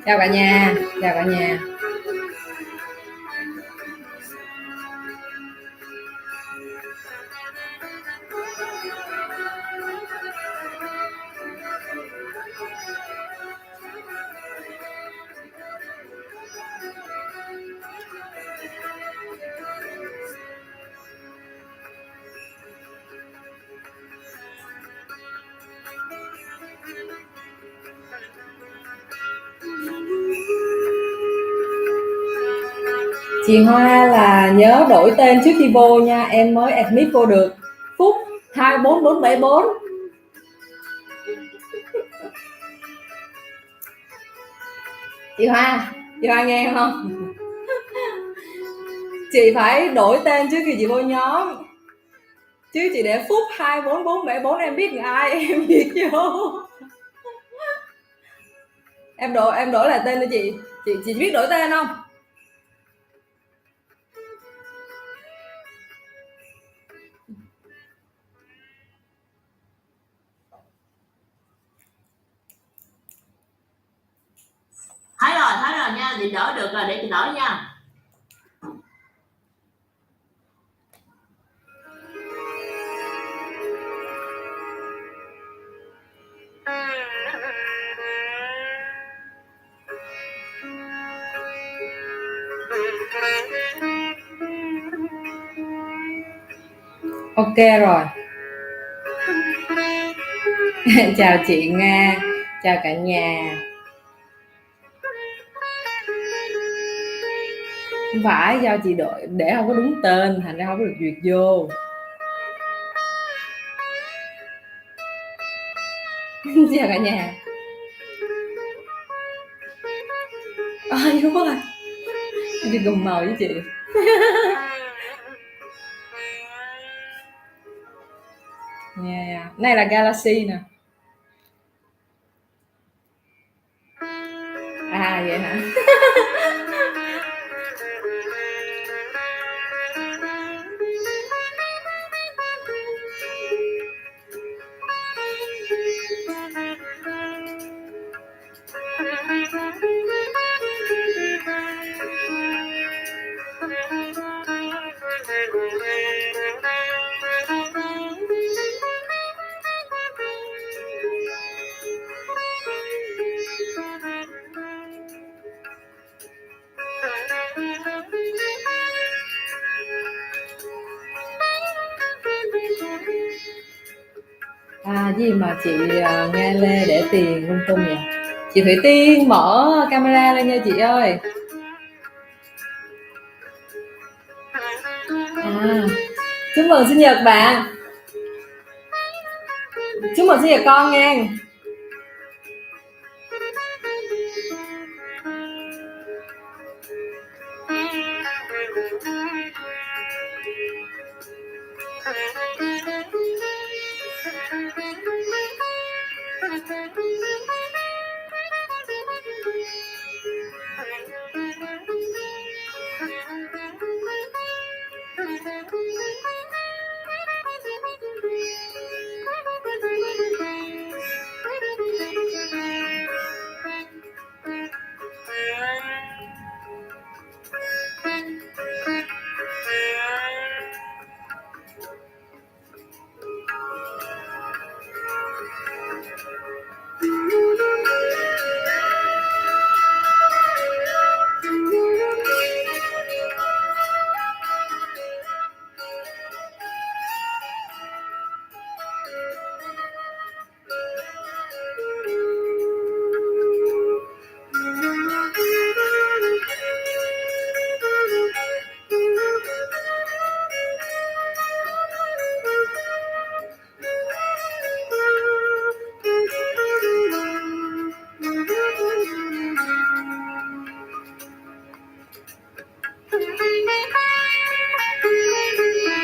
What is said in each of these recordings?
Chào cả nhà, chào cả nhà. Chị Hoa là nhớ đổi tên trước khi vô nha, em mới admit vô được. Phúc 24474. Chị Hoa nghe em không? Chị phải đổi tên trước khi chị vô nhóm, chứ chị để Phúc 24474 em biết người ai em biết vô. Em đổi lại tên cho chị biết đổi tên không? Thấy rồi nha, chị đổi được rồi, để chị đổi nha. Ok rồi. Chào chị Nga, chào cả nhà. Không phải do chị đổi để không có đúng tên thành ra không có được duyệt vô. Chào cả nhà. Đúng rồi, đi cùng màu với chị. Yeah. Này là Galaxy nè. À vậy hả? Gì mà chị nghe Lê để tiền lung tung vậy? Chị Thủy Tiên mở camera lên nha chị ơi. Chúc mừng sinh nhật bạn. Chúc mừng sinh nhật con nha.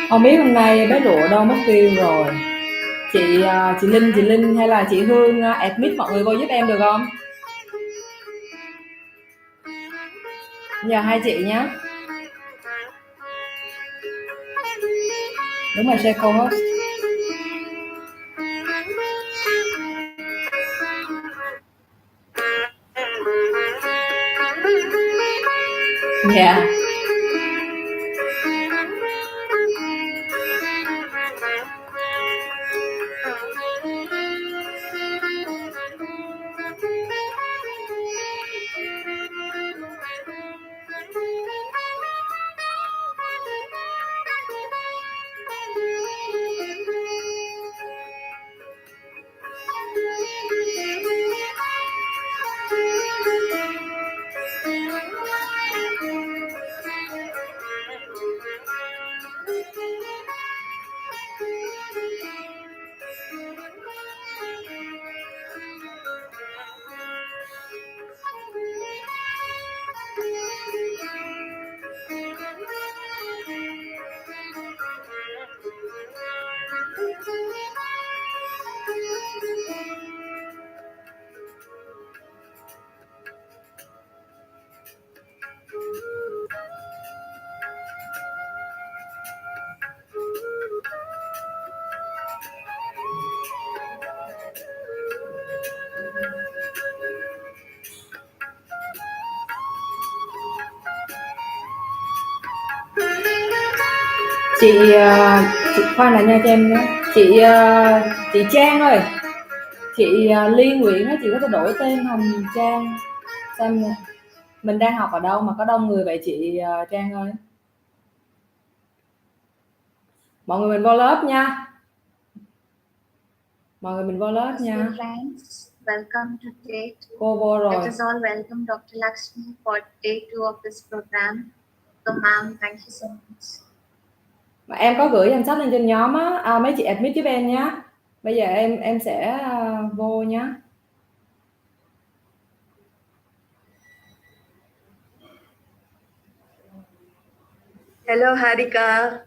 Không biết hôm nay bé Lụa đâu mất tiêu rồi. Chị Linh hay là chị Hương admit mọi người vô giúp em được không? Nhờ hai chị nhé. Đúng rồi, share co-host. Dạ. Chị khoan là nha cho em nhé. Chị Trang ơi, chị Liên Nguyễn á, chị có thể đổi tên thành Trang xem nè. Mình đang học ở đâu mà có đông người vậy chị Trang ơi? Mọi người mình vô lớp nha. Mọi người mình vô lớp nha. Welcome to day 2. Cô vô rồi. Let us all welcome Dr. Lakshmi for day 2 of this program. So ma'am, thank you so much. Mà em có gửi danh sách lên trên nhóm á, mấy chị admit giúp em nhé. Bây giờ em sẽ vô nhé. Hello Harika.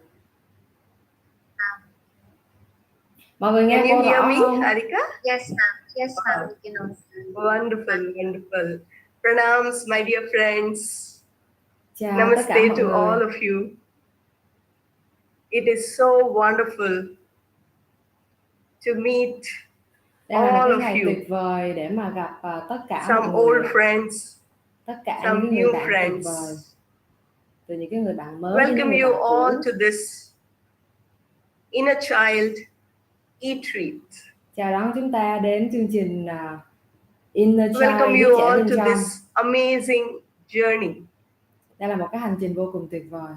Mọi người nghe cô rõ không? Harika? Yes ma'am. Yes ma'am. You can understand. Wonderful, wonderful. Pranams, my dear friends. Chào tất cả Namaste mọi to người. all of you. It is so wonderful to meet Đây là một all cái of ngày you. tuyệt vời để mà gặp tất cả Some mọi người. old friends, Tất cả some những người new bạn tuyệt friends. vời. Từ những cái người bạn mới đến những Welcome người you bạn all cũ. to this Inner Child etreat. Chào đón chúng ta đến chương trình Inner Child, Welcome đứa you trẻ all bên to trong. this amazing journey. Đây là một cái hành trình vô cùng tuyệt vời.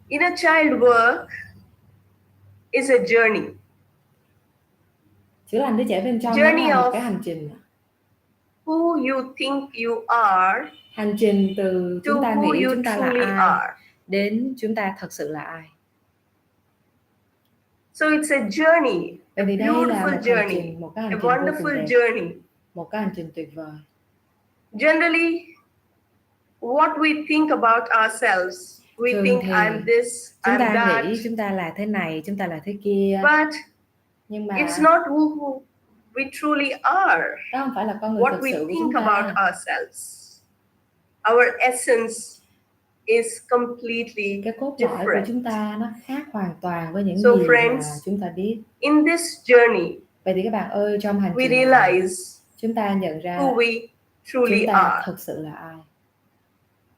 Inner child work is a journey. Chữa lành đứa trẻ bên trong đó Journey là một of cái hành trình. Who you think you are Hành trình từ to chúng ta who nghĩ you chúng ta là truly ai are. đến chúng ta thật sự là ai. So it's a journey, a Vậy thì đây là beautiful một hành journey, trình, một cái a hành trình vô cùng wonderful đẹp, journey. một cái hành trình tuyệt vời. Generally, what we think about ourselves, we Thường think thì I'm this, chúng I'm ta that. nghĩ chúng ta là thế này, chúng ta là thế kia. But Nhưng mà it's not who we truly are. đó không phải là con người What thực we sự của think chúng about ta. ourselves. Our essence is completely Cái cốt lõi của different. chúng ta nó khác hoàn toàn với những So gì friends, mà chúng ta biết. In this journey, Vậy thì các bạn ơi, trong hành we trình này realize chúng ta nhận ra who we truly chúng ta are. thật sự là ai.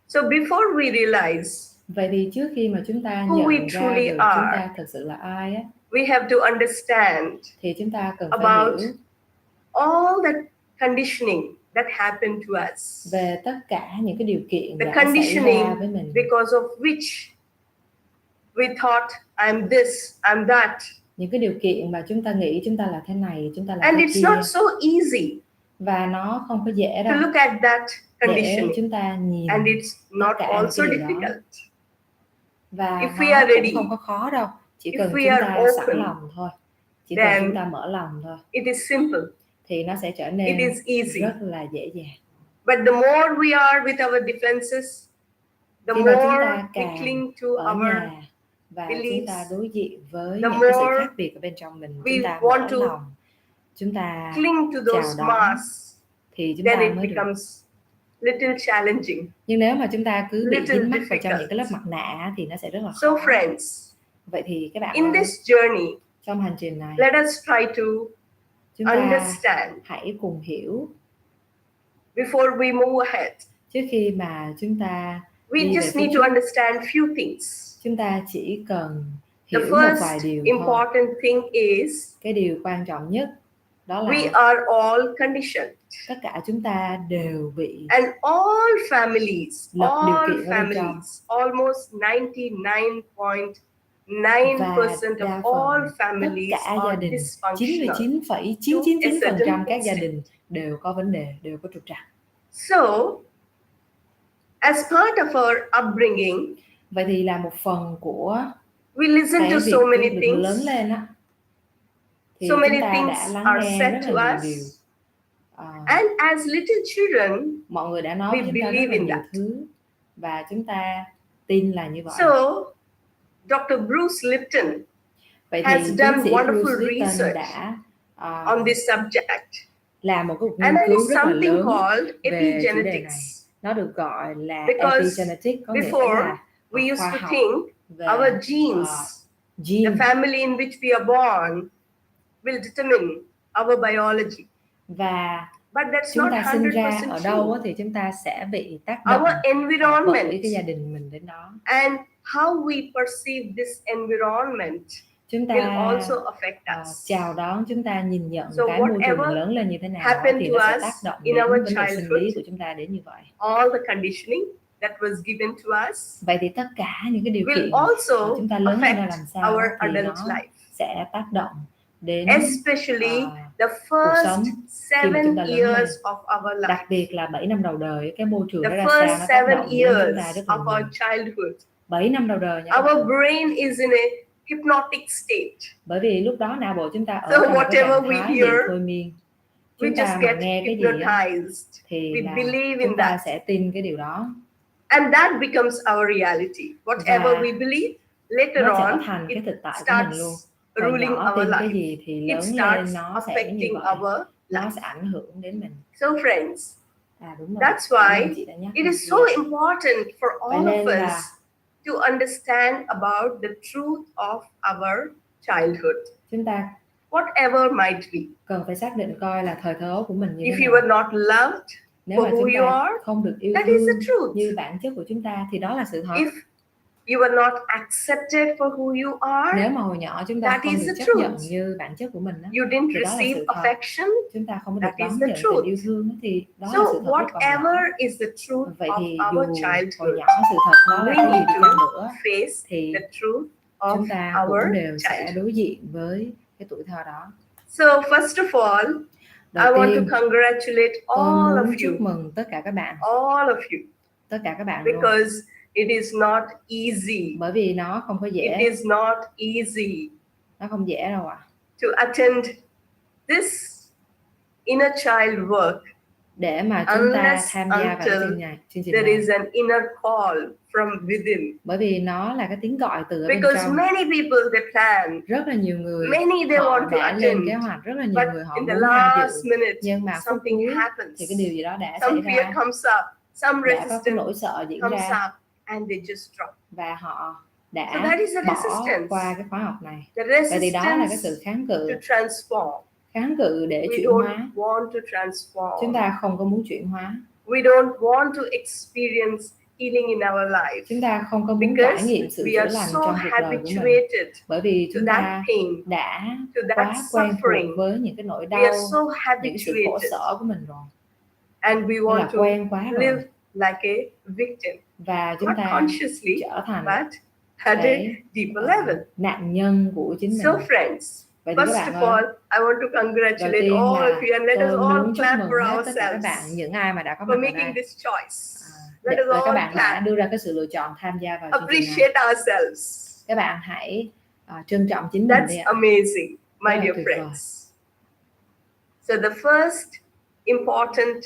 So before we realize Vậy thì trước khi mà chúng ta who we nhận ra truly được chúng are, ta thật sự là ai á, we have to understand thì chúng ta cần phải about hiểu all that conditioning that happened to us. về tất cả những cái điều kiện The đã xảy conditioning ra với mình. because of which we thought I'm this, I'm that. Những cái điều kiện mà chúng ta nghĩ chúng ta là thế này, chúng ta là And thế it's kia. not so easy Và nó không có dễ to đâu look at that để conditioning. chúng ta nhìn And it's not tất cả also những cái điều đó. difficult. Và If we nó are cũng ready, không có khó đâu. Chỉ if cần we chúng are ta sẵn open, lòng thôi. Chỉ cần then chúng ta mở lòng thôi. it is simple. Thì nó sẽ trở It nên is easy. rất là dễ dàng. But the more we are with our defenses, the Khi mà chúng more ta we càng cling to ở our nhà và chúng beliefs, ta đối diện với the những cái sự more khác biệt ở bên trong mình, we chúng ta want mở to lòng, chúng ta cling to chào those đón, masks, thì chúng then ta it mới được. becomes little challenging, Nhưng nếu mà chúng ta cứ bị little dính mắc vào trong những cái lớp difficult. mặt nạ thì nó sẽ rất là So khó. friends, Vậy thì các bạn in ơi, this journey, trong hành trình này, let us try to chúng ta understand hãy cùng hiểu before we move ahead. trước khi mà chúng ta We đi về just phía need to trước. understand few things. Chúng ta chỉ cần The hiểu một vài first điều thôi. important thing is Cái điều quan trọng nhất đó we là are all conditioned, tất cả chúng ta đều bị and all families, lập điều all kiện ở bên trong. families, almost 99.9% Và of đa all phần tất families cả gia are đình, dysfunctional. 99,999% các gia đình đều có vấn đề, đều có trục trặc. So, as part of our upbringing, Vậy thì là một phần của we listen cái to việc so many được things. lớn lên á, thì So many chúng ta things đã lắng are nghe said rất to là nhiều us. điều. And as little children, Mọi người đã nói we với chúng ta rất believe là in nhiều that. thứ và chúng ta tin là như vậy. So, Dr. Bruce Lipton Vậy has thì done tiến sĩ wonderful Bruce Lipton research đã on this subject. làm một cuộc And nghiên that cứu is rất là something lớn called về chủ đề này. epigenetics. Nó được gọi là Because epigenetics, có nghĩa before, là we used khoa to học think về our genes, the gene family in which we are born, will determine our biology. và But that's chúng not ta sinh ra 100% ở true. đâu thì chúng ta sẽ bị tác động Our environment bởi cái gia đình mình đến đó. and how we perceive this environment Chúng will ta also affect us. chào đón, chúng ta nhìn nhận So cái môi trường whatever mình lớn lên như thế nào happened thì to nó sẽ us tác động in đến our vấn đề sinh childhood, lý của chúng ta đến như vậy. all the conditioning that was given to us Vậy thì tất cả những cái điều will kiện also chúng ta lớn lên ra affect làm sao our thì adult nó life. sẽ tác động đến Especially the cuộc sống first khi mà chúng 7 ta lớn years lên. of our life. Đặc biệt là 7 năm đầu đời, cái môi trường The nó ra sao, first nó tác 7 động đến chúng ta years rất là of our nhiều. childhood. 7 năm đầu đời nha các Our bạn. brain is in a hypnotic state. Bởi vì lúc đó não bộ chúng ta ở So trong một cái whatever trạng we thái bị hear, thôi miên. We Chúng ta just mà get nghe cái gì á, hypnotized. thì We là believe in chúng ta that. sẽ tin cái điều đó. And that becomes our reality. Whatever Và we believe, later nó trở on, thành cái it thực tại của mình luôn. starts Hồi ruling nhỏ our tin cái life. gì thì It lớn starts lên nó sẽ như affecting vậy. our Nó life. sẽ ảnh hưởng đến mình. So friends, Đúng rồi. that's Cảm ơn why chị đã nhắc it mình is so kia. important for Vậy all nên of là us to understand about the truth of our childhood, chúng ta whatever might be. cần phải xác định coi là thời thơ ấu của mình như If thế you nào. were not loved Nếu mà for who chúng you ta are, không được yêu that is the thương truth. như bản chất của chúng ta thì đó là sự thật. If you were not accepted for who you are, Nếu mà hồi nhỏ chúng ta that không is được the chấp truth. nhận như bản chất của mình á, You didn't thì đó là receive sự thật. affection, Chúng ta không có được that is đón the nhận truth. tình yêu thương á, thì đó So là sự thật lúc còn nhỏ. whatever is the truth Vậy of thì our dù hồi childhood, nhỏ sự thật nó là we cái gì need đi to chăng nữa face thì the truth of chúng ta our cũng đều sẽ childhood. đối diện với cái tuổi thơ đó. So first of all, I Đầu want tiên, to congratulate tôi all of muốn chúc you, mừng tất cả các bạn, all of you, tất cả các bạn luôn. because it is not easy. Bởi vì nó không có It dễ, is not easy nó không dễ đâu ạ. to attend this inner child work Để mà chúng ta unless tham gia vào cái until chương trình there này. is an inner call from within. Bởi vì nó là cái tiếng gọi từ ở bên Because trong. many people they plan, Rất là nhiều người many they họ want to đã lên attend, kế hoạch, rất là nhiều but người họ in the muốn tham last dự. minute Nhưng mà phút something cuối happens. thì cái điều gì đó đã Some xảy fear ra, comes up, some đã có cái resistance nỗi sợ diễn comes ra up, and they just drop. và họ So đã that is the bỏ resistance. qua cái khóa học này. The Vậy thì đó là cái resistance sự kháng to cự, transform. kháng cự để We chuyển don't hóa. want to transform. Chúng ta không có muốn chuyển hóa. We don't want to experience healing in our life. Chúng ta không có muốn Because trải nghiệm sự we chữa are lành so trong cuộc đời của mình. habituated Bởi vì to chúng that ta pain, đã to that quá quen thuộc suffering. với những cái nỗi We are đau, so những cái sự khổ habituated, sở của mình rồi. and we Nên want là to quen quá live rồi. like a victim, Và chúng not ta consciously, trở thành but at a cái deeper level. nạn nhân của chính mình. So friends, Vậy thì các first bạn of ơi, all, I want to đầu congratulate tiên all là of you and let us tôi all muốn chúc clap mừng for hết tất cả các bạn, ourselves những ai mà đã có for mặt ở making đây. this choice. Để Let us các all bạn đã clap. đưa ra cái sự lựa chọn tham gia vào chương trình này. Appreciate ourselves. Các bạn hãy trân trọng chính mình đi That's ạ. amazing, my Rất là dear tuyệt vời. friends. So the first important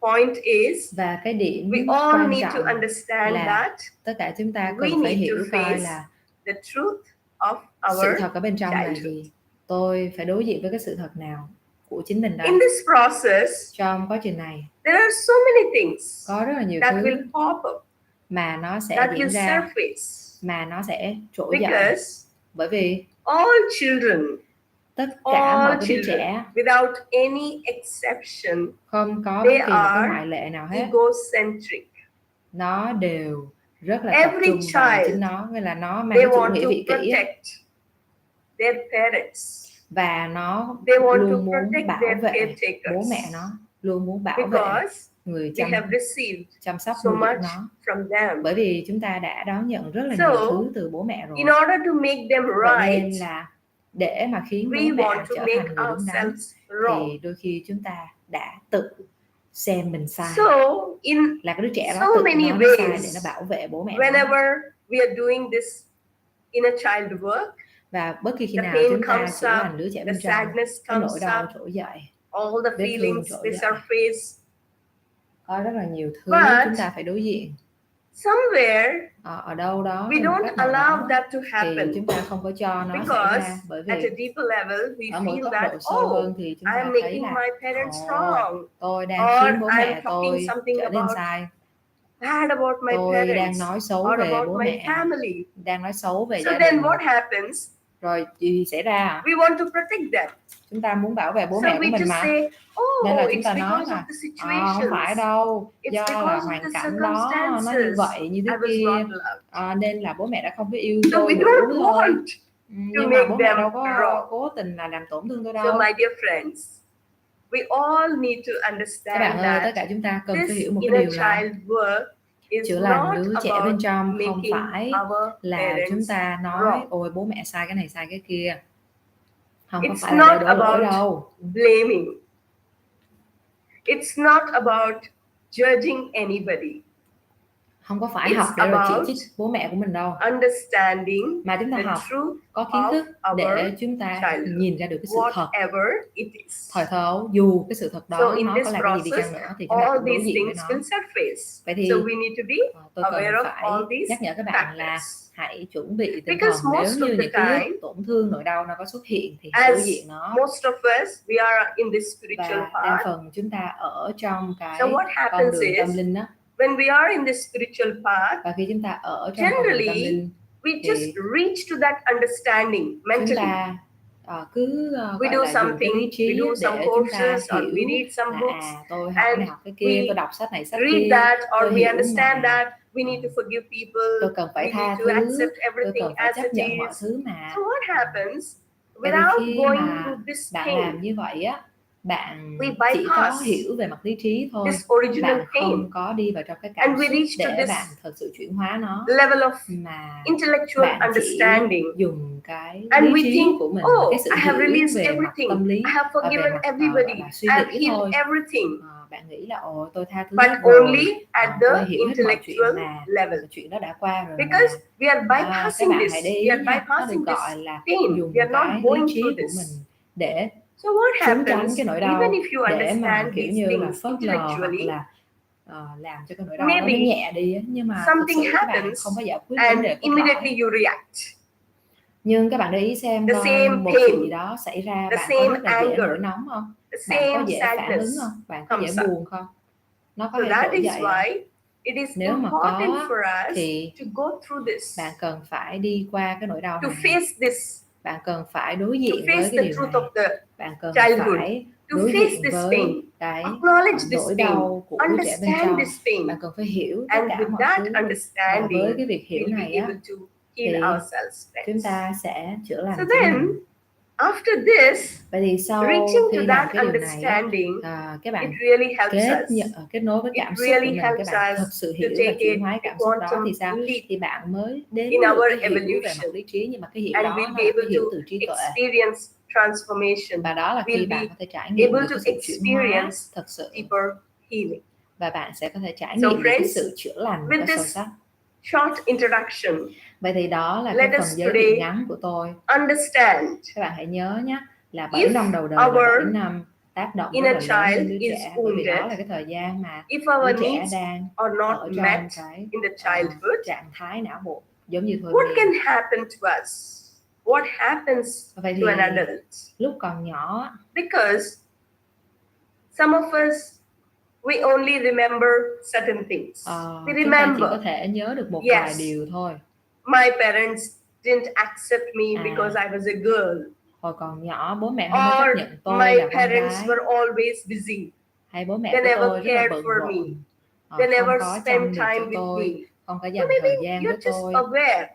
point is Và cái điểm we all quan need to trọng understand là that tất cả chúng ta cần we phải need to hiểu coi face là the truth of sự our thật ở bên trong là childhood. gì. Tôi phải đối diện với cái sự thật nào của chính mình đây. In this process, Trong quá trình này there are so many things có rất là nhiều that thứ will pop up, mà nó sẽ that diễn will ra, surface, mà nó sẽ trỗi dậy. because Bởi vì all children, tất cả mọi all cái đứa children, trẻ without any exception, không có they bất kỳ một cái are ngoại lệ nào hết, egocentric. nó đều rất là tập Every trung vào child, chính nó, nghĩa là nó mang they cái chủ want nghĩa to vị kỷ á, protect their parents. và nó They want to luôn muốn protect bảo their vệ caretakers. bố mẹ nó, luôn muốn bảo vệ Because người we have received chăm sóc so nuôi much dưỡng nó. from them. Bởi vì chúng ta đã đón nhận rất là So, nhiều thứ từ bố mẹ rồi. In order to make them Vậy nên right, là để mà khiến bố we mẹ want to trở make thành người đúng đắn ourselves wrong. thì đôi khi chúng ta đã tự xem mình sai. So, in Là cái đứa trẻ đó so tự many nói nó sai ways, để nó bảo vệ bố mẹ nó. whenever we are doing this inner child work, Và bất kỳ khi the nào pain chúng ta comes chữa up, lành đứa trẻ the bên trong, sadness cái nỗi comes đau up, trỗi dậy, all the vết thương feelings trỗi they dậy, surface. có rất là nhiều thứ But chúng ta phải đối diện. Somewhere Ở đâu đó we trên một don't cách nào allow đó that to thì happen, chúng ta không có cho nó xảy because ra, bởi at a vì deeper level we ở một feel cấp that độ sâu hơn oh, thì chúng I ta am thấy making là my parents ồ, wrong, tôi đang or khiến bố I'm mẹ talking tôi something trở nên about sai, bad about my tôi đang parents nói xấu or về about bố my mẹ, family. đang nói xấu về So gia then đình. what happens? Rồi gì xảy ra? We want to protect them. Chúng ta muốn bảo vệ bố So mẹ của we mình just mà. say, Nên là oh, chúng it's ta nói because of là the không situations. phải đâu, It's do là because of hoàn the cảnh đó nó như vậy như thế I was kia, not loved. nên là bố mẹ đã không có yêu So tôi we đủ don't thôi. want to Nhưng make mà bố mẹ them đâu có wrong. cố tình là làm tổn thương tôi đâu. So my dear friends, we all need to Các understand bạn ơi, tất that cả chúng ta cần phải this hiểu một cái inner điều là child work is chữa lành not đứa trẻ bên about trong không making phải our là parents chúng ta nói wrong. ôi bố mẹ sai cái này sai cái kia. Không có It's phải là not để đổ lỗi about đâu. blaming. It's not about judging anybody. Không có phải It's học để rồi chỉ about trích bố mẹ của mình đâu, understanding mà chúng ta the học truth có kiến thức of để our chúng ta childhood, nhìn ra được cái sự thật whatever it is. thời thơ, dù cái sự thật So đó in nó this có là cái gì đi process, chăng nữa thì chúng ta all cũng đối these diện với things nó. will surface. Vậy thì So we need to be tôi cần aware of phải all these nhắc nhở các bạn là factors. hãy chuẩn bị tinh Because thần, nếu most như of the những cái time, lúc tổn thương nỗi đau nó có xuất hiện thì hãy đối as diện nó. most of us, we are in this spiritual Và đa path. phần chúng ta ở trong cái So what con happens đường tâm is, linh đó, when we are in this spiritual path, và khi chúng ta ở trong con đường tâm generally linh we thì just reach to that understanding chúng mentally. ta cứ We gọi do là dùng cái something, lý trí we do some để chúng ta courses, or hiểu we read some là books, tôi học cái này học cái kia, we tôi đọc sách này sách read kia, that, or tôi we hiểu understand mà that we need to forgive people, tôi cần phải we tha need to thứ, accept tôi everything cần phải as chấp it nhận mọi is. thứ mà. So what happens Vậy thì without khi going mà through this bạn pain, làm như vậy á, bạn we chỉ có bypass hiểu về mặt lý trí thôi, this original bạn pain, không có đi vào trong cái cảm and we xúc reach to để this bạn thật sự chuyển hóa nó, level of mà intellectual bạn chỉ understanding, dùng cái and lý we trí think, của mình, oh, cái sự I have hiểu released về mặt everything, tâm lý I have và về forgiven mặt everybody, gọi là suy I have nghĩ healed thôi. everything, Bạn nghĩ là ồ tôi tha thứ but hết rồi, only at tôi the hiểu hết mọi chuyện intellectual mà, level. chuyện đó đã qua rồi mà. Because we are Các bypassing bạn this, hãy để ý we are nha, nó được bypassing gọi this là pain, dùng we are not cái lý going trí through của this. mình để So what trốn tránh happens, cái nỗi even đau, if you để mà understand kiểu these như là things phớt lờ hoặc intellectually, là làm cho cái nỗi đau nó maybe nhẹ đi á. Nhưng mà thực something sự các bạn happens không có giải quyết vấn and đề cốt immediately lõi. you react. Nhưng các bạn để ý xem The coi same một pain, chuyện gì đó xảy ra, the bạn có same rất là dễ anger, nổi nóng không? the Bạn có same dễ phản ứng sadness không? Bạn có dễ comes up. buồn không? Nó có So hay that trỗi is dậy không? why it is Nếu mà important có for us thì to go through this, bạn cần phải đi qua cái nỗi đau to này, face this, bạn cần phải đối to diện với face cái the điều truth này, of the bạn cần childhood, phải to đối face diện this với pain, cái acknowledge this nỗi pain, đau của đứa trẻ bên understand trong. this pain, Bạn cần phải hiểu tất and cả with mọi that thứ, và với understanding, cái việc hiểu we'll này be á able to heal thì ourselves chúng best. ta sẽ chữa lành So chính then, mình. after this, Vậy thì sau reaching khi to làm that cái điều này á, understanding, các it bạn really helps us. kết nối với It cảm xúc really của mình, các helps bạn us thật sự to hiểu và take chuyển it hóa a cảm xúc đó quantum thì sao? leap Thì bạn mới đến in được our cái hiểu về mặt evolution, lý trí, nhưng mà cái hiểu and đó we'll nó be là able cái hiểu to từ trí tuệ, experience transformation. và đó là khi We'll bạn be có thể trải nghiệm able được to cái sự chuyển hóa experience thật sự, deeper healing. và bạn sẽ có thể trải So nghiệm được cái friends, sự chữa lành with một cách sâu this sắc. short introduction, Vậy thì đó là let cái us phần giới today thiệu ngắn của tôi. understand Các bạn hãy nhớ nhé, là 7 if năm đầu đời là our 7 năm tác động inner rất là lớn lên child đứa is trẻ, bởi vì đó wounded, là cái thời gian mà if đứa our trẻ needs đang are not ở met trong cái in the childhood, trạng thái não bộ giống như thôi what miên. can happen to us? What happens Vậy to an thì adult? lúc còn nhỏ, Because some of us, we only remember certain things. We chúng ta chỉ có remember, thể nhớ được một yes, vài điều thôi. my parents didn't accept me because I was a girl, hồi còn nhỏ bố mẹ không có chấp or nhận tôi my là con parents gái, were always busy. hay bố mẹ They của never tôi rất là cared bận for rộn, me. They không never có spent chăm được time cho with tôi, me. không có So dành maybe thời gian với you're just tôi. aware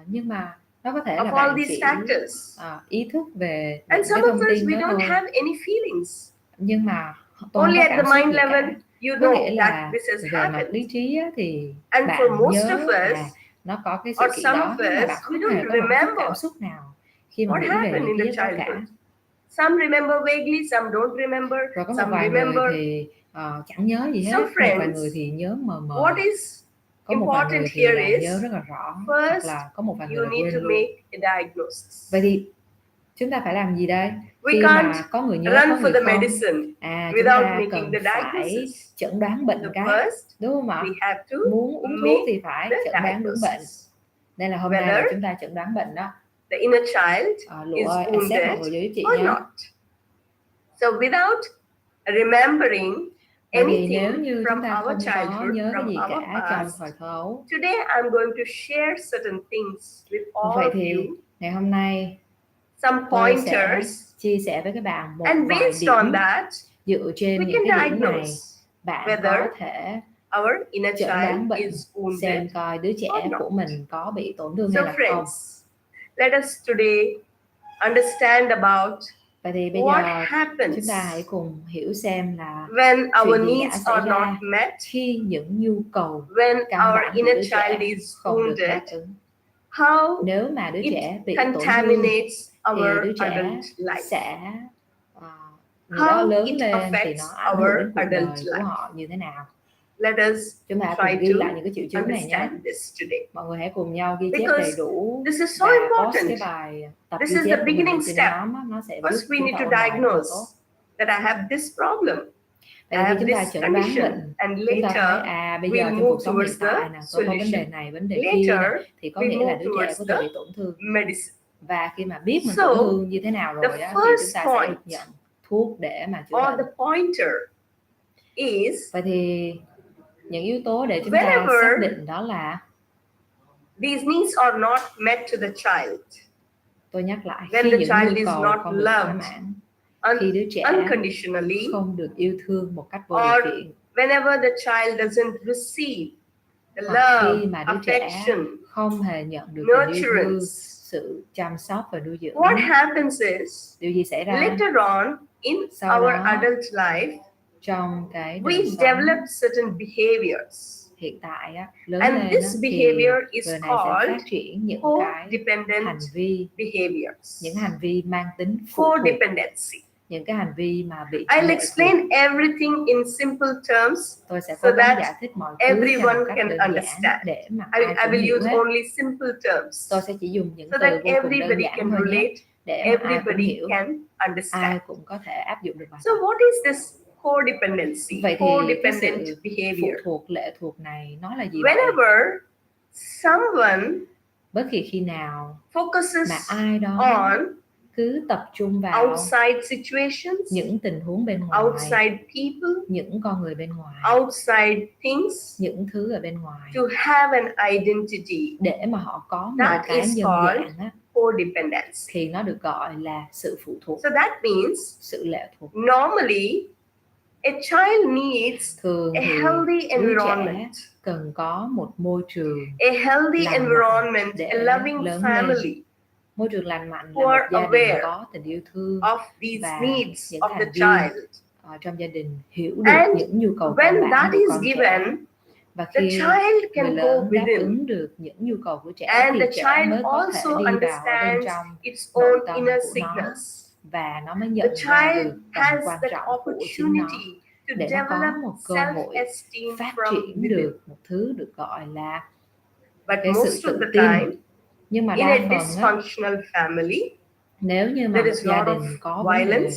Nhưng mà nó có thể là of all bạn these chỉ factors. ý thức về những And cái some of thông us, tin we đó don't thôi, have any feelings. nhưng mà tôi Only không có at the cảm xúc mind gì level, cả. you Có nghĩa know là that this has về mặt happened. lý trí á, thì And for bạn most nhớ of us, nó có cái sự or kiện some đó, of nhưng mà us, bạn we không don't hề có một chút remember cảm xúc nào khi mà what nghĩ về happened in những the cái đó cả. childhood. Some remember vaguely, some don't remember, Rồi có một some vài remember. người thì chẳng nhớ gì hết, So một vài friends, người thì nhớ mờ mờ, what is có một vài important người thì here là is, nhớ rất là rõ, hoặc first, là có một vài người you là need quên to luôn. make a diagnosis. Vậy thì chúng ta phải làm gì đây? We Khi can't mà có người nhớ, run có for người the không, medicine chúng without ta making cần the phải diagnosis. chẩn đoán bệnh So cái, first, đúng không ạ? we have to Muốn uống thuốc make thì phải the chẩn đoán đúng bệnh. diagnosis. Nên là hôm nay là Whether chúng ta chẩn đoán bệnh đó. the inner child Lụa is ơi, accept mọi wounded người giúp chị or nhé. not. So without remembering Vậy thì nếu anything như chúng from ta our không có childhood, nhớ cái from gì our cả trong past, thời thơ ấu, today I'm going to share certain things with all vậy of thì you, ngày hôm nay some tôi sẽ pointers, chia sẻ với các bạn một and vài based on điểm. that, Dựa trên we những can cái điểm này, diagnose bạn whether có thể our inner chẩn đoán child bệnh, is wounded xem coi đứa trẻ or not. của mình có bị tổn thương So hay là không. friends, let us today understand about Vậy thì bây what giờ happens chúng ta hãy cùng hiểu xem là when our chuyện gì đã needs xảy are not ra met, khi những nhu cầu when căn our bản của inner đứa trẻ child is không được wounded, đáp ứng. how Nếu mà đứa it trẻ bị tổn thương contaminates thì our đứa trẻ adult life. sẽ người đó How lớn it lên thì affects nó ảnh hưởng đến our cuộc đời adult của life. họ như thế nào. Let us Chúng ta try cùng ghi to lại những cái triệu chứng này nhé. understand this today. Mọi người hãy cùng nhau ghi chép Because đầy đủ this is so và post important. cái bài tập This ghi is chép the của mình beginning lên trên step. nhóm á, nó sẽ giúp First, we chúng need ta to ôn bài rất là diagnose tốt. that I have this problem. I Vậy thì khi have chúng ta this chẩn đoán condition, bệnh, and chúng ta thấy later bây we giờ trong move cuộc sống hiện towards the tại nè, tôi có vấn đề solution. này, vấn đề kia nè, Later, thì có we nghĩa là move đứa trẻ towards có thể the bị tổn thương. medicine. Và khi mà biết mình So, tổn thương như thế nào rồi the đó, thì chúng first ta sẽ được point nhận thuốc để mà chữa or bệnh. the pointer is Vậy thì những yếu tố để chúng ta whenever xác định đó là, these needs are not met to the child, tôi nhắc lại, when khi the những child nhu is cầu not không được thỏa loved mãn, khi đứa trẻ unconditionally, không được yêu thương một cách vô or điều kiện, whenever the child doesn't receive the hoặc khi love, mà đứa trẻ affection, không hề nhận được tình yêu thương, nurturance, sự chăm sóc và nuôi dưỡng, what happens is điều gì xảy ra? later on in Sau our đó, adult life, trong cái đời we sống develop certain behaviors, hiện tại á, lớn and lên this á, thì behavior is người này sẽ called phát triển những cái codependent hành vi, behaviors. những hành vi mang tính phụ thuộc, Codependency. những cái hành vi mà bị I'll lệ thuộc. explain everything in simple terms Tôi sẽ so cố gắng that giải thích mọi thứ theo everyone một cách can đơn giản understand. để mà I ai cũng will hiểu use hết. only simple terms Tôi sẽ chỉ dùng những so từ that vô cùng đơn everybody giản can thôi nhé, relate, để mà ai cũng everybody hiểu, can ai understand. cũng có thể áp dụng được bài So tập. what is this codependency, Vậy thì cái codependent sự phụ behavior? thuộc, lệ thuộc này nó là gì vậy? Whenever someone Bất kỳ khi nào focuses mà ai đó on cứ tập trung vào outside situations, những tình huống bên ngoài, outside people, những con người bên ngoài, outside things, những thứ ở bên ngoài, to have an identity, để mà họ có một that cái is nhân called dạng á, codependency. thì nó được gọi là sự phụ thuộc, So that means sự lệ thuộc. normally a child needs Thường a thì healthy đứa trẻ environment, cần có một môi trường a healthy lành mạnh environment, để a loving lớn family lên. Môi trường lành mạnh who là are một gia đình aware có tình yêu thương of these và needs những of the thành viên child. trong gia đình hiểu được And những nhu cầu when căn bản that của is con trẻ. given, Và the khi child người can go lớn đáp within, ứng được những nhu cầu của trẻ and thì the trẻ child mới có thể also đi vào ở bên understands trong its nội own tâm inner của nó, sickness. và nó mới The nhận ra child được tầm has quan that trọng của chính nó, opportunity to để nó có develop một cơ hội self-esteem phát from triển within. được một thứ được gọi là But cái sự most of tự the tin. time, Nhưng mà in đa a phần á, dysfunctional family, nếu như mà there một is a gia lot đình of có vấn đề violence,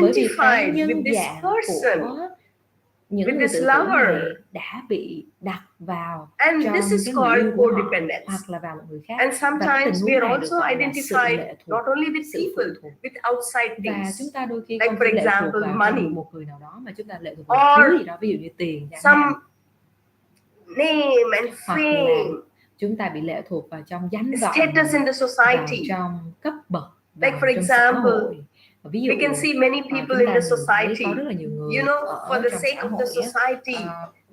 bởi vì cái identified nhân with this dạng person. của những with người this tự tử lover. này đã bị đặt vào And trong this is cái người yêu called của họ codependence. hoặc là vào một người khác. And Và cái tình sometimes we huống are này được also gọi là sự identified lệ thuộc, not only with sự phụ people, thuộc. with outside Và things, chúng ta đôi khi like không for chỉ lệ thuộc example, vào money, trong một người nào đó mà chúng ta lệ thuộc vào or thứ gì đó, ví dụ như tiền chẳng some hạn, name and hoặc là fame, chúng ta bị lệ thuộc vào trong danh vọng, status in the vào society. trong cấp bậc, Like vào for trong xã example, hội. Ví dụ we can see many people chúng in ta the nhìn thấy society, có rất là nhiều người you know, ở for the trong sake xã of the hội society,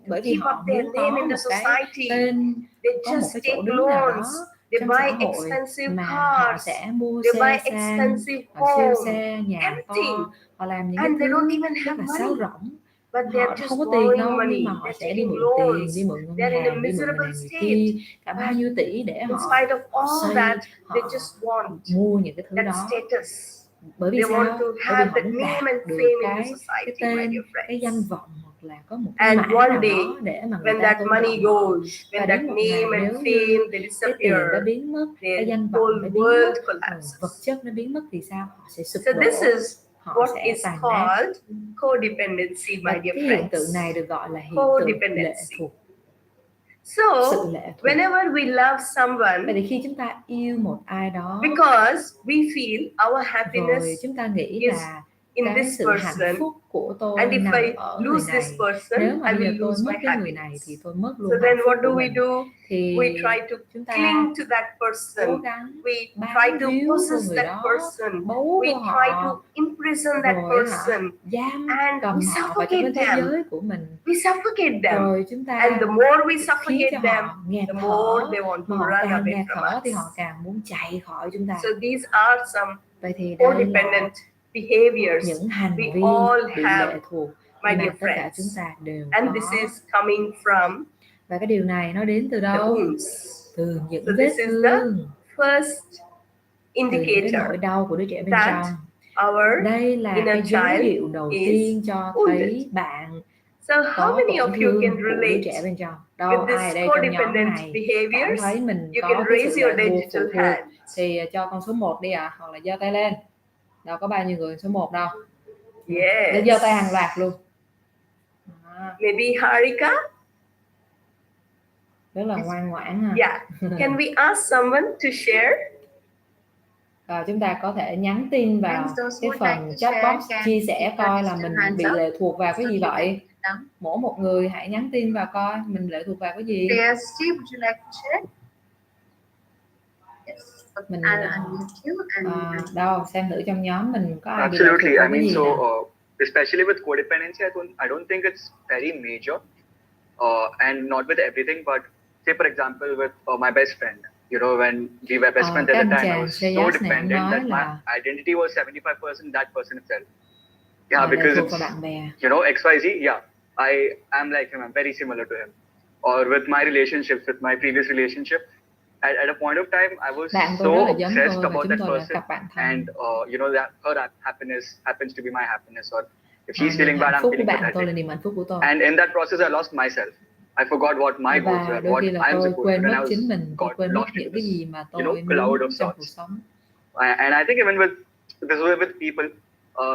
bởi vì keep họ up their muốn name có in the một cái society, tên, they có một just cái chỗ take đứng nào đó loans, they trong xã buy hội expensive mà họ cars, sẽ mua they buy xe sang, expensive siêu home, xe, nhà everything, to, họ làm những cái and they thứ don't even rất have là sáo money. rỗng. But Họ they're just không có tiền đâu, borrowing nhưng mà money, họ they're sẽ đi taking mượn tiền, loans, đi mượn ngân they're in a hàng, đi mượn người miserable này người state. kia, cả bao But nhiêu tỷ để in họ spite of all xây, that, they họ just want mua những cái thứ that đó. status. Bởi vì They want sao? to Bởi vì have họ that muốn đạt name and được fame in the cái society, my tên, dear cái friends. danh vọng, hoặc là có một cái And mãi one nào day, đó để mà người when ta that tôn money trọng họ. goes, Và when đến that một ngày name and nếu fame như they cái tiền nó disappear, biến mất, cái their danh vọng whole nó biến world mất, collapses. vật chất nó biến mất thì sao? Họ sẽ sụp So đổ, this is họ what sẽ is tàn nát. called codependency, my Và dear cái hiện tượng friends. này được gọi là hiện tượng lệ Codependency. thuộc, So, sự lệ thuộc. whenever we love Vậy someone, thì khi chúng ta yêu một ai đó, because we feel our rồi happiness chúng ta nghĩ is là in cái this sự hạnh person, phúc của tôi and if nằm I ở người lose this này. person, Nếu mà I bây giờ will tôi lose mất my cái người này happiness. thì tôi mất luôn So hạnh then phúc what do của we mình. do? Thì We try to chúng ta cling to that cố person. gắng We bám try to víu vô possess người that đó, person. bấu We vô try to họ, imprison that rồi person. giam And cầm we họ vào trong cái suffocate thế them. giới của mình. We suffocate them. Rồi chúng ta And the more we khiến suffocate cho them, họ nghẹt the thở, more they want mà to họ run càng away nghẹt from thở us. thì họ càng muốn chạy khỏi chúng ta. So these are some Vậy thì đây là codependent behaviors những hành we vi all bị have, lệ thuộc my mà dear tất cả chúng friends. ta đều And có. this is coming from Và cái điều này nó đến từ the đâu? wounds. Từ những So vết this is the thương, first từ những cái indicator nỗi đau của đứa trẻ bên that trong. our Đây là inner cái dấu child hiệu đầu is tiên cho wounded. thấy bạn So how có many tổn of you thương can của đứa relate trẻ bên trong. Đâu with ai ở this đây trong nhóm codependent này cảm behaviors? thấy mình You có can cái raise sự your lệ thuộc, phụ digital thuộc, hand. thì cho con số 1 đi ạ, hoặc là giơ tay lên. Đâu có bao nhiêu người số 1 đâu. Yes. Giơ tay hàng loạt luôn. Maybe Harika? Rất là ngoan ngoãn ha. Yeah. Can we ask someone to share? Chúng ta có thể nhắn tin vào Friends, those cái who would phần like to chat share box can chia sẻ keep coi their là mình hands bị up. lệ thuộc vào cái gì So vậy. down. Mỗi một người hãy nhắn tin vào coi mình lệ thuộc vào cái gì. Steve, would you like to share? Yes. Mình I'll unmute you and đâu xem thử trong nhóm mình có ai bị lệ thuộc Absolutely. vào I cái mean, gì so nào. especially with codependency, I don't think it's very major, and not with everything. But say, for example, with my best friend, you know, when we were best friends at the time, I was so dependent that my identity was 75% that person itself. Yeah, because lệ thuộc vào it's, bạn bè. you know, XYZ. Yeah, I am like him. I'm very similar to him. Or with my relationships, with my previous relationship. At a point of time, I was so obsessed about that person, and you know that her happiness happens to be my happiness, or if she's feeling bad, I'm feeling pathetic. And in that process, I lost myself. I forgot what my goals were, what I'm supposed to do, and I got lost into this, you know, cloud of sorts. And I think even with people,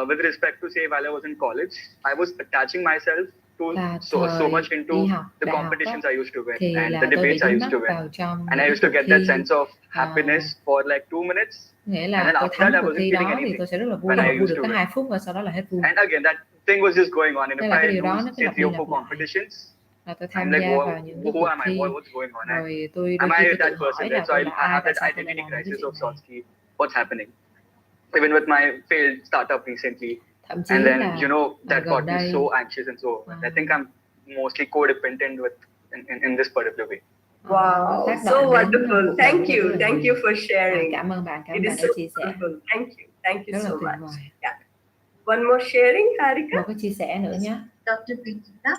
with respect to say while I was in college, I was attaching myself to so much into the competitions I used to win and the debates I used to win, and I used to get that sense of happiness for like 2 minutes, Nghĩa and là then tôi after thắng that I cuộc wasn't thi feeling đó thì anything tôi sẽ rất là vui, when I vui used được to có win. 2 phút và sau đó là hết vui. And again, that thing was just going on, and if I lose say 3 or 4 competitions, là tôi I'm tham like, gia vào những cái who cuộc am I? thi, What's going on? rồi tôi Am đôi I khi tôi that tự person hỏi there? là So tôi I là have ai, tại that sao tôi lại identity làm những cái crisis of chuyện này. sorts. What's happening? Even with my failed startup recently, Thậm chí and then là you know that gần got me đây, so anxious and so. I think I'm mostly codependent with in this particular way. Wow, so wonderful. Thank you for sharing. Cảm ơn bạn It đã is so chia sẻ. wonderful. Thank you Rất là so tuyệt much. vời. Yeah. One more sharing, Harika. Một cái chia sẻ nữa nhé. Dr. Preeta.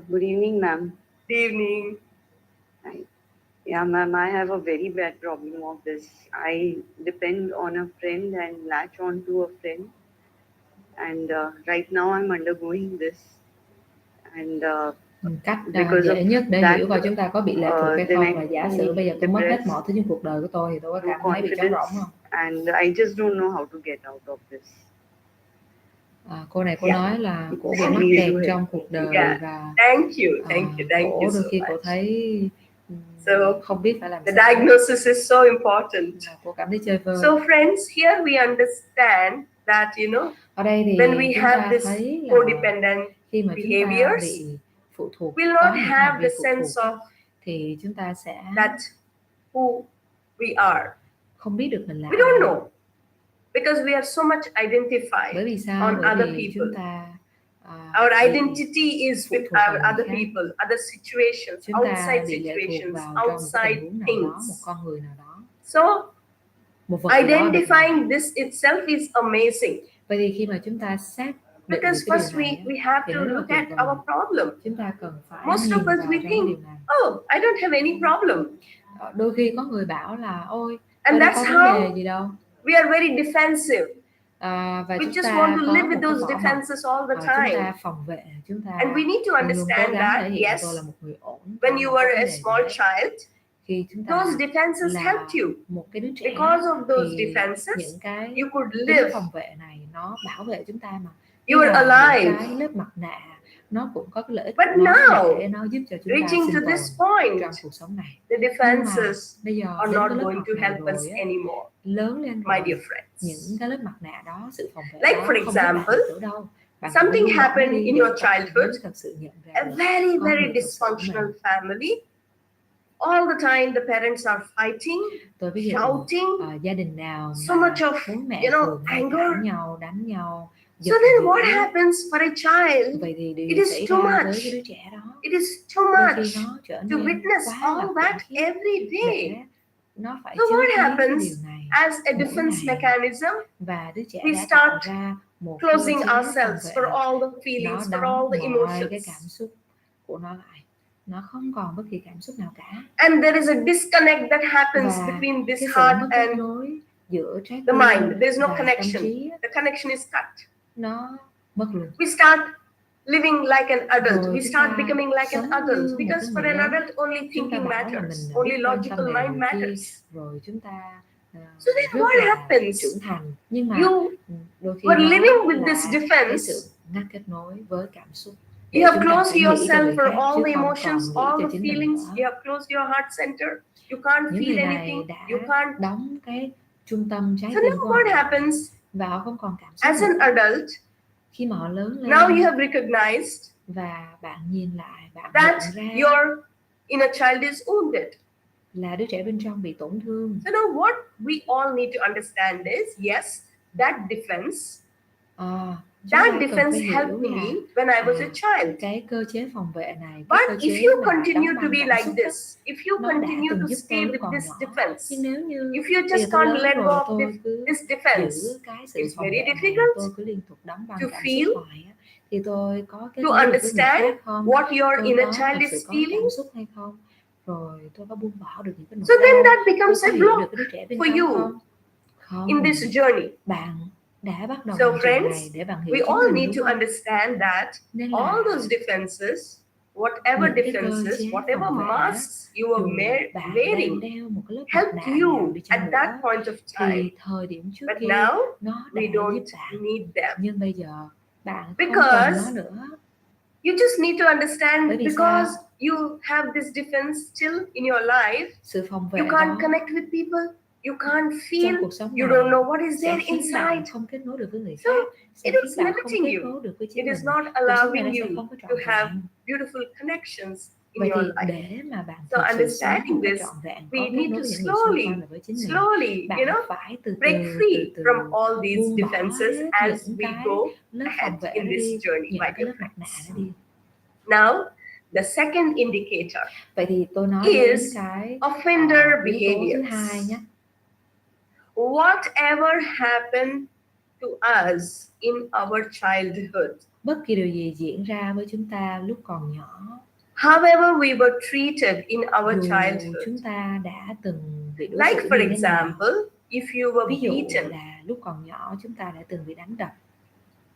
Good evening, ma'am. Good evening. Hi. Yeah, ma'am, I have a very bad problem of this. I depend on a friend and latch on to a friend. And right now I'm undergoing this. And cách dễ nhất để hiểu coi chúng ta có bị lệ thuộc hay không là giả sử bây giờ tôi mất hết mọi thứ trong cuộc đời của tôi thì tôi có cảm thấy bị trống rỗng không? And I just don't know how to get out of this. Cô này cô Yeah. nói là cổ bị It's mắc really kẹt do trong help. cuộc đời Yeah. và Thank you cổ đôi so khi cổ much. thấy So không biết phải làm the sao. diagnosis is so important. Cô cảm thấy chơi vơi. So friends, here we understand that, Ở đây thì when we chúng have ta this thấy là codependent khi mà chúng ta behaviors, bị phụ thuộc, we'll có not những have hành vi the phụ sense thuộc of thì chúng ta sẽ that who we are. không biết được mình là We don't ai. know because we are so much Bởi identified vì sao? on Bởi other vì people. chúng ta Our bị identity is phụ with thuộc vào our người other khác. people, other situations, Chúng ta outside bị lệ thuộc situations, vào trong một cái outside tình huống nào things. đó, một con người nào đó, So một vật gì đó ở bên ngoài. identifying this itself is amazing. Vậy thì khi mà chúng ta xác định được Because cái first điều này we have thì to nó rất là look tuyệt at vời. our problem. Chúng ta cần phải Most nhìn of vào us trong we cái think, điều này. oh, I don't have any problem. Đôi khi có người bảo là ôi, And tôi đâu that's có vấn how đề gì đâu. we are very defensive. Và We chúng just ta want to có live một with cái those vỏ bọc. defenses all the Chúng time. ta phòng vệ, chúng ta And we need to luôn cố understand gắng that, thể hiện yes, tôi là một người ổn. when you were a vấn đề small gì. child, Khi chúng ta those defenses là helped you. một cái đứa trẻ, Because of those thì defenses, những cái you could tính live. phòng vệ này nó bảo vệ chúng ta mà. You were alive. Những cái lớp mặt nạ nó cũng có cái lợi ích But của nó now, để nó giúp cho chúng ta reaching sinh to tồn this point, trong cuộc sống này. the Nhưng mà defenses bây giờ are đến not cái lớp going học to này help us rồi á, anymore, lớn lên my rồi, dear friends. những cái lớp mặt nạ đó, sự phòng vệ Like đó for không giúp bạn example, được nữa đâu. Bạn something phải buông bỏ nó happened đi in để your bạn childhood, mới thật sự nhận ra a được very, con very người thật sự của dysfunctional mình. family. All the time the parents are fighting, Tôi ví dụ shouting, gia đình nào so mà much of, bố mẹ thường hay anger. cãi nhau, đánh nhau, So then what happens for a child? Vậy thì điều It gì is xảy too ra much. với cái đứa trẻ đó? It is too Đôi much khi nó trở to nên witness quá all là that khủng khiếp every day. để nó phải So chứng what kiến cái happens điều này as a mỗi defense ngày. mechanism? Và đứa trẻ We đã tạo start ra một closing cơ chế phòng ourselves vệ. for all the Nó feelings, for đóng all the mọi cái emotions. cảm xúc của nó lại. Nó không còn bất kỳ cảm xúc nào cả. And there is a disconnect that happens Và between this cái sự heart mất kết and nối giữa trái the tim mind. There's no và tâm connection. trí, The connection is cut. nó mất luôn. We start living like an adult. Rồi We chúng start ta becoming like an sống adult như một because cái for người an lớn. adult only Chúng ta thinking bảo là matters, mình only biết quan logical tâm về mind người kia, matters. rồi chúng ta So then rất what là happens? trưởng thành. Nhưng mà You đôi khi were nó living with là this cái defense. sự ngắt kết nối với cảm xúc. You Để have chúng ta closed phải nghĩ cho yourself người for khác all chứ the không emotions, còn nghĩ all cho the chính mình feelings. nữa. You have closed your heart center. You can't Những feel người này anything. đã You can't. đóng cái trung tâm trái So tim now của họ what happens? và họ không còn cảm xúc As an nữa. adult, Khi mà họ lớn lên, now you have recognized và bạn nhìn lại, bạn that nhận ra your inner child is wounded. là đứa trẻ bên trong bị tổn thương. So now what we all need to understand is, yes, that defense, that defense helped me when I was a child. Cái cơ chế phòng vệ này, But cơ chế if you mà continue đóng to băng be cảm like xúc this, if you nó đã continue từng to giúp stay tôi lúc with còn this nhỏ. defense, Nhưng nếu như if you bây giờ just tôi can't lớn let go rồi, of tôi cứ this defense, giữ cái sự it's phòng very vệ này, difficult tôi cứ liên tục đóng băng to cảm feel, xúc hoài á, thì tôi có kết to nối được với người understand khác không? what your Tôi inner có child thật sự is có feeling. cảm xúc hay không? Rồi tôi có buông bỏ được những cái nỗi So then đau, that tôi becomes có a hiểu được block cái đứa trẻ bên for trong you không? Không. in this journey. Bạn đã bắt đầu So hành trình friends, này để bạn hiểu we chính all mình, need đúng to không? understand that Nên là all those defenses, whatever những cái cơ defenses, chế whatever phòng vệ á, masks you are dù bạn đang wearing, đeo một cái lớp mặt help nạ nào you đi at chăng that nữa, point of time. thì thời điểm trước But kia now nó đã we giúp don't bạn. need them. Nhưng bây giờ bạn không Because cần nó nữa. you just need to understand Bởi vì because sao? you have this defense still in your life, Sự phòng vệ you can't đó connect with people, you can't trong feel, cuộc sống you này don't know what is sẽ there khiến bạn inside. không kết nối được với người So khác, sẽ it khiến is bạn không limiting kết you. nối được với It chính is mình. not Cuộc sống này allowing nó sẽ you không có to trọn have vẹn. beautiful connections in Vậy your thì life. để mà bạn So thực sự sống understanding một cách this, trọn vẹn, có we kết need nối to với những người xung quanh và với chính mình, slowly, bạn phải từ break từ free from all these buông bỏ defenses hết as những we cái go lớp ahead phòng vệ in đó this đi, journey, những my cái dear lớp mặt nạ friends. đó đi. Now, the second indicator Vậy thì tôi nói đến is cái offender yếu tố thứ hai behaviors. nhé. Whatever happened to us in our childhood, Bất kỳ điều gì diễn ra với chúng ta lúc còn nhỏ, however we were treated in our dù childhood, chúng ta đã từng bị đối like xử for như thế nào. example, if you were Ví dụ beaten là lúc còn nhỏ chúng ta đã từng bị đánh đập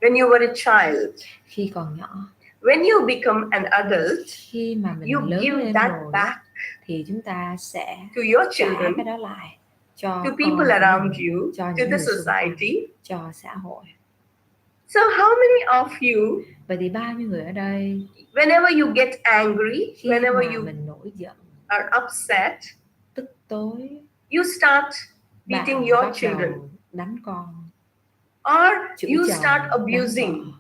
when you were a child, khi còn nhỏ. when you become an adult, Khi mà mình you lớn give lên that rồi back thì chúng ta sẽ to your trả children, cái đó lại cho to con people của around mình, you, cho to những the người xung quanh, society. cho xã hội. So how many of you, Vậy thì bao nhiêu người ở đây whenever you get angry, khi whenever mà you mình nổi giận, are upset, tức tối, you start beating bạn your bắt children, đầu đánh con, or chửi you chồng, start đánh abusing vợ,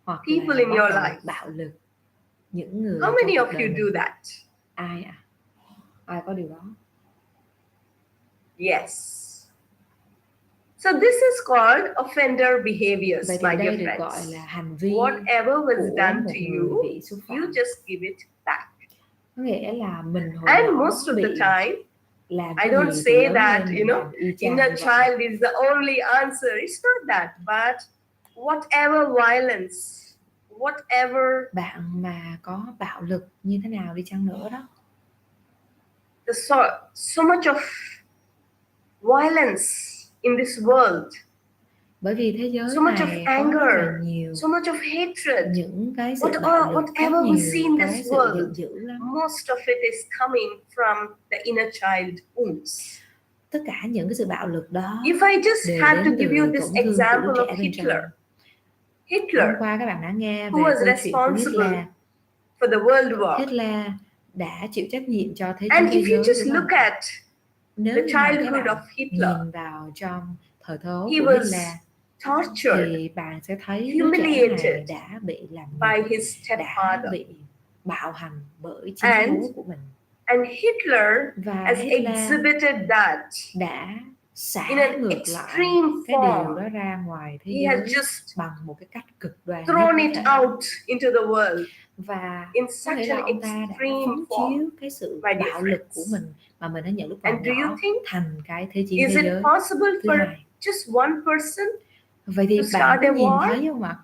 hoặc people là in bắt your đầu life? bạo lực những người How trong many cuộc of đời you mình? do that? Ai ạ? Ai có điều đó? Yes. So this is called offender behaviors, Vậy thì my đây dear được friends. gọi là hành vi Whatever was của done một to người you, bị xúc you phạm. just give it back. Có nghĩa là mình hồi And nhỏ most of the bị time, làm I cái don't gì say thì lớn that, lên you mình know, làm y chang inner như vậy. child is the only answer. It's not that, but whatever violence, whatever Bạn mà có bạo lực như thế nào đi chăng nữa đó, so much of violence in this world, bởi vì thế giới so much of này có rất là anger, nhiều so much of hatred, những cái sự bạo lực, có whatever we see in nhiều cái this sự world, giận dữ lắm. most of it is coming from the inner child wounds. Tất cả những cái sự bạo lực đó If I just đều had to đến give you từ this tổn thương của example đứa of trẻ bên trong. Hitler, Hôm Hitler, qua các bạn đã nghe who về was câu chuyện của responsible Hitler. for the world war. Hitler đã chịu trách nhiệm cho thế chiến And thế if you giới, just đúng look không? at Nếu the như mà các childhood bạn of Hitler, nhìn vào trong thời thơ he của was Hitler tortured thì bạn sẽ thấy đứa trẻ này humiliated đã bị làm by nhục, his đã stepfather. bị bạo hành bởi chính And bố của mình. And Hitler Và has Hitler exhibited that đã xả in an ngược lại extreme cái điều form. đó ra ngoài thế He has giới just bằng một cái cách cực đoan nhất thrown có it thể. out into the world Và in có such nghĩa là an ông ta đã extreme phóng form, chiếu cái sự my dear bạo lực friends. của mình mà mình đã nhận lúc còn And do you nhỏ think, thành cái thế chiến is thế it giới possible thứ for hai. just one person Vậy thì to bạn start có a nhìn war? thấy không ạ?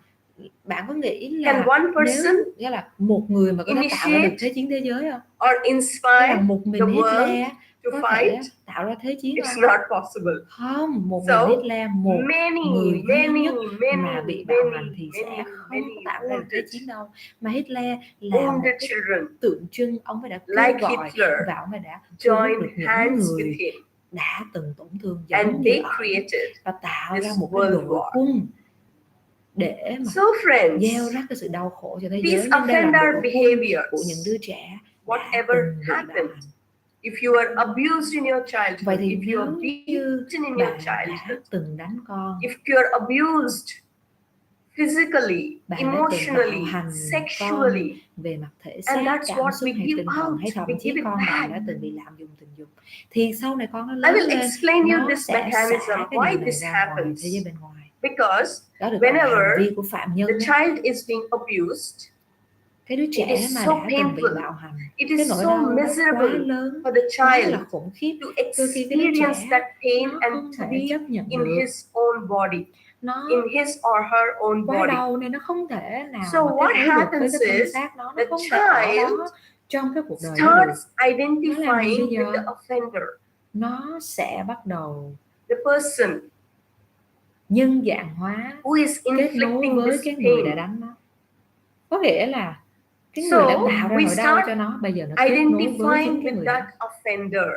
Bạn có nghĩ Can là one nếu person nghĩa là một người mà có thể tạo ra được initiate thế chiến thế giới không? or Hay là inspire một mình the world Hitler to có fight? thể tạo ra thế chiến It's không? not possible. Không, một So, mình Hitler, một người duy nhất mà bị bạo hành thì sẽ không có tạo ra được thế chiến đâu. Mà Hitler là một wounded cái children tượng trưng, ông ấy đã kêu like gọi Hitler và ông ấy đã thu hút joined được những hands with người him, đã từng tổn thương giống and như they ông created và tạo this ra một cái world đội war. quân để mà So friends, gieo rắc cái sự đau khổ cho thế these giới. Nhưng đây là offender đội quân behaviors, của những đứa trẻ đã whatever từng bị bạo happened, hành. if you are abused in your Vậy childhood, thì if you are nếu như beaten in your bạn đã childhood, từng đánh con, if you are abused physically, bạn đã từng bạo emotionally, hành con sexually, về mặt thể and xác, that's cảm what xúc we hay give tinh thần, out, hay thậm we chí give it con bạn back. đã từng bị lạm dụng tình dục, thì sau này con nó I lớn will lên, explain you nó this sẽ mechanism, xả cái why điều này this ra ngoài happens. thế giới bên ngoài. Because Đó được gọi là hành whenever vi của phạm nhân the đó. child is being abused, Cái đứa trẻ is mà so đã từng bị painful. bạo hành, It cái is nỗi so đau nó quá miserable lớn, for the quá child là khủng khiếp. to Đôi khi cái đứa experience trẻ that pain nó and không to thể be chấp nhận in được, his own body, nó in his or her own quá body. đau nên nó không thể nào So mà what kết nối được với happens cái thân is xác nó the không thể ở child đó trong cái cuộc đời đó được. starts identifying bây with giờ? the offender, Nó sẽ bắt đầu the person nhân dạng hóa, who is kết nối inflicting với this cái người đã pain. đánh nó. Có nghĩa là cái So người đã tạo ra we nỗi đau start cho nó bây giờ nó kết nối với identifying chính cái with người that đó offender.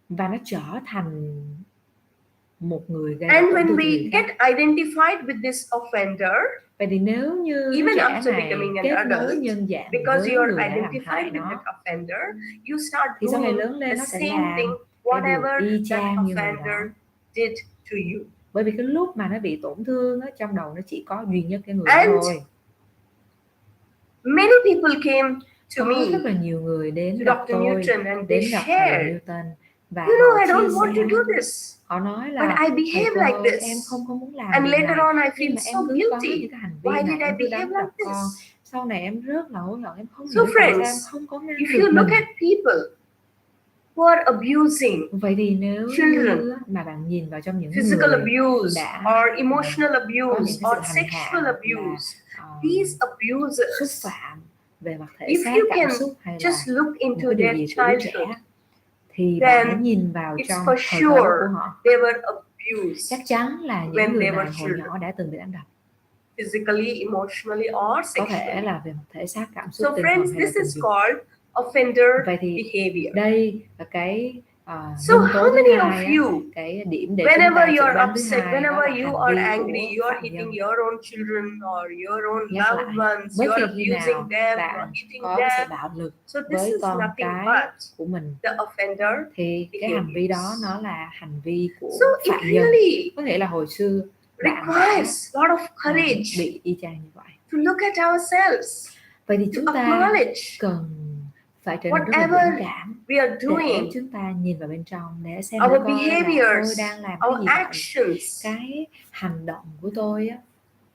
và nó trở thành một người gây ra And tổn when thương cho we người khác. get identified with this offender, Vậy thì nếu như even đứa trẻ after này becoming an kết nối adult, nhân dạng because với you are người đã làm identified hại with nó, that offender, you start thì sau này doing lớn lên the nó sẽ same làm thing, cái điều whatever y that chang như người đó. offender did to you. Bởi vì cái lúc mà nó bị tổn thương á, trong đầu nó chỉ có duy nhất cái người And đó thôi. many people came to Có me, rất là nhiều người đến to gặp Dr. tôi, Newton, and they đến gặp thầy shared, Newton và you know, họ I don't chia want to sẻ, do this, họ nói but là I thầy behave like ơi, this. em không có muốn làm And điều later này, on I nhưng feel mà em so cứ có guilty. những cái hành Why vi did này, I em cứ behave đánh like đập con. this? Sau này em rất là hối hận, em không So hiểu tại sao em friends, không có ngăn if được you look mình. at people who are abusing Vậy thì nếu children, như mà bạn nhìn vào trong những physical người abuse đã or emotional có abuse những cái or sự hành hạ sexual hoặc là abuse, these xúc abusers, phạm về mặt thể if xác, you cảm can xúc hay là just look một into cái điều their gì của đứa childhood, trẻ, thì bạn hãy then nhìn vào it's trong for thời thơ của sure họ. they were abused Chắc chắn là những when người they này were hồi children, nhỏ đã từng bị đánh đập, physically, emotionally or có thể sexually. là về mặt thể xác, cảm xúc, So tinh thần friends, hay là this tình is dục. called offender Vậy thì behavior. đây là cái So how many of you, cái điểm để whenever chúng ta you're chẩn đoán thứ upset, hai đó là whenever you hành are vi angry, của you are phạm hitting nhân. your own children or your own Nhắc loved lại, ones, bất you are kỳ khi nào abusing them, you are bạn hitting có cái sự them. bạo lực So this với is con nothing cái but của mình the offender thì cái hành vi đó behaviors. nó là hành vi của So it phạm nhân. really Có nghĩa là hồi xưa bạn đã requires a lot of courage bị y chang như vậy. to look at ourselves, Vậy thì to chúng ta acknowledge cần phải trở nên rất là whatever dũng cảm we are để doing, chúng ta nhìn vào bên trong để xem our thử coi là tôi behaviors, đang làm cái our gì vậy, actions. cái hành động của tôi á,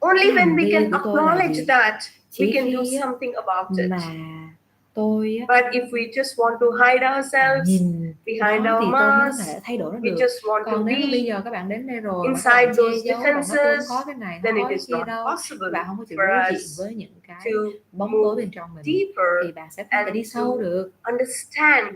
Only cái when hành we vi can của tôi là acknowledge gì, that we chỉ can do khi á, something about it. mà tôi á, But if we just want to hide ourselves nhìn behind nó our thì tôi mới có mask, thể thay đổi nó we được. just want to Còn nếu mà bây be giờ các bạn đến đây rồi mà các inside bạn che those giấu, bạn nói tôi không defenses, có cái này, không then có it cái is kia not đâu, possible bạn không có chịu for đối diện us với những cái to bóng tối move bên trong mình, deeper thì bạn sẽ không thể đi and sâu to được. understand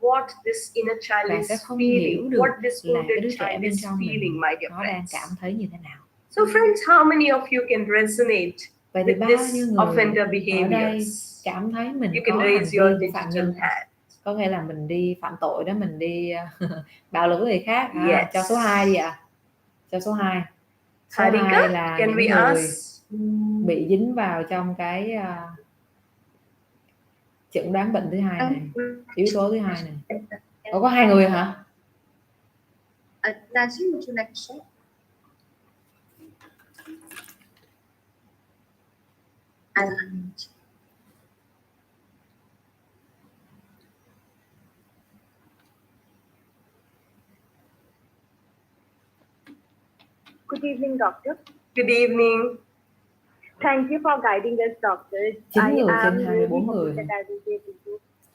what this inner child Bạn is sẽ không hiểu feeling, được what this là cái wounded đứa trẻ child bên is trong mình feeling, my dear nó đang friends. cảm thấy như thế nào. So friends, how many of you can resonate Vậy thì with bao this nhiêu người offender ở đây behaviors? cảm thấy mình You có can hành raise vi your của phạm digital nhân, hand. có nghĩa là mình đi phạm tội đó, mình đi bạo lực với người khác. Yes. Cho số 2 đi ạ. Cho số 2. Số Harika, 2 là can những we người ask? bị dính vào trong cái chẩn đoán bệnh thứ hai này, yếu tố thứ hai này. Có 2 người hả? Nancy, would you like to share? Good evening, doctor. Good evening. Thank you for guiding us, doctor. 9 I người am trên really 24 hoping người. that I will be able to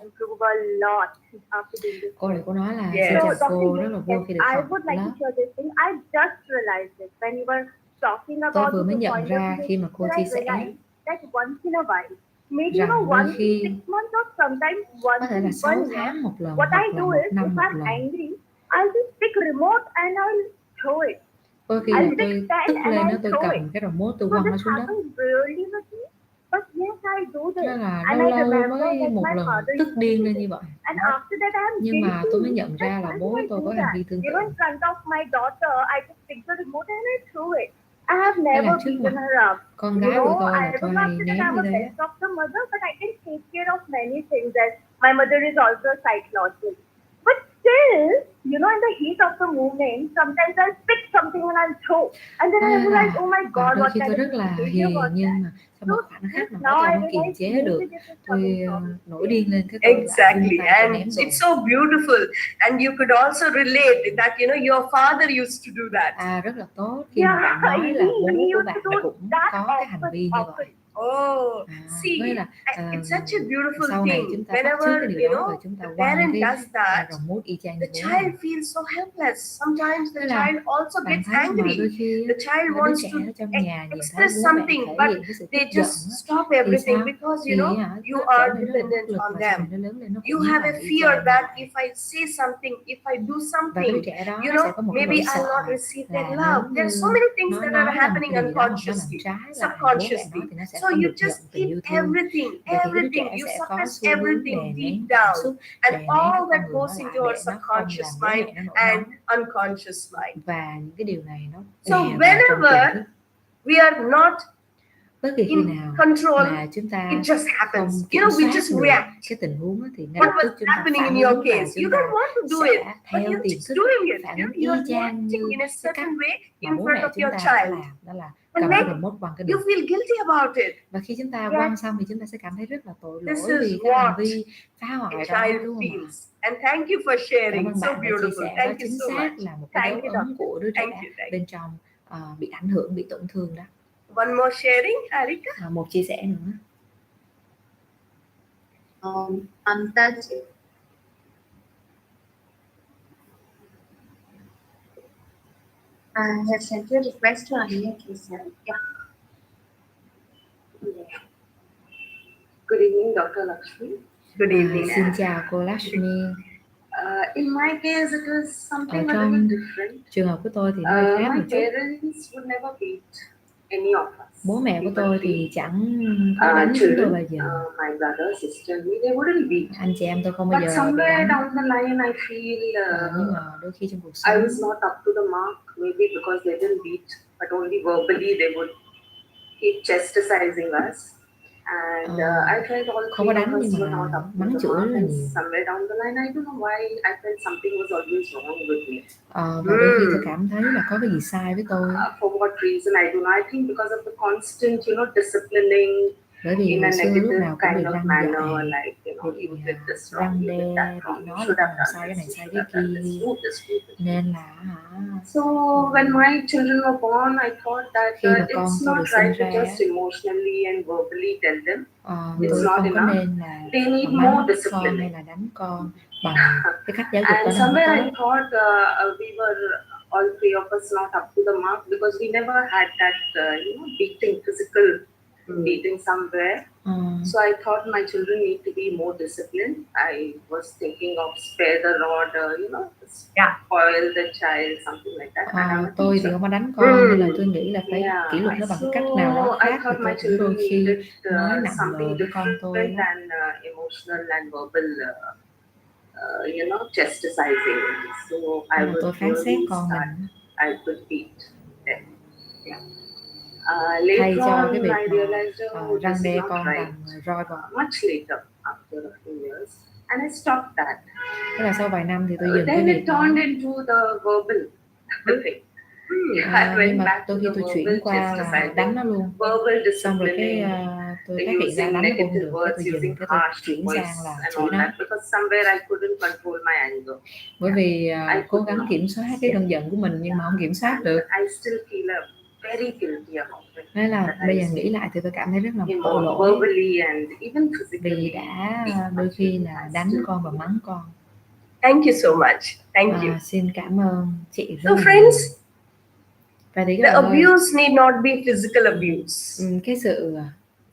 improve a lot after doing this. Cô này cô nói là Yes. xin chào So, cô, doctor, rất là vui khi được I học would like lớp. to share this thing. I just realized it when you were talking Tôi about vừa mới the nhận point ra of khi mà cô that chia I sẻ realized that once in a while, maybe rằng đôi once khi in 6 months or sometimes có once thể là in 6 1 year, tháng một lần what hoặc I là do 1 is năm if một I'm lần. angry, I'll just pick remote and I'll throw it. Đôi khi là I'll tôi pick pen tức and lên đó, I'll tôi throw cầm it. cái remote tôi So quăng nó this xuống đất. happens rarely with me, but yes, I do Thế this. là And lâu I lâu remember mới that một my lần father tức used to điên do lên this. như vậy. And after that, I'm Nhưng mà tôi mới nhận guilty ra that là why bố do I tôi do có hành that? vi tương You know, tự. in front of my daughter, I just pick the remote and I threw it. I have Thế là never trước beaten mặt her up. con You gái của know, tôi I là tôi don't hay have to that ném I'm như a thế. best of the mother, but I can take care of many things. As my mother is also a psychologist. But still, you know, in the heat of the moment, sometimes I'll pick something and I'll throw. And then I realize, oh my God, đôi what khi kind tôi of rất là behavior hiền was nhưng that? mà trong một khoảnh khắc nào đó Now tôi I không kiềm realize chế maybe được, this is tôi coming from nổi điên lên, cái tôi lại vung Exactly, tay tôi and ném đồ. it's so beautiful, and you could also relate that your father used to do that. Rất là tốt khi mà bạn nói là bố của bạn cũng có cái hành vi như vậy. Oh, see, là it's such a beautiful sau này thing. chúng ta bắt chước Whenever cái điều đó và chúng ta the quăng parent cái does that, remote y chang như the bố child mình. feels so helpless. Sometimes the Thế là child also bạn gets thấy mà đôi angry. khi The child đứa wants trẻ to ở trong nhà nhìn thấy express bố mẹ something, thể but hiện cái sự they tức giận just á, stop thì everything sao? because Thì you nó trở are nên rất là bất dependent lực on và sau them. này nó lớn lên nó You cũng have a làm y fear chang that như vậy. if I say something, if I do Và cái đứa something, trẻ đó you nó sẽ know, có một cái maybe nỗi I'll sợ not receive là that nếu love. như There's so many things nó that nói are là một happening cái gì đó mà nó làm unconsciously, trái lại bố mẹ nó subconsciously. thì nó sẽ So không you được nhận just tình keep yêu thương. everything, Vậy thì cái đứa trẻ you sẽ có suppress xu hướng everything đè deep nén cảm down, xúc, and đè nén cái all con that người nó goes lại into để our nó không subconscious làm bố mind mẹ nó nổi and nóng. unconscious mind. Và những cái điều này nó So đè vào trong tiềm whenever thức. we are not Bất kỳ khi in nào control, mà chúng ta it just happens. không You kiểm know, we soát just được react. cái tình huống thì ngay What lập was tức chúng ta happening phản in your ứng và case? You chúng ta don't want to do it, sẽ but theo you're tiềm just thức doing it. phản You ứng know, you're y chang như reacting in a cái cách certain way mà in bố front mẹ of chúng your ta đã child. làm, đó là And cầm then cái remote quăng cái you đường. feel guilty about it. Và khi chúng ta quăng xong thì chúng ta sẽ cảm thấy rất là tội This lỗi is vì cái hành what vi phá a hoại đó, child đúng không ạ? feels. And thank you for Cảm sharing. ơn So bạn đã chia beautiful. sẻ, đó Thank you chính so xác much. là một cái dấu ấn của đứa trẻ bên trong bị ảnh hưởng, bị tổn thương đó. One more sharing, Harika. Một chia sẻ nữa. That's it. I have sent you a request to unmute yourself. Yeah. Good evening, Dr. Lakshmi. Good evening. Xin chào cô Lakshmi. In my case, it was Ở something a trong little different. trường hợp của tôi thì nó hơi khác My một chút. parents would never beat. any of us. Bố mẹ của People tôi thì beat, chẳng có đánh chúng tôi children, bao giờ. my brother, sister, me, they wouldn't beat. Anh chị em tôi không bao But giờ bị somewhere đánh. down the line, I feel Nhưng mà đôi khi trong cuộc I sống was not up to the mark, maybe because they didn't beat, but only verbally they would keep chastising us. And I felt all không three có of đánh us nhưng were mà not up to mắng the chửi mark. rất là And nhiều. somewhere down the line, I don't know why I felt something was always wrong with me. Và đôi khi tôi cảm thấy là có cái gì sai với tôi. For what reason I do not. I think because of the constant, disciplining Bởi vì in a hồi xưa lúc negative nào cũng bị kind of răn manner, dạy, like bị you did this wrong, răn you did that đe, wrong, bị you nói là should con have làm done sai cái this, này you sai should cái have done kia. this, do this, do this. Nên là So when my children were born, I thought that khi mà con it's tôi not được sinh right to ra, just emotionally and verbally tell them. It's tôi not không có enough. nên là They need mắng more con discipline. hay là đánh con bằng cái cách giáo dục And đó nó không somewhere I tốt. thought we were all three of us not up to the mark because we never had that beating, physical beating somewhere. So I thought my children need to be more disciplined. I was thinking of spare the rod, spoil the child, something like that. Tôi thì không có đánh con nên là tôi nghĩ là phải kỷ luật nó bằng cái cách nào đó I khác. thought Thì my tôi cũng đôi children khi needed nói nặng something lời với con tôi different lắm. than emotional and verbal, chastising. So I would tôi phán xét really con start. mình. I could beat them. Thay Later cho on, cái việc I realized, răn this đe is not con right. bằng roi vọt. Much later, after a few years, and I stopped that. Thế là sau vài năm thì tôi dừng cái Then việc it đó. turned into the verbal thing. I Nhưng went mà back to đôi khi the tôi verbal chuyển qua là đánh nó luôn. verbal Xong rồi cái disciplining, tôi phát hiện ra using đánh nó không negative được, cái words, tôi dừng, using cái tôi harsh chuyển voice sang là and chửi all nó. that, because somewhere I couldn't control my anger. Bởi vì cố could gắng not. kiểm soát cái cơn giận của mình nhưng mà không kiểm soát And được. I still feel very guilty about it. Thế là That bây I giờ nghĩ lại thì tôi cảm thấy rất là you tội know, lỗi verbally and even physically vì đã đôi khi là đánh con và mắng con. Thank you so much. Thank you. Xin cảm ơn chị rất So là friends, nhiều. Và thì the các bạn ơi, abuse need not be physical abuse. cái sự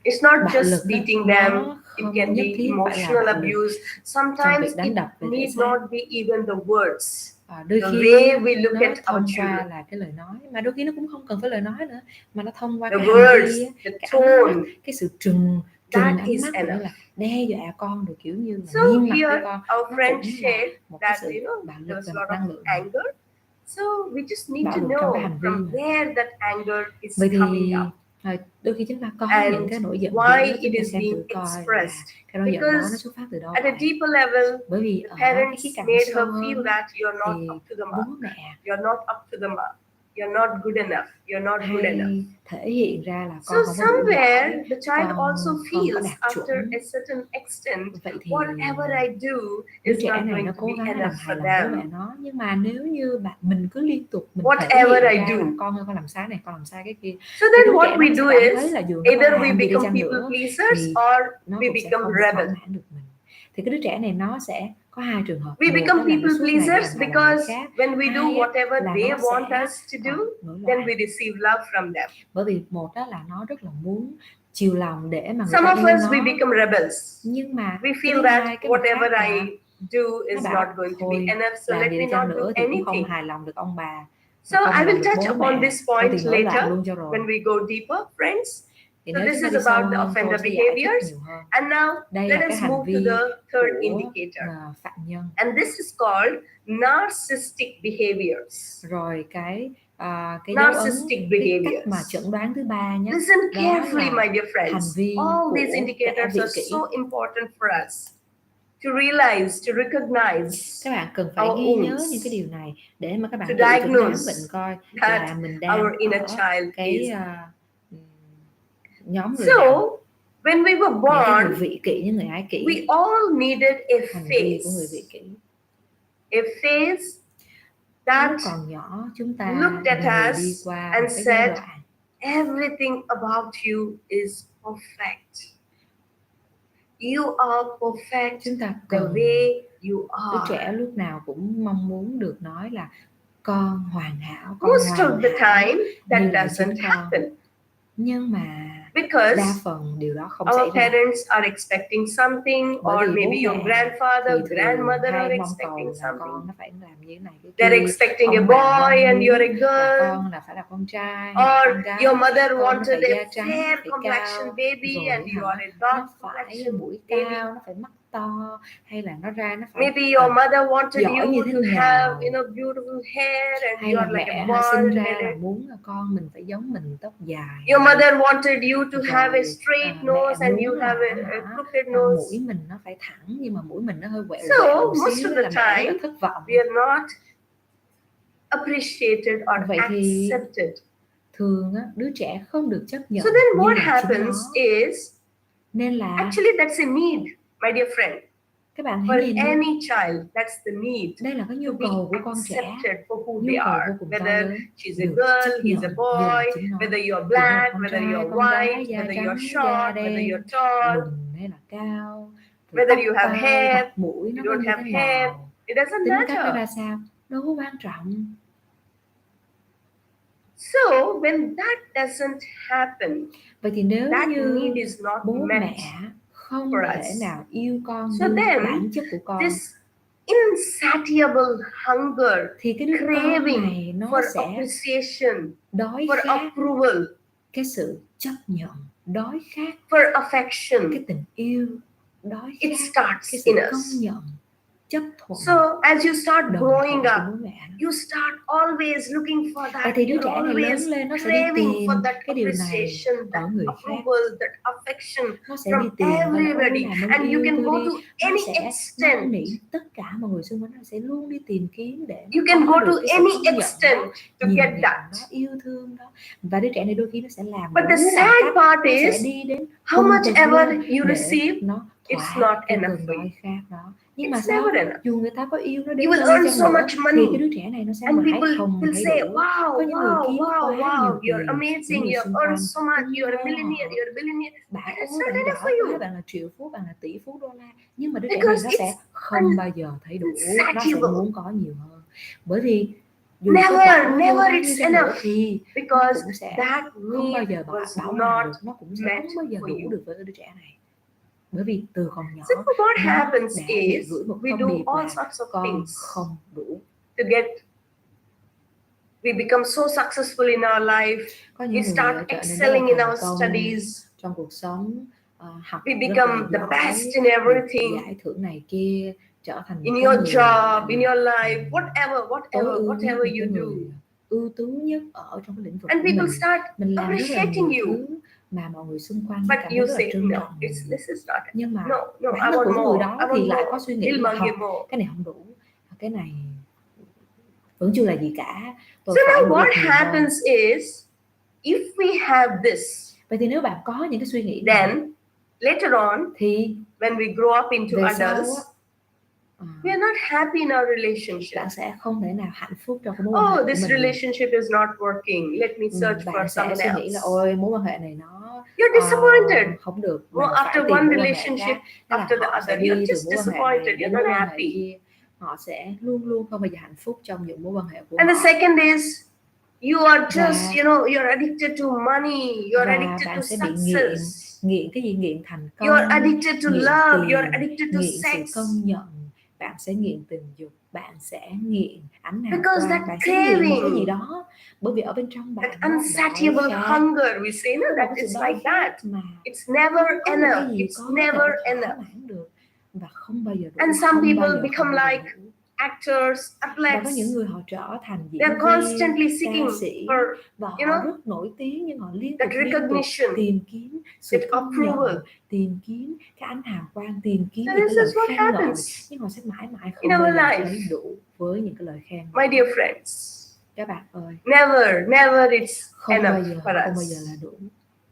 It's not bạo just lực á, beating them. nó It không can nhất be thiết phải là emotional bạo lực abuse. trong Sometimes việc đánh it đập về thể need xác. not be even the words. Đôi The khi way we look nó at our thông qua children. là cái lời nói, mà đôi khi nó cũng không cần phải lời nói nữa, mà nó thông qua The cái hành words, vi, the cái tone. ánh mắt, cái sự trừng That ánh is mắt, như enough. là đe dọa con, rồi kiểu như là So nghiêm mặt với here con. our Nó friend cũng là shared một cái that sự bạo there lực was về a mặt lot năng of lượng. anger. So we just need Bạo to lực trong cái know hành vi from mà. where that anger is Bởi coming vì up đôi khi chúng ta có and những cái nỗi giận dữ, why chúng it ta is xem being thử coi là expressed. cái nỗi giận đó nó Because xuất phát từ đâu at a vậy. deeper level, Bởi vì the ở cái parents khía cạnh made sâu her feel hơn that you're not thì up to the bố mark. mẹ You're not up to the mark. You're not good enough. You're not good enough. hay thể hiện ra là So con không có đủ somewhere giỏi, the child con also không có feels đạt after chuẩn. a certain extent, Vậy thì whatever I do đứa is trẻ not này going nó to cố be gắng làm enough hài for lòng bố mẹ them. nó, nhưng mà nếu như mình cứ liên tục mình thể Whatever hiện I ra do. là con ơi con làm sai này, con làm sai cái kia, So thì then đứa what trẻ we nó do sẽ cảm thấy is là dù nó có either we làm gì đi become chăng people nữa pleasers thì or nó we cũng sẽ become không thỏa rebel. mãn được mình. Thì cái đứa trẻ này nó sẽ có hai trường hợp. We Một become đó là nó people suốt ngày đi pleasers làm hài lòng người because khác. when we do Hai á, whatever là they nó want sẽ us to do, nổi then loạn. we receive love from them. Bởi vì một đó là nó rất là muốn chiều lòng để mà người Some ta of yêu us we nó, become rebels. nhưng mà We cái feel thứ that hai, cái mặt khác whatever là I do nó is bảo not going to thôi be enough, so làm let gì me đi chăng not do nữa thì cũng không anything. hài lòng được ông bà, So không I hài lòng will được touch bố upon mẹ, this thôi point thì nổi loạn later luôn cho rồi. when we go deeper, friends. Thì So nếu this chúng ta is đi sâu about the hơn, tôi offender sẽ giải thích behaviors. nhiều hơn. And now Đây let là cái us hành move to vi the third của indicator. phạm nhân. And this is called narcissistic behaviors. Rồi cái dấu ấn, Narcissistic cái cách mà behaviors. chẩn đoán thứ ba nhé, Listen đó carefully, là my dear hành friends. vi All của these kẻ indicators vị are kỷ. so important for us to realize, to recognize Các bạn cần phải our ghi nhớ wounds, những cái điều này để mà các bạn to tự chẩn đoán diagnose bệnh coi that là mình đang our inner ở child cái is. nhóm người nào. So, when we were Những cái người born, vị kỷ, những người ái kỷ, we all needed a hành vi của người vị face. kỷ. A face Lúc that còn nhỏ chúng ta looked at đều us đi qua and một cái giai said, đoạn everything about you is perfect. You are perfect chúng ta the cần way you đứa are. trẻ lúc nào cũng mong muốn được nói là con hoàn hảo, con Most hoàn of the hảo time, that như là doesn't chính con. happen. Nhưng mà Because đa phần điều đó không our xảy ra. parents are expecting something, Bởi or vì maybe bố your mẹ grandfather, thì thường grandmother are hay mong cầu expecting là con something. nó phải làm như thế này cái They're kia. expecting a Ông bà boy and mong you're a muốn là girl. con là phải là con trai hay là Or con gái. your mother Con nó wanted phải a da trắng, fair phải complexion cao, baby rồi and you are a dark nó phải complexion mũi baby. cao, nó phải mắt to, hay là nó ra nó phải Maybe your mother wanted giỏi you như thế to nào. have, beautiful hair and hay you là are like mẹ a sinh ra bald là headed. muốn là con mình phải giống mình, tóc dài. Your mother wanted you to have a Rồi, straight mẹ nose and you muốn have là a crooked nose. mũi mình nó phải thẳng nhưng mà mũi mình nó hơi quẹo So, quẹo một most xíu of the là mẹ rất là time, thất vọng. we are not appreciated or Vậy thì accepted. thường á, đứa trẻ không được chấp nhận So then như what là happens chúng nó. is, Nên là actually that's a need, my dear friend. các bạn For hãy nhìn đi, any child, that's the need. đây là cái nhu To be cầu của con trẻ, accepted for who nhu they cầu are. vô cùng to Whether lớn, she's a được girl, chấp he's a nhận như là boy, chính nó. whether you're Dù black, con whether trai, you're con gái, white, da whether trắng, you're da short, whether đen, you're tall, lùn hay là cao, rồi whether tóc you have tai, hair, mặt mũi nó you có don't như have thế hair, nào, it doesn't tính cách nó matter. ra sao, đâu có quan trọng. So when that doesn't happen, Vậy thì nếu that như need is not bố met mẹ không for thể us. nào yêu con So như then, bản chất của con, this insatiable hunger, thì cái đứa con craving này nó for sẽ appreciation, đói for khát approval, cái sự chấp nhận, đói khát for affection, cái tình yêu, đói it khát starts cái sự in công us. nhận, chấp thuận, So as you start đồng growing thuận up, của bố mẹ. you start always looking for Vậy that. thì đứa You're trẻ này lớn always lên nó sẽ đi craving tìm for that cái điều này appreciation, that ở người khác. approval, that affection Nó sẽ đi from tìm và là ôi everybody. làm ơn And you yêu can tôi go đi. to Nó any sẽ năn extent. nỉ tất cả mọi người xung quanh, nó sẽ luôn đi tìm kiếm để You can có go được to cái sự any công nhận extent đó, to nhìn get nhận that. đó, yêu thương đó. Và đứa trẻ này đôi khi nó sẽ làm But the đủ mọi sad cách, part nó sẽ is, đi đến how cùng much cực ever luôn you để receive, nó it's thỏa not cái enough cơn for you. đói khát đó. Nhưng mà It's sao? never enough. Dù người ta có yêu nó You đến will đâu earn chăng so nữa much thì money. cái đứa trẻ này nó sẽ And mãi people không will thấy say, đủ. wow, Có những người wow, kiếm wow, quá wow, nhiều you're tiền, amazing, những người you xung earn quanh so much, you're a tung hô millionaire, họ. you're a billionaire. Bạn But it's ơi, not bạn enough giỏi for quá, you. bạn là triệu phú, bạn là tỷ phú đô la. Nhưng mà đứa trẻ này Because nó it's sẽ không bao giờ thấy đủ, nó sẽ insatiable. muốn có nhiều hơn. Bởi vì dù có Never, bỏ vô never bao nhiêu it's chăng nữa enough. thì nó Because cũng sẽ that không bao need giờ was bảo hòa not được, nó cũng sẽ met không bao giờ for đủ you. được với đứa trẻ này. Bởi vì từ còn nhỏ So what nó happens đã bị is gửi một we thông do điệp all là sorts of con things không đủ. to get. We become so successful in our life. Có We những người start trở nên rất là excelling in thành our công studies. trong cuộc sống, học We rất là become the giỏi, best in được everything. giải thưởng này kia, trở thành In cái your người job, in your life, tối whatever ưu nhất, you cái do. người ưu tú nhất ở trong cái lĩnh vực And của people mình. start Mình làm rất là appreciating nhiều you. thứ mà mọi người xung quanh But cảm thấy you rất là say, trân no, trọng. this is not it. Nhưng mà No, I bản thân want của người more. đó I thì want lại more. có suy nghĩ là Dilma, give more. cái này không đủ, cái này vẫn chưa là gì cả. So now what happens is, if we have this, vậy thì nếu bạn có những cái suy nghĩ này, then later on, thì when we grow up into về sau adults, we are not happy in our relationship. bạn sẽ không thể nào hạnh phúc trong cái mối quan hệ Oh, của this mình. relationship is not working. Let me search for Bạn sẽ someone suy nghĩ else. là ôi mối quan hệ này nó You're disappointed. không được. Well, Mình phải after tìm one mối quan hệ relationship khác. Thế là after the họ sẽ other, đi you're từ just mối quan hệ disappointed. này You're đến not mối quan hệ happy. kia. Họ sẽ luôn luôn không bao giờ hạnh phúc trong những mối quan hệ của And họ. the second is, you are just, you're addicted to money. You're addicted to sẽ bị success. nghiện cái gì? Nghiện thành công. You're addicted to nghiện love. tiền, You're addicted to nghiện sex. sự công nhận. Bạn sẽ nghiện tình dục, bạn sẽ nghiện ánh hào Because quang, that bạn sẽ nghiện một cái craving, gì đó. Bởi vì ở bên trong bạn that nó unsatiable đói khát. hunger, we say no, that is like that. Mà It's never có một cái enough. gì It's có thể never thỏa enough. mãn được và không bao giờ đủ. And some không bao people giờ, become không bao giờ like đủ. actors, Và athletes. có những người họ trở thành diễn They're viên, constantly ca seeking sĩ for, và họ rất nổi tiếng, nhưng họ liên that tục recognition, tìm kiếm sự that công nhận, approval. tìm kiếm cái ánh hào quang, tìm kiếm So những this cái is lời what khen ngợi, happens nhưng họ sẽ mãi mãi in không bao our giờ life. thấy đủ với những cái lời khen. My dear friends, Các bạn ơi, never it's không bao enough giờ, for không bao us. giờ là đủ.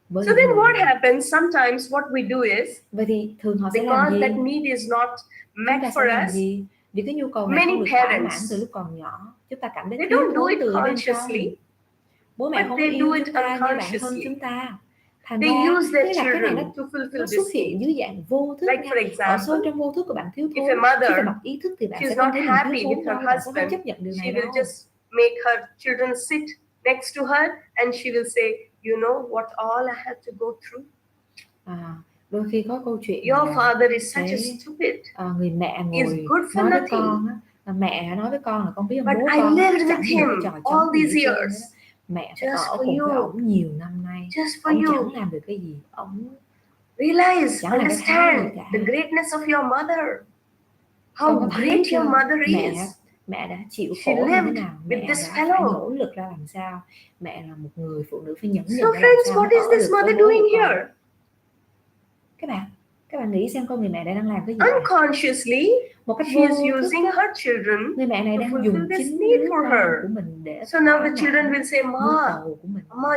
Với So then những what người. happens? Sometimes what we do is, Vậy thì thường họ sẽ làm because gì? that need is not Chúng met ta sẽ for làm us, gì? Vì cái nhu cầu này many không được thỏa mãn parents, từ lúc còn nhỏ, chúng ta cảm thấy they thiếu don't do thốn it từ bên trong. consciously, Bố mẹ but không they yêu do it chúng ta như bản thân unconsciously. chúng ta. Thành They ra, use tức their là cái này children to fulfill nó this xuất hiện need. dưới dạng vô thức Like nha. for Ở sâu example, trong vô thức của bạn thiếu thốn. if a mother, Khi về mặt ý thức thì bạn she's sẽ không not thấy mình happy thiếu with thốn her đâu, bạn sẽ không husband, chấp nhận điều she này will đâu. just make her children sit next to her and she will say, You know what all I had to go through? Đôi khi có câu chuyện Your là father is such a cái stupid. người mẹ He's ngồi good for nói với nothing. con á, là mẹ nói với con là con biết không, But bố I con lived chẳng with được cái him trò all chống gì these hết trơn years. á. Mẹ phải Just ở for cùng với you. ổng nhiều năm nay, Just for ổng you. chẳng làm được cái gì, ổng Realize, chẳng làm cái tháo gì understand cả. the greatness of your mother. Con How còn thấy great chưa, your mother mẹ is. đã chịu She khổ như thế lived nào, with mẹ this đã phải fellow. nỗ lực ra làm sao, mẹ là một người phụ nữ phải nhẫn So nhịn ra làm friends, sao what mới is ở this được với mother bố doing của con. here? Các bạn nghĩ xem con người mẹ này đang làm cái gì vậy? Unconsciously, Một cách she is vô thức using her children người mẹ này to đang fulfill dùng this chính need đứa for con her. của mình để So now thỏa the children mãn will say, nhu Ma, cầu của mình. Ma,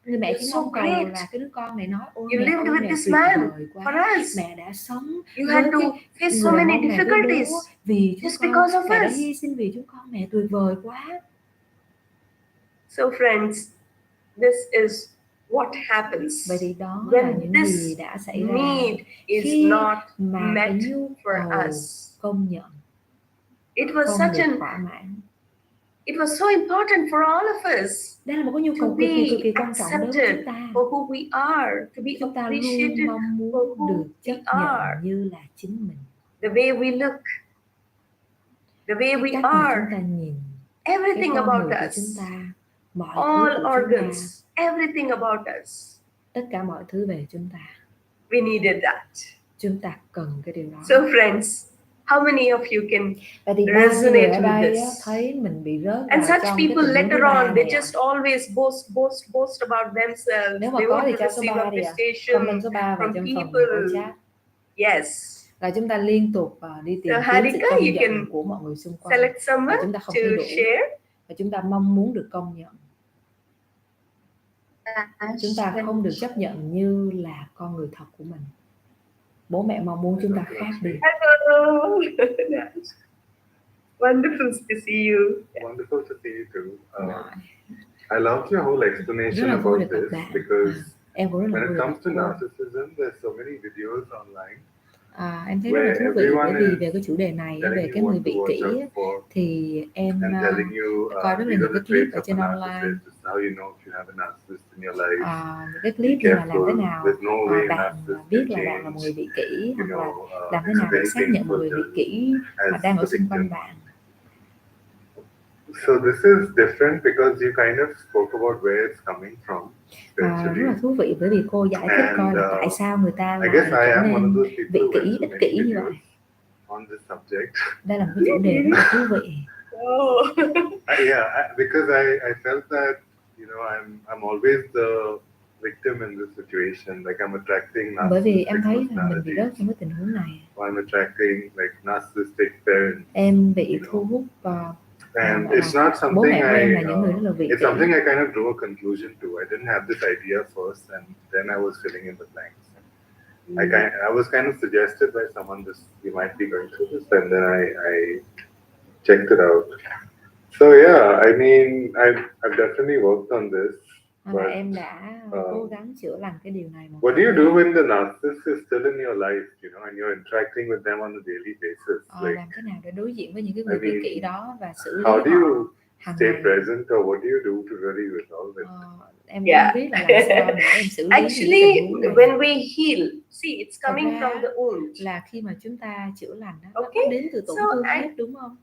Người mẹ you're chỉ so mong cầu great. là cái đứa con này nói ôi You mẹ lived ơi with mẹ this tuyệt man vời quá, for us. mẹ đã sống You với had to cái face so người đàn many ông này với bố difficulties vì chúng just con, because of mẹ đã us. hy sinh vì chúng con, mẹ tuyệt vời quá. So friends, this is what happens Vậy thì đó là when những this gì đã xảy ra need is khi not mà cái met nhu for cầu us. công nhận It was không such được an, thỏa mãn. it was so important for all of us Đây là một cái nhu to cầu cực kỳ quan trọng đối với accepted chúng ta. for who we are, to be Chúng ta luôn appreciated mong for muốn who được chấp we are. nhận như là chính mình. The way we look, the way we Cách mà are, chúng ta nhìn, cái everything con about người của us, chúng ta, mọi all thứ của chúng ta, organs, everything about us. tất cả mọi thứ về chúng ta. We needed that. Chúng ta cần cái điều đó. So friends, how many of you can Vậy thì bao nhiêu người ở resonate with đây á, this? thấy mình bị rớt And vào such trong cái people tình huống later thứ ba on, they này ạ? just always boast about themselves. Nếu mà They có want thì to cho số receive 3 đi ạ. appreciation Comment số 3 vào from trong phần people. chat. Yes. Và chúng ta liên tục đi tìm So kiếm sự Harika, công you nhận can của mọi người xung quanh. select Và someone chúng ta không to thấy đủ. share. Và chúng ta mong muốn được công nhận. Chúng ta không được chấp nhận như là con người thật của mình. Bố mẹ mong muốn chúng ta khác đi. Hello. Wonderful to see you. Wonderful to see you too. I loved your whole explanation about this because when it comes to narcissism, there's so many videos online. Em thấy rất là thú vị bởi vì về cái chủ đề này, về cái người vị kỷ thì em coi rất là nhiều cái clip ở trên online. Những cái clip như là làm thế nào bạn biết là bạn là một người vị kỷ, hoặc là làm thế nào để xác nhận một người vị kỷ mà đang ở xung quanh bạn. So this is different because you kind of spoke about where it's coming from. Rất là thú vị bởi vì cô giải thích coi là tại sao người ta lại trở nên vị kỷ, ích kỷ như vậy. Đây là một cái chủ đề rất là thú vị. Because I felt that I'm always the victim in this situation. Like I'm attracting narcissistic. Bởi vì em thấy là mình bị rớt trong cái tình huống này. I'm attracting like narcissistic parents. Em bị thu hút vào. And it's not something it's something I kind of drew a conclusion to. I didn't have this idea first, and then I was filling in the blanks. I was kind of suggested by someone this you might be going through this, and then I checked it out. So yeah, I mean, I've definitely worked on this. Và em đã cố gắng chữa lành cái điều này. What do you do when the narcissist is still in your life, and you're interacting with them on a daily basis? Làm thế nào để đối diện với những cái người vị kỷ đó và xử lý how do you họ stay present, or what do you do to really resolve it? Em không biết là làm sao để em xử lý. Actually, when we heal, see, it's coming from the wound. Là khi mà chúng ta chữa lành đó, nó đến từ tổn thương hết, đúng không?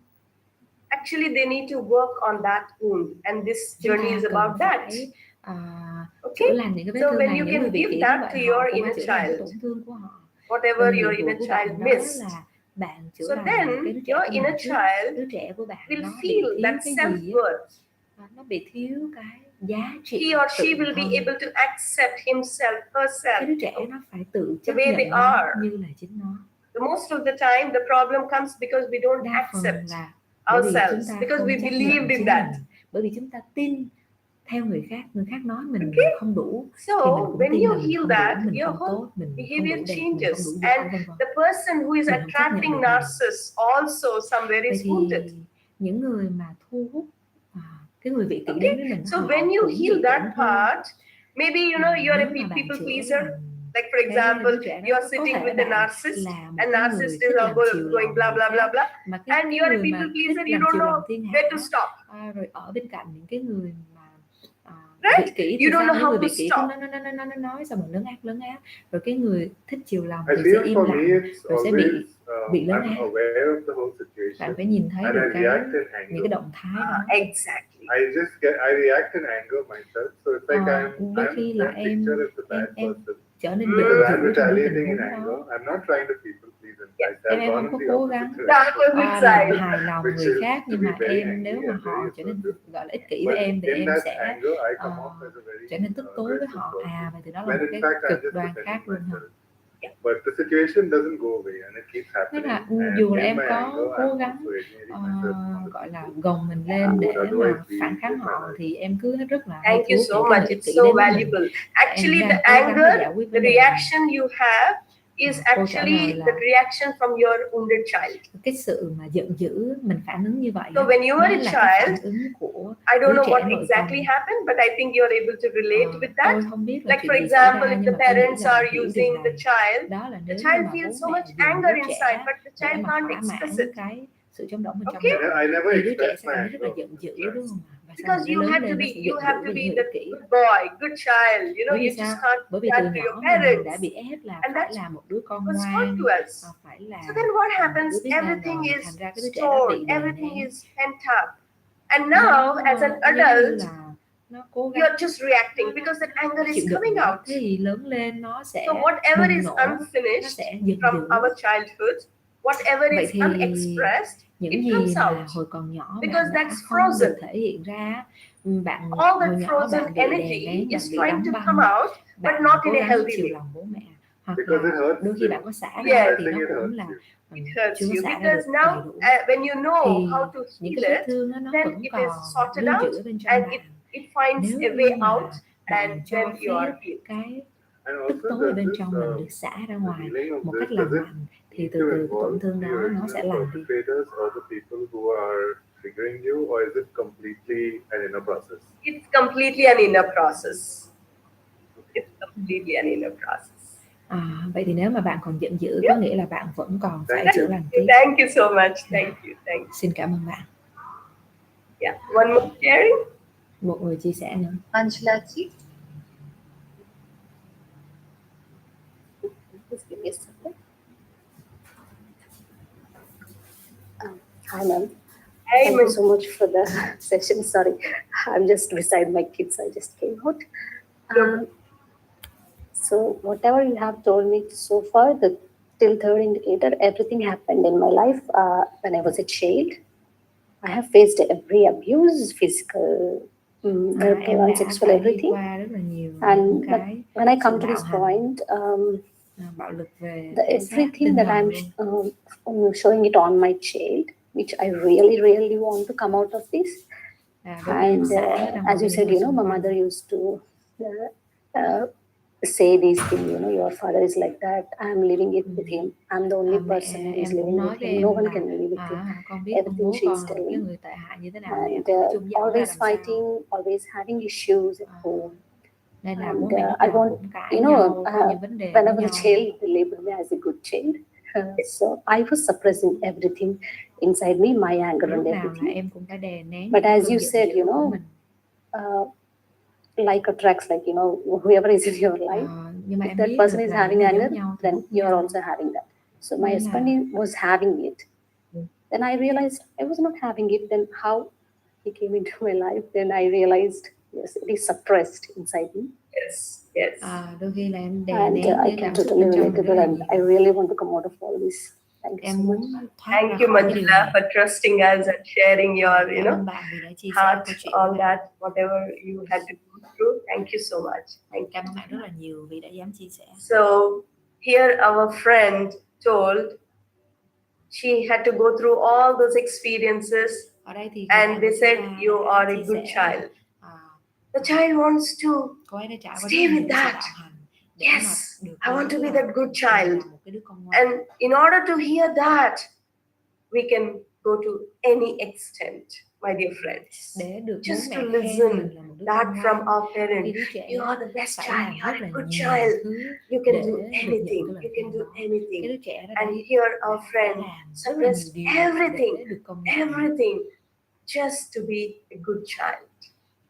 Actually, they need to work on that wound, and this journey is about that. Chữa lành những cái vết thương này, những người bị kỷ như vậy, họ cũng phải chữa lành tổn thương của họ. Whatever your inner child missed. Bạn chữa So then, your inner child đứa trẻ của bạn will nó feel that self-worth. Nó bị thiếu cái giá trị. He or she will be able to accept himself, herself. Cái đứa trẻ nó phải tự chấp the way nhận they are. như là chính nó. The most of the time, the problem comes because we don't accept ourselves, because we believed in that. Bởi vì chúng ta tin theo người khác nói mình không đủ, so when you heal that, your whole behavior changes, and the person who is attracting narcissists also somewhere is wounded. Những người mà thu hút cái người vị kỷ đến với mình, so when you heal that part, maybe you're a people pleaser. Like for example, you're sitting with the narcissist, and narcissist is going blah blah blah blah, and you're a people pleaser, you don't know where to stop. Rồi ở bên cạnh những cái người mà Right? vị kỷ You thì don't sao? know Những how người to vị kỷ cứ stop. nói xong rồi lấn át. Rồi cái người thích chiều lòng I thì sẽ feel im for me lặng, it's rồi sẽ always bị lấn I'm át. aware of the whole Bạn situation phải nhìn thấy and được I react in những cái anger. động thái đó. Exactly. I react in anger myself. So it's like Đôi khi là that picture is the bad em person. trở nên Because giận I'm dữ trong những tình retaliating in huống anger. đó. I'm not trying to people please. In fact, Em I've không gone có in the cố opposite gắng That direction. was làm inside. hài lòng Which người is khác, to nhưng be mà very em nếu angry mà and họ very trở nên assertive. gọi là ích kỷ với But em thì in em that sẽ anger, I come off as a very trở nên tức tối với aggressive họ. person. Và từ đó là When một in cái fact I'm cực just đoan khác defending luôn ha. myself. But the situation doesn't go away and it keeps Thế happening. là And dù là in em my có anger, cố I'm gắng also alienating myself from the gọi là people gồng mình who lên để would mà otherwise be phản kháng in my họ life. thì em cứ rất là Thank you thu hút so những cái much. người ích It's kỷ so đến với mình. valuable. Actually, Em the đang cố gắng để giải anger, quyết the vấn đề này. reaction you have is Câu trả lời actually là the reaction from your wounded child. cái sự mà giận dữ mình phản ứng như vậy So when you nó were a là cái phản child, ứng của I don't đứa know trẻ what nội exactly tâm. happened, but I think you're able to relate with that. Tôi không biết là Like chuyện for gì xảy example, ra, if nhưng the mà tôi nghĩ parents là are bạn hiểu điều using the này. child, Đó là the nếu child như mà feels bố so mẹ much dùng anger đứa inside, trẻ but the để child mà can't thỏa express mãn it. cái sự chống đỡ bên trong Okay? mình, I never thì đứa trẻ express sẽ my cảm thấy rất là anger. giận dữ, đúng không ạ? Và sau Because này you nó lớn have to lên nó be, sẽ you giận have dữ to với be những the người ích kỷ. good boy, good child. You know, Bởi vì you just sao? can't Bởi do vì that từ to your nhỏ mình parents. đã bị ép là And phải that's là một đứa con what's ngoan, taught to us. phải là So then what một happens? đứa biết nghe Everything lời. is Thành ra cái đứa trẻ đó bị stored, đè everything nén. is pent up. And now, as an Nó giống như adult, là nó cố gắng you're just reacting because that anger is chịu đựng coming nữa. out. Thế thì lớn lên nó sẽ So whatever bùng is nổ, nó unfinished sẽ giận from dữ. our childhood, whatever Vậy is thì unexpressed, những it gì comes mà out. hồi còn nhỏ bạn Because đã that's không frozen. được thể hiện ra, bạn All that hồi nhỏ frozen bạn bị đè energy nén, bạn is bị trying đóng to băng, come out, but bạn not cố in a gắng healthy chiều way. lòng bố mẹ, hoặc Because it là hurts đôi khi you. bạn có xả Yes. ra I thì think nó it cũng hurts là you. It hurts chưa có you xả ra because được now đầy đủ. when you know Thì how to những heal cái vết it, thương đó nó then vẫn it còn is sorted lưu out giữ ở bên trong and bạn. it finds Nếu a như way mà out, bạn and cho then you are phép healed. cái And tức also tối ở does bên this trong mình được xả ra ngoài healing of một this, cách does lành it mạnh, thì need từ to từ cái involve tổn thương the đó nó original sẽ lành đi. perpetrators or the people who are triggering you, or is it completely an inner process? It's completely an inner process. It's completely an inner process. Vậy thì nếu mà bạn còn giận dữ có nghĩa là bạn vẫn còn phải chữa lành tiếp. Thank you so much. Thank you. Thank you. Xin cảm ơn bạn. Yeah. One more sharing. Một người chia sẻ nữa. Angela ji. Just give me a second. Hi, ma'am. Hey, Thank you so much for the session. Sorry, I'm just beside my kids. I just came out. So whatever you have told me so far, the till third indicator, everything happened in my life when I was a child. I have faced every abuse, physical, verbal, and sexual, everything. And when I come to this point, everything that I'm showing it on my child, which I really, really want to come out of this. And as you said, my mother used to say these things, your father is like that. I'm living it with him. I'm the only person who is living with him. No one can live with him. Everything she's telling. And always fighting, always having issues at home. And I want, when I was a child, they labeled me as a good child. So I was suppressing everything inside me, my anger and everything. But as you said, like attracts like, whoever is in your life, if that person is having anger, then you're also having that. So my husband was having it. Then I realized I was not having it. Then how he came into my life, then I realized, yes, it is suppressed inside me. Yes, yes. And I can totally relate to that, and I really want to come out of all this. Thank you so much. Thank you, Manjula, for trusting us and sharing your, heart, all that, whatever you had to go through. Thank you so much. Thank you. So here our friend told she had to go through all those experiences, and they said you are a good child. The child wants to stay with that. Yes, I want to be that good child. And in order to hear that, we can go to any extent, my dear friends. Just to listen that from our parents. You are the best child, you are a good child. You can do anything, you can do anything. And here our friend suppressed everything, just to be a good child.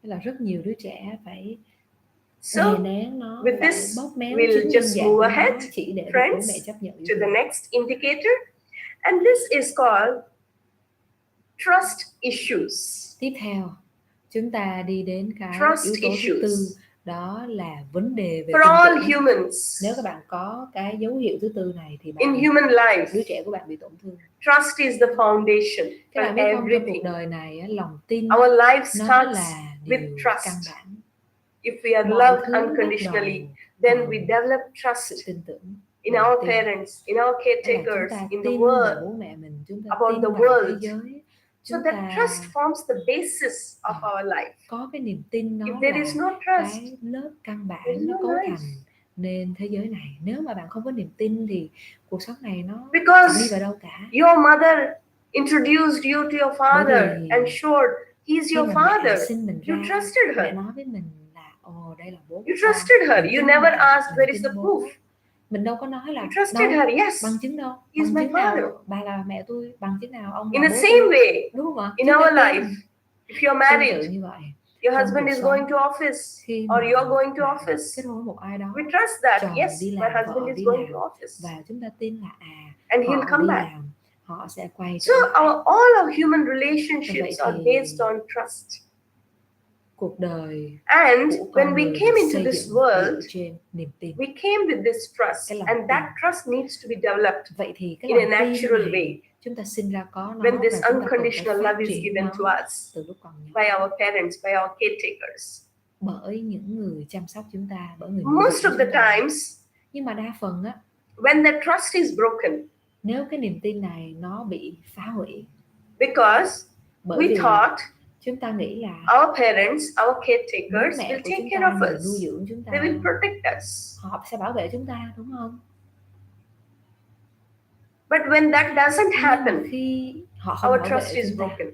Tức là rất nhiều đứa trẻ phải So, đè nén nó, with phải this, bóp méo we'll chính nhân just dạng move của ahead, nó chỉ để được bố mẹ friends, chấp nhận yêu to the thương. next indicator. And this is called trust issues. Tiếp theo, chúng ta đi đến cái Trust yếu tố thứ tư, issues. đó là vấn đề về For tin all tưởng. humans, Nếu các bạn có cái dấu hiệu thứ tư này thì in human life, đứa trẻ của bạn bị tổn thương. trust is the foundation Các bạn for biết không, trong cuộc everything. đời này lòng tin Our life nó starts là with điều trust. căn bản. If we are Mọi loved thứ bắt unconditionally, đầu then bằng we develop sự trust tin tưởng, in lòng our tin. parents, in our Đó là chúng caretakers, ta in the tin vào world, bố mẹ mình, chúng ta about tin the vào thế world. giới. So Chúng that ta trust forms the basis of our life. có cái niềm tin, nó If there là is no trust, cái lớp căn there bản, is nó no cấu life. thành nên thế giới này. Nếu mà bạn không có niềm tin thì cuộc sống này nó chẳng đi Because vào đâu cả. your mother introduced you to your father vì and showed he's khi your mà mẹ father, sinh mình you ra, trusted mẹ her. nói với mình là ồ đây là bố You của con. trusted her. Mình You tin never mẹ, asked mình where is tin the bố. proof. Mình đâu có nói là You trusted đâu, her. Yes, bằng chứng đâu, he's bằng my chứng father. nào bà là mẹ tôi, bằng chứng nào ông In là the bố same tôi. way, Đúng không ạ? in Chúng ta our tin. life, if you're Tương tự married, như vậy, your trong husband cuộc is sống, going to office khi or mà you're going to bạn office, kết hôn với một ai đó, we trust that chồng yes, đi my làm, husband vợ is đi going làm, to office, và chúng ta tin là and họ he'll come đi back. làm, họ sẽ quay So trở lại. all our human relationships Vậy are thì based on trust. cuộc đời And của when con we người came được into xây this dựng world, dựa trên niềm tin. we came with this trust, Cái lòng and that tin. trust needs to be developed Vậy thì cái in a lòng tin natural này way. chúng ta sinh ra có nó, When this và chúng ta cần phải unconditional phát love is triển given nó to us từ lúc còn nhỏ by our parents, by our caretakers. bởi những người chăm sóc chúng ta, bởi người nuôi Most dưỡng of the chúng ta. times, Nhưng mà đa phần á, when that trust is broken, nếu cái niềm tin này nó bị phá hủy, because bởi we vì thought chúng ta nghĩ là our parents, our bố caretakers mẹ will của take chúng care ta, of người nuôi us. dưỡng chúng ta, They will protect us. họ sẽ bảo vệ chúng ta, đúng không? But when that doesn't Nhưng mà happen, khi họ không our bảo trust vệ is chúng ta broken.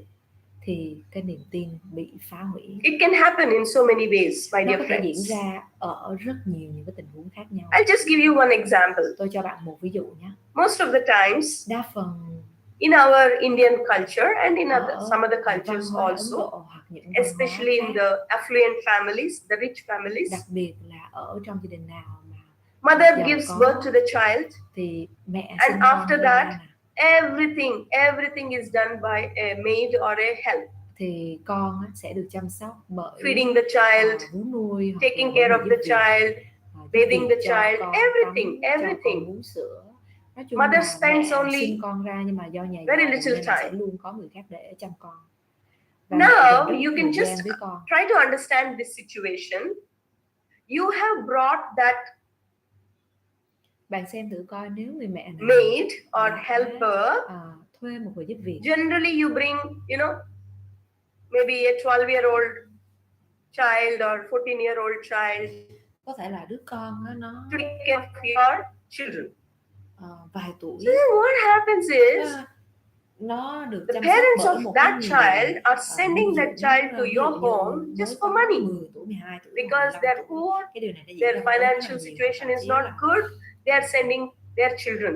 thì cái niềm tin bị phá hủy. It can happen in so many ways, my Nó dear có thể diễn friends. ra ở rất nhiều những cái tình huống khác nhau. I'll just give you one example. Tôi cho bạn một ví dụ nhé. Most of the times, Đa phần in our Indian culture and in some other văn cultures hóa Ấn also, Độ hoặc những văn hóa especially in khác, the affluent families, the rich đặc families, biệt là ở trong gia đình nào mà mother giàu gives có, birth to the child, thì mẹ and sinh con after ra that, everything is done by a maid or a help. thì con sẽ được chăm sóc bởi Feeding the child, vú nuôi, hoặc taking là care bởi of người the giúp việc, child, giúp bathing việc the cho child, con, everything, tắm cho everything. con bú sữa. Nói chung Mother là spends mẹ only sinh con ra, nhưng mà do nhà very giàu little nên là sẽ time. luôn có người khác để chăm con. Và mẹ dành Now rất ít you can thời gian just với con. try to understand this situation. You have brought that Bạn xem thử coi, nếu người mẹ này maid or đã, helper, thuê một người giúp việc, generally you bring, maybe a 12-year-old child or 14-year-old child có thể là đứa con nó to take care of your children. vài tuổi. So then what happens is, nó được the chăm sóc parents bởi of một that cái người child are sending nuôi that dưỡng, child to ví dụ your như home mới just có for money, 10 tuổi, 12 tuổi, because 15 they're tuổi. poor, Cái điều này đã diễn their ra với rất là financial nhiều, situation thậm is chí not là good. They are sending their children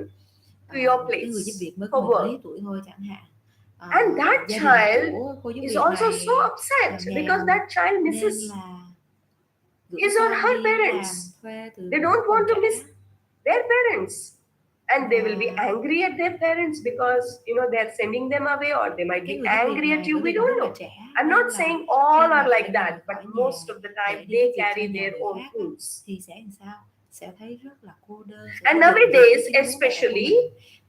to your cái người giúp place việc mới có for mười work. mấy tuổi thôi chẳng hạn. And that Gia child đình của cô giúp is việc also này so upset nghèo, because that child nên misses là gửi his or con her đi parents. làm thuê từ They lúc don't còn want to trẻ. miss their parents, and they will be angry at their parents because they're sending them away, or they might Cái be người giúp việc angry at này you. bởi We vì còn don't rất là know. trẻ, I'm nên not là saying khi all mà are phải like rời that, khỏi but nhà most of the time để đi they giúp việc cho carry nhà their người own khác wounds. thì sẽ làm sao? Sẽ thấy rất là cô đơn. And nowadays, especially,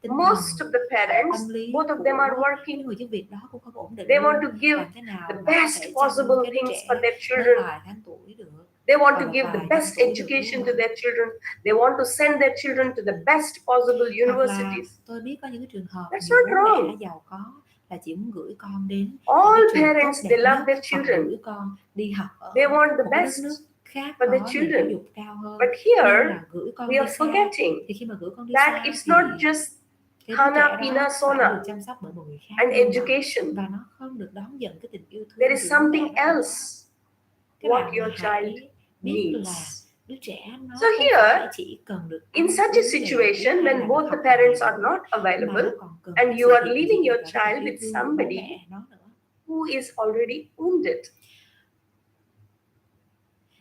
most of the parents, both of them are working. Người giúp việc đó cũng không ổn định. They want to give làm thế nào the mà best có thể possible chăm cái đứa things trẻ for their mới children. vài tháng tuổi được. They want to Hoặc give the vài best năm tuổi được, education đúng to không? their children. They want to send their children to the best possible Hoặc là universities. tôi biết có những cái trường hợp That's nhiều not bố wrong. mẹ giàu có là chỉ muốn gửi con đến All những cái trường parents, tốt they đẹp love nhất, their hoặc children. gửi con đi học ở They want the một cái đất best nước khác for có their nền giáo children. dục cao hơn. But Nên here, là gửi con we đi are xa, forgetting thì khi mà gửi con đi that xa it's thì not just cái đứa Hana, trẻ Pina, đó phải Sona được chăm sóc bởi một người khác, and nhưng mà education. và nó không được đón nhận cái tình yêu thương There is từ bố mẹ something đó. else Các what bạn your hãy child biết là needs. đứa trẻ nó So không here, phải chỉ cần được in ăn such a uống, đầy đủ, situation, hay when là both được the học parents hành are đầy not đủ, mà available, nó còn cần and phải you sự are hiện leaving diện your và cái tình child yêu with thương của bố somebody mẹ nó nữa. who is already wounded.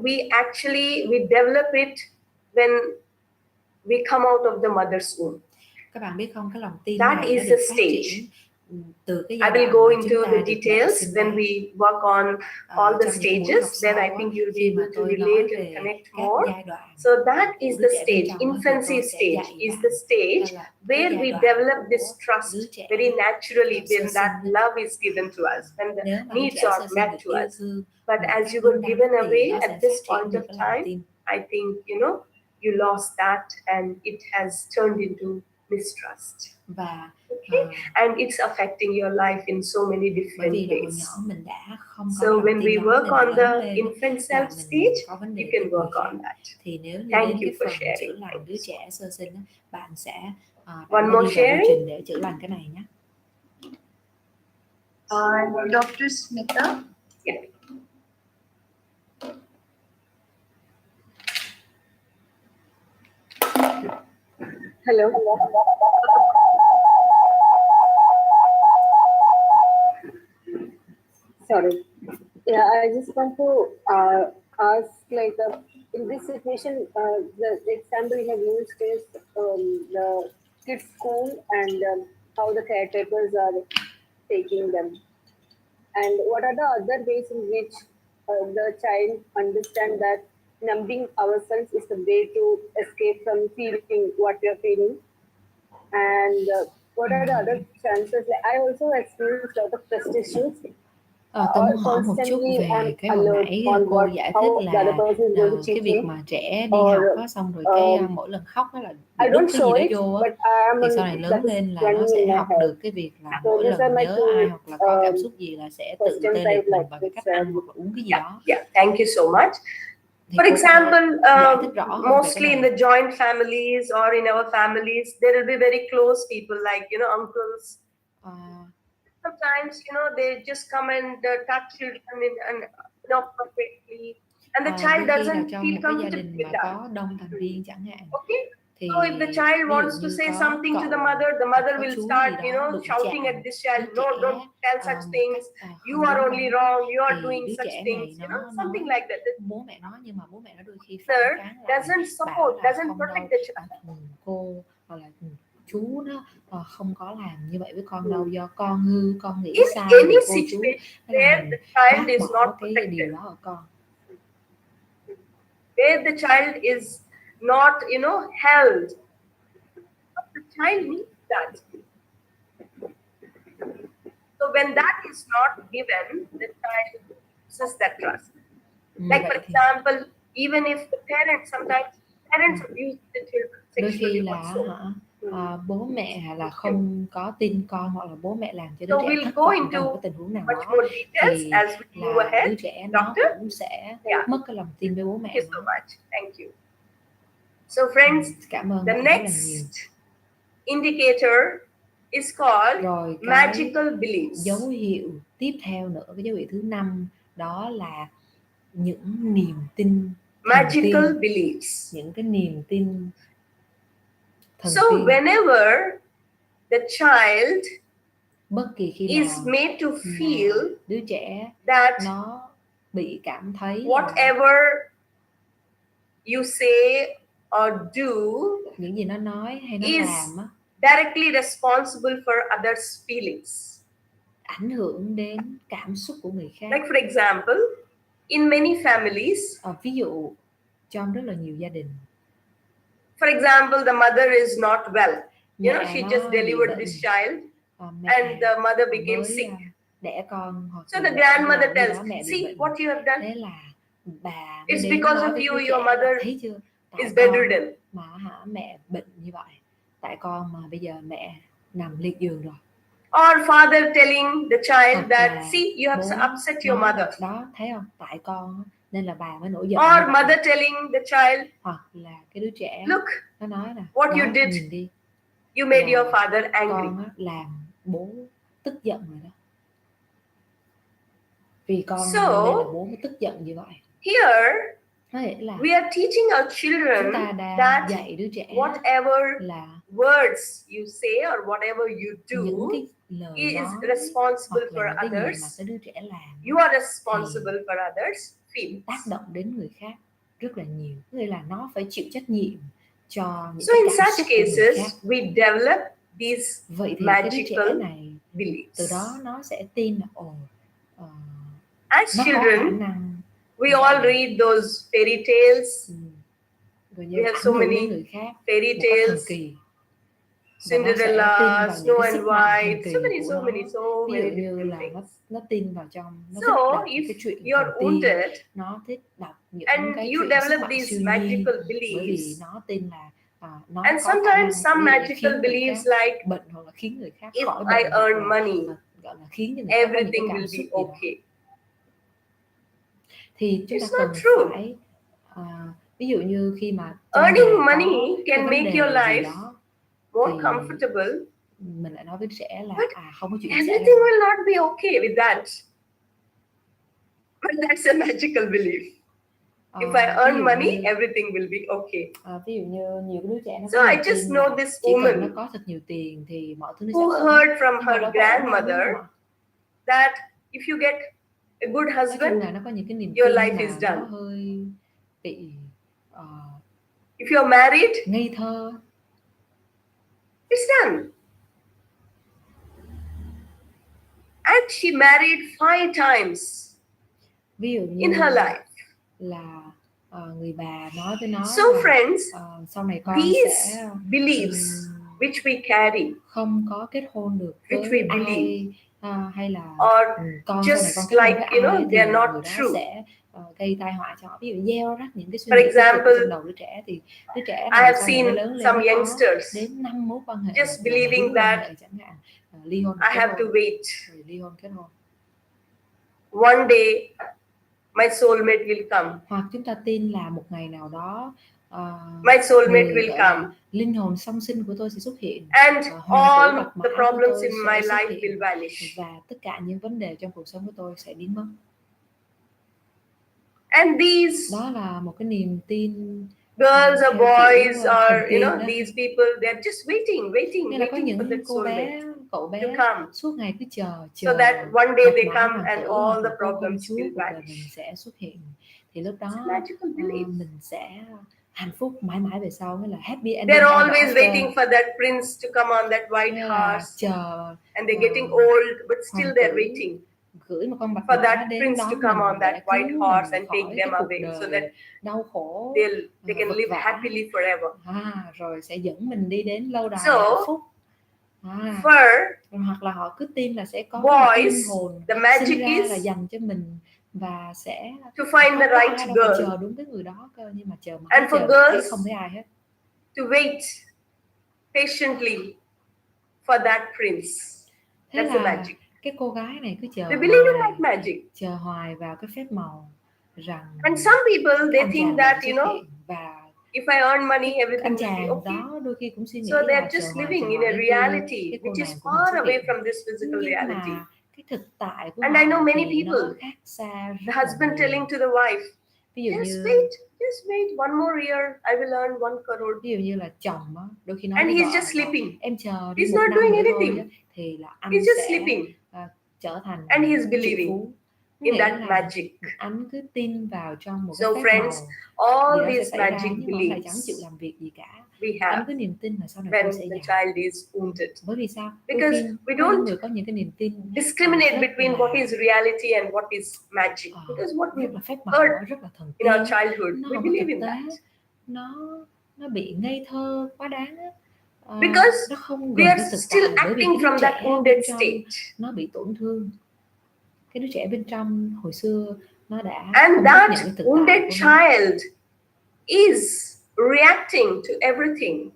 we actually develop it when we come out of the mother's womb. Các bạn biết không, cái lòng tin That này is nó the được phát stage. triển từ cái I giai will đoạn go mà into chúng ta the được mẹ details sinh when ra. we work on all the Trong những buổi học stages, then I sau think á, you'll be khi mà able to tôi nói relate and về connect các more. giai đoạn So that của is đứa the trẻ bên stage, trong á, thì infancy tôi sẽ stage dạy is the stage là cái where giai we đoạn develop this của trust đứa trẻ very naturally sơ when that sinh. love is given to us, when the Nếu mà đứa needs trẻ are sơ sinh met được to yêu us. thương But một as cách you đúng were đắn given thì away nó at sẽ this phát triển point được of cái lòng time, tin. I think, you lost that and it has turned into mistrust. Và And it's affecting your life in so many bởi different vì là hồi ways. nhỏ mình đã không có So lòng when tin we đó, work nên on lớn the lên infant là self mình stage, có vấn you đề can từ người work khác. on that. Thì nếu như Thank đến you cái for phần sharing. chữa lành đứa trẻ sơ sinh, bạn sẽ One bạn more đi vào quy sharing? trình để chữa lành cái này nhé. Dr. Smita. Yeah. Hello. Sorry. Yeah, I just want to ask, like, in this situation, the example you have used is the kids' school and how the caretakers are taking them. And what are the other ways in which the child understand that numbing ourselves is the way to escape from feeling what we are feeling? And what are the other chances? Like, I also experienced a lot of trust issues. Tôi muốn hỏi một chút về cái hồi nãy cô giải thích là cái việc mà trẻ đi học á, xong rồi cái mỗi lần khóc á là bị đút cái gì đó vô á, thì sau này lớn lên là nó sẽ học được cái việc là mỗi lần nhớ ai hoặc là có cảm xúc gì là sẽ tự tê liệt mình bằng cái cách ăn hoặc là uống cái gì đó. Yeah, thank you so much. For example, mostly in the joint families or in our families, there will be very close people like, uncles. Sometimes, they just come and touch children and inappropriately, and the child doesn't feel comfortable with that. Có đông thành viên chẳng hạn. Okay. So if the child wants to say something to the mother will start, shouting at this child, no, don't tell such things. You are only wrong. You are doing such things, something like that. Bố mẹ nói nhưng mà bố mẹ nó đôi khi Mother doesn't support, doesn't protect the child. Cô hoặc là chú nó không có làm như vậy với con đâu, do con hư, con nghĩ sai thì cô chú where the child is not cái điều đó ở con. Where the child is not, held. The child needs that. So when that is not given, the child loses that trust. Like, for example, even if the sometimes parents abuse the children sexually. Đôi khi là bố mẹ là không có tin con hoặc là bố mẹ làm cho đứa trẻ thất vọng trong một cái tình huống nào đó, thì là đứa trẻ nó cũng sẽ mất cái lòng tin với bố mẹ. Thank you so much. Thank you. So friends, cảm ơn the next indicator is called rồi magical beliefs. Dấu hiệu tiếp theo nữa, cái dấu hiệu thứ 5 đó là những niềm tin magical beliefs, những cái niềm tin thần so tiên. Whenever the child bất kỳ khi is nào made to feel đứa trẻ that nó bị cảm thấy whatever you say or do những gì nó nói hay nó is làm á, directly responsible for others' feelings, ảnh hưởng đến cảm xúc của người khác. Like for example, in many families, ví dụ trong rất là nhiều gia đình, for example, the mother is not well, she just delivered this child and the mother became sick. Đẻ con, hoặc so the grandmother tells, see what you have done. Thế là bà It's because of you, your mother thấy chưa? is bedridden. Mà mẹ bệnh như vậy, tại con mà bây giờ mẹ nằm liệt giường rồi. Or father telling the child that, see, you have upset your mother. Đó, thấy không? Tại con nên là bà mới nổi giận. Or mother telling the child, hoặc là cái đứa trẻ look, nó nói là what you did, nhìn đi, you made your father angry. Con làm bố tức giận rồi đó. Vì con nên là bố mới tức giận như vậy. Here, là we are teaching our children that dạy đứa trẻ whatever là words you say or whatever you do is responsible for others. You are responsible for others' feelings. Tác động đến người khác rất là nhiều, nghĩa là nó phải chịu trách nhiệm cho những So cái in cảm such xúc của người cases, khác. we develop these Vậy thì cái đứa trẻ magical này beliefs. từ đó nó sẽ tin là As nó có khả children, năng we all read those fairy tales. Rồi We have ảnh so hưởng đến many người khác fairy một cách thần tales. kỳ. Và nó sẽ tin Cinderella, vào những Snow cái and sức mạnh thần White, kỳ so many, của so nó. many, so Ví many dụ như different là things. nó tin vào trong, nó thích So đọc những cái if chuyện you're thần tiên, wounded nó thích đọc những and cái you chuyện sức develop mạnh these siêu nhiên, magical bởi vì beliefs, nó tin là nó and có khả năng sometimes some ví dụ magical khiến người beliefs khác like bệnh hoặc là khiến người khác if khỏi I bệnh, hoặc earn là money, gọi là khiến cho người khác có những cái everything cảm will xúc be gì đó, okay. thì chúng ta It's not cần true. phải ví dụ như khi mà trong Earning nhà có money cái can vấn make đề your gì life đó more thì comfortable, mình lại nói với đứa trẻ là but không có chuyện gì xảy everything ra. will not be okay with that. But that's a magical belief. If I earn money, everything will be okay. Ví dụ như nhiều đứa trẻ nó So có I niềm just tin know là this chỉ cần nó woman có thật nhiều tiền thì mọi thứ nó sẽ who ổn. heard from Nhưng mà her đâu có ổn đâu, đúng grandmother không ạ? that if you get a good Nói chung husband, là nó có những cái niềm your tin life mà is nó done. hơi bị If you're married, ngây thơ. it's done. And she married 5 times Ví dụ như in her life. là người bà nói với nó So là friends, sau này con these sẽ beliefs which we carry, không có kết hôn được which với we believe, ai, hay là or con sau này con just kết hôn like, với you know, ai thì they're not người đó true. sẽ gây tai họa cho họ. Ví dụ gieo rắc những cái suy For nghĩ tiêu cực example, trong đầu đứa trẻ thì đứa trẻ I này have sau này seen lớn lên some nó có youngsters đến 5 mối quan hệ, just believing quan that hệ chẳng hạn, ly hôn I kết have to hôn, wait. rồi ly hôn kết hôn. One day my soulmate will come. Hoặc chúng ta tin là một ngày nào đó My soulmate người will gọi là come. linh hồn song sinh của tôi sẽ xuất hiện, And hoàng all tử bạch mã the của problems tôi in sẽ my xuất life hiện, will vanish. và tất cả những vấn đề trong cuộc sống của tôi sẽ biến mất. And these Đó là một cái niềm tin girls or theo boys kiểu or, thần you tiên know, đó. these people, they're just waiting Nên là có for những that cô bé, soulmate cậu to bé come. suốt ngày cứ chờ So that one day bạch they mã come hoàng and tử all hoặc the là cô công problems chúa will cuộc đời mình vanish. sẽ xuất hiện. Thì lúc đó It's a magical belief. mình sẽ hạnh phúc mãi mãi về sau, nghĩa là happy ending. They're ever always after. waiting for that prince to come on that white horse. Chờ And they're getting old, but still hoàng they're tử waiting gửi một con bạch for mã that đến prince đón to come on mình that để white cứu horse mình and khỏi take cái them cuộc away so đời that đau khổ, they can vật live vã. happily forever. Rồi sẽ dẫn mình đi đến lâu đài So, hạnh phúc. for Hoặc là họ cứ tin là sẽ có một boys, linh hồn the magic sinh ra is là dành cho mình, và sẽ to find the không có right ai đâu phải girl. chờ đúng cái người đó cơ, nhưng mà chờ mãi And for chờ thấy girls, không thấy ai hết. to wait patiently for that prince. Thế That's the là magic. cái cô gái này cứ chờ They believe in hoài, like magic. chờ hoài vào cái phép màu rằng And some people, they anh think chàng that, này you xuất know, hiện, và if I earn money, everything anh will be chàng okay. đó đôi khi cũng suy nghĩ So là they're chờ just hoài living in a đến khi reality cái cô which is nàng của mình far xuất away hiện. from this physical Nhưng reality. mà cái thực tại của And họ I know many thì nó people, khác xa the rất là husband nhiều. telling to the wife, Ví dụ just như wait, one more year, I will earn 1 crore. ví dụ như là chồng á, đôi khi nói And với he's vợ just sleeping. là em chờ đi He's một not năm doing nữa thôi á, anything. thì là anh He's just sẽ sleeping. trở thành And he's triệu believing phú. in Nghĩa that là magic. anh cứ tin vào trong một So cái phép friends, màu all gì đó sẽ these xảy ra, magic nhưng mà ông lại chẳng beliefs chịu làm việc gì cả. we Anh have cứ niềm tin là sau này when tôi sẽ the giàu. child is wounded. Bởi vì sao? Because Đôi khi we có những don't người có những cái niềm tin discriminate rất between là, what is reality and what is magic. Because what we rất là phép màu, heard rất là thần in our tiên, childhood, nó we không có believe thực in tế, that. nó bị ngây thơ quá đáng á. Because nó không we gần are với thực still tại, bởi vì acting cái đứa from trẻ that wounded bên trong state. nó bị tổn thương. Cái đứa trẻ bên trong hồi xưa nó đã And không chấp that nhận cái thực tại wounded của nó. child is reacting to everything.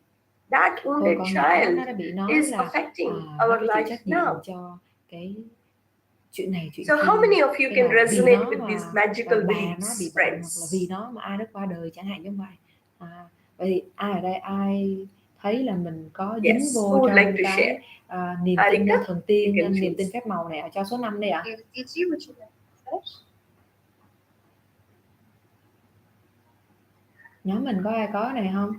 That wounded Con nhỏ child nó đã bị nói is là affecting nó our phải chịu life trách nhiệm now. cho cái chuyện này chuyện So kia. how many of you Thế can là vì resonate nó with these mà magical bà nó beliefs, bị bệnh, hoặc là friends? vì nó mà ai đó qua đời chẳng hạn giống vậy. Vậy thì ai ở đây ai thấy là mình có dính Yes, vô who would trong like to cái share? niềm tin Harika, thần tiên, you can niềm choose. tin phép màu này, cho số 5 đi ạ. Nhóm mình có ai có này không?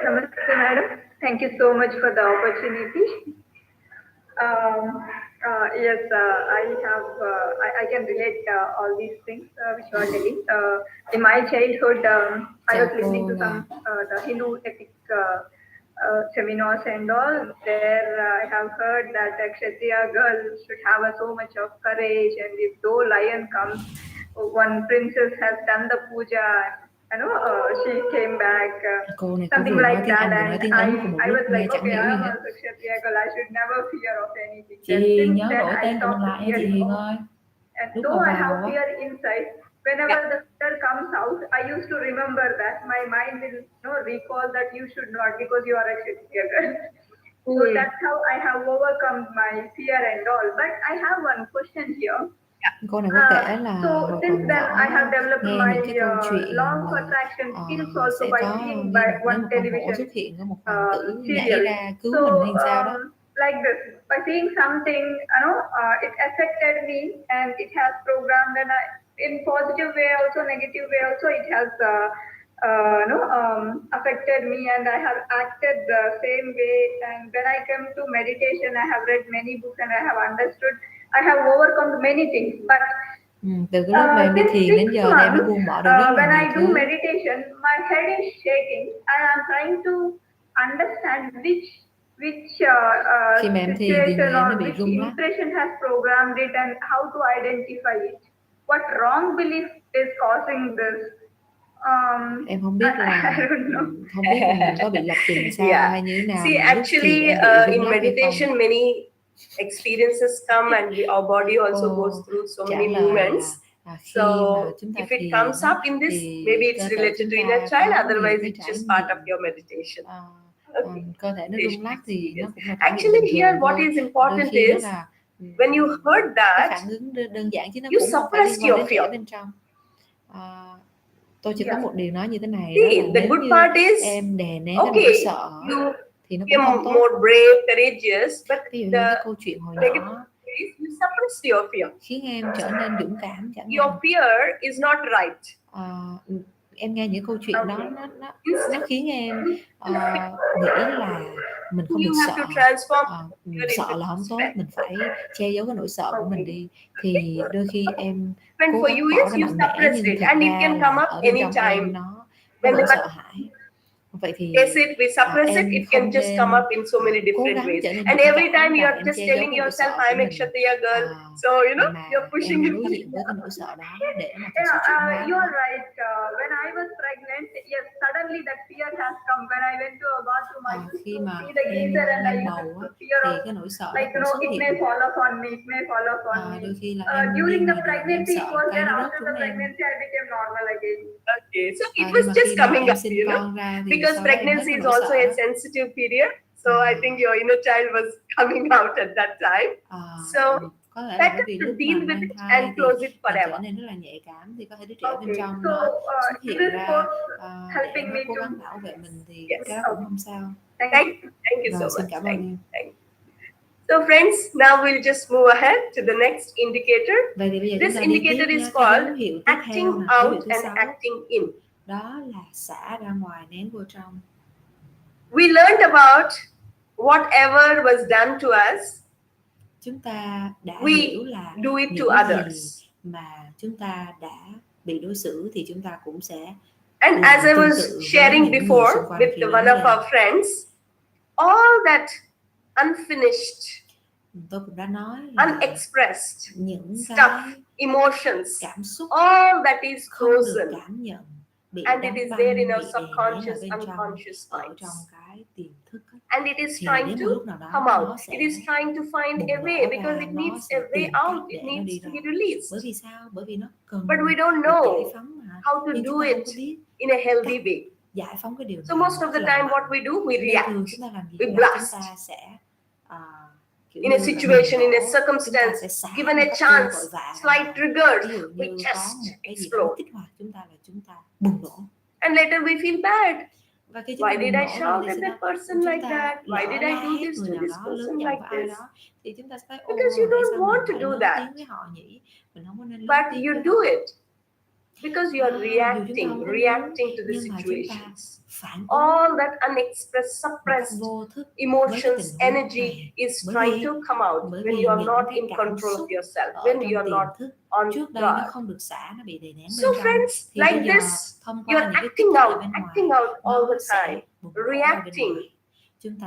Namaste, madam. Thank you so much for the opportunity. Yes, I can relate all these things which you are telling. In my childhood, I was listening to some the Hindu ethic seminars and all. There I have heard that a Kshatriya girl should have so much of courage, and if though lion comes, one princess has done the puja, she came back, Cô này cô something vừa nói like tiếng that, Anh vừa nói and tiếng Ấn cùng một I lúc was nghe like, chẳng okay, hiểu I gì am hết. also Kshatriya girl, I should never fear of anything. Chị And since nhớ then đổi I tên tụi stopped lại nha chị fearing. Hiền ơi. And Lúc though mà I have vào á, fear inside, whenever the fear comes out, I used to remember that my mind will recall that you should not, because you are a Kshatriya girl. So that's how I have overcome my fear and all. But I have one question here. cô này có kể là So hồi since còn then nhỏ I have developed nghe my những cái câu chuyện long là attraction skills also sẽ by có seeing như by là nếu one một con hổ television xuất hiện có một hoàng tử nhảy serial. ra cứu So mình hay sao đó. like this, by seeing something, it affected me and it has programmed, and in positive way also, negative way also, it has affected me, and I have acted the same way. And when I come to meditation, I have read many books and I have understood. I have overcome many things, but Từ cái lúc mà em đi since thiền đến 6 giờ thì em đã buông bỏ được rất là when I nhiều do thứ. meditation, my head is shaking, and I'm trying to understand which Khi mà em thiền thì người situation em or nó bị which rung lắc. impression has programmed it, and how to identify it. What wrong belief is causing this? Em không biết là I don't know. không biết là mình có bị lập trình sao hay như thế nào. See, mà lúc actually, thiền em bị rung in lắc hay không. meditation, many experiences come, and our body also goes through so trả many lời movements. khi So mà chúng ta if it thiền comes up in this, thì maybe cơ it's thể related chúng to ta inner có child, nhiều otherwise cái it's trải just part nghiệm. of your meditation. Cơ thể nó rung lắc thì nó cũng là trải nghiệm Actually, bình here thường what thôi. is Đôi important khi nó is là when you heard cái that, phản ứng đơn giản chứ nó you cũng không phải liên suppressed quan your đến fear. thể bên trong. Tôi chỉ có một điều nói như thế này, See, đó là the nếu good như part is, em đè nén cái okay, nỗi sợ you thì nó cũng become không tốt. more brave, courageous, but Ví dụ như the cái câu chuyện hồi negative nhỏ is you suppressed your fear. khiến em trở nên dũng cảm chẳng Your hạn. fear is not right. Em nghe những câu chuyện đó nó khiến em nghĩ là mình không được You have sợ, to transform sợ là không tốt, mình phải che giấu cái nỗi sợ của mình đi. Thì đôi khi em And cố for gắng you tỏ is ra you mạnh mẽ suppressed nhưng it, thật and it ra can come là up ở bên trong anytime. em nó When vẫn the sợ hãi. Vậy thì Yes, if we suppress it, em it can không just nên come up in so many cố different gắng ways. trở nên And dũng every cảm time you và are em just che giấu telling cái nỗi yourself, sợ của I'm a mình. Kshatriya girl. So, Mà you're pushing em it. đối diện với cái nỗi sợ đó để mà thực sự chuyển hóa. You are right. When I was pregnant, yes, suddenly that fear has come. When I went to a bathroom, I used Khi to mà see the em geyser, and I mang used bầu to á, fear thì of, cái nỗi sợ nó like, cũng xuất it hiện. may fall upon me, it may fall upon me. Đôi khi là em đi During the ngoài đường em pregnancy, it sợ was cây there. nó rớt After xuống the em. pregnancy, I became normal again. Okay, so it Nhưng was mà just khi mà coming em up, sinh con ra thì because sau đó em hết pregnancy cái is nỗi also sợ a đó. sensitive period. So I think your inner child was coming out at that time. So có thể là better bởi vì to lúc deal mà with mang it thai and thì close it mình forever. trở nên rất là nhạy cảm, thì có thể đứa trẻ bên Okay, trong so nó xuất hiện this ra was để helping nó me cố to. gắng bảo vệ mình thì Yes. cái đó cũng không sao. Thank you so Rồi, xin much. cảm ơn em. Thank you. So friends, now we'll just move ahead to the next indicator. Vậy thì bây giờ This chúng ta đi indicator tiếp is nha. Cái called dấu hiệu tiếp acting theo là dấu hiệu out thứ and 6. acting in. Đó là xả ra ngoài nén vô trong. We learned about whatever was done to us, Chúng ta đã we hiểu là do it to những others. gì mà chúng ta đã bị đối xử thì chúng ta cũng sẽ And làm as I tương was tự với sharing những người before xung quanh with khi the lớn one of lên. our friends, all that unfinished, Tôi cũng đã nói là unexpressed những stuff, cái emotions, cảm xúc all that is không được frozen, cảm nhận, bị and đóng it is băng, there bị in đè our nén subconscious, ở bên trong, unconscious ở minds. trong cái tiềm thức ấy. And it is Thì trying đến to một lúc nào đó come nó out. sẽ It is trying to find bùng a nổ way because ra, it nó needs sẽ a way tìm cách out. It để nó needs đi to ra. be released. Bởi vì sao? Bởi vì nó cần But we don't được know giải phóng mà. how to Nhưng do chúng ta it không có biết in a healthy way. giải phóng cái điều So này most of the rất time là what mạnh. we do, we Nên react, thường chúng ta làm gì we là blast. chúng ta sẽ kiểu In a như là situation, in a bùng nổ, chúng ta circumstance, sẽ xả given một a cách chance, vội vã. slight triggers, Ví dụ we như có just một cái gì đó explode. kích hoạt chúng ta là chúng ta bùng nổ. And later we feel bad. Và khi chúng Why ta did bùng I nổ rồi shout thì at chúng that ta person like that? Why did I do this người to nào this đó, person lớn giọng like với ai this? đó thì chúng ta sẽ thấy Because you tại don't sao want mình to lại do lớn that. tiếng với họ nhỉ? Mình không có nên lớn But tiếng you với do họ. it. Because you are reacting to the situations. All that unexpressed, suppressed emotions, energy is trying to come out when you are not in control of yourself, when you are not on guard. So friends, like this, you're acting out all the time, reacting. And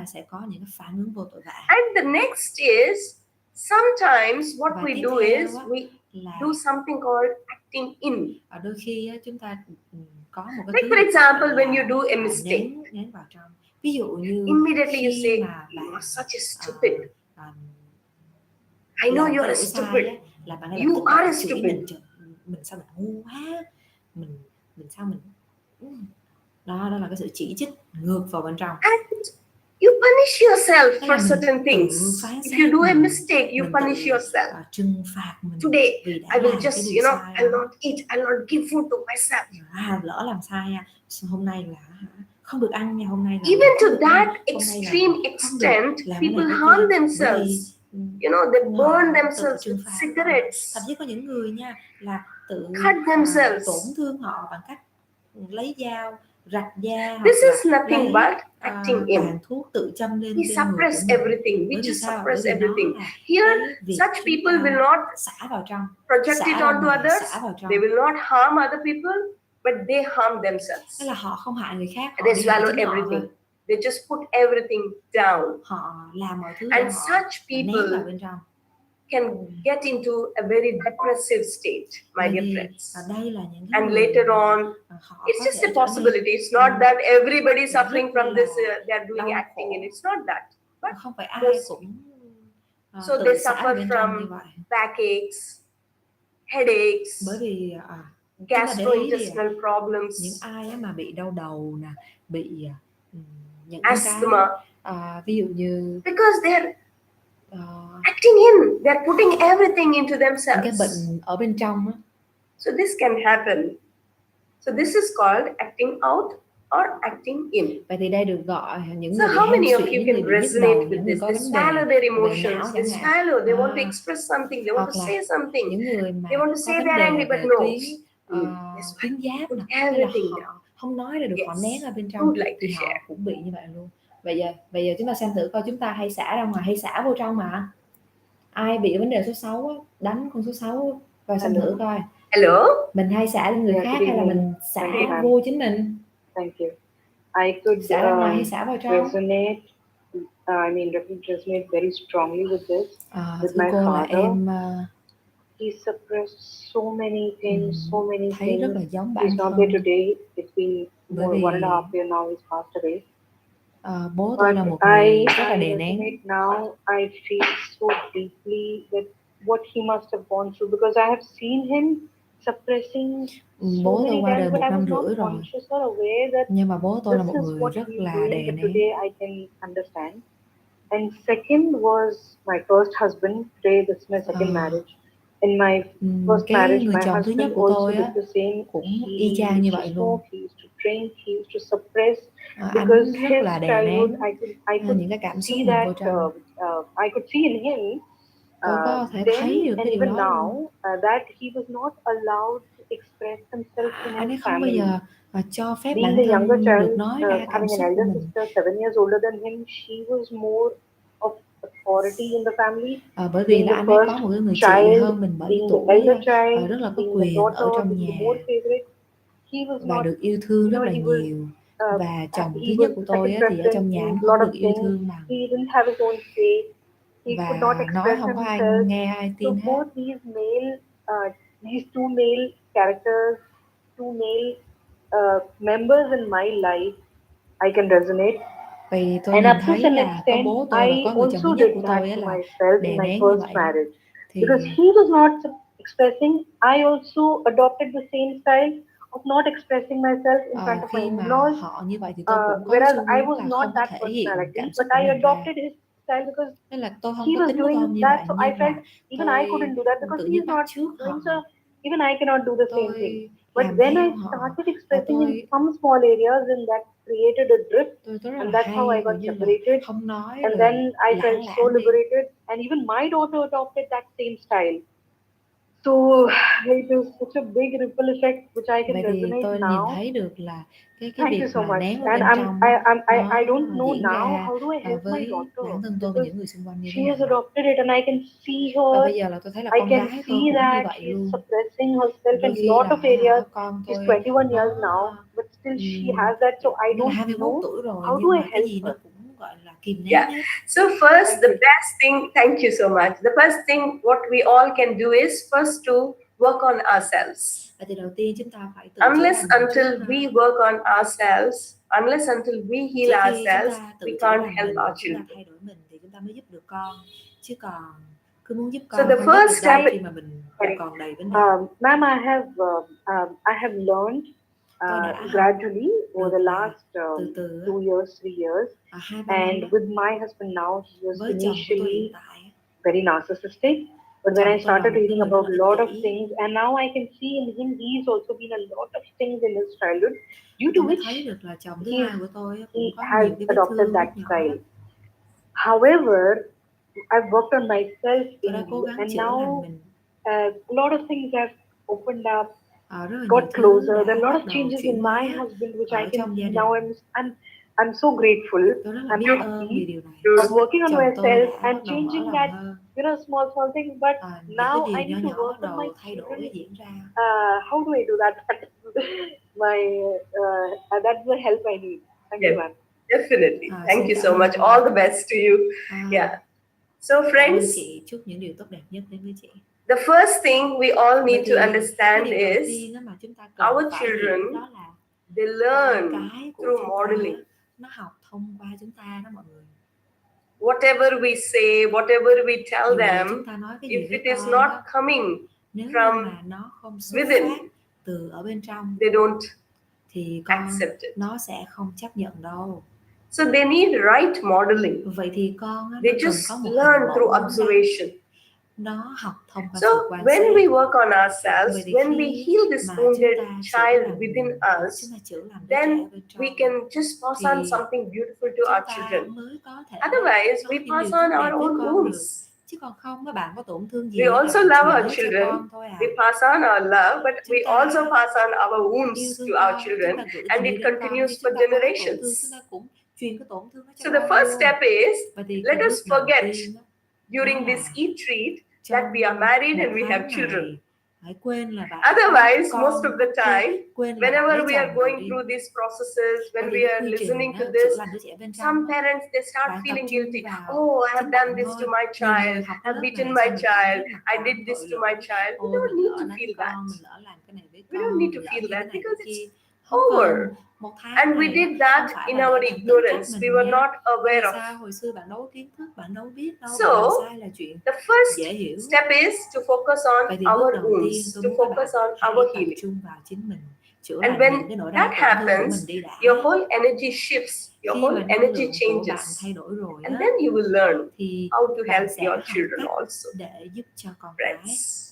the next is, sometimes what we do is we do something called acting in. Like for example, when you do a mistake, immediately you say, you are such a stupid. I know you're a stupid. You are a stupid. Đó là cái sự chỉ trích ngược vào bên trong. And you punish yourself for certain things. If you do a mistake, you punish yourself. Today, I will just, I'll not eat, I'll not give food to myself. Lỡ làm sai nha, hôm nay là không được ăn nha, hôm nay là. Even to that extreme extent, people harm themselves. They burn themselves with cigarettes. Thậm chí có những người nha là tự cut themselves, tổn thương họ bằng cách lấy dao rạch da. This is nothing but acting in. Thuốc tự châm lên. We suppress everything. We just suppress everything. Here, such people will not project it onto others. They will not harm other people, but they harm themselves. Là họ không hại người khác. They swallow everything. They just put everything down. Họ làm mọi thứ. And such people can get into a very depressive state, my dear friends. And later on, it's just a possibility. It's not that everybody suffering from this, they are doing acting in. It's not that. But so they suffer from backaches, headaches, gastrointestinal problems, những ai mà bị đau đầu nè, bị những asthma, ví dụ như because they're acting in, they're putting everything into themselves. Cái bệnh ở bên trong á. So this can happen. So this is called acting out or acting in. Vậy thì đây được gọi những người. So how many of you can resonate with this? They swallow their emotions. They swallow. They want to express something. They want to say something. They want to say they're angry, but no. Tuyến giáp nè, họ không nói ra được, họ nén ở bên trong, thì họ cũng bị như vậy luôn. Bây giờ chúng ta xem thử coi, chúng ta hay xả ra ngoài hay xả vô trong mà. Ai bị vấn đề số 6 á, đánh con số 6 coi xem thử coi. Hello. Mình hay xả lên người khác hay là mình xả vô chính mình? Thank you. I could xả ra ngoài hay xả vào trong? Resonate very strongly with this. With my father. He suppressed so many things, thấy rất là giống bản He's not there today. It's been more 1.5 years now. He's passed away. Bố tôi là một người rất là đè nén. Now I feel so deeply that what he must have gone through, because I have seen him suppressing. Bố tôi qua đời 1 năm rưỡi rồi, nhưng mà bố tôi là một người rất là đè nén. Today I can understand. And second was my first husband. Today this is my second marriage. In my first marriage, my husband also did the same. Cũng y chang như vậy luôn. He used to drink, he used to suppress. Anh rất là đè nén những cái cảm xúc mình vô trong. I could see in him. Tôi có thể thấy được cái điều đó. Now, that he was not allowed to express himself in anh ấy his không family. bao giờ cho phép Being bản the thân younger child, được nói ra cảm having xúc an của elder mình. sister 7 years older than him, she was more of authority in the family. Bởi vì là anh ấy có một cái người chị hơn mình 7 tuổi, rất là có quyền ở trong nhà và được yêu thương rất là nhiều. Và chồng thứ nhất của tôi thì ở trong nhà anh không được yêu thương bằng. Và nói không có ai nghe ai tin hết. These two male characters, two male members in my life, I can resonate. Vì tôi nhìn thấy là có bố tôi và có người chồng thứ nhất của tôi là đè nén như vậy. Because he was not expressing, I also adopted the same style of not expressing myself in front of my in-laws. Họ như vậy thì tôi cũng có whereas xu I hướng was là not không that thể hiện personality, cảm xúc but của I mình adopted ra. his style because Nên là tôi không he có was tính của doing tôi như that, vậy, so I nhưng felt mà even I couldn't do that because he is not doing so. Even I cannot do the same thing. But when I started expressing in some small areas, and that created a drift, and that's how I got separated. And then I felt so liberated, and even my daughter adopted that same style. So it is such a big ripple effect which I can Vậy thì resonate tôi nhìn now. thấy được là cái Thank you việc so mà much. nén ở And bên trong á, I don't nó know diễn now ra how do I help my với daughter, bản thân tôi và because những người xung quanh như she thế has nào. adopted it and I can see Và her. bây giờ là tôi thấy là I con can gái tôi see cũng như that vậy she's luôn. suppressing herself Đôi in khi lot là of areas. con She's tôi 21 years nó now, but still she has that. So I nó là don't 21 know tuổi rồi how do nhưng I mà cái help gì nó her. cũng gọi là kìm nén Yeah. hết. So first, Thank the you. best thing, thank you so much. The first thing what we all can do is first to work on ourselves. Và thì đầu tiên chúng ta phải tự chữa Unless lành mình until trước we ha. work on ourselves, unless until we heal Chỉ khi ourselves, chúng ta tự we chữa can't lành help mình, our chúng ta children. thay đổi mình thì chúng ta mới giúp được con. Chứ còn cứ muốn giúp So con the không giúp first được step đâu khi mà mình còn đầy vấn đề. Ma'am, I have learned gradually over the last 2 years, 3 years, and with my husband now, he was initially very narcissistic. But when I started reading about a lot of things, and now I can see in him, he's also been a lot of things in his childhood, due to which he has adopted that style. However, I've worked on myself in and now a lot of things have opened up, got closer. There are a lot of changes in my husband which I can see now. I'm so grateful. I'm happy. I'm working on myself and changing that, small things. But now I need to work on my children. How do I do that? That's the help I need. Thank you, ma'am. Definitely. Thank you so much. All the best to you. Yeah. So friends, chúc những điều tốt đẹp nhất đến với chị. The first thing we all need to understand is our children, they learn through modeling. Nó học thông qua chúng ta đó mọi người. Whatever we say, whatever we tell them, if it is not coming from within, từ ở bên trong, they don't thì con accept it. Nó sẽ không chấp nhận đâu. So they need right modeling. Vậy thì con they just learn through observation. Nó học thông qua so sự quan when sát. we work on ourselves, when we heal this wounded child within us, then we can just pass on something beautiful to our children. Otherwise, we pass on our own wounds. Chứ còn không, các bạn có tổn thương gì We also love our children. We pass on our love, but we also pass on our wounds to our children, and it continues for generations. So the first step is, let us forget during this etreat that we are married and we have children. Otherwise, most of the time, whenever we are going through these processes, when we are listening to this, some parents, they start feeling guilty. Oh, I have done this to my child, I have beaten my child, I did this to my child. We don't need to feel that. We don't need to feel that because it's over. And we did that in our ignorance. We were not aware of. So, the first step is to focus on our wounds, to focus on our healing. And when that happens, your whole energy shifts, your whole energy changes. And then you will learn how to help your children also. Friends.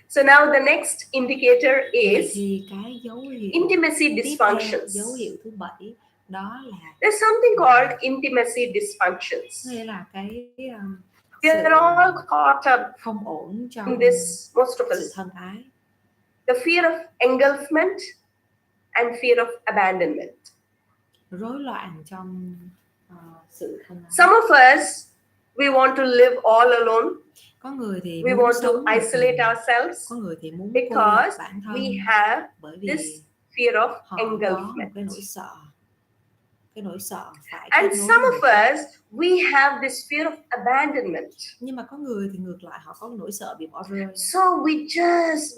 So now the next indicator is intimacy dysfunctions. There's something called intimacy dysfunctions. We are all caught up in this, most of us. The fear of engulfment and fear of abandonment. Some of us, we want to live all alone. We want to isolate ourselves because we have this fear of engulfment. And some of us, we have this fear of abandonment. So we just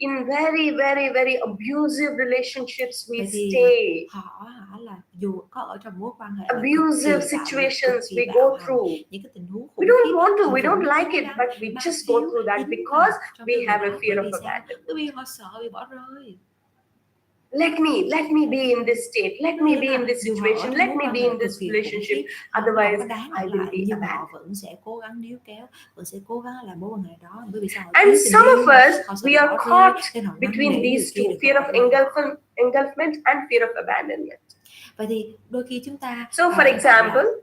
in very, very, very abusive relationships we stay. Abusive situations we go through. We don't want to, we don't like it, but we just go through that because we have a fear of abandonment. Let me be in this state. Let me be in this situation. Let me be in this relationship. Otherwise, I will be abandoned. And some of us, we are caught between these two, fear of engulfment and fear of abandonment. So, for example,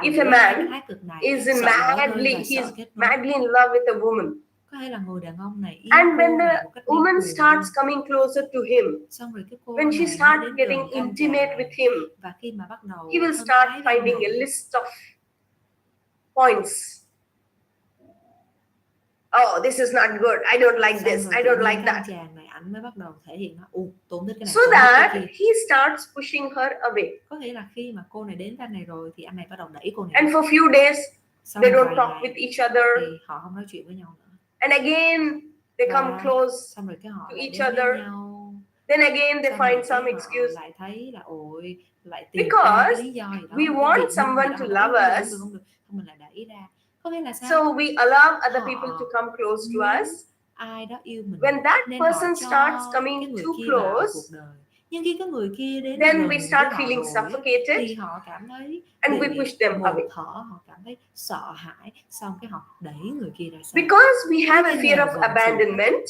if a man is madly in love with a woman, Có thể là người đàn ông này yêu And cô when này the một cách điên woman cuồng starts luôn. coming closer to him, Xong rồi cái cô when she này mới starts đến getting gần anh intimate chàng with này. him, Và khi mà bắt đầu he will thân start ái với anh finding a này, list of points. Oh, this is not good. I don't like xong this. rồi I tự don't nhiên like cái anh that. chàng này ảnh mới bắt đầu thể hiện nó, tôi không thích cái này, So tôi không thích that cái kia. he starts pushing her away. Có nghĩa là khi mà cô này đến với anh này rồi thì anh này bắt đầu đẩy cô này. And for few days, Sau they một don't vài talk ngày with each other. thì họ không nói chuyện với nhau nữa. And again, they come Và close xong rồi cái họ to lại each đến với other. nhau. Then again, they Xong rồi find cái some họ excuse. lại thấy là lại tìm ra Because cái lý do gì đó, we cái want biện minh gì someone đó, to nói love us. không được, xong mình lại đẩy ra. Có nghĩa là sao? So we allow other Họ people to come close to us. Ai đó yêu mình, When that nên họ person cho starts coming cái người too kia vào close, cuộc đời. Nhưng khi cái người kia đến then gần we với start họ feeling rồi suffocated, thì họ cảm thấy and we bị push them ngộp away. thở, họ cảm thấy sợ hãi, xong cái họ đẩy người kia ra xa. Because we have a Cái fear nghề of vần chuột. abandonment,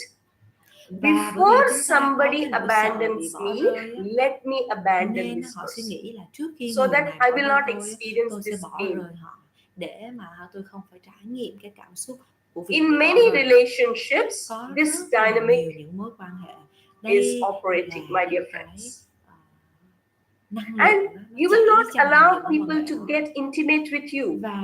Và bởi vì before chúng ta có somebody cái nỗi sợ bị abandons bỏ me, rơi á, let me abandon nên this họ suy person, nghĩ là trước khi so người that này I bỏ will rơi not tôi experience sẽ this bỏ pain. rơi họ để mà tôi không phải trải nghiệm cái cảm xúc của việc In bị bỏ many rơi. relationships, Có this rất là dynamic nhiều những mối quan hệ is đây operating, là my dear cái friends. năng And lượng đó, nó you will chảy not trong allow những mối quan people hệ to đó. get intimate with you. Và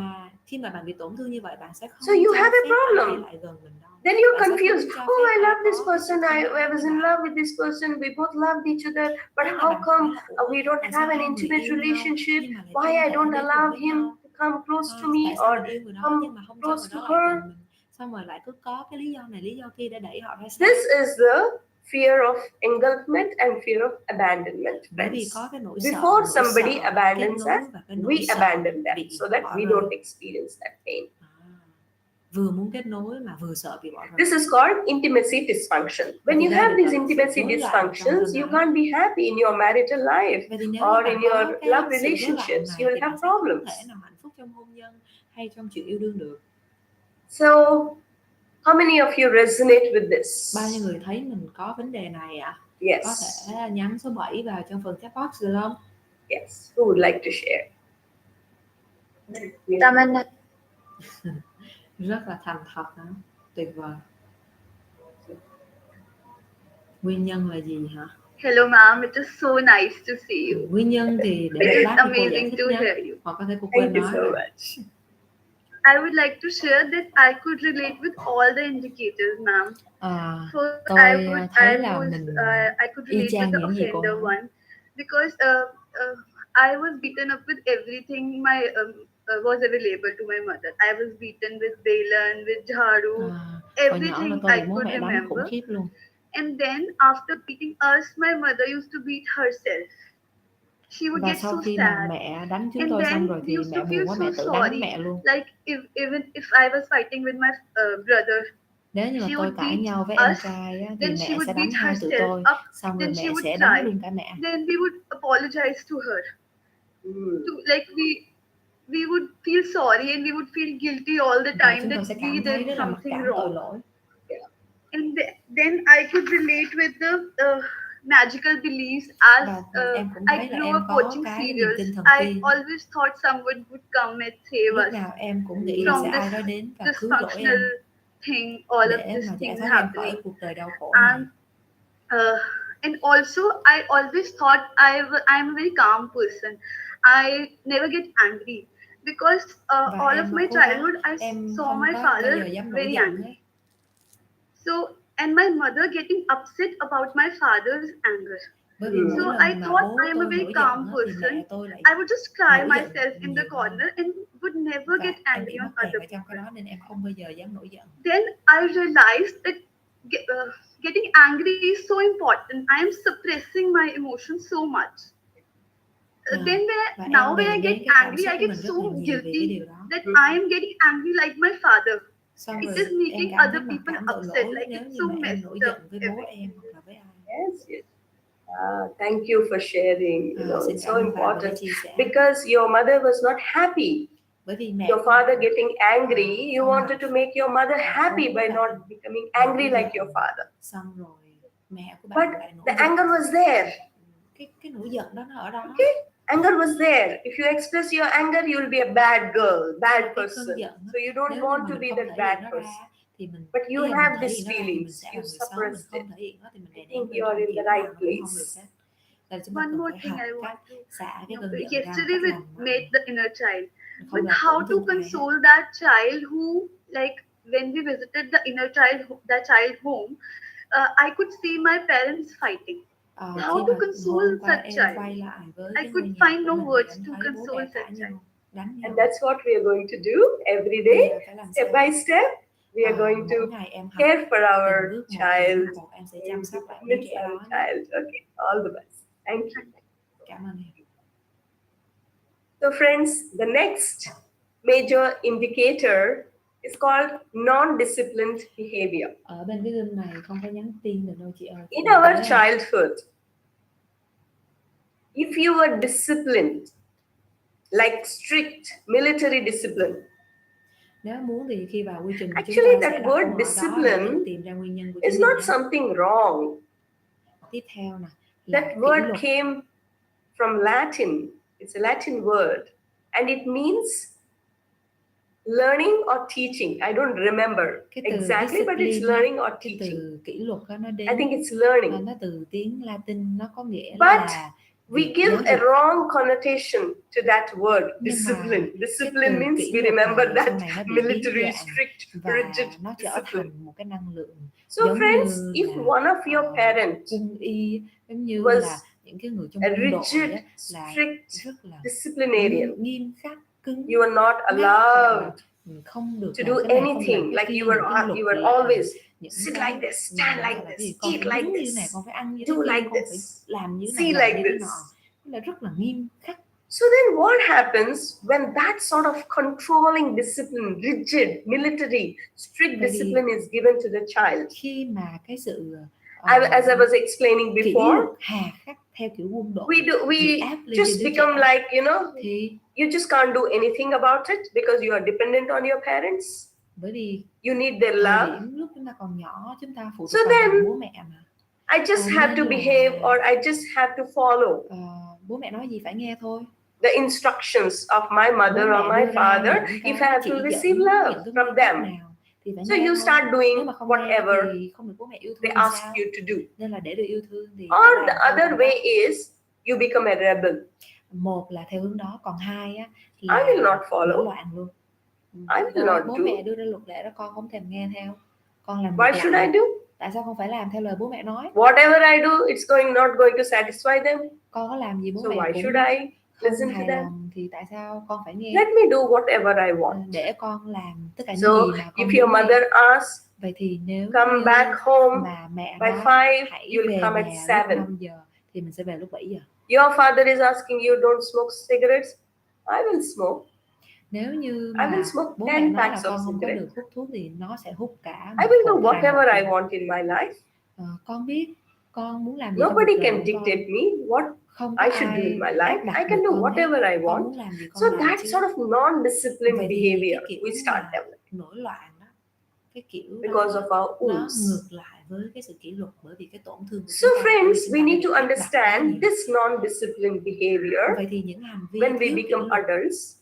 khi mà bạn bị tổn thương như vậy, bạn sẽ không So you cho have a phép ai problem. lại gần mình đâu. Then you're Bạn sẽ confused. không cho Oh, phép I ai love this có cái person. sự I thân ái was với in bạn. love with this person. We both loved each other. But Thế là how bạn come hỏi là we don't tại sao have an hai người intimate yêu nhau relationship? nhưng mà lại Why không I thể don't đến được allow với him nhau? to come close to me Tại sao or mình yêu người đó come nhưng mà không cho close người to đó lại her? gần mình? Xong rồi lại cứ có cái lý do này lý do kia để đẩy họ ra xa. This is the fear of engulfment and fear of abandonment, Bởi vì friends. có cái nỗi Before sợ, somebody kết abandons nối us, và cái nỗi we sợ abandon them bị so that bỏ we rơi. don't experience that pain. Vừa muốn kết nối mà vừa sợ bị bỏ rơi. This is called intimacy dysfunction. When you have these intimacy dysfunctions, you can't be happy in your marital life or in your love relationships. You will have problems. Không thể nào hạnh phúc trong hôn nhân hay trong chuyện yêu đương được. So, how many of you resonate with this? Bao nhiêu người thấy mình có vấn đề này ạ? Yes. Có thể nhắn số 7 vào trong phần chat box được không? Yes. Who would like to share? Tamanna. Rất là thành thật đó. Tuyệt vời. Nguyên nhân là gì hả? Hello ma'am, it is so nice to see you. Nguyên nhân thì để It is lát cô giải amazing thích to nhé. hear you. Hoặc có thể cô quên nói. Thank you so much. I would like to share that I could relate with all the indicators, ma'am. Tôi thấy là mình I could y relate chang with the những gì cô offender nói. one because I was beaten up with everything my was available to my mother. I was beaten with balan, with jharu, everything I could remember. And then after beating us, my mother used to beat herself. She would get so sad. Mẹ đánh chúng and tôi then xong rồi thì used mẹ to buồn feel quá, so mẹ tự sorry. đánh mẹ luôn. Like even if I was fighting with my brother, nếu như mà she tôi would cãi beat nhau với em us, trai á, thì then she mẹ would sẽ beat đánh hai tụi herself tôi, up, xong rồi then she mẹ would sẽ cry. đánh luôn cả mẹ. Then we would apologize to her. Like we would feel sorry and we would feel guilty all the Và time chúng tôi that sẽ we cảm thấy did rất là mặc something cảm tội wrong. lỗi. And then I could relate with the magical beliefs as I grew up watching serials. I always thought someone would come and save Lúc us nào em cũng nghĩ là sẽ ai đó đến và cứu rỗi em thing, all of để this mà giải thing thoát em khỏi happening. cuộc đời đau khổ này. And also I always thought I'm a very calm person. I never get angry because all of my childhood I saw my father very angry. So and my mother getting upset about my father's anger. So I thought I'm a very calm person. I would just cry myself in the corner and would never get angry on other people. Then I realized that getting angry is so important. I am suppressing my emotions so much. Then when I get angry, I get so guilty that I am getting angry like my father. It is making other people upset, like it's so messed up. Yes, yes. Thank you for sharing. It's so important because your mother was not happy. Your father getting angry, you wanted to make your mother happy by not becoming angry like your father. But the anger was there. Okay? Anger was there. If you express your anger, you will be a bad girl, bad person. So you don't want to be that bad person. thì mình but you mình have thể these hiện nó ra thì mình feelings, sẽ là you người xấu, mình suppressed không it. thể hiện nó thì mình đè I nén think vô you trong are in kiểu the nào right nó cũng không được place. hết. Là chúng ta One cần more phải thing học I cách want to xả cái cơn giận ra một yesterday cách we lành mạnh, made the inner child, không but làm how tổn to thương ai hết. console that child who, like, when we visited the inner child, that child home, I could see my parents fighting. How Khi to mà console hôm qua such em child? quay lại với I cái could ngôi nhà find của no mình thì words em to thấy bố console mẹ cãi such nhau, child. đánh nhau. And that's what we are going to do every Bây day, giờ phải làm step sao? by step. We are going to Mỗi ngày em học care for từng our bước một, child, từng bước một em sẽ chăm sóc lại đứa trẻ đó. child. Okay, all the best. Thank you. Cảm ơn em. So friends, the next major indicator is called non-disciplined behavior. Ở bên cái gương này không có nhắn tin được đâu chị ơi. In our childhood, if you were disciplined, like strict military discipline, nếu muốn thì khi vào quy trình của chúng actually ta that sẽ đặt word câu hỏi đó discipline để tự tìm ra nguyên nhân của is chính mình not nhé. something wrong. Tiếp theo nè, là That kỷ word luật. came from Latin. It's a Latin word, and it means learning or teaching. I don't remember exactly, but it's learning or cái teaching. từ kỷ luật đó nó đến, I think it's learning. nó từ tiếng Latin, nó có nghĩa But là we give a wrong connotation to that word, discipline. Discipline means we remember that military, strict, rigid nó trở discipline. thành một cái năng lượng. So friends, if one of your parents quân y, giống như was là những cái người trong a quân đội rigid, á, là strict rất là disciplinarian, nghiêm khắc, cứng, you are not allowed không được to làm do cái này, không anything. làm cái Like kia, you were always sit like this, stand like this, con eat phải like đứng như this, này, con phải ăn như do thế kia, like con phải this, làm như thế see này, like làm như thế this. nọ, là rất là nghiêm khắc. So then what happens when that sort of controlling discipline, rigid, military, strict discipline is given to the child? Khi mà cái sự as I was explaining before, hà khắc theo kiểu quân đội, we just become like, you just can't do anything about it because you are dependent on your parents. Bởi vì you need their thời love. điểm lúc chúng ta còn nhỏ, chúng ta phụ So thuộc vào then, bố mẹ mà. I just have to behave or I just have to follow bố mẹ nói gì phải nghe thôi. the instructions of my mother or my father if I have to receive love from them. So you start doing whatever they ask you to do. Nên là để được yêu thương thì Or the other way is you become a rebel. Một là theo hướng đó, còn hai á là I will not follow. nổi loạn luôn. I will not bố do. mẹ đưa ra luật lệ đó con không thèm nghe theo, con làm Why should I do? Tại sao con phải làm theo lời bố mẹ nói? Whatever I do, it's not going to satisfy them. Con có làm gì bố So mẹ why cũng should I listen to them? Thì tại sao con phải nghe? Let me do whatever I want. Để con làm tất cả những So gì mà con if your mother asks, vậy thì nếu come back home mà mẹ by nói 5, hãy you'll về come nhà at lúc 7. 5 giờ thì mình sẽ về lúc 7 giờ. Your father is asking you don't smoke cigarettes, I will smoke. Nếu như mà bố mẹ nói là con không có được hút thuốc thì nó sẽ hút cả. I will do whatever I want in my life. Con biết con muốn làm gì. Nobody can dictate me what I should do in my life. I can do whatever I want. So that sort of non-disciplined behavior we start developing. Nổi loạn đó, cái kiểu because of our nó wounds. ngược lại với cái sự kỷ luật, bởi vì cái tổn thương của So chúng ta, friends, we need to đặt understand this non-disciplined behavior. Vậy thì những hành vi when we become adults,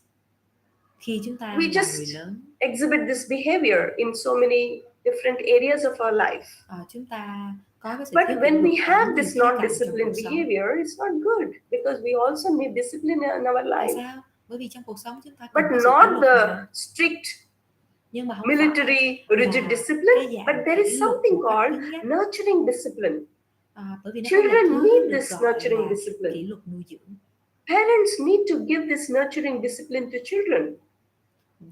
khi chúng ta we là just người lớn, exhibit this behavior in so many different areas of our life. Chúng ta có cái sự But thiếu when kỷ luật we have ở this nhiều khía cạnh non-disciplined trong cuộc sống. behavior, it's not good because we also need discipline in our Tại life. sao? Bởi vì trong cuộc sống chúng ta But cần có sự kỷ not luật the mà. strict Nhưng mà không military phải rigid là discipline, cái dạng but there is kỷ luật something một cách called cứng nhắc. nurturing discipline. Bởi vì nó có một Children thứ need được this gọi nurturing là discipline. kỷ luật nuôi dưỡng. Parents need to give this nurturing discipline to children.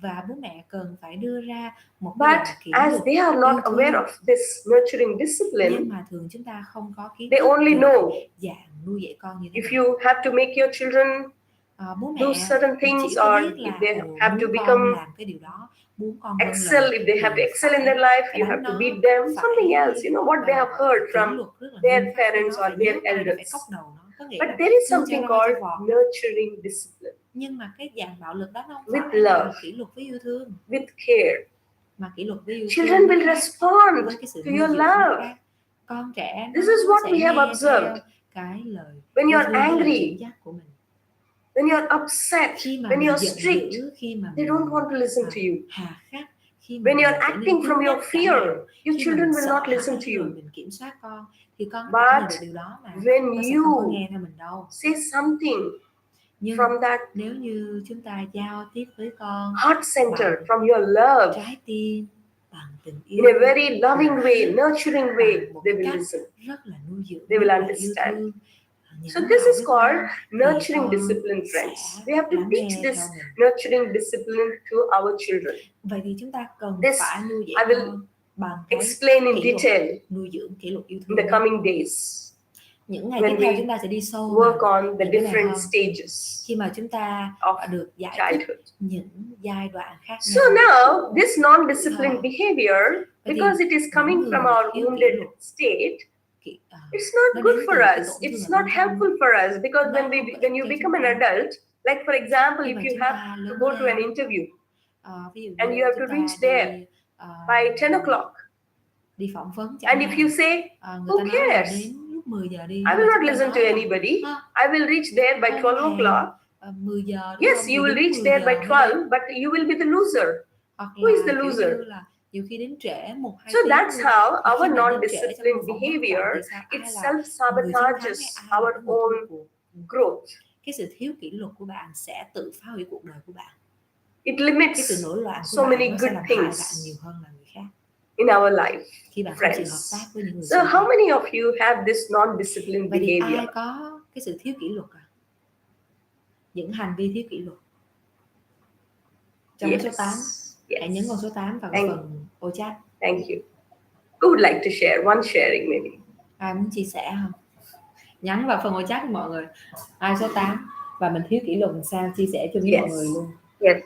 Và bố mẹ cần phải đưa ra một But cái dạng kỷ as luật they are not yêu thương. aware of this nurturing discipline, Nhưng mà thường chúng ta không có kiến they thức only về know dạng nuôi dạy con như thế if nào. you have to make your children Bố mẹ do certain things, chỉ có or biết là if they have to muốn become con làm cái điều đó, muốn con vâng excel, lời if they have to thì excel in phải their life, you đánh have to nó, beat them, phải, something else, what they have heard kỷ from luật rất là their nghiêm khắc, parents nó or phải their nhớ ai là phải elders. cốc đầu nó. Có nghĩa But là there is đưa cho something nó called cho vọt. nurturing discipline Nhưng mà cái dạng bạo lực đó nó không with phải love, là kỷ luật với yêu thương, with care. mà kỷ luật với yêu Children thương will respond với cái sự to nuôi your dưỡng nó love. khác. Con trẻ This nó is what sẽ we have nghe observed. theo cái lời When yêu you are thương, cái lời angry, dẫn dắt của mình. when you are upset, Khi mà when mình you are giận strict, dữ, khi mà they don't want to listen to you. hà khắc, When you're acting from your fear, your children will not listen to you. mình kiểm soát con thì con But cảm nhận được điều đó mà when nó sẽ không có you nghe theo mình đâu. say something Nhưng from that nếu như chúng ta giao tiếp với con heart center, from your love, trái tim, bằng tình in yêu, a very loving way, nurturing way, bằng một they cái will cách listen. rất là nuôi dưỡng, They will rất là yêu understand. thương. So this is called nurturing discipline, friends. We have to teach this nurturing discipline to our children. Vậy thì chúng ta cần This phải nuôi I dạy will con bằng cái explain in kỷ luật, detail nuôi dưỡng kỷ luật yêu in thương. the coming days Những ngày when tiếp theo we chúng ta sẽ đi sâu work on the những cái này different hơn. stages Khi mà chúng ta of được giải thích childhood. những giai đoạn khác So nhau. now this non-disciplined behavior, because it is coming from our thiếu kỷ wounded luật, state, kỷ- it's not nó good đến for từ cái us. tổn thương It's ở not bên trong. helpful for us because Nó không có ích when you cho become chúng an ta. adult, like for example, Khi if mà you chúng have ta to lớn go to an lên, interview ví dụ and như you have to chúng ta reach there by 10 o'clock, đi phỏng vấn chẳng and if hạn. you say, Người ta who nói là cares? đến lúc 10 giờ đi. I will not listen to anybody. I will reach there by 12 o'clock. 10 giờ đúng Yes, không? you Thì will đúng reach 10 there giờ by mới 12, đến. but you will be the loser. Hoặc Who is là the kiểu loser? như là nhiều khi đến trễ 1-2 So tiếng that's luôn. how Thì our khi mà đến trễ trong non-disciplined một phỏng vấn của behavior, bạn thì sao? it Ai là người chiến self-sabotages thắng hay ai là our cái người thua own cuộc? growth. Cái sự thiếu kỷ luật của bạn sẽ tự phá hủy cuộc đời của bạn. It Cái limits sự nổi loạn của so bạn many nó sẽ good làm hại bạn things nhiều hơn là người khác. in our life, Khi bạn không chịu hợp friends. tác với những người So xung how quanh. many of you have this non-disciplined Vậy thì ai behavior? có cái sự thiếu kỷ luật những hành vi thiếu kỷ luật? Trong cái số 8, hãy nhấn vào số 8 vào cái phần ô chat. Thank you. Who would like to share? One sharing maybe. Ai muốn chia sẻ không? Nhắn vào phần ô chat của mọi người. Ai số 8 và mình thiếu kỷ luật làm sao chia sẻ cho mọi người luôn. Yes,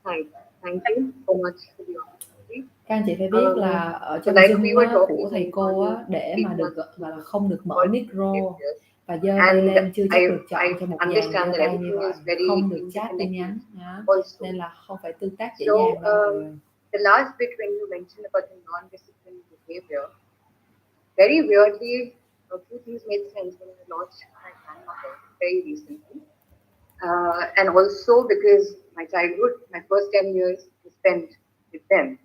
hi. Thank you so much for the opportunity. Các anh chị phải biết là ở trong Zoom của thầy cô á, để mà được gọi là không được mở micro và giơ tay lên chưa chắc được chọn cho một dàn giơ tay như vậy, không được chat tin nhắn nên là không phải tương tác dễ dàng đâu. The last bit when you mentioned about the non-disciplined behavior, very weirdly, a few things made sense when I lost my grandmother very recently. And also because my childhood, my first 10 years was spent with them.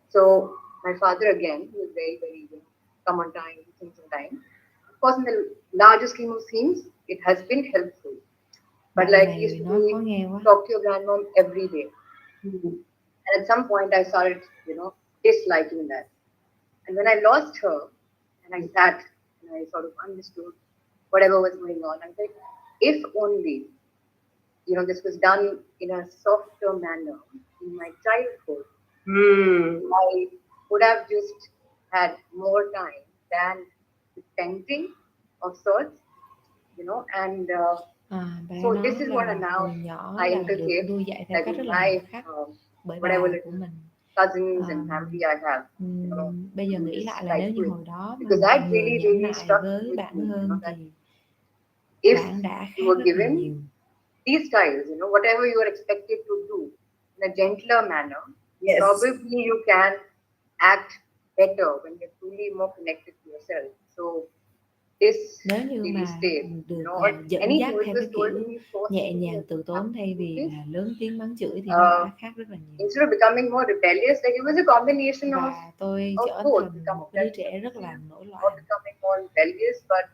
So my father again, who was very, very, come on time, things on time. Of course, in the larger scheme of things, it has been helpful. But like you used to talk to your grandmom every day. And at some point I started, disliking that. And when I lost her, and I sat and I sort of understood whatever was going on, I was like, if only, this was done in a softer manner in my childhood, I would have just had more time than repenting of sorts, and so this is what now I inculcate that in my whatever cousins and family I have. Bây giờ nghĩ lại là nếu như hồi đó mà Because that mọi người really, nhẫn really nại struck với with bạn me, hơn that thì if bạn đã khác you were rất là given nhiều. these styles, whatever you are expected to do in a gentler manner, probably you can act better when you're truly more connected to yourself. So this Nếu như really mà stayed. được dẫn Any dắt theo cái choices told kiểu me forced nhẹ me nhàng to từ tốn thay vì absolutely. là lớn tiếng mắng chửi thì nó đã khác rất là nhiều. Instead of becoming more rebellious, like it was a combination of Và tôi trở both, thành một cái đứa trẻ rất là nổi loạn. not becoming more rebellious, but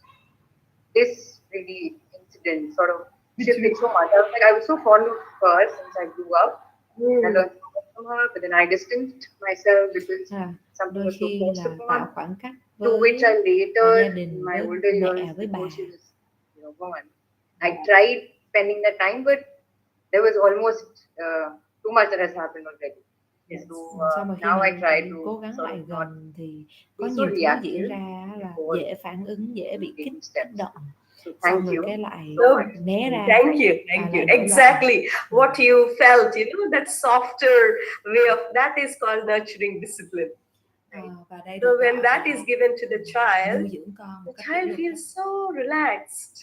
this really incident sort of shifted so much. I was so fond of her since I grew up. I learned so much from her, but then I distanced myself because something Đôi was so khi forced là tạo upon. khoảng cách To which I later, gia đình in my với older mẹ years, với bà. before she was gone, I tried spending that time, but there was almost too much that has happened already. So Sau mà khi now I mình try to cố gắng sort lại of not gần thì có be so nhiều thứ diễn reactive ra là before dễ phản ứng, dễ bị kích động. So Xong thank rồi you cái lại So, né ra. thank you. Exactly what you felt, that softer way of that is called nurturing discipline. Và đây So được when gọi that là is given to the nuôi child, dưỡng con một the cách kỷ child luật feels so relaxed.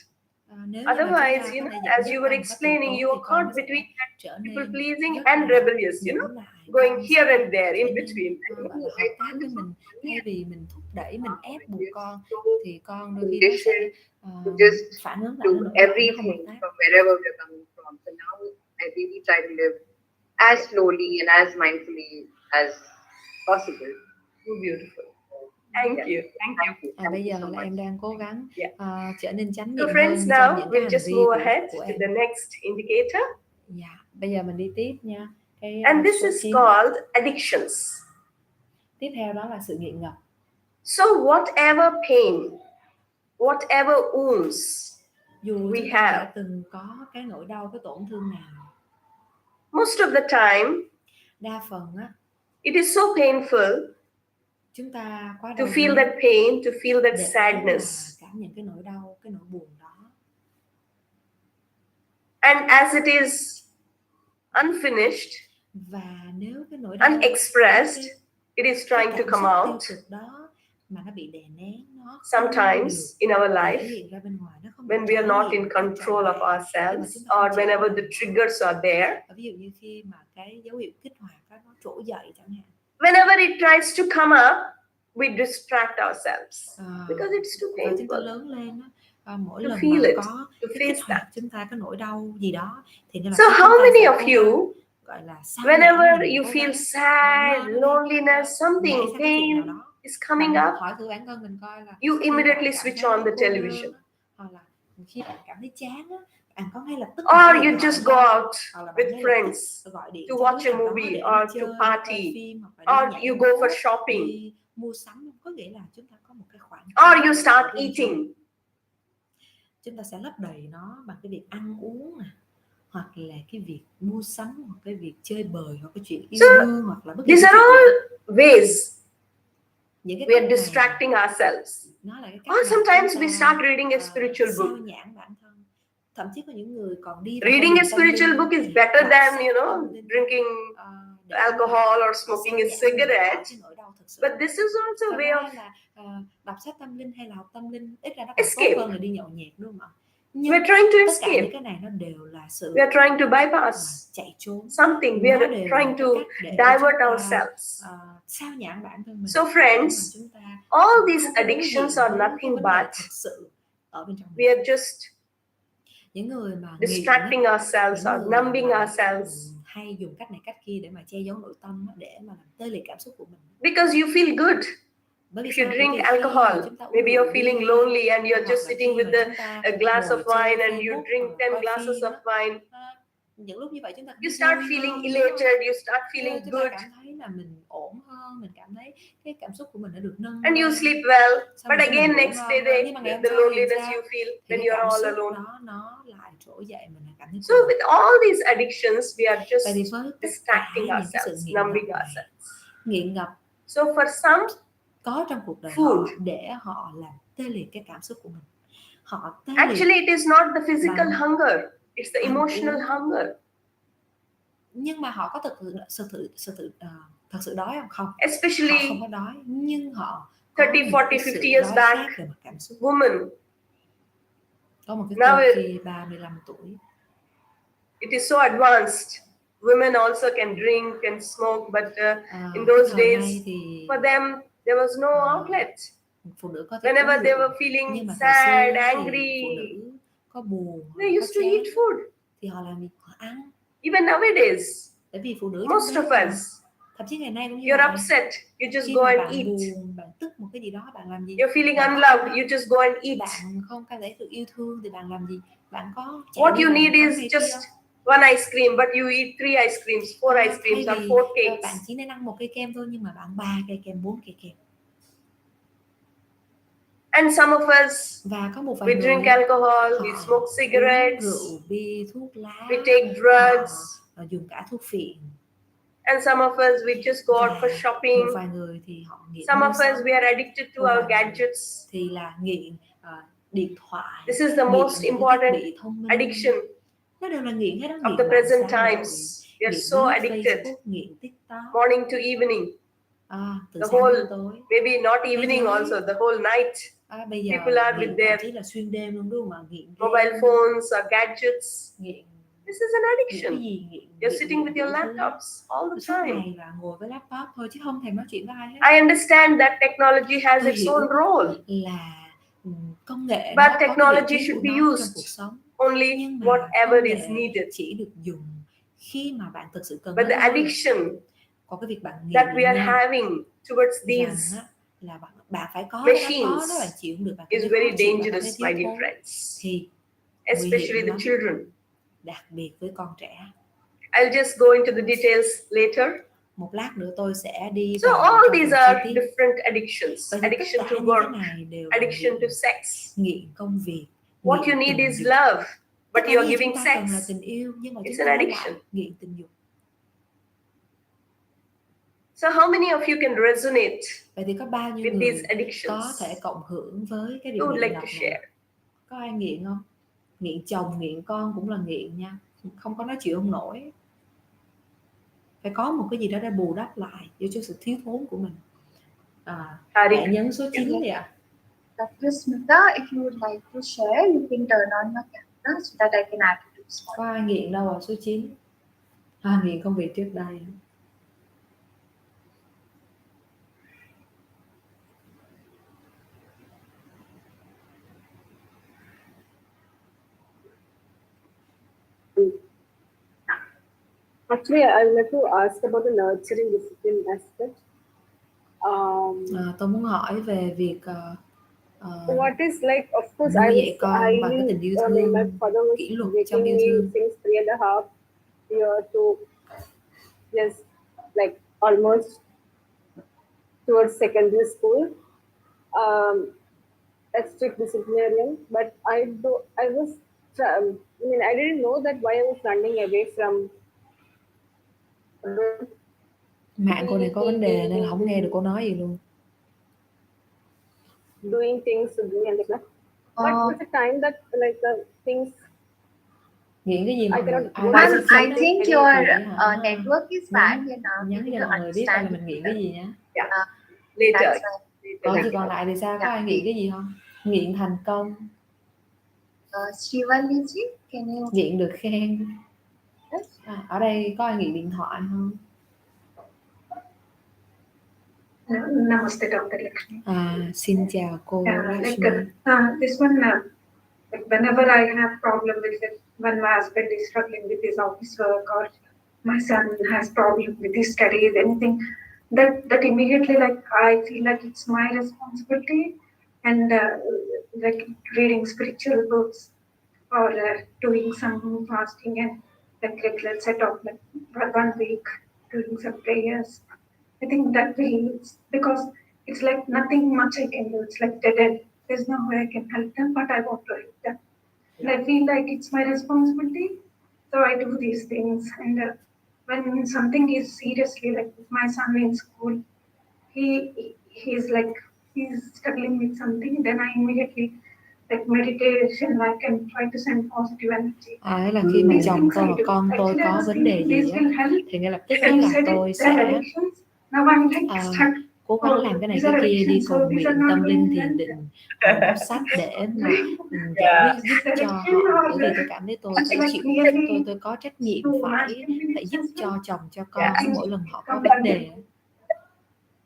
Nếu như mà chúng Otherwise, ta có thể dẫn as dắt you con were một cách từ explaining, tốn you thì are con caught nó sẽ between trở people nên pleasing rất and là rebellious, nhẫn nại. going Con here sẽ and there in trở nên between. gọi là hợp tác với mình thay vì mình thúc đẩy, mình ép buộc con thì con đôi khi nó sẽ phản ứng lại, do nó nổi loạn, nó không hợp everything tác. from wherever we're coming from. So now I really try to live as slowly and as mindfully as possible. So beautiful. Thank you. Bây giờ là em đang cố gắng trở nên chánh So niệm friends, hơn now trong những cái we'll hành just vi move ahead của to em. the next indicator. Bây giờ mình đi tiếp nha. And this Số is 9. called addictions. Tiếp theo đó là sự nghiện ngập. So whatever pain, whatever wounds Dù we chúng ta have, đã từng có cái nỗi đau, cái tổn thương nào, most of the time, đa phần á, it is so painful chúng ta quá to đau feel đớn that pain, to feel that để sadness. cảm nhận cái nỗi đau, cái nỗi buồn đó. And as it is unfinished, Và nếu cái nỗi đau unexpressed, it is trying to come out. Đó mà nó bị đè nén, nó sometimes in our life, when we are not in control of ourselves, or whenever the triggers are there, ví dụ như khi mà cái dấu hiệu kích hoạt nó trỗi dậy chẳng hạn. Whenever it tries to come up, we distract ourselves because it's too Chúng ta painful lớn lên mỗi to lần feel mà it, có to cái kích face hoạt that. chúng ta cái nỗi đau gì đó thì So how many of you, gọi là whenever you feel sad, loneliness, something, pain is coming up, hỏi thử bản thân mình coi là you immediately switch on the television, hoặc là khi bạn cảm thấy chán á, bạn có ngay lập tức or you just go out with friends to watch a movie or to party, or you go for shopping, mua sắm, có nghĩa là chúng ta có một cái khoảng or you start eating. Chúng ta sẽ lấp đầy nó bằng cái việc ăn uống nè, hoặc là cái việc mua sắm, hoặc cái việc chơi bời, hoặc cái chuyện yêu đương, hoặc là bất kỳ These are all ways những cái we are distracting ourselves. Or sometimes we start reading a spiritual book. Thậm chí có những người còn đi Reading a spiritual book is better than, drinking alcohol or smoking a cigarette. But this is also a way of đọc sách tâm linh hay là học tâm linh, ít ra nó còn escape. tốt hơn là đi nhậu nhẹt, đúng không ạ? We're trying to tất cả những escape. cái này nó đều là sự We are trying to bypass chạy trốn something. We are trying to divert ourselves. sao nhãng bản thân mình. So friends, all these addictions are nothing but we are just những người mà distracting ourselves or numbing ourselves. Hay dùng cách này cách kia để mà che giấu nội tâm, để mà làm tê liệt cảm xúc của mình. Because you feel good. If you drink alcohol, maybe you're feeling lonely and you're just sitting with a glass of wine and you drink 10 glasses of wine. Những lúc như vậy chúng ta you start feeling elated, you start feeling chúng good. ta cảm thấy là mình ổn hơn, mình cảm thấy cái cảm xúc của mình đã được nâng. And you sleep well, but again next day the loneliness you feel when you're all alone. Nó lại trỗi dậy, mình cảm thấy. So with all these addictions, we are just distracting ourselves, numbing ourselves. Nghiện ngập. So for some, có trong cuộc đời họ để họ làm tê liệt cái cảm xúc của mình. Họ tê liệt. Actually, it is not the physical hunger, it's the emotional hunger. Nhưng mà họ có thật sự đói không? Especially họ không có đói, nhưng họ 30, 40, 50 years back, women. Có một cái cô kia 35 tuổi. It is so advanced. Women also can drink and smoke, but in those days, for them, there was no outlet. Whenever they were feeling sad, angry, có buồn, they used to eat food. Thì họ làm gì? Họ ăn. Even nowadays, tại vì phụ nữ most of us, thậm chí ngày nay cũng như you're upset, you just go and eat. Buồn, bạn tức một cái gì đó, bạn làm gì? You're feeling unloved, you just go and eat. Bạn không cảm thấy được yêu thương thì bạn làm gì? Bạn có what you need is just one ice cream, but you eat 3 ice creams, 4 ice creams, or 4 cakes. Bạn chỉ nên ăn một cây kem thôi, nhưng mà bạn 3 cây kem, 4 cây kem. And some of us, và có một vài we drink alcohol, we smoke cigarettes, rượu, bia, thuốc lá, we take drugs, dùng cả thuốc phiện. And some of us, we just go out for shopping. Một vài người thì họ nghiện. Some of us, we are addicted to our gadgets. Thì là nghiện điện thoại. This is the most important addiction nó đều là nghiện hết đó. Of the present times. We are so addicted. Nghiện TikTok. Morning to evening. Từ the sáng whole, đến tối. maybe not evening also, the whole night. Bây giờ people are with their là xuyên đêm luôn, đúng không ạ? Nghiện mobile phones or gadgets. Nghiện. This is an addiction. You're sitting with your laptops all the time. Là ngồi với laptop thôi chứ không thèm nói chuyện với ai hết. I understand that technology has its own role. Là công nghệ. But technology should be used only whatever is needed. Chỉ được dùng khi mà bạn thực sự cần. But the addiction Còn cái việc bạn that we nghiện are nha, having towards rằng these á, là bạn phải có cái đó, có machines đó bạn chịu không được, bạn cảm is thấy very khó chịu, bạn cảm thấy dangerous, thiếu my dear thốn, friends, thì nguy especially hiểm the lắm, children. đặc biệt với con trẻ. I'll just go into the details later. Một lát nữa tôi sẽ đi So vào all trong these phần chi are tiết. different addictions. Vậy thì tất Addiction cả to những work, cái này đều là addiction to nghiện, sex. nghiện công việc, What nghiện you need tình is dục. love, Tất but cả you những are gì giving chúng ta cần là sex. tình yêu, nhưng mà It's chúng an ta addiction. lại nghiện tình dục. So how many of you can resonate Vậy thì có bao nhiêu with these người addictions? có thể cộng hưởng với cái việc Who would nghiện like ngập to này? share? Có ai nghiện không? Nghiện chồng, nghiện con cũng là nghiện nha. Không có nói chịu không nổi. Phải có một cái gì đó để bù đắp lại cho sự thiếu thốn của mình. Bạn nhấn số 9 đi ạ. Dr. Smita, if you would like to share, you can turn on your camera so that I can add it to the slide. Có ai nghiện đâu ạ? Số 9. Nghiện công việc trước đây. Actually, I would like to ask about the nurturing discipline aspect. Tôi muốn hỏi về việc what is like, of course, nuôi dạy con bằng cái tình yêu thương, my father was kỷ luật trong making yêu me thương. since 3.5 years to just like almost towards secondary school. A strict disciplinarian, but I was, I didn't know that why I was running away from. Mạng cô này có vấn đề nên là không nghe được cô nói gì luôn. Doing things to do and like that. But with the time that like the things. Nghiện cái gì mà I think your network is bad here now. Nhắn cho mọi người biết là mình nghiện cái gì nhé. Later. Còn thì còn lại thì sao? Có ai nghiện cái gì không? Nghiện thành công. Shivaliji, can you? Nghiện được khen. Ở đây có ai nghiện điện thoại không? Namaste, Dr. Lakshmi. Xin chào cô Lakshmi. This one, like whenever I have problem with it, when my husband is struggling with his office work or my son has problem with his studies, anything, that immediately like I feel like it's my responsibility, and like reading spiritual books or doing some fasting and like regular set of like 1 week doing some prayers. I think that will, because it's like nothing much I can do. It's like dead end. There's no way I can help them, but I want to help them. And I feel like it's my responsibility. So I do these things. And when something is seriously, like with my son in school, he's struggling with something, then I immediately like meditation, like and try to send positive energy. Thế là khi mà chồng tôi và con tôi có vấn đề gì á, thì ngay lập tức là tôi sẽ cố gắng làm cái này cái kia, đi cầu nguyện, tâm linh, thiền định, đọc sách để mà giải quyết giúp cho họ. Bởi vì tôi cảm thấy tôi có trách nhiệm phải giúp cho chồng cho con mỗi lần họ có vấn đề.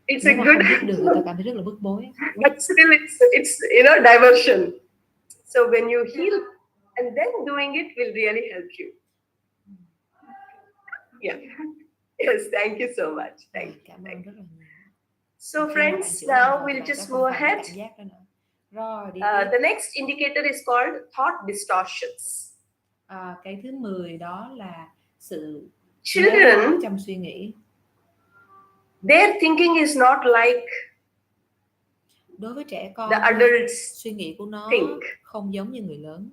Nếu mà không giúp được thì tôi cảm thấy rất là bức bối. But still it's diversion. So when you heal and then doing it will really help you. Yeah. Yes, thank you so much. Thank you. Cảm ơn rất là nhiều. So friends, now we'll just move ahead. The next indicator is called thought distortions. Cái thứ 10 đó là sự children trong suy nghĩ. Their thinking is not like đối với trẻ con, the adults suy nghĩ của nó không giống như người lớn.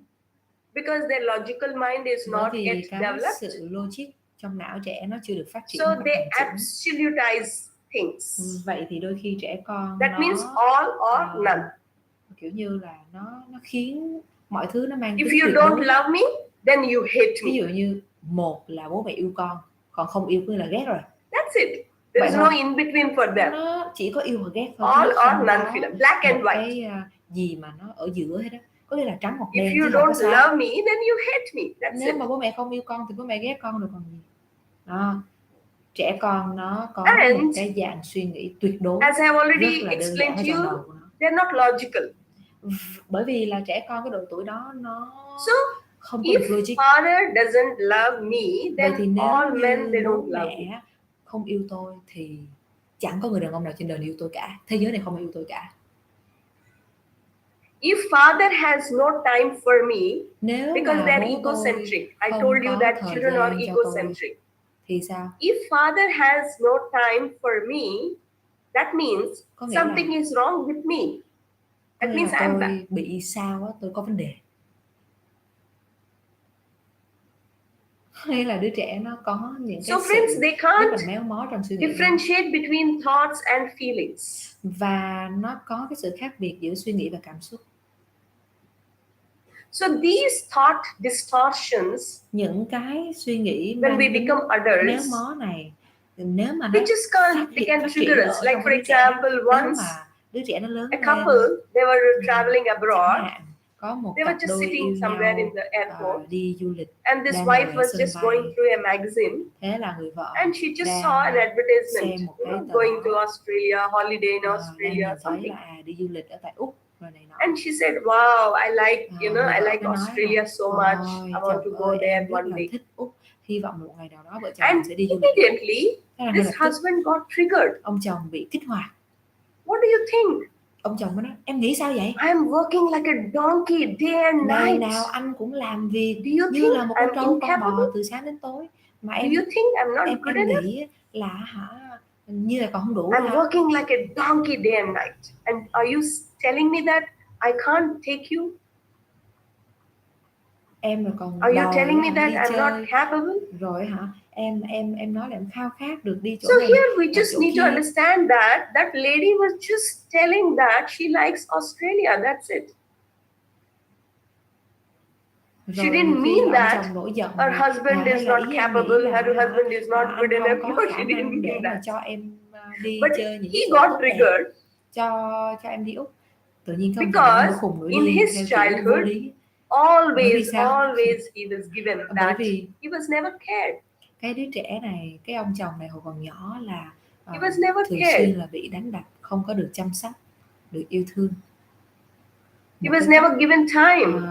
Because their logical mind is not yet developed. Sự logic trong não trẻ nó chưa được phát triển. So they absolutize things. Vậy thì đôi khi trẻ con that means all or none. Kiểu như là nó khiến mọi thứ nó mang tính if you don't love me, then you hate me. Ví dụ như một là bố mẹ yêu con, còn không yêu cứ là ghét rồi. That's it. There's no in between for them. Nó chỉ có yêu hoặc ghét thôi. All or none film, black and white. Cái gì mà nó ở giữa hết đó. Có nghĩa là trắng hoặc đen. If you don't love me, then you hate me. That's Nếu mà bố mẹ không yêu con thì bố mẹ ghét con rồi còn gì. Đó. Trẻ con nó có một cái dạng suy nghĩ tuyệt đối. As I have already explained to you, they're not logical. Bởi vì là trẻ con cái độ tuổi đó nó không có logic. If father doesn't love me, then all men they don't love me. không yêu tôi thì chẳng có người đàn ông nào trên đời yêu tôi cả, thế giới này không yêu tôi cả. If father has no time for me, Nếu because mà they're bố egocentric, I tôi told không you có that thời children are gian cho tôi egocentric. thì sao? If father has no time for me, that means Có nghĩa là something is wrong with me. có That nghĩa means là I'm bad. tôi bị sao á, tôi có vấn đề. Hay là đứa trẻ nó có những cái So friends, they rất là can't méo mó trong suy nghĩ đó. differentiate between thoughts and feelings. Và nó có cái sự khác biệt giữa suy nghĩ và cảm xúc. So these thought distortions, những cái suy nghĩ when we become méo adults, mó này, nếu mà nó they just can't, they can trigger us. Like for example, once đứa trẻ nó lớn a couple, they were traveling abroad. Có một They were cặp just đôi sitting yêu somewhere nhau in the airport, đi du lịch, and this đang wife ngồi ở was sân just bay. going through a magazine, Thế là người vợ and she just đang saw an advertisement, xem một cái tờ going báo, to Australia, holiday in đang Australia, nhìn thấy something. là đi du lịch ở tại Úc rồi này nọ. And she said, "Wow, I like, you know, Người I vợ like mới nói Australia là, so much. I want to chồng go ơi, there em rất one là day." thích Úc, hy vọng một ngày nào đó vợ chồng mình And sẽ đi du lịch. immediately, Thế là this ngay lập tức, husband got triggered. ông chồng bị kích hoạt. What do you think? Ông chồng mới nói, em nghĩ sao vậy? I'm working like a donkey day and Ngày night. nào anh cũng làm việc Do you như think là một con I'm trâu con bò incapable? từ sáng đến tối. Mà Do em you think I'm not good em enough? nghĩ là như là còn không đủ I'm hả? working like a donkey day and night. And are you telling me that I can't take you? Em rồi còn Are you đòi telling me that đi I'm chơi not capable? rồi hả? Em nói là em khao khát được đi chỗ So này here we và just chỗ need to kia. understand that that lady was just telling that she likes Australia. That's it. She Rồi didn't khi mean là ông that chồng nổi giận her husband hay is là not ý em capable, nghĩ là her husband is not good anh enough. không No, có she khả didn't năng để mean mà that. cho em đi But chơi những he cái chỗ got tốt đẹp, triggered cho em đi Úc. Tự nhiên cái ông chồng because nổi khùng nổi in điên his theo kiểu vô childhood, lý. Bởi vì sao? always he was given Bởi that vì he was never cared. cái đứa trẻ này, cái ông chồng này hồi còn nhỏ là He was never thường cared. xuyên là bị đánh đập, không có được chăm sóc, được yêu thương. He was never given time.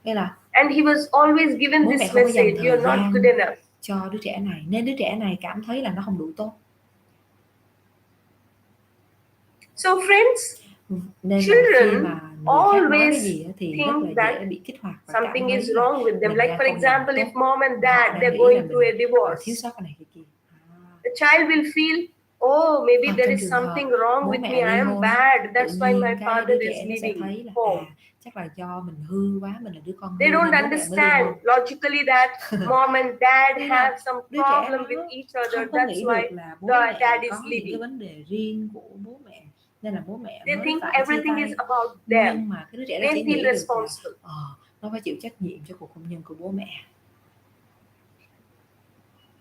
Nghĩa là And he was always given bố mẹ this không có dành message, thời you're not gian good enough. cho đứa trẻ này, nên đứa trẻ này cảm thấy là nó không đủ tốt. So friends, Nên là khi children mà người khác nói cái always gì á thì rất think là that dễ bị kích hoạt và cảm something thấy is là wrong with them. mình Like đang for không làm example, if tốt. mom and Họ dad đang they're nghĩ going là through a mình divorce, thiếu sót cái này cái kia. the child will feel, oh, maybe Hoặc there trong is trường hợp something wrong bố with mẹ me, I ly am hôn, bad, tự that's why my nhiên cái father đứa is trẻ nó sẽ leaving thấy là home. chắc là do mình hư quá, mình là đứa con hư They nên don't bố mẹ mới ly understand hôn. logically that mom and dad Tức là have some đứa trẻ problem nó with each other, không có that's nghĩ why được là bố the mẹ dad is có những cái leaving. vấn đề riêng của bố mẹ, nên là bố mẹ They mới think phải chia everything tay. is about them. Nhưng mà cái đứa trẻ nó They chỉ feel nghĩ được là responsible. nó phải chịu trách nhiệm cho cuộc hôn nhân của bố mẹ.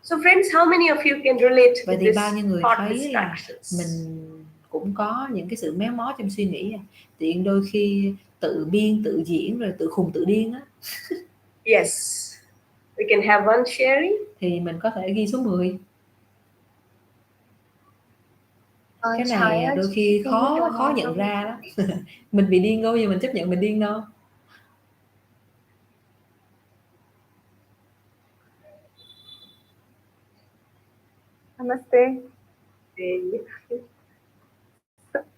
So friends, how many of you can relate Vậy to thì this bao nhiêu người thought thấy là distractions? mình cũng có những cái sự méo mó trong suy nghĩ, tiện đôi khi tự biên tự diễn rồi tự khùng tự điên á. Yes, we can have one sharing. Thì mình có thể ghi số 10. Cái này đôi khi khó nhận ra đó. Mình bị điên đâu, giờ mình chấp nhận mình điên đâu. Namaste.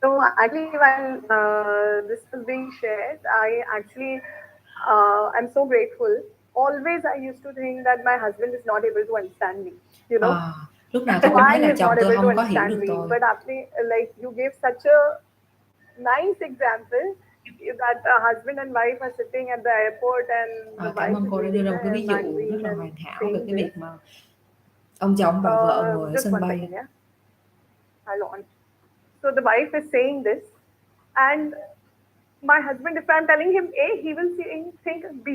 So actually, when this was being shared, I'm so grateful. Always, I used to think that my husband is not able to understand me. You know, lúc nào tôi cũng thấy why là he's chồng not tôi able to không có hiểu understand được me. tôi. But actually, like you gave such a nice example that a husband and wife are sitting at the airport and the Cảm wife ơn is cô đã đưa ra một cái ví dụ reading rất là and hoàn hảo saying về cái this. việc mà ông chồng và vợ ngồi ở Just sân one bay. second, yeah. Hold on. So the wife is saying this, and my husband, if I'm telling him A, he will think B.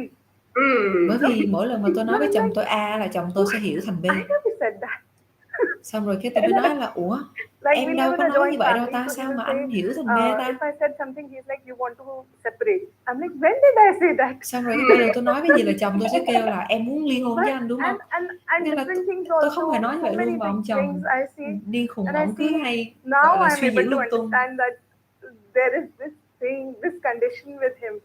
Bởi vì mỗi lần mà tôi nói với chồng tôi A là chồng tôi sẽ hiểu thành B. I never said that. Xong rồi cái tôi mới nói là ủa, em đâu có nói như vậy đâu ta, sao mà anh hiểu thành B ta? If I said something, he's like, you want to separate. I'm like, when did I say that? Xong rồi mỗi lần tôi nói cái gì là chồng tôi sẽ kêu là em muốn ly hôn với anh đúng không? And Nên là tôi không hề nói như vậy luôn, và ông chồng điên khùng, ông cứ hay gọi là suy diễn lung tung. There is this thing, this condition with him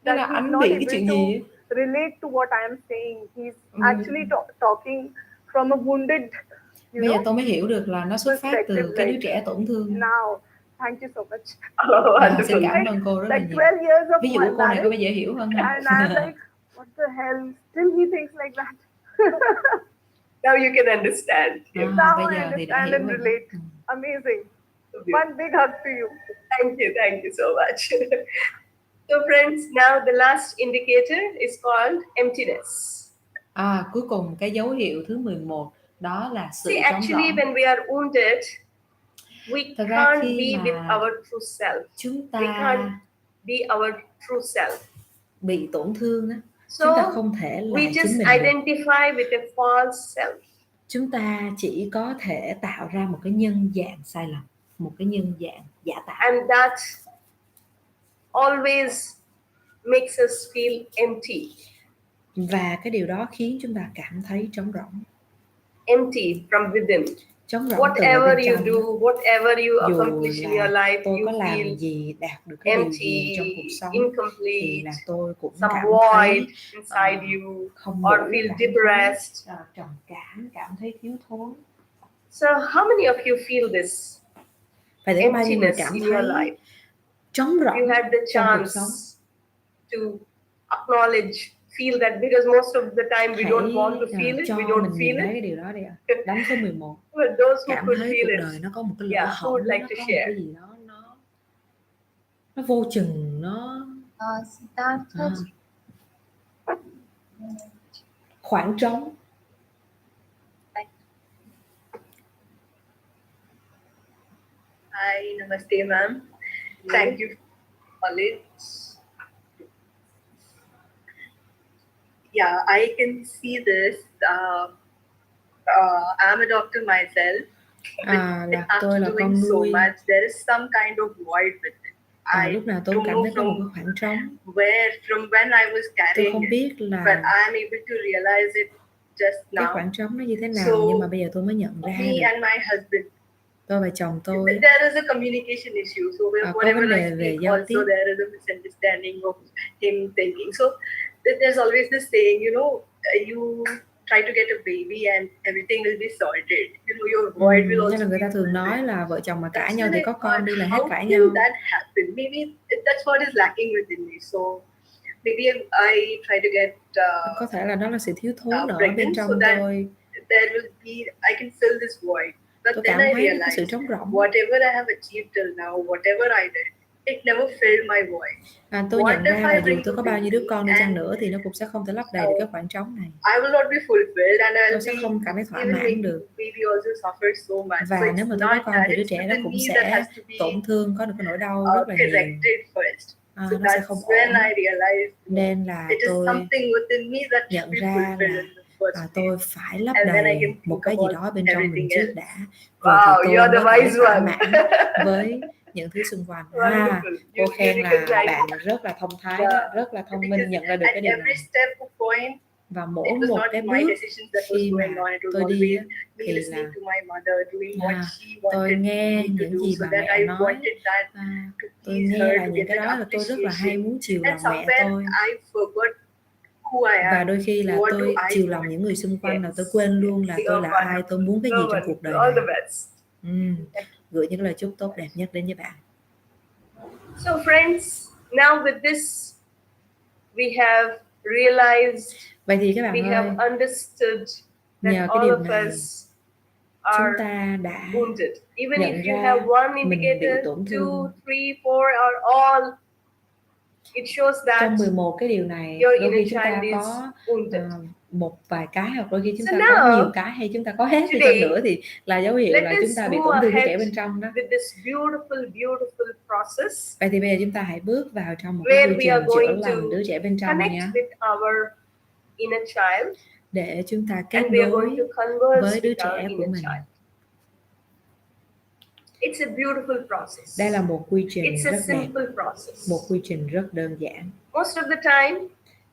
Nên là that he's anh not bị able cái chuyện to gì? relate to what I am saying. He's actually talking from a wounded, Bây giờ tôi mới hiểu được là nó xuất phát từ cái đứa trẻ tổn thương. Now, thank you so much. Xin cảm ơn cô rất là nhiều. 12 years of Ví dụ my cô này có marriage, vẻ dễ hiểu hơn không? and I'm like, what the hell? Still he thinks like that. Now you can understand. Now Bây I giờ thì đã understand hiểu and rồi. relate. Amazing. One big hug to you. Thank you so much. So friends, now the last indicator is called emptiness. Cuối cùng cái dấu hiệu thứ 11 đó là sự See, trống actually, rỗng. when we are wounded, we Thật ra can't khi be mà with our true self. chúng We ta can't be our true self. bị tổn thương á, So chúng ta không thể là we chính just mình được. identify with a false self. Chúng ta chỉ có thể tạo ra một cái nhân dạng sai lầm, một cái nhân dạng giả tạo. And that always makes us feel empty. Và cái điều đó khiến chúng ta cảm thấy trống rỗng. Empty from within. Trống rỗng từ Whatever bên you trong. do, whatever you Dù accomplish in your là life, tôi có you làm feel gì, đạt được cái điều gì empty, trong cuộc sống incomplete, thì là tôi cũng some cảm void thấy inside you, không or đủ, feel cảm depressed. thấy trầm cảm thấy thiếu thốn. So how many of you feel this Vậy thì bao nhiêu người emptiness cảm in your thấy life? trống rỗng You had the trong cuộc chance sống? to acknowledge, feel that, because most of the time we don't want to feel it, cho we don't mình nhìn feel thấy it. cái điều đó đi ạ. Đánh số 11. But those who Cảm could thấy feel cuộc it, đời nó có một cái lỗ yeah, who hổng, would like nó to có một share? cái gì đó nó vô chừng, nó khoảng trống. Hi, namaste, ma'am. Thank you for knowledge. Yeah, I can see this. I'm a doctor myself. Là tôi After là doing con so nuôi. much, there is some kind of void within. Lúc nào tôi cũng cảm thấy có một cái khoảng trống. From when I was Tôi carrying không biết it, là but I'm able to realize it just cái now. khoảng trống nó như thế nào, So, nhưng mà bây giờ tôi mới nhận ra Me được. and my husband, Tôi và chồng tôi there is a communication issue. So có whenever vấn I đề về speak, giao also tiếp. there is a misunderstanding of him thinking. So there's always this saying, you try to get a baby and everything will be sorted. Your void will also Nên là người be ta thường fulfilled. nói là vợ chồng mà cãi That's nhau when thì I có con đi là hết how cãi can nhau. that happen? Maybe that's what is lacking within me. So maybe I try to get Có thể là đó là sự thiếu thốn ở bên pregnant so trong that tôi. there will be, I can fill this void. But Tôi then cảm I thấy cái sự realized trống rỗng. whatever I have achieved till now, whatever I did, it never filled my void. Tôi nhận ra là dù tôi có bao nhiêu đứa baby con đi chăng nữa thì nó cũng sẽ không thể lấp đầy được cái khoảng trống này. I will not be fulfilled and Tôi sẽ không cảm thấy thỏa even mãn được. baby also suffers so much. Và nếu mà tôi có con thì đứa trẻ đó cũng sẽ tổn thương, có được cái nỗi đau rất là nhiều. Nó sẽ không ổn. Nên là tôi nhận ra là tôi phải lấp đầy một cái gì đó bên trong mình trước đã. Rồi thì tôi mới cảm thấy thỏa mãn với những thứ xung quanh. Cô khen là bạn rất là thông thái đó, rất là thông minh, nhận ra được cái điều này. Và mỗi một cái bước khi mà tôi đi thì là tôi nghe những gì mà mẹ nói, tôi nghe là những cái đó là tôi rất là hay muốn chiều lòng mẹ tôi. Và đôi khi là tôi chiều lòng những người xung quanh là tôi quên luôn là tôi là ai, tôi muốn cái gì trong cuộc đời này. Gửi những lời chúc tốt đẹp nhất đến với bạn. So friends, now with this we have realized, vậy thì các bạn we ơi, have understood that nhờ cái all điều of này us chúng are ta đã wounded. Even nhận if you ra have one mình bị indicator, tổn 2, thương. 3, 4 or all, it shows that trong 11 cái điều này your đôi khi inner chúng ta child có is một vài cái, hoặc đôi khi chúng So ta now, có nhiều cái, hay chúng ta có hết đi chăng nữa thì là dấu hiệu let là us chúng ta bị move tổn thương cái ahead trẻ bên trong đó. with this beautiful process. Vậy thì bây giờ chúng ta hãy bước vào trong một Where cái quy we trình are chữa going lành to đứa trẻ bên trong connect nha, with our inner child, để chúng ta kết and we are nối going to converse với đứa with trẻ our của inner mình. child. It's a beautiful process. Đây là một quy trình It's a rất đẹp, simple process. một quy trình rất đơn giản. Most of the time,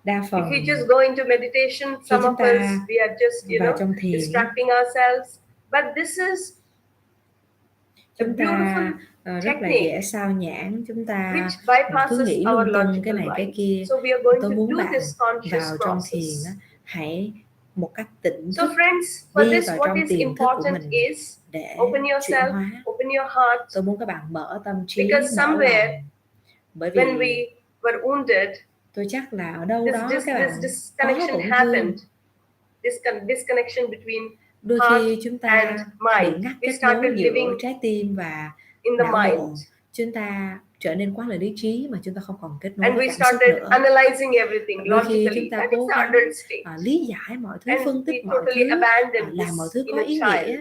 Đa phần if we just go into meditation, some of us we are just trong thiền, distracting ourselves. But this is a chúng ta beautiful rất là dễ sao nhãng, chúng ta which cứ bypasses nghĩ our lung tung cái logical này cái mind. kia. So we are going Tôi to muốn do bạn this conscious vào trong thiền process. hãy một cách tỉnh So thức, friends, for đi this vào what trong is tiềm thức của important mình is để open chuyển yourself, hóa. open your heart, Tôi muốn các bạn mở tâm trí, because mở somewhere lòng, bởi when vì we were wounded, tôi chắc là ở đâu đó các bạn this có disconnection tổn thương. happened. This disconnection between Đôi heart khi chúng ta and bị mind. ngắt We kết nối started giữa living trái tim và in the não bộ. mind. Chúng ta trở nên quá là lý trí mà chúng ta không còn kết nối And với we cảm xúc started nữa. analyzing everything Đôi khi logically. chúng ta That cố is the gắng adult stage. lý giải mọi thứ, And phân we tích mọi totally thứ, abandoned làm mọi this thứ có inner ý child, nghĩa,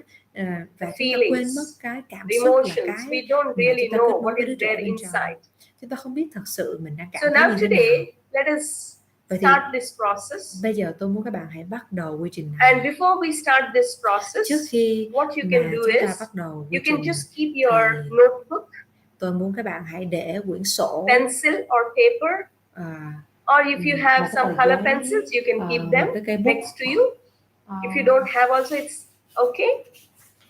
và the chúng ta quên mất feelings, cái cảm the xúc là emotions. cái We don't mà really chúng ta kết know nối what với đứa is trẻ there bên trong. inside. Chúng ta không biết thật sự mình đang So cảm thấy now như thế nào. today, let us Vậy thì start this process. bây giờ tôi muốn các bạn hãy bắt đầu quy trình này. And before we start this process, Trước khi what you mà can do chúng ta is bắt đầu you quy can trình just keep your notebook, tôi muốn các bạn hãy để quyển sổ, pencil or paper, or if you have một cái some tờ color giấy, pencils, you can keep một them cái cây bút. next to you. If you don't have also, it's okay.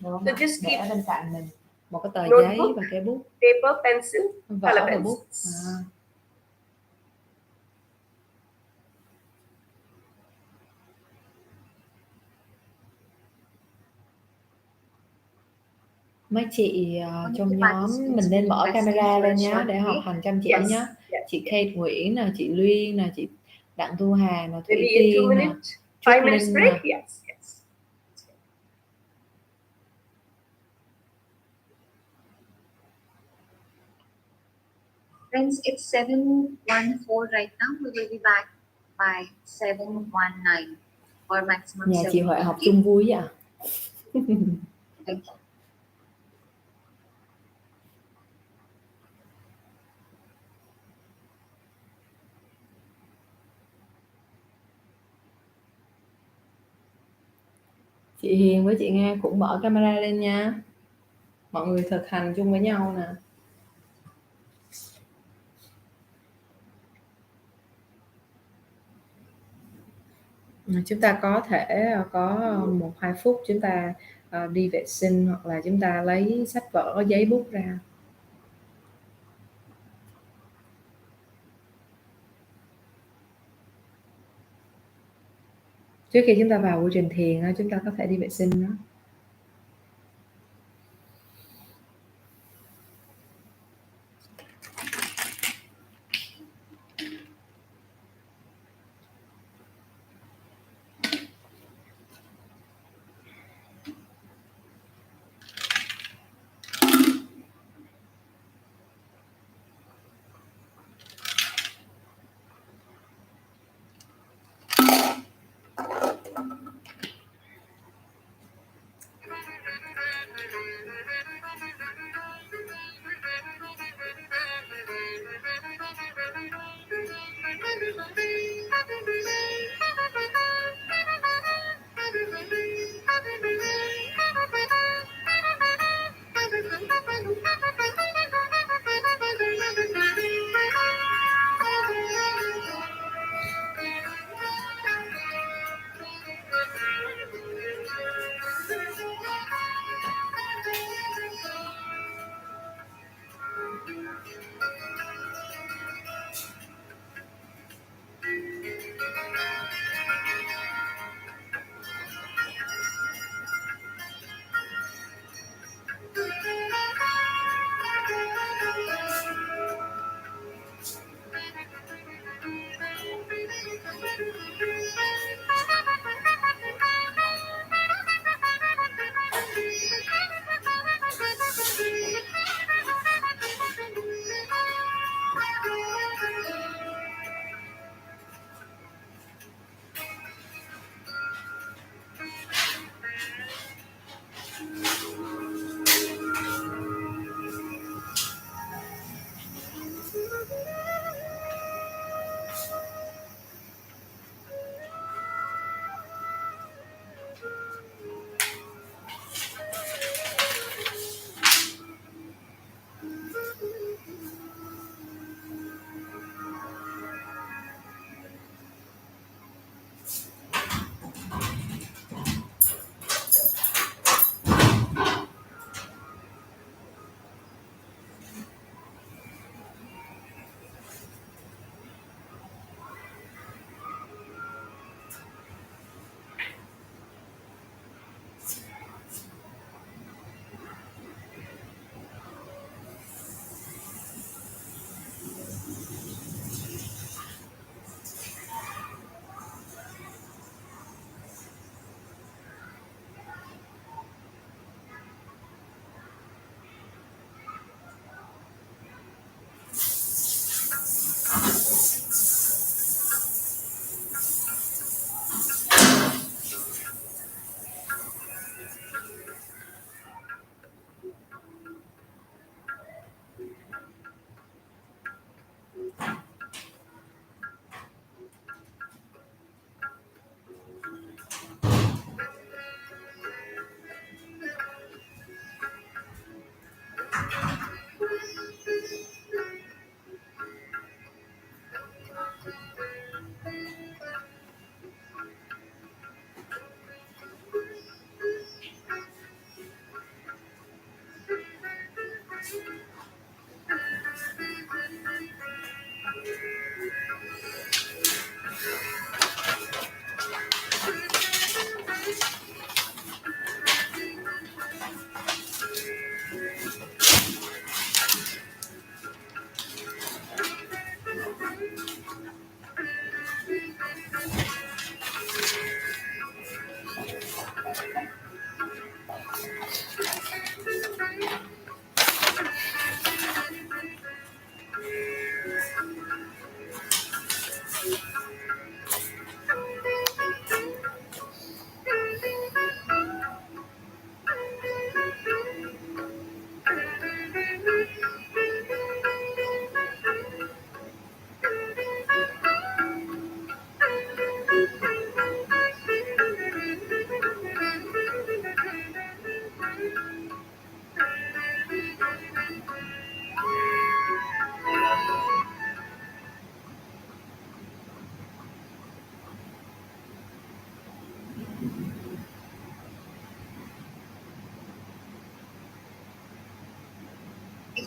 So just để keep bên cạnh mình một cái tờ notebook, giấy và cây bút, paper, pencil, vở color và bút. pencils. Mấy chị trong nhóm mình nên mở camera lên nhé để học hành chăm chỉ nhé. Chị Kate Nguyễn nè, chị Luyên nè, chị Đặng Thu Hà nè, Thủy Tiên nè, Trúc Linh nè. Yes. Friends, it's 7:14 right now. We will be back by 7:19 or maximum. Nhà chị Huệ học chung vui vậy. Thank you. Chị Hiền với chị Nga cũng mở camera lên nha. Mọi người thực hành chung với nhau nè. Chúng ta có thể có 1-2 phút chúng ta đi vệ sinh hoặc là chúng ta lấy sách vở, giấy bút ra. Trước khi chúng ta vào quy trình thiền, chúng ta có thể đi vệ sinh đó.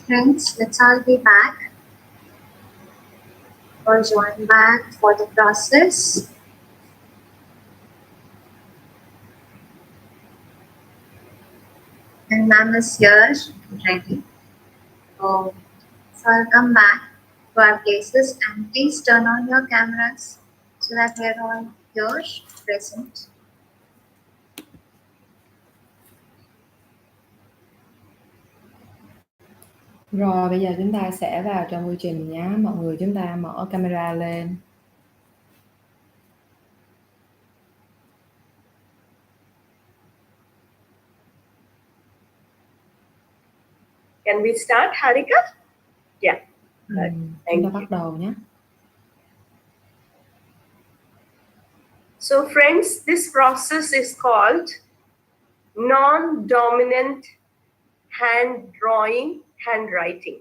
Friends, let's all be back or join back for the process. And ma'am is here, ready. So I'll come back to our places and please turn on your cameras so that we are all here present. Rồi bây giờ chúng ta sẽ vào trong quy trình nhé. Mọi người chúng ta mở camera lên. Can we start, Harika? Yeah. Chúng ta bắt đầu nhé. So friends, this process is called non-dominant hand drawing, handwriting.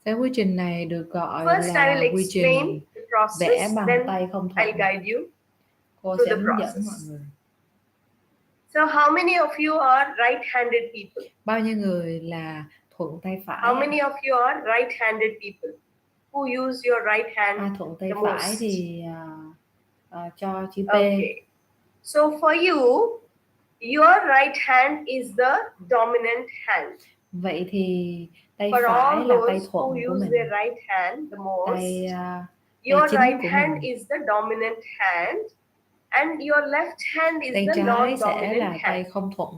Cái quy trình này được gọi First, là I will quy trình explain the process, vẽ bằng then tay không thuận. I'll guide you Cô through sẽ the hướng dẫn process. mọi người. So how many of you are right-handed people? Bao nhiêu người là thuận tay phải? How many of you are right-handed people? Who use your right hand Ai thuận tay the phải most? thì cho chữ P. Okay. So for you, your right hand is the dominant hand. Vậy thì tay For phải all là tay those thuận who của use mình. their right hand the most, Tay your chính right của hand mình. is the dominant hand and your left hand is Tay the trái sẽ non-dominant là tay hand. không thuận.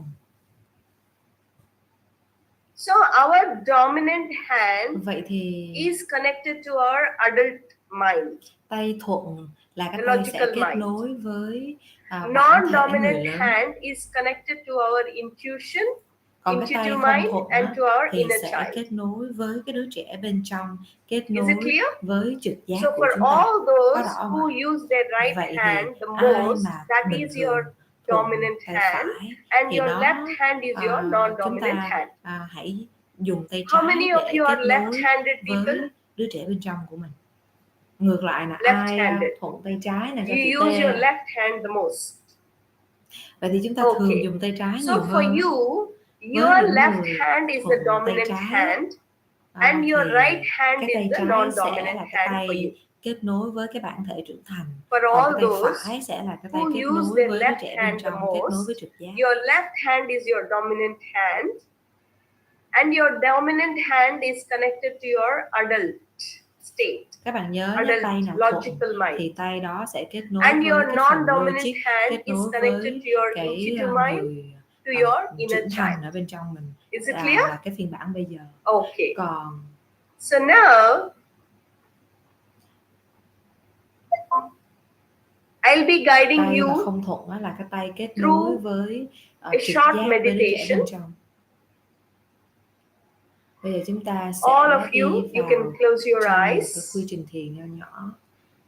So our dominant hand Vậy thì is connected to our adult mind. tay thuận là cái The tay logical sẽ kết mind. nối với bản thể người Non-dominant lớn. hand is connected to our intuition, Còn cái tay intuitive không mind thuận and to our thì inner sẽ child. kết nối với cái đứa trẻ bên trong, kết Is it nối clear? với trực giác So của for chúng ta. all Có those rõ không who ạ? use their right Vậy thì hand the ai most, mà that bình is your thường thuận dominant tay hand, phải and thì your đó left hand is your chúng non-dominant ta hand. hãy dùng tay How trái many of để you kết are nối left-handed people? với đứa trẻ bên trong của mình. Ngược lại là ai Left-handed. thuận tay trái là cho You chữ use your T. left hand the most. Vậy thì chúng ta thường Okay. dùng tay trái So nhiều for hơn. you, Với your những left người hand is the thuận tay dominant trái hand and your thì right hand cái is tay the trái sẽ non-dominant là cái hand for you. tay kết nối với cái bản thể trưởng thành. For Còn all cái tay those phải sẽ là cái tay who kết use nối their với đứa left trẻ bên hand the trong, kết nối most, với trực giác. your left hand is your dominant hand and your dominant hand is connected to your adult state. Các bạn nhớ nhé, tay nào thuận thì tay đó sẽ kết nối And với your cái phần non-dominant logic, hand kết is nối connected với to your cái intuitive mind, người to your inner trưởng thành child. ở bên trong mình, Is it clear? là cái phiên bản bây giờ. Okay. Còn so now I'll be guiding tay mà you không thuận là cái tay kết nối với a trực short giác với đứa trẻ meditation. bên trong. Bây giờ chúng ta sẽ All of đi you, vào you can close your trong eyes. một cái quy trình thiền nho nhỏ.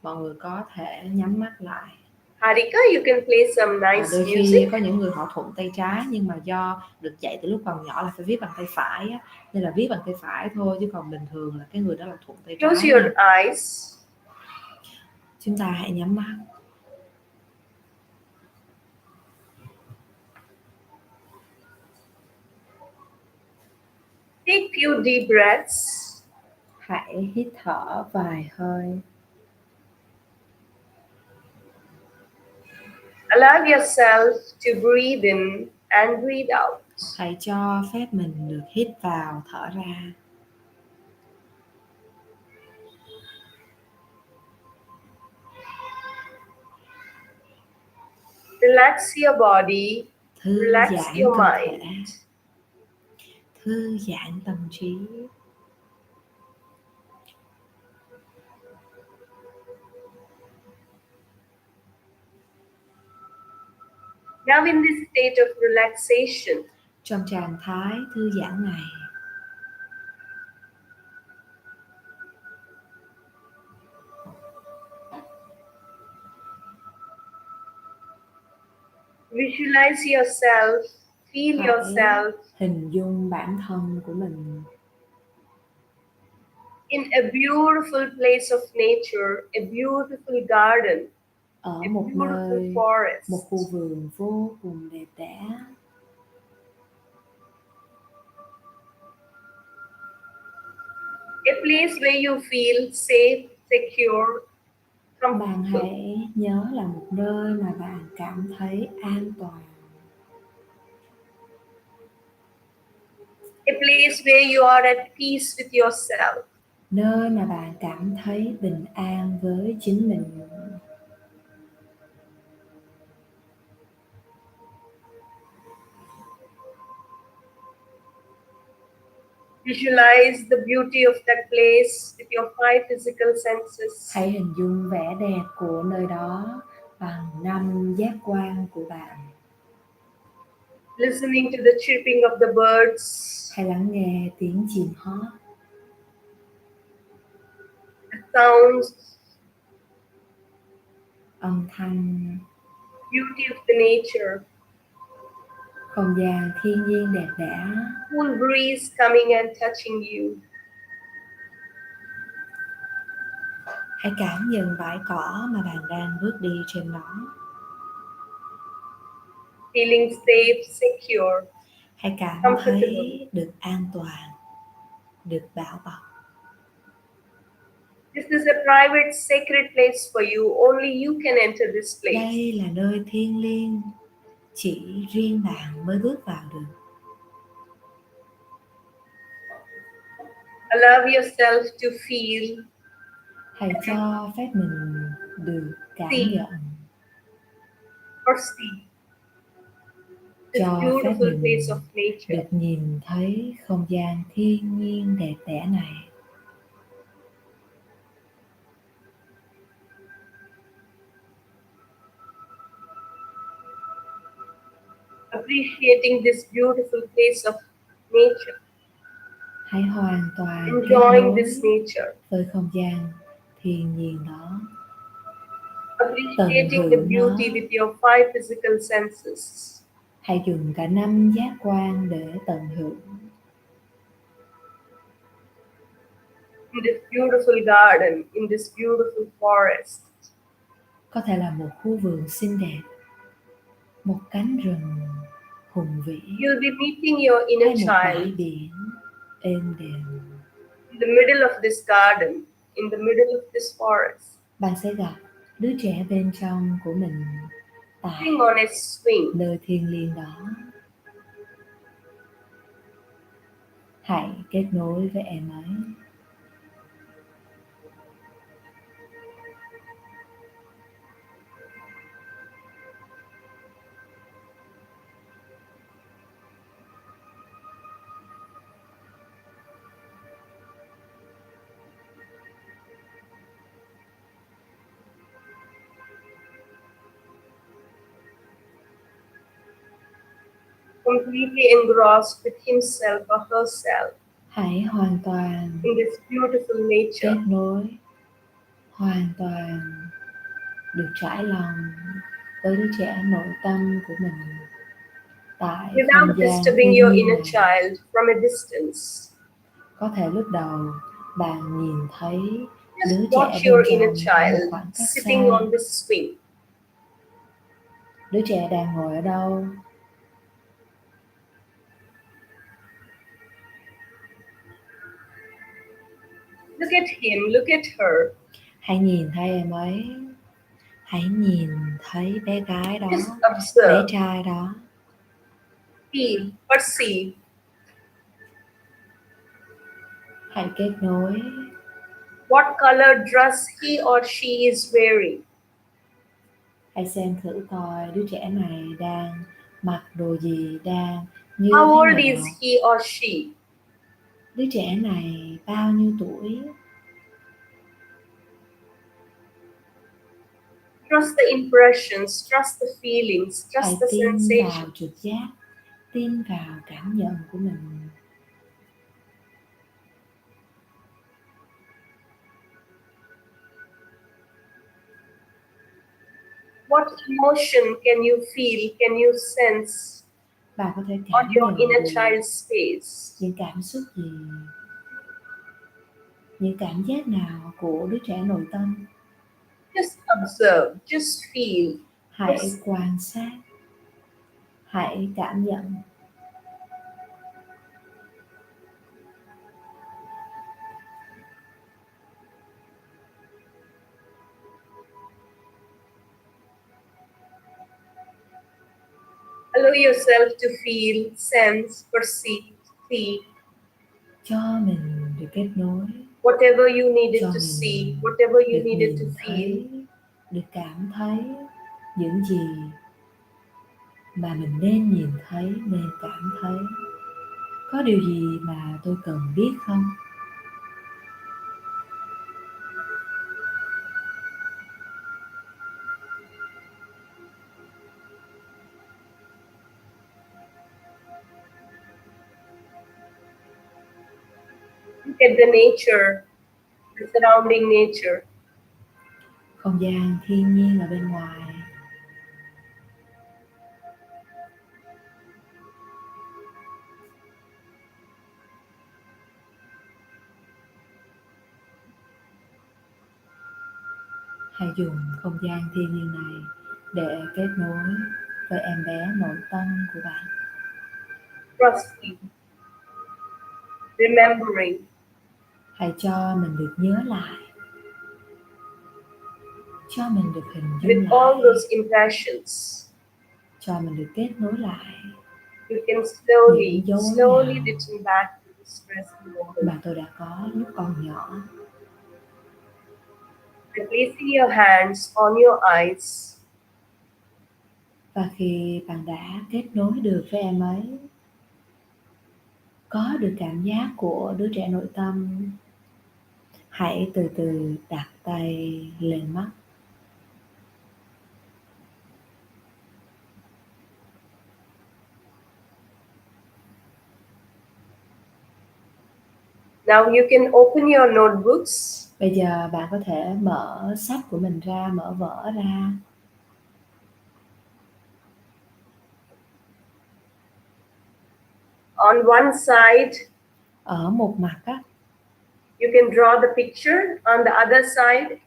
Mọi người có thể nhắm mắt lại. Harika, you can play some nice Đôi khi music. có những người họ thuận tay trái nhưng mà do được dạy từ lúc còn nhỏ là phải viết bằng tay phải á, nên là viết bằng tay phải thôi, chứ còn bình thường là cái người đó là thuận tay trái. Close your eyes. Chúng ta hãy nhắm mắt. Take few deep breaths. Hãy hít thở vài hơi. Allow yourself to breathe in and breathe out. Hãy cho phép mình được hít vào, thở ra. Relax your body. Thư Relax giãn your cơ mind. thể. Thư giãn tâm trí. Now in this state of relaxation, trong trạng thái thư giãn này, visualize yourself, feel hãy yourself hình dung bản thân của mình in a beautiful place of nature, a beautiful garden, ở a một beautiful nơi, forest. một khu vườn vô cùng đẹp đẽ. A place where you feel safe, secure, Bạn comfortable. hãy nhớ là một nơi mà bạn cảm thấy an toàn. A place where you are at peace with yourself. Nơi mà bạn cảm thấy bình an với chính mình. Visualize the beauty of that place with your 5 physical senses. Hãy hình dung vẻ đẹp của nơi đó bằng 5 giác quan của bạn. Listening to the chirping of the birds. Hãy lắng nghe tiếng chim hót. The sounds. Âm thanh. Beauty of the nature. Không gian thiên nhiên đẹp đẽ. Cool breeze coming and touching you. Hãy cảm nhận bãi cỏ mà bạn đang bước đi trên nó. Feeling safe, secure. Hãy cảm thấy được an toàn, được bảo bọc. This is a private, sacred place for you. Only you can enter this place. Đây là nơi thiêng liêng, chỉ riêng bạn mới bước vào được. Allow yourself to feel. Hãy cho phép mình được cảm nhận. Or see. Cho phép mình được nhìn thấy không gian thiên nhiên đẹp đẽ này. Appreciating this beautiful place of nature. Hãy hoàn toàn enjoying this nature. Với không gian thiên nhiên đó. Appreciating the beauty with your 5 physical senses. Hãy dùng cả 5 giác quan để tận hưởng. In this beautiful garden, in this beautiful forest. Có thể là một khu vườn xinh đẹp, một cánh rừng hùng vĩ, you'll be meeting your inner hay một bãi child biển êm đềm. in the middle of this garden, in the middle of this forest. Bạn sẽ gặp đứa trẻ bên trong của mình tại on a swing. nơi thiêng liêng đó. Hãy kết nối với em ấy. Completely engrossed with himself or herself. Hãy hoàn toàn in this beautiful nature. Kết nối, hoàn toàn được trải lòng với đứa trẻ nội tâm của mình tại Without không gian disturbing thiên your nhiên inner này. child from a distance. Có thể lúc đầu bạn nhìn thấy Just đứa trẻ watch bên your inner trong ở một child khoảng cách sitting xa. on this swing. Đứa trẻ đang ngồi ở đâu? Look at him, look at her. Hãy nhìn thấy em ấy. Hãy nhìn thấy bé gái đó, Just observe. bé trai đó. Feel, perceive. Hãy kết nối. What color dress he or she is wearing. Hãy xem thử coi đứa trẻ này đang mặc đồ gì, đang như How thế old nào. is he or she? Đứa trẻ này bao nhiêu tuổi? Trust the impressions, trust the feelings, trust Hãy the tin vào sensations. trực giác, tin vào cảm nhận của mình. What emotion can you feel, can you sense Bạn có thể on cảm your nhận inner được child space? những cảm xúc gì, những cảm giác nào của đứa trẻ nội tâm. Just observe, just feel. Hãy Just quan sát, hãy cảm nhận. Allow yourself to feel, sense, perceive, see. Cho mình được kết nối. Whatever you needed Cho to mình see, whatever you được needed to nhìn feel. thấy, được cảm thấy những gì mà mình nên nhìn thấy, nên cảm thấy. Có điều gì mà tôi cần biết không? Look at the nature, the surrounding nature. Không gian thiên nhiên ở bên ngoài. Hãy dùng không gian thiên nhiên này để kết nối với em bé nội tâm của bạn. Trusting, remembering. Hãy cho mình được nhớ lại, cho mình được hình dung with lại, all those impressions. cho mình được kết nối lại. You can những dấu slowly nào return back to the present moment. mà tôi đã có lúc còn nhỏ. Placing your hands on your eyes. Và khi bạn đã kết nối được với em ấy, có được cảm giác của đứa trẻ nội tâm, hãy từ từ đặt tay lên mắt. Now you can open your notebooks. Bây giờ bạn có thể mở sách của mình ra, mở vở ra. On one side, ở một mặt á, you can draw the picture. On the other side,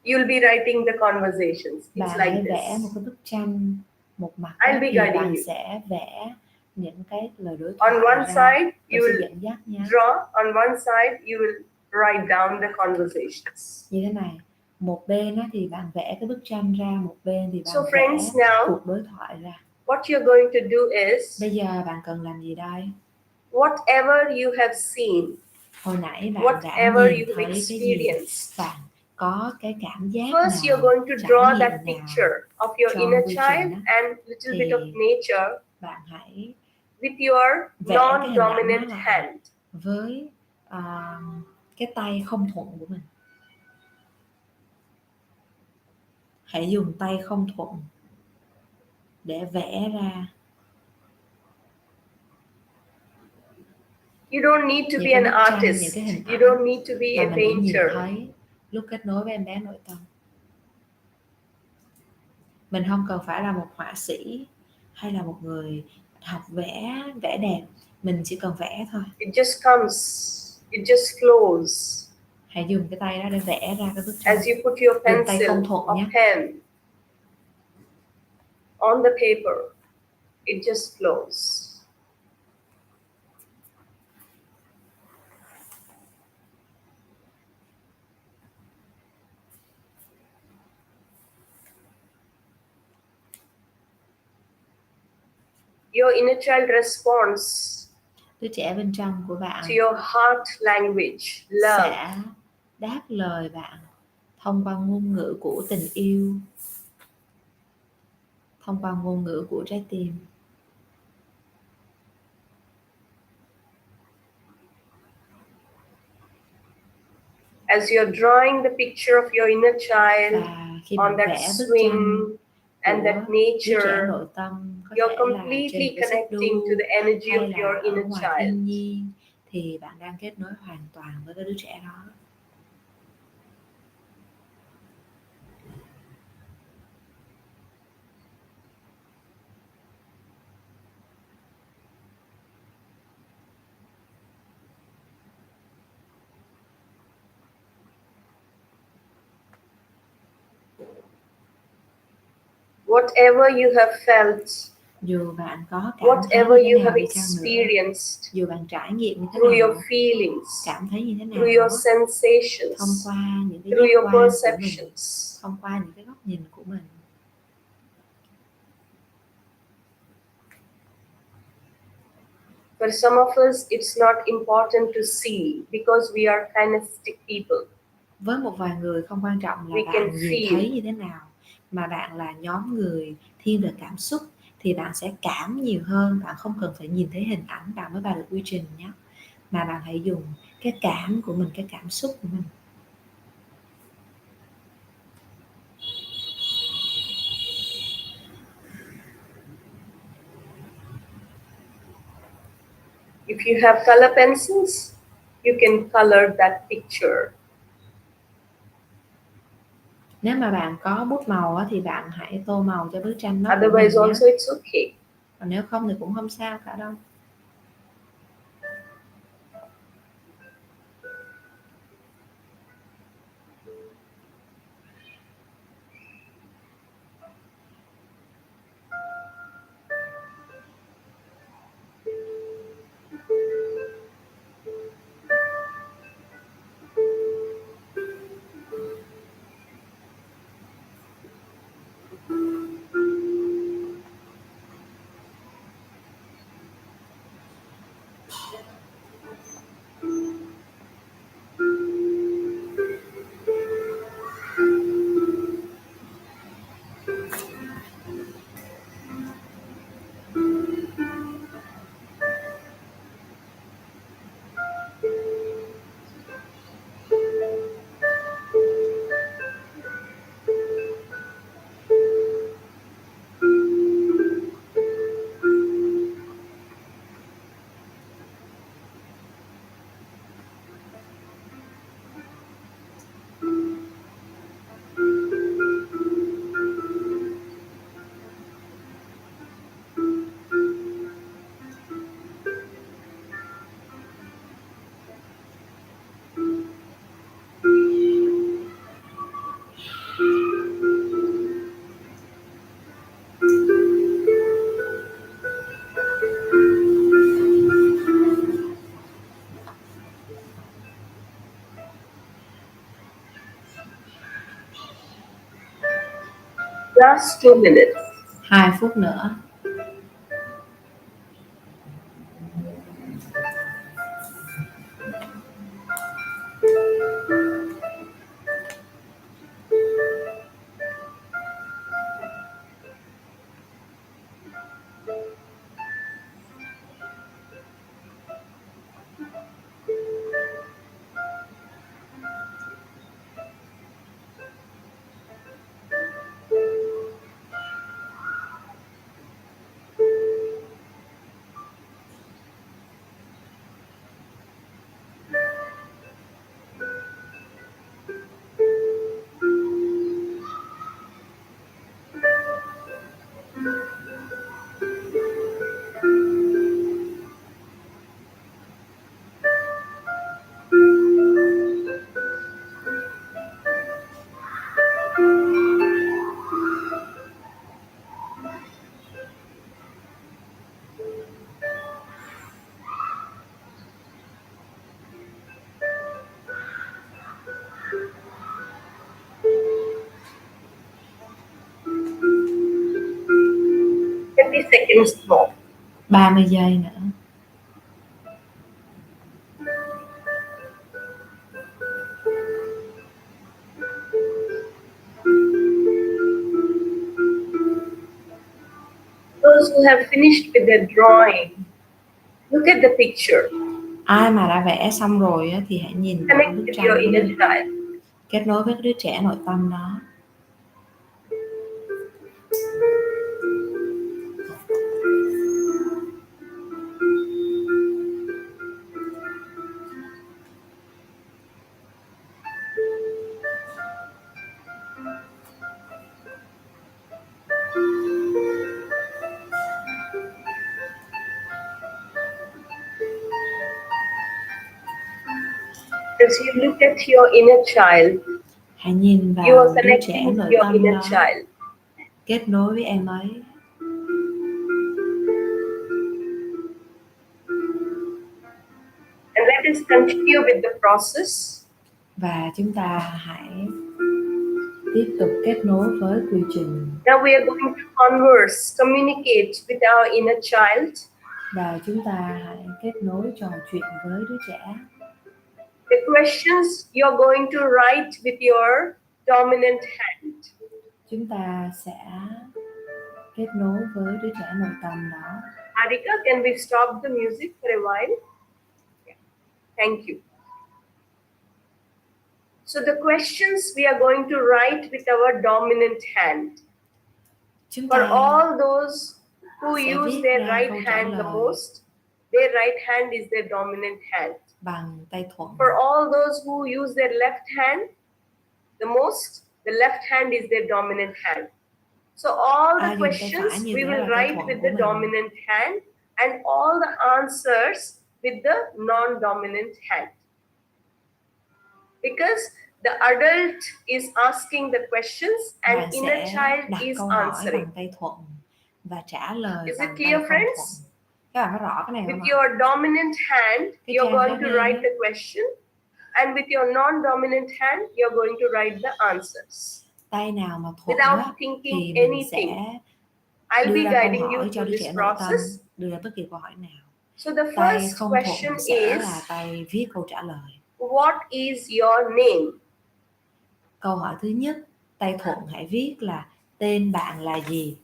you'll be writing the conversations. It's bạn like hãy this. vẽ một cái bức tranh. Một mặt I'll á, be thì guiding bạn you. sẽ vẽ những cái lời đối On thoại one ra. side, Tôi you sẽ will dẫn dắt nha. draw. On one side, you will write down the conversations. Như thế này. Một bên á, thì bạn vẽ cái bức tranh ra, một bên thì bạn So friends, vẽ now, cuộc đối thoại ra. what you're going to do is, Bây giờ bạn cần làm gì đây? whatever you have seen, Hồi nãy bạn đã whatever nhìn you thấy cái gì? experienced, Bạn có cái cảm giác first nào, you're going to trải draw nghiệm that nào picture of your trong inner quy child trình á, and little bit of thì nature bạn hãy with your vẽ cái hình ảnh đó non-dominant lại hand. với cái tay không thuận của mình. Hãy dùng tay không thuận để vẽ ra. You don't need to những be cái an bức tranh, artist. những cái hình You ảnh don't need to be mà a mình đã nhìn painter. thấy lúc kết nối với em bé nội tâm. Mình không cần phải là một họa sĩ hay là một người học vẽ đẹp. Mình chỉ cần vẽ thôi. It just comes. It just flows. Hãy dùng cái tay đó để vẽ ra cái bức tranh. As you put your Dùng tay pencil không thuận or nhé. pen on the paper, it just flows. Your inner child responds Đứa trẻ bên trong của bạn to your heart language, love. sẽ đáp lời bạn thông qua ngôn ngữ của tình yêu, thông qua ngôn ngữ của trái tim. As you're drawing the picture of your inner child on that swing and that nature, nội tâm, you're completely connecting to the energy of your inner child. Thiên nhiên, thì bạn đang kết nối hoàn toàn với cái đứa trẻ đó. Whatever you have felt, dù bạn có cảm whatever thấy như you thế nào have đi chăng nữa, experienced, dù bạn trải nghiệm như thế through nào, your feelings, cảm thấy như thế nào, through your sensations, thông qua những cái through giác your quan của perceptions, mình, thông qua những cái góc nhìn của mình, For some of us, it's not important to see because we are kinesthetic people. Với một vài người không quan trọng là We can bạn nhìn thấy như thế nào, mà bạn là nhóm người thiên về cảm xúc thì bạn sẽ cảm nhiều hơn. Bạn không cần phải nhìn thấy hình ảnh bạn mới vào được quy trình nhé, mà bạn hãy dùng cái cảm của mình, cái cảm xúc của mình. If you have color pencils, you can color that picture. Nếu mà bạn có bút màu thì bạn hãy tô màu cho bức tranh đó của Otherwise mình nhé. also it's okay. Còn nếu không thì cũng không sao cả đâu. Last 2 minutes. 2 phút nữa. Seconds more. 30 giây nữa. Those who have finished with their drawing, look at the picture. Ai mà đã vẽ xong rồi thì hãy nhìn vào Connect bức with tranh your của inner mình. child. Kết nối với đứa trẻ nội tâm đó. As you look at your inner child, hãy nhìn you vào are đứa trẻ connecting nội with your tâm inner đó. child. Kết nối với em ấy. And let us continue with the process. Và chúng ta hãy tiếp tục kết nối với quy trình. Now we are going to converse, communicate with our inner child. Và chúng ta hãy kết nối trò chuyện với đứa trẻ. The questions you're going to write with your dominant hand. Chúng ta sẽ kết nối với đứa trẻ nội tâm đó. Harika, can we stop the music for a while? Yeah. Thank you. So the questions we are going to write with our dominant hand. For all those who use their right hand the most, their right hand is their dominant hand. Bằng tay thuận. For all those who use their left hand the most, the left hand is their dominant hand. So all the questions we will write with the dominant hand and all the answers with the non-dominant hand. Because the adult is asking the questions and inner child is answering. Bằng tay thuận và trả lời Is it bằng clear, tay không friends? thuận. Các bạn có rõ cái này không With ạ? your dominant hand, you're going to write the question, and with your non-dominant hand, you're going to write the answers. Tay nào mà thuận Without thinking thì mình anything. sẽ I'll đưa be ra guiding câu you hỏi cho through đứa this trẻ nội tâm, process. đưa ra bất kỳ câu hỏi nào. So the Tay first không question thuận sẽ is, là tay viết câu trả lời. what is your name? Câu hỏi thứ nhất, tay thuận hãy viết là tên bạn là gì?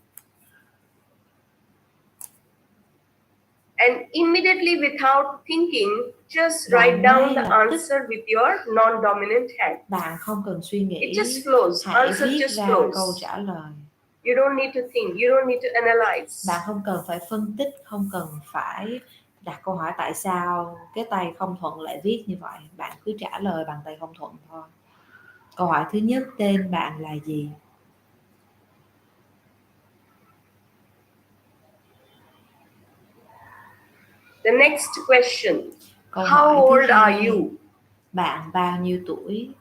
And immediately without thinking, just write down the answer with your non-dominant hand. Bạn không cần suy nghĩ, It just flows. hãy Answer viết just ra flows. câu trả lời. You don't need to think, you don't need to analyze. Bạn không cần phải phân tích, không cần phải đặt câu hỏi tại sao cái tay không thuận lại viết như vậy. Bạn cứ trả lời bằng tay không thuận thôi. Câu hỏi thứ nhất, tên bạn là gì? The next question. Câu How hỏi thứ old are hai, you? bạn bao nhiêu tuổi?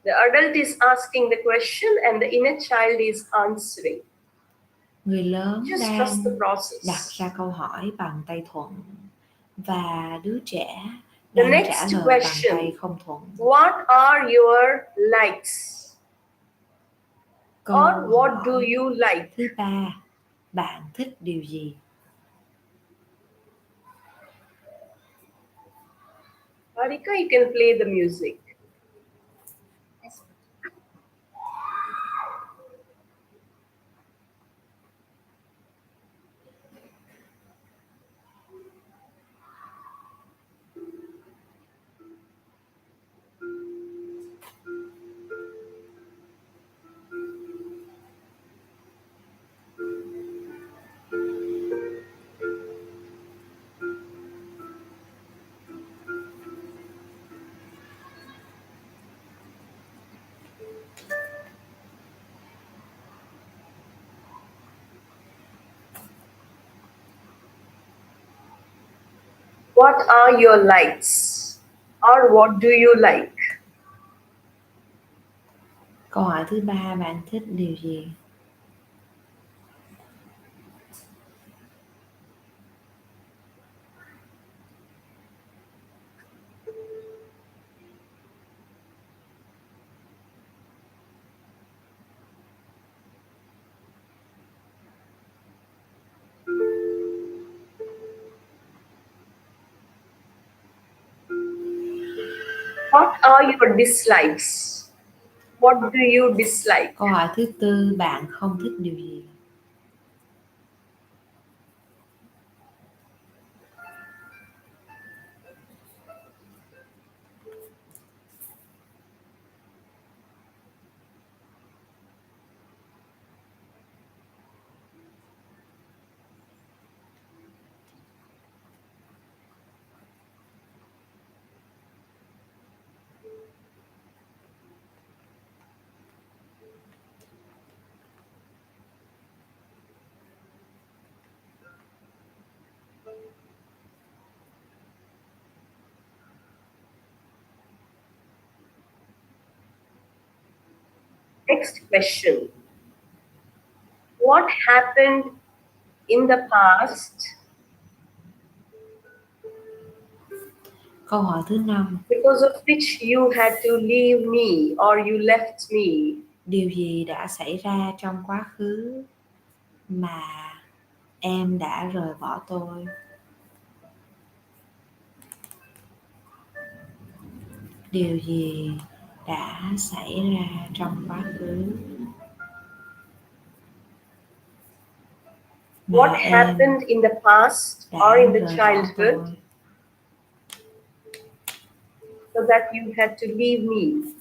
The adult is asking the question and the inner child is answering. Người lớn Just đang trust the process. đặt ra câu hỏi bằng tay thuận và đứa trẻ The đang next trả lời question. bằng tay không thuận. What are your likes? Câu Or what hỏi do you like? thứ ba, bạn thích điều gì? Harika, you can play the music. What are your likes? Or what do you like? Câu hỏi thứ ba, bạn thích điều gì? What are your dislikes? What do you dislike? Câu hỏi thứ tư, bạn không thích điều gì? Next question. What happened in the past? Câu hỏi thứ 5. Because of which you had to leave me or you left me. Điều gì đã xảy ra trong quá khứ mà em đã rời bỏ tôi? Điều gì đã xảy ra trong quá khứ mà What happened in the past or in the childhood so that you had to leave me?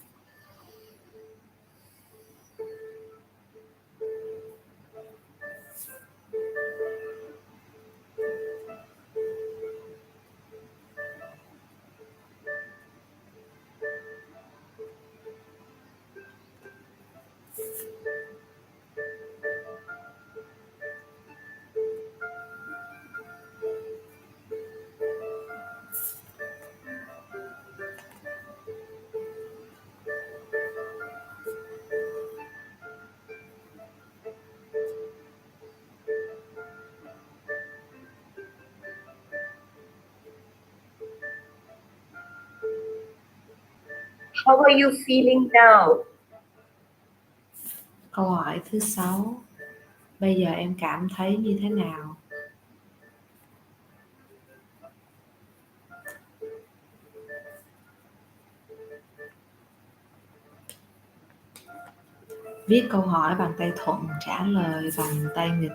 How are you feeling now? Câu hỏi thứ 6. Bây giờ em cảm thấy như thế nào? Viết câu hỏi bằng tay thuận, trả lời bằng tay nghịch.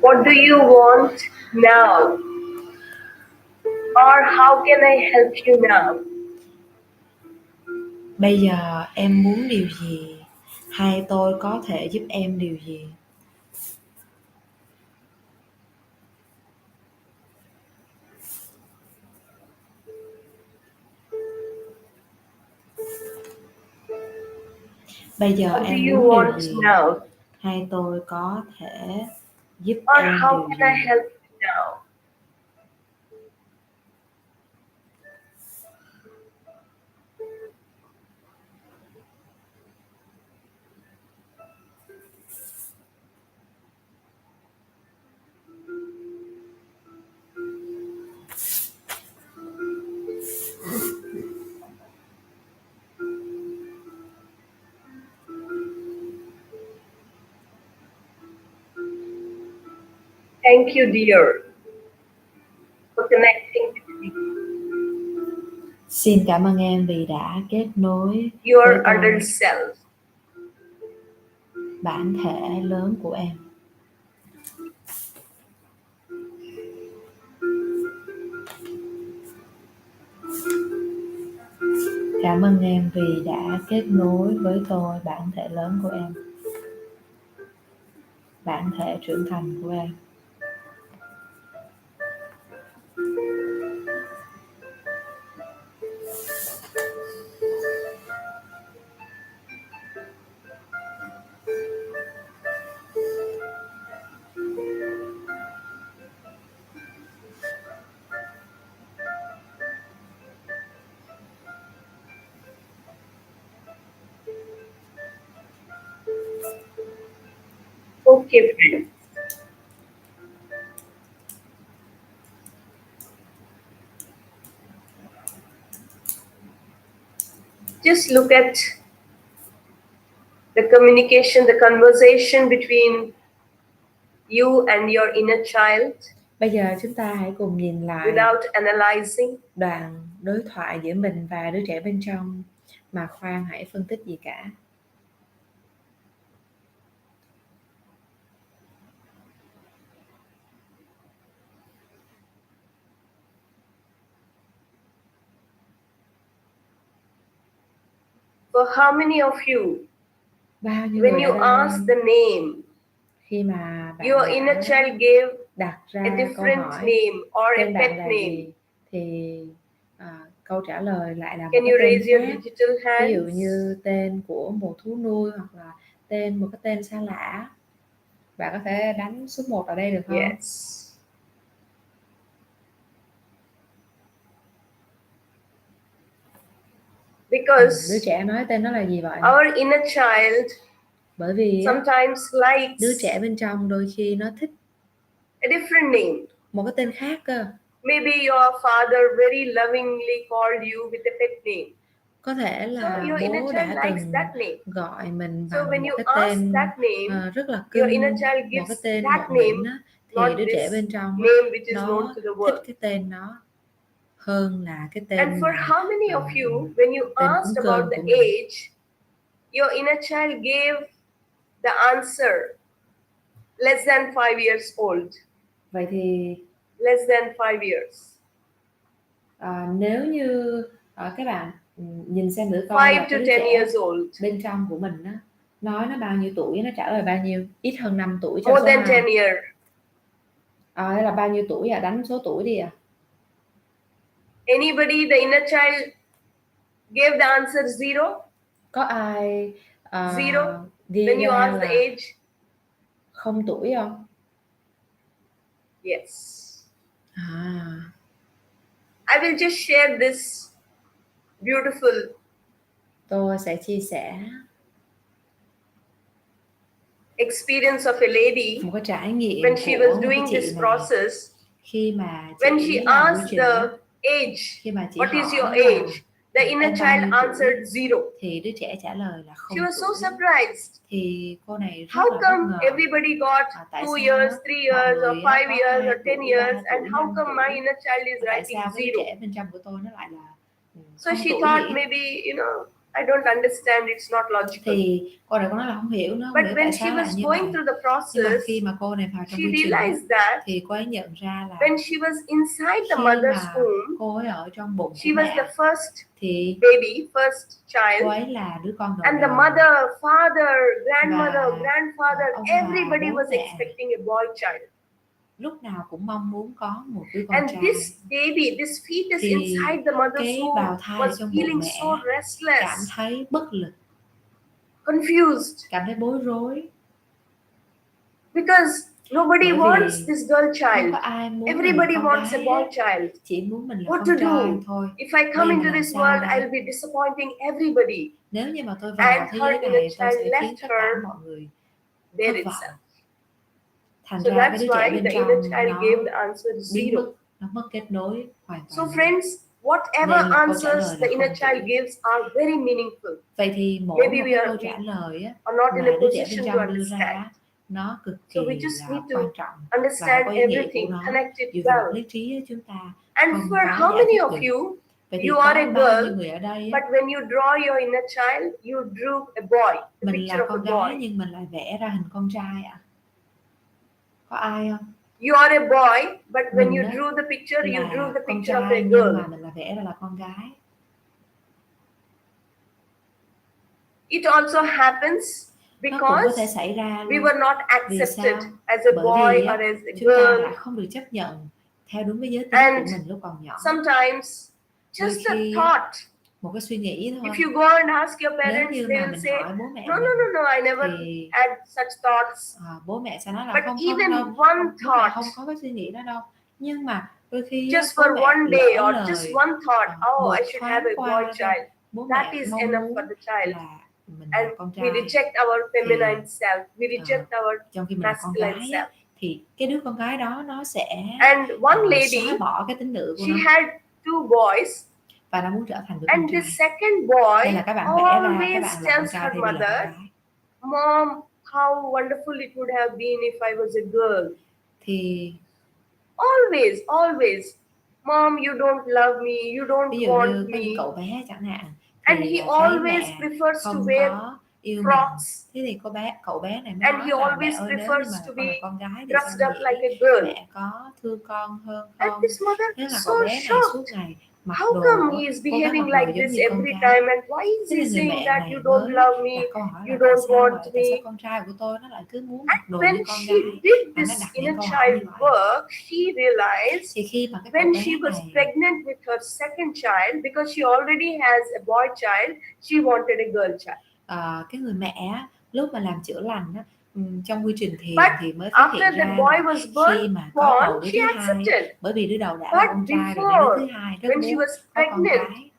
What do you want now? Or how can I help you now? Bây giờ em muốn điều gì? Hay tôi có thể giúp em điều gì? Bây giờ What do em you muốn want điều gì? now? Hay tôi có thể giúp Or em how điều can I gì? help you now? Thank you, dear, for connecting with me. Xin cảm ơn em vì đã kết nối Your với tôi, adult self. bản thể lớn của em. Cảm ơn em vì đã kết nối với tôi, bản thể lớn của em, bản thể trưởng thành của em. Okay, friends. Just look at the communication, the conversation between you and your inner child. Bây giờ chúng ta hãy cùng nhìn lại Without analyzing. đoạn đối thoại giữa mình và đứa trẻ bên trong mà khoan hãy phân tích gì cả. For how many of you, Bao nhiêu when người you ở đây, ask the name, khi mà bạn your đã inner child gave đặt ra a câu different hỏi name or a tên bạn pet là name, gì thì câu trả lời lại là một can cái you tên raise your khác. digital Ví dụ hands? như tên của một thú nuôi hoặc là một cái tên xa lạ. Bạn có thể đánh số 1 ở đây được không? Yes. Because đứa trẻ nói tên nó là gì vậy? our inner child Bởi vì sometimes likes đứa trẻ bên trong đôi khi nó thích a different name. một cái tên khác cơ. Maybe your father very lovingly called you with a pet name. Có thể là So your inner bố child đã likes từng that name. gọi mình So bằng when một you cái ask tên that name, rất là your cưng, inner child một gives cái tên that ngọt nghĩnh name, á, thì not đứa trẻ this bên trong á, name which is known nó to the thích world. cái tên đó hơn là cái tên And for how many of you, when you tên asked cúng about cơm the của mình. age, your inner child gave the answer less than 5 years old. Vậy thì Less than 5 years. nếu như các bạn nhìn xem thử coi 5 là to cái đứa 10 trẻ years old. bên trong của mình á, nói nó bao nhiêu tuổi, nó trả lời bao nhiêu, ít hơn 5 tuổi cho More số than 2. 10 years. Hay là bao nhiêu tuổi đánh số tuổi đi ạ. Anybody, the inner child gave the answer 0? Có ai Zero? ghi When you ra ask the là age? 0 tuổi không? Yes. À. I will just share this beautiful. Tôi sẽ chia sẻ Experience of a lady một cái trải nghiệm when she của was một doing cái this chị này process. khi mà When chị she làm quy asked trình the đó, age, khi mà chị what is your hỏi là age? The inner em bao child nhiêu tuổi, answered 0. thì đứa trẻ trả lời là 0 She was so tuổi. surprised. Thì cô này rất How là bất come ngờ. everybody got Tại 2 sao years, 3 mọi years, or người 5 có years, 2 or 10 tuổi, years, 3 and tuổi, how 5 come my tuổi? inner child is Tại writing sao cái đứa 0? trẻ bên trong của tôi nó lại là So 0 she tuổi thought nhỉ? maybe, I don't understand, it's not logical. Thì cô này có nói là không hiểu, nó không But hiểu when tại she sao lại was như going vậy. through the Nhưng mà process, khi mà cô này vào trong she quy trình realized that thì cô ấy nhận ra là when she was inside the khi mother's mà womb, cô ấy ở trong bụng she của was mẹ the first thì baby, first child, cô ấy là đứa con đầu and the đời. mother, father, grandmother, Và grandfather, ông bà, everybody bố was mẹ expecting a boy child. lúc nào cũng mong muốn có một đứa con And trai. this baby, this fetus Thì inside the mother's cái womb bào thai ở was trong bụng feeling mẹ so cảm restless, thấy bất lực, confused, cảm thấy bối rối. because nobody Bởi wants vì this girl không child. có ai muốn mình Everybody là con wants a gái boy hết. child. Chỉ muốn mình là What con to trai do? thôi. If I come Bây giờ into làm this sao world, đây? I'll be disappointing everybody. Nếu như mà tôi vào And thế her giới inner này, tôi child sẽ khiến left tất cả her mọi người there thất vọng. itself. Thành So ra cái that's đứa trẻ why bên the trong inner child nó gave the answer biến 0. mất, nó mất kết nối hoàn So toàn. friends, whatever Nên là câu trả lời answers là the inner 0 child tuổi. gives are very meaningful. Vậy thì mỗi Maybe một we cái are, câu trả lời á, are not in mà a đứa trẻ bên position to trong đưa understand. ra nó cực So kỳ we just là need to quan trọng và nó understand có ý nghĩa của everything, nó. connect it Dù về mặt well. lý trí chúng ta And không for có how giải many thích of được. you, Vậy thì you có are a bao nhiêu girl, người ở đây but á, when you draw your inner child, you drew a boy, the mình picture là of a con gái boy. nhưng mình lại vẽ ra hình con trai ạ? Có ai không? You are a boy, but when Mình you á, drew the picture, you drew là the con picture of a trai nhưng girl. mà mình lại vẽ ra là con gái. It also happens Nó cũng có thể because xảy ra we luôn. were not Vì accepted sao? as a Bởi boy vì or á, as a chúng ta girl. đã không được chấp nhận theo đúng cái giới tính And của mình lúc còn nhỏ. sometimes Đôi just a khi thought. một cái suy nghĩ thôi. If you go and ask your Nếu parents, như they mà will mình say, hỏi bố mẹ no, mình no, no, no, I never thì had such thoughts. bố mẹ sẽ nói là But không even đâu, one bố mẹ thought, không có cái suy nghĩ đó đâu. Nhưng mà đôi khi just bố for mẹ one day lỡ or lời just one thought, oh, một I should thoáng have a boy qua thôi, child. bố That mẹ is mong enough muốn for the child. là mình là And con we trai. reject our feminine self. We reject our Trong khi mình là con masculine gái self. thì cái đứa con gái đó nó sẽ And one lady, xóa bỏ cái tính nữ của she nó had two boys. và nó muốn trở thành đứa con And trai. the second boy Đây là các bạn vẽ ra các always bạn là con tells trai her thay vì là con mother, gái. Mom, how wonderful it would have been if I was a girl. Thì always, Mom, you don't love me, you don't ví dụ want như có me. những cậu bé chẳng hạn And thì he thấy always mẹ prefers to không wear có yêu frocks. mình. Thế thì cậu bé này mới And nói he là mẹ always ơi, nếu như prefers mà to con là be con gái thì dressed sao up like nhỉ? a girl. Mẹ có thương con hơn And không? this mother Thế là is cậu so bé này suốt shocked. ngày mặc How đồ, come he is cố gắng behaving mặc đồ like giống this như con every gái. time? And why is Thế he thì người saying mẹ that này you don't mới love me, đặt câu hỏi you là tại don't sao want vậy? me? Tại sao con trai của tôi nó lại cứ muốn mặc đồ And như when con she gái? did Và nó this đặt những inner câu hỏi như child vậy. work, she realized Thì khi mà cái when cậu bé she was này pregnant with her second child, because she already has a boy child, she wanted a girl child. Cái người mẹ á, lúc mà làm chữa lành á, trong quy trình thiền But thì mới phát hiện after the ra boy là was khi mà có born, bầu đứa she thứ hai, accepted. bởi vì đứa đầu đã là But con trai rồi, nên đứa thứ before, hai rất when she muốn was có con pregnant, gái.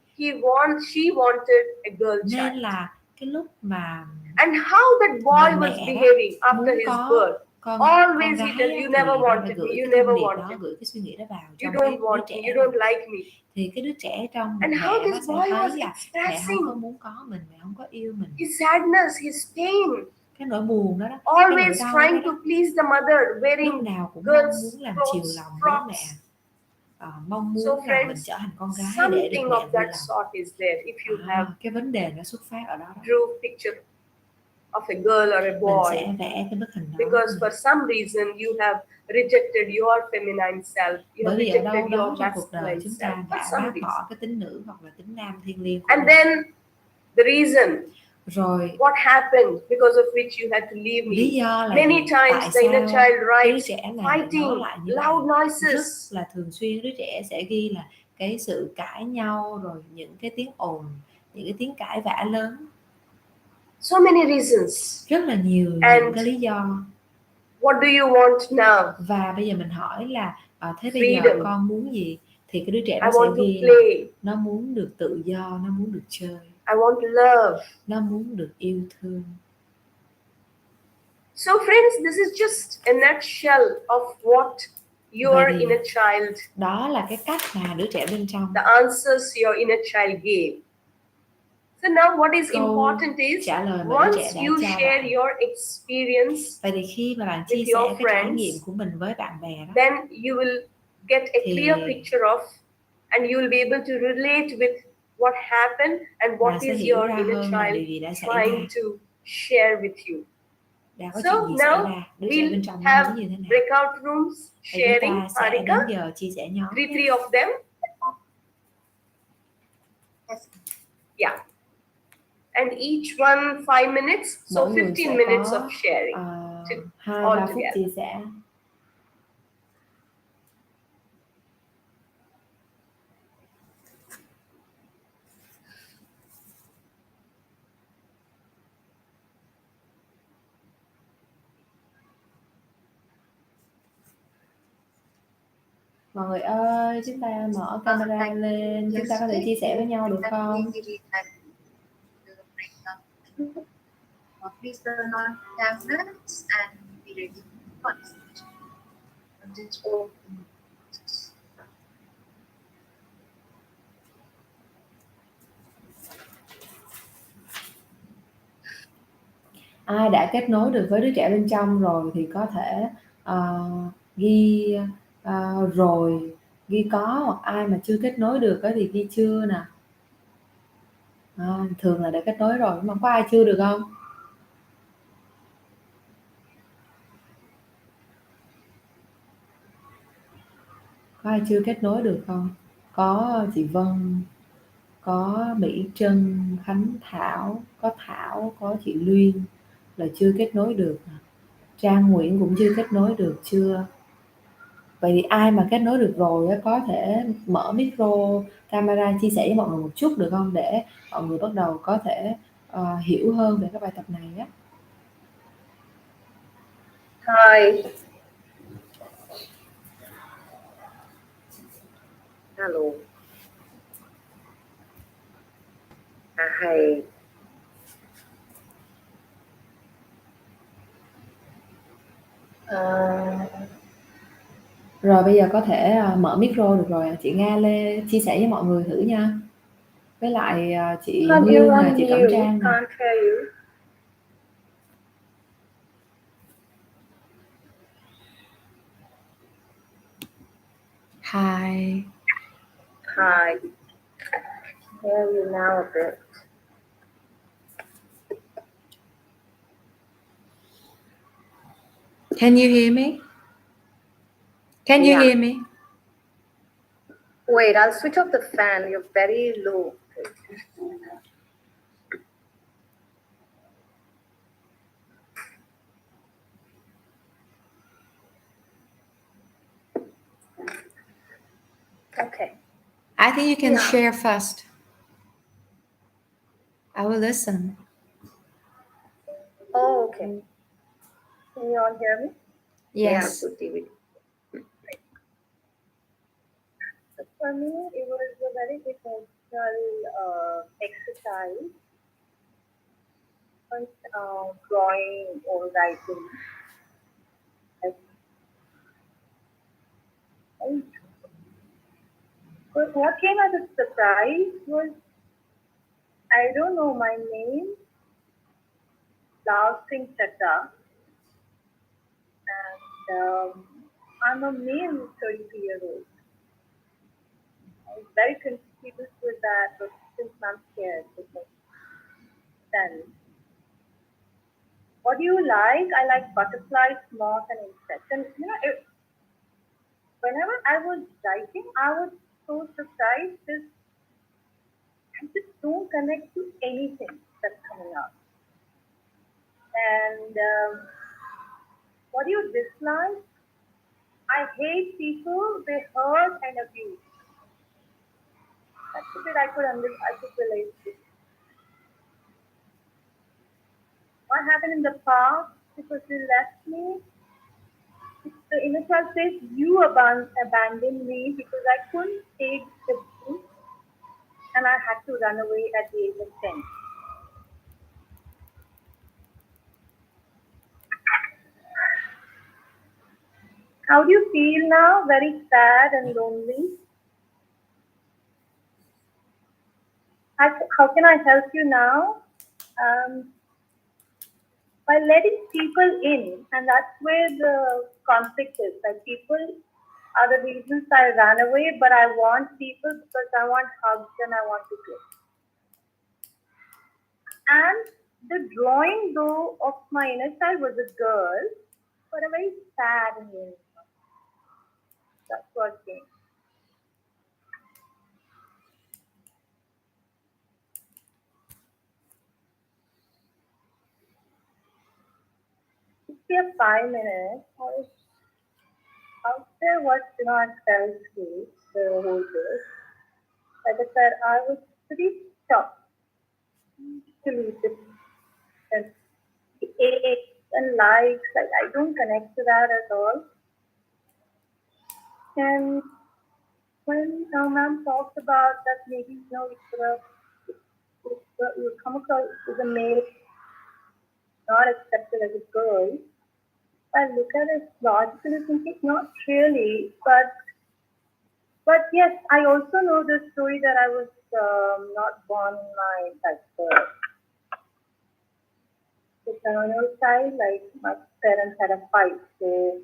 she wanted a girl Nên child. là cái lúc mà And how that boy người was mẹ behaving đó after muốn his có birth. con Always he gái tell á, you thì never nó lại wanted me, gửi you cái never thông điệp wanted đó, me. gửi cái suy nghĩ đó vào You trong don't cái đứa want me, trẻ you này. don't like me. Thì cái đứa trẻ trong And bụng how mẹ this nó sẽ boy thấy was là mẹ không expressing có muốn có mình, mẹ không có yêu mình. his sadness, his pain. Cái nỗi buồn đó, cái nỗi Always đau trying đó, to please the mother, lúc wearing nào cũng mong girls' muốn làm chiều clothes, lòng bố mẹ. frocks. Mong So muốn rằng mình friends, trở thành con gái để được something mẹ of vui that lòng. sort is there. If you have Cái vấn đề nó xuất phát ở đó. drew picture of a girl or a Mình boy, sẽ vẽ cái bức hình đó. because for some reason you have rejected your feminine self, you Bởi have vì ở đâu rejected đó your trong cuộc đời masculine chúng self ta for đã some bác reason. bỏ cái tính nữ hoặc là tính nam thiêng liêng của And mình. then the reason rồi what happened because of which you had to leave me. Lý do là Many gì? times Tại the inner sao child đứa writes trẻ này fighting, nói lại như loud vậy? noises. Rất là thường xuyên đứa trẻ sẽ ghi là cái sự cãi nhau, rồi những cái tiếng ồn, những cái tiếng cãi vã lớn. So many reasons. Rất là nhiều And những cái lý do. What do you want now? Và bây giờ mình hỏi là thế bây Freedom. giờ con muốn gì? Thì cái đứa trẻ nó sẽ ghi là nó muốn được tự do, nó muốn được chơi. I want love. Nó muốn được yêu thương. So friends, this is just a nutshell of what your inner child, đó là cái cách mà đứa trẻ bên trong, the answers your inner child gave. So now what is important is once you share your experience vậy thì khi mà bạn chia with sẻ your cái trải friends, nghiệm của mình với bạn bè đó, then you will get a clear picture of, and you will be able to relate with what happened and what is your inner child trying to share with you. So now we'll have breakout rooms sharing. Harika, 3 of them. Yeah. And each one 5 minutes, so 15 minutes of sharing. 2-3 phút chia sẻ. Mọi người ơi, chúng ta mở camera lên, chúng ta có thể chia sẻ với nhau được không? Please turn on cameras and be ready for conversation. Ai đã kết nối được với đứa trẻ bên trong rồi thì có thể ghi rồi, ghi có, hoặc ai mà chưa kết nối được thì ghi chưa nè. Thường là đã kết nối rồi, mà có ai chưa được không? Có ai chưa kết nối được không? Có chị Vân, có Mỹ Trân, Khánh Thảo, có Thảo, có chị Luyên là chưa kết nối được. Trang Nguyễn cũng chưa kết nối được chưa? Vậy thì ai mà kết nối được rồi có thể mở micro, camera chia sẻ với mọi người một chút được không? Để mọi người bắt đầu có thể hiểu hơn về cái bài tập này á. Hi. Hello. Hi. Rồi bây giờ có thể mở micro được rồi. Chị Nga Lê chia sẻ với mọi người thử nha. Với lại chị Hương nè, chị Cẩm Trang nè. Hi. Hi. Hear you now a bit. Can you hear me? Can you Yeah. hear me? Wait, I'll switch off the fan. You're very low. Okay. I think you can Yeah. share first. I will listen. Oh, okay. Can you all hear me? Yes. Yeah, good TV. So for me, it was a very emotional exercise. First, drawing or writing. But what came as a surprise was, I don't know my name, Lal Singh Chatta, and I'm a male 33-year-old. I was very confused with that, but since I'm scared, because then, what do you like? I like butterflies, moths, and insects. And whenever I was writing, I was so surprised because I just don't connect to anything that's coming out. And what do you dislike? I hate people, they hurt and abuse. That's the bit I could relate to. What happened in the past because you left me? The inner child says you abandoned me because I couldn't take the abuse and I had to run away at the age of 10. How do you feel now? Very sad and lonely. How can I help you now? By letting people in, and that's where the conflict is. Like, people are the reasons I ran away, but I want people because I want hugs and I want to play. And the drawing, though, of my inner child was a girl, but a very sad and lonely one. That's what came. It's been 5 minutes. I was out there, I fell asleep the whole day. Like I said, I was pretty shocked to leave this. And aches and likes, I don't connect to that at all. And when ma'am talked about that, maybe you come across as a male, not accepted as a girl. I look at it logically thinking, not really, but yes, I also know the story that I was not born in my paternal side. Like, my parents had a fight, so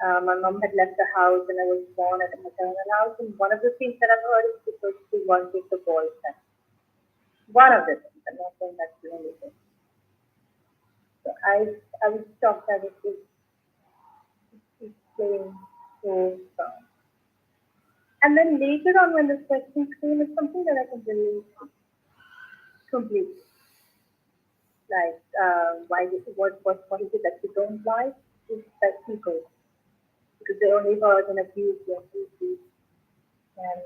my mom had left the house and I was born at a maternal house. And one of the things that I've heard is because she wanted the boys. One of the things, I'm not saying that's the only thing. So I was shocked that it was playing so strong. And then later on, when the questions came, it's something that I can relate to completely. Like, what is it that you don't like? It's that people, because they only hurt and abuse you and abuse you. And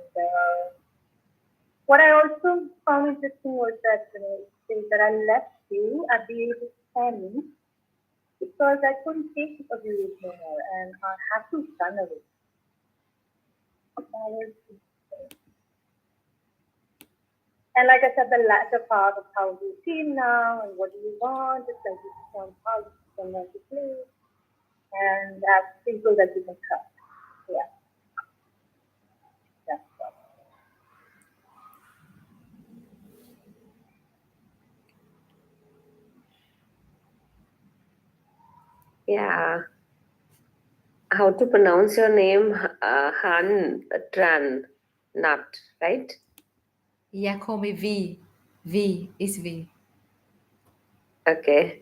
what I also found interesting was that, that I left you at the age of 10 because I couldn't take abuse no more and I had to run away. And like I said, the latter part of how do you feel now and what do you want? It's like you just want hugs, you don't want to play, and have people that you can trust. Yeah. That's what. Yeah. How to pronounce your name? Han Tran Nat, right? Yeah, call me V. V is V. Okay.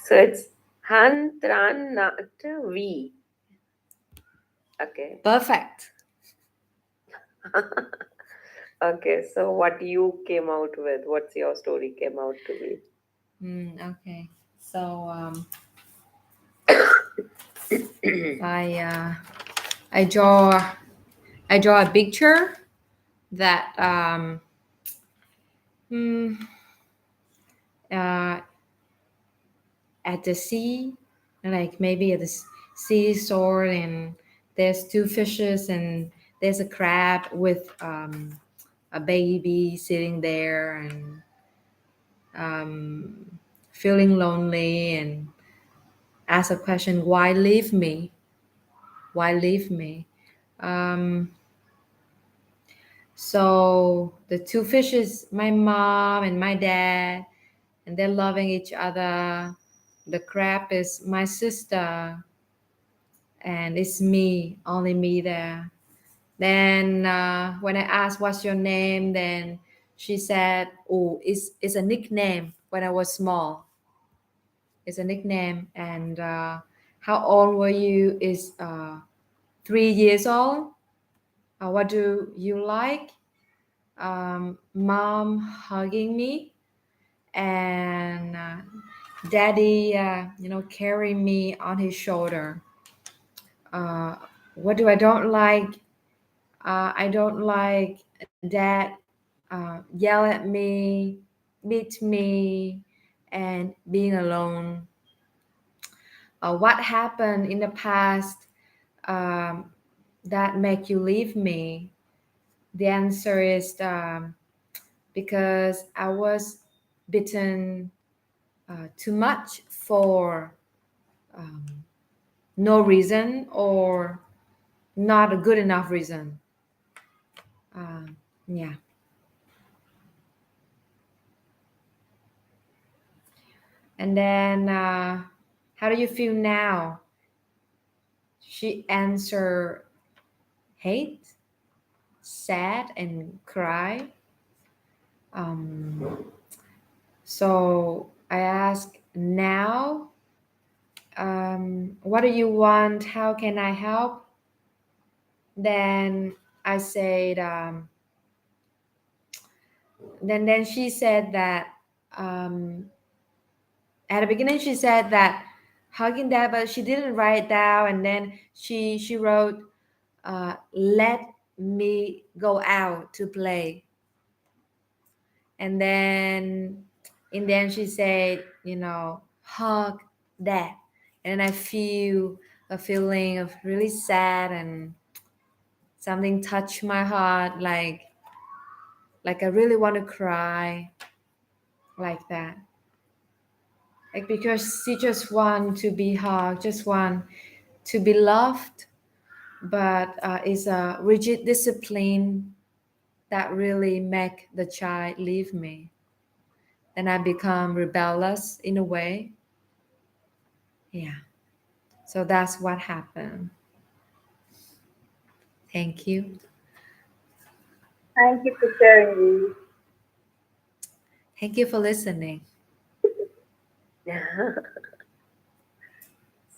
So it's Han, Tran, Nat, Vi. Okay. Perfect. Okay, so what you came out with? What's your story came out to be? Okay. So I draw a picture that uh, at the sea, like maybe at the seashore, and there's two fishes and there's a crab with a baby sitting there and feeling lonely, and ask a question, why leave me? Why leave me? So the two fishes, my mom and my dad, and they're loving each other. The crab is my sister, and it's me, only me there. Then when I asked what's your name, then she said, "Oh, it's a nickname. When I was small, it's a nickname." And how old were you? Is 3 years old. What do you like? Mom hugging me, and daddy, carrying me on his shoulder. What do I don't like? I don't like dad yell at me, beat me, and being alone. What happened in the past um, that make you leave me? The answer is because I was bitten too much for um, no reason or not a good enough reason. Yeah. And then, how do you feel now? She answered, hate, sad, and cry. So I asked, now, what do you want? How can I help? Then I said, then she said that, at the beginning she said that hugging dad, but she didn't write down. And then she wrote, let me go out to play. And then in the end she said, hug dad. And I feel a feeling of really sad, and something touched my heart, like I really want to cry, like that. Like, because she just want to be hugged, just want to be loved, but it's a rigid discipline that really make the child leave me. Then I become rebellious in a way. Yeah. So that's what happened. Thank you. Thank you for sharing. Thank you for listening. Yeah.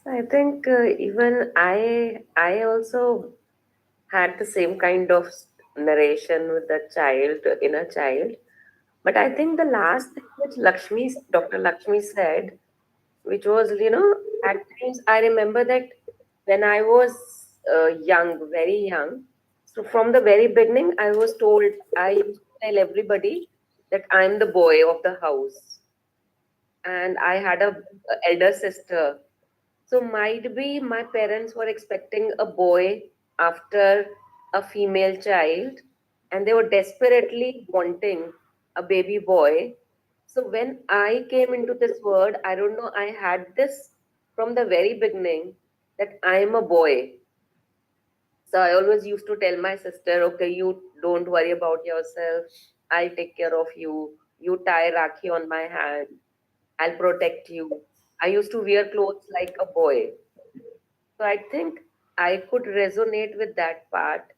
So I think even I also had the same kind of narration with the child, inner child. But I think the last thing which Dr. Lakshmi said, which was, at times I remember that when I was young, very young, so from the very beginning, I was told, I used to tell everybody that I'm the boy of the house. And I had a elder sister. So might be my parents were expecting a boy after a female child, and they were desperately wanting a baby boy. So when I came into this world, I don't know, I had this from the very beginning that I am a boy. So I always used to tell my sister, okay, you don't worry about yourself. I'll take care of you. You tie Rakhi on my hand. I'll protect you. I used to wear clothes like a boy. So I think I could resonate with that part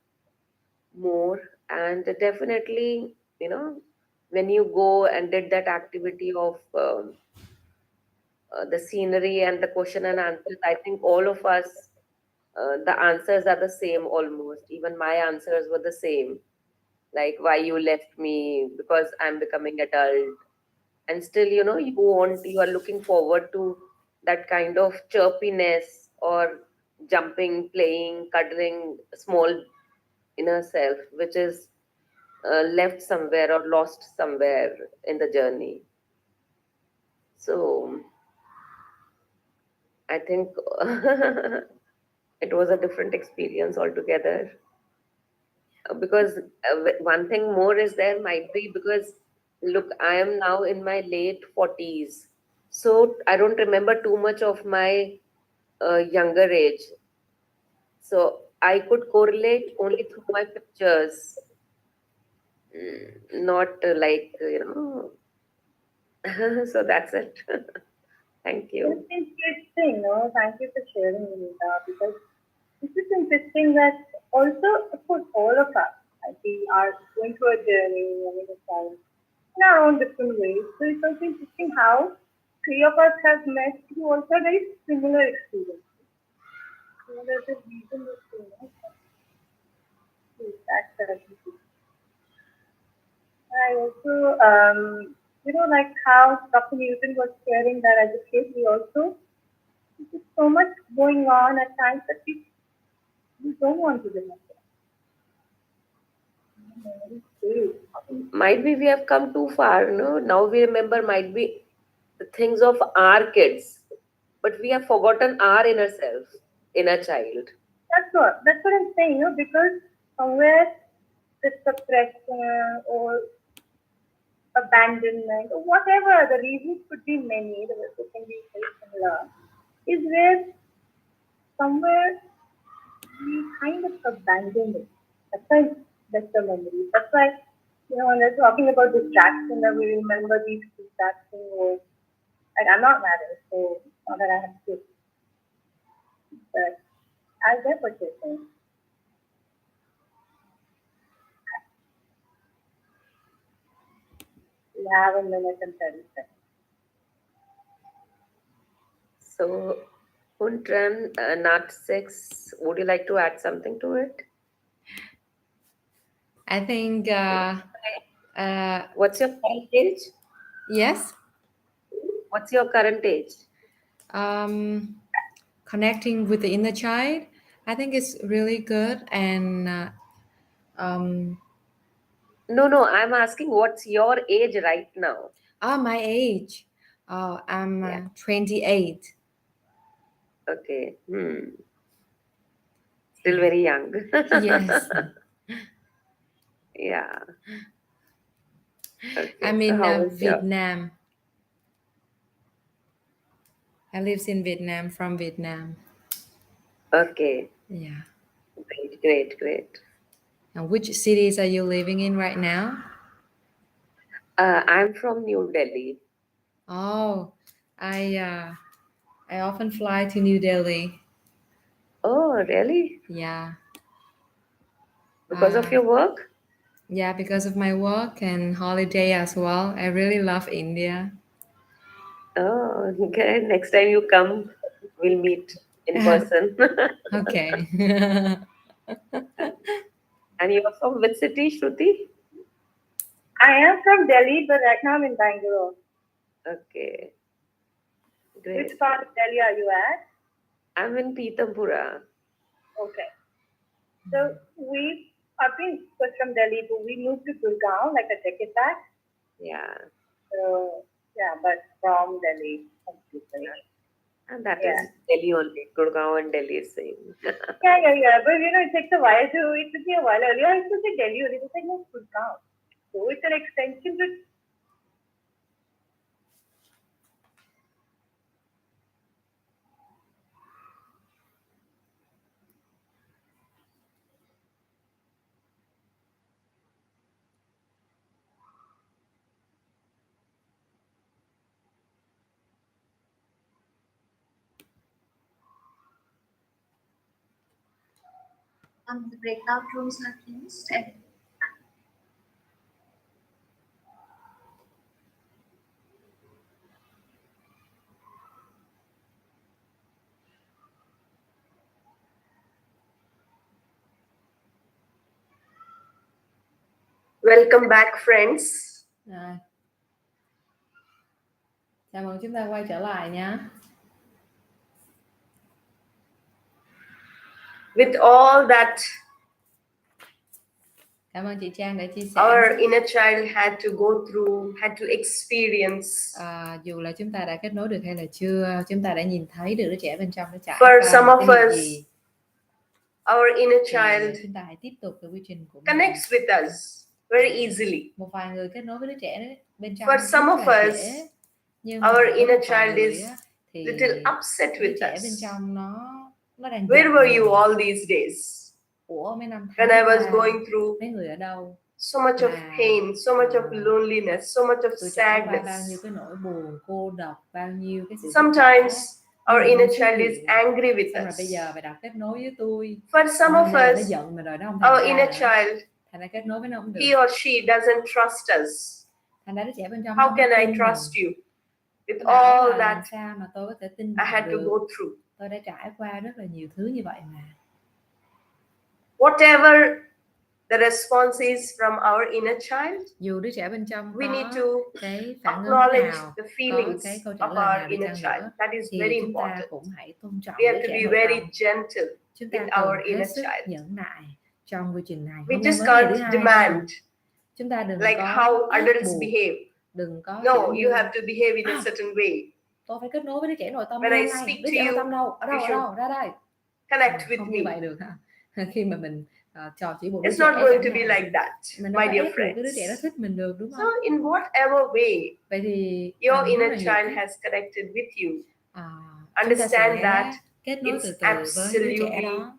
more. And definitely, when you go and did that activity of the scenery and the question and answers, I think all of us, the answers are the same almost. Even my answers were the same. Like, why you left me? Because I'm becoming adult. And still, you are looking forward to that kind of chirpiness or jumping, playing, cuddling small inner self, which is left somewhere or lost somewhere in the journey. So I think it was a different experience altogether. Because one thing more is there might be because look, I am now in my late 40s. So I don't remember too much of my younger age. So I could correlate only through my pictures, not so that's it. Thank you. It's interesting, no? Thank you for sharing, Nita, because this is interesting that also, of course, all of us, we are going through a journey, in our own different ways. So it's also interesting how three of us have met who also have very similar experiences. So there's a reason that's certainty. I also, like how Dr. Newton was sharing that as a kid, we also, there's so much going on at times that we don't want to remember. Might be we have come too far, no? Now we remember might be the things of our kids, but we have forgotten our inner self, inner child. That's what I'm saying, because somewhere the suppression or abandonment or whatever the reasons could be many, they can be very similar, is where somewhere we kind of abandoned it. That's why that's the memory. That's why, when they're talking about distraction, that we remember these distractions or like I'm not married, so not that I have kids. But I get what you're saying. We have a minute and 30 seconds. So, Huntran, Nat 6, would you like to add something to it? I think. What's your current age? Yes. What's your current age? Connecting with the inner child, I think it's really good. And no, I'm asking what's your age right now? My age. I'm 28. Okay. Still very young. Yes. Yeah. Okay. I'm in Vietnam. I live in Vietnam, from Vietnam. Okay. Yeah. Great. And which cities are you living in right now? I'm from New Delhi. Oh, I often fly to New Delhi. Oh, really? Yeah. Because of your work? Yeah, because of my work and holiday as well. I really love India. Oh, okay. Next time you come, we'll meet in person. Okay. And you are from which city, Shruti? I am from Delhi, but right now I'm in Bangalore. Okay. Great. Which part of Delhi are you at? I'm in Pitampura. Okay. So I've been from Delhi, but we moved to Gurgaon like a decade back. Yeah. So, yeah, but from Delhi completely. And that is Delhi only. Gurgaon and Delhi is same. Yeah. But it takes a while it took me a while. Earlier I used to say Delhi only. It was like, no, Gurgaon. So it's an extension to. The breakout rooms are closed. Welcome back, friends. Rồi. Chào mừng chúng ta quay trở lại nhé. With all that, cảm ơn chị Trang đã chia sẻ. Our inner child had to go through, had to experience. Dù là chúng ta đã kết nối được hay là chưa, chúng ta đã nhìn thấy được đứa trẻ bên trong nó trải For qua some of cái điều us, gì. Our inner child chúng ta hãy tiếp tục cái quy trình của mình. Connects with us very easily. Một vài người kết nối với đứa trẻ bên trong For some rất of là us, dễ. Nhưng our inner vài child người is thì little upset đứa with trẻ us. bên trong nó đang Where were you all these days? Ủa mấy năm tháng When I was going through mấy người ở đâu? So much of pain, so much of loneliness, so much of tôi trải qua bao sadness. nhiêu cái nỗi buồn, cô độc, bao nhiêu cái sự Sometimes our inner child is angry with xong rồi us. bây giờ mày đặt kết nối với tôi. For some of nó us, giận mà rồi nó không thành our ra inner nữa. child, Thành ra kết nối với nó không được. he or she doesn't trust us. Thành ra đứa trẻ bên trong How can I trust you with all that sao mà tôi có thể tin I had to được. go through? Tôi đã trải qua rất là nhiều thứ như vậy mà. Whatever the response is from our inner child, dù đứa trẻ bên trong we need có to cái phản ứng acknowledge nào, the có feelings cái câu trả of lời nào our đi inner chăng child. nữa, That is thì very chúng ta important. cũng hãy tôn trọng We have đứa to trẻ be nội very tâm. gentle Chúng ta with cần our hết inner sức child. nhẫn nại trong quy trình này. We Không nên just mới ngày thứ can't hai demand chúng ta đừng like có how ép adults buộc, behave. đừng có No, kiểu you như have to behave in a certain way. tôi phải kết nối với đứa trẻ nội tâm When I hôm speak nay. Đứa to trẻ nội you, tâm đâu? Ở đâu? you Ở đâu? Ra đây. Connect with Không me. như vậy được hả? Khi mà mình trò chỉ một đứa It's trẻ not going chẳng to be hạn, like that, mình đâu my có dear ép buộc cái đứa trẻ nó friends. thích mình được, đúng không? So in whatever way Vậy thì your rất inner là nhiều child cách. has connected with you, chúng ta understand sẽ that kết nối từ it's từ với đứa trẻ absolutely đó.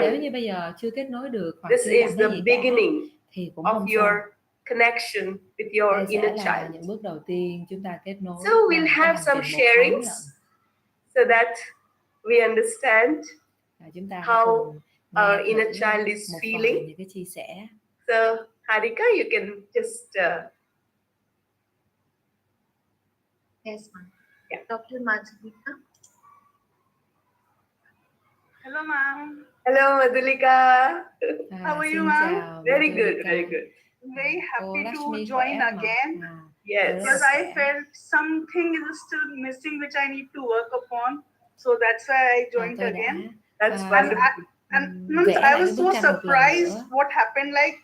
Nếu fine. như bây giờ chưa kết nối được hoặc This chưa is cảm the thấy gì cả beginning thì cũng of không your sao. connection with your Đây sẽ inner là child. những bước đầu tiên chúng ta kết nối. So we'll have some sharings so that we understand chúng ta how cùng our inner child is một feeling. những cái chia sẻ. So Harika, you can just Yes, ma'am. Yeah. Dr. Madhulika. Hello, ma'am. Hello, Madhulika. How are you, ma'am? Very good, very good. Very happy to Lakshmi join khỏe mà. again Yes. because I felt something is still missing which I need to work upon. So that's why I joined again. That's wonderful. And I was so surprised what happened. Like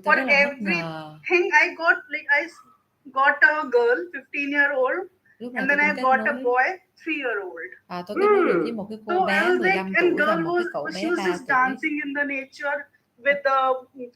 for everything I got, like I got a girl, 15-year-old, and then I got a boy, 3-year-old. Tôi kết nối được với một cái cô bé 15 tuổi và một cái cậu bé 3 was just tuổi. dancing in the nature with the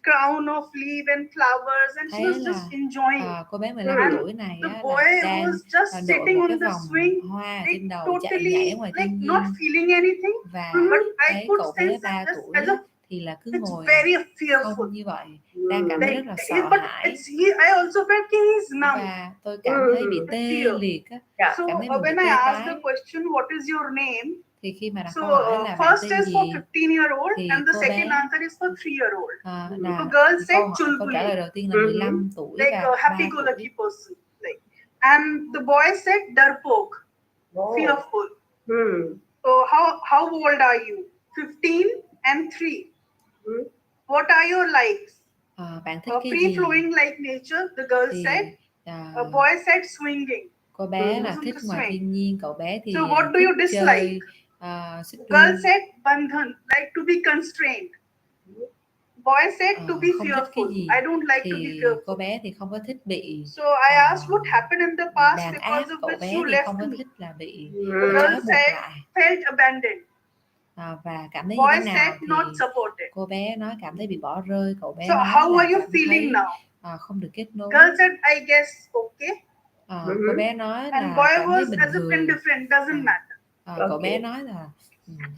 crown of leaf and flowers, and she was just enjoying. Cô bé 15 tuổi này The boy was just sitting on the swing, hoa like trên đầu, totally chạy nhảy ngoài like thiên nhiên. not feeling anything. Và But I cái could cậu bé sense 3 that tuổi as a thì là cứ it's ngồi very fearful. không như vậy, đang cảm thấy rất là sợ But hãi. I also felt he's numb. Và tôi cảm thấy bị tê liệt á. So Cảm thấy mình bị when I tê asked tái. the question, what is your name? Thì khi mà đặt So câu hỏi là bạn first tên is gì, for 15-year-old thì and the cô second bé answer is for 3-year-old. là The girl said câu trả lời đầu tiên là 15 tuổi like và a 3 happy-go-lucky tuổi. person. Like, and the boy said darpok, fearful. So how old are you? 15 and 3. What are your likes? Bạn thích cái gì? Free flowing like nature, the girl said. A boy said swinging. Cô bé là thích ngoài thiên nhiên, cậu bé thì So what do you dislike? Girl said bandhan, like to be constrained. Boy said to be fearful. I don't like to be fearful. Cô bé thì không có thích bị So I asked what happened in the past đàn because áp, of cậu which bé you thì left không có me. thích là bị The girl said felt abandoned. và cảm thấy Boy như thế nào said not thì supported. cô bé nói cảm thấy bị bỏ rơi, cậu bé So nói how là are you cảm feeling thấy now? không được kết nối. Girl said I guess okay. Cô bé nói And là boy cảm thấy was bình as if thường. indifferent, doesn't matter. Cậu bé nói là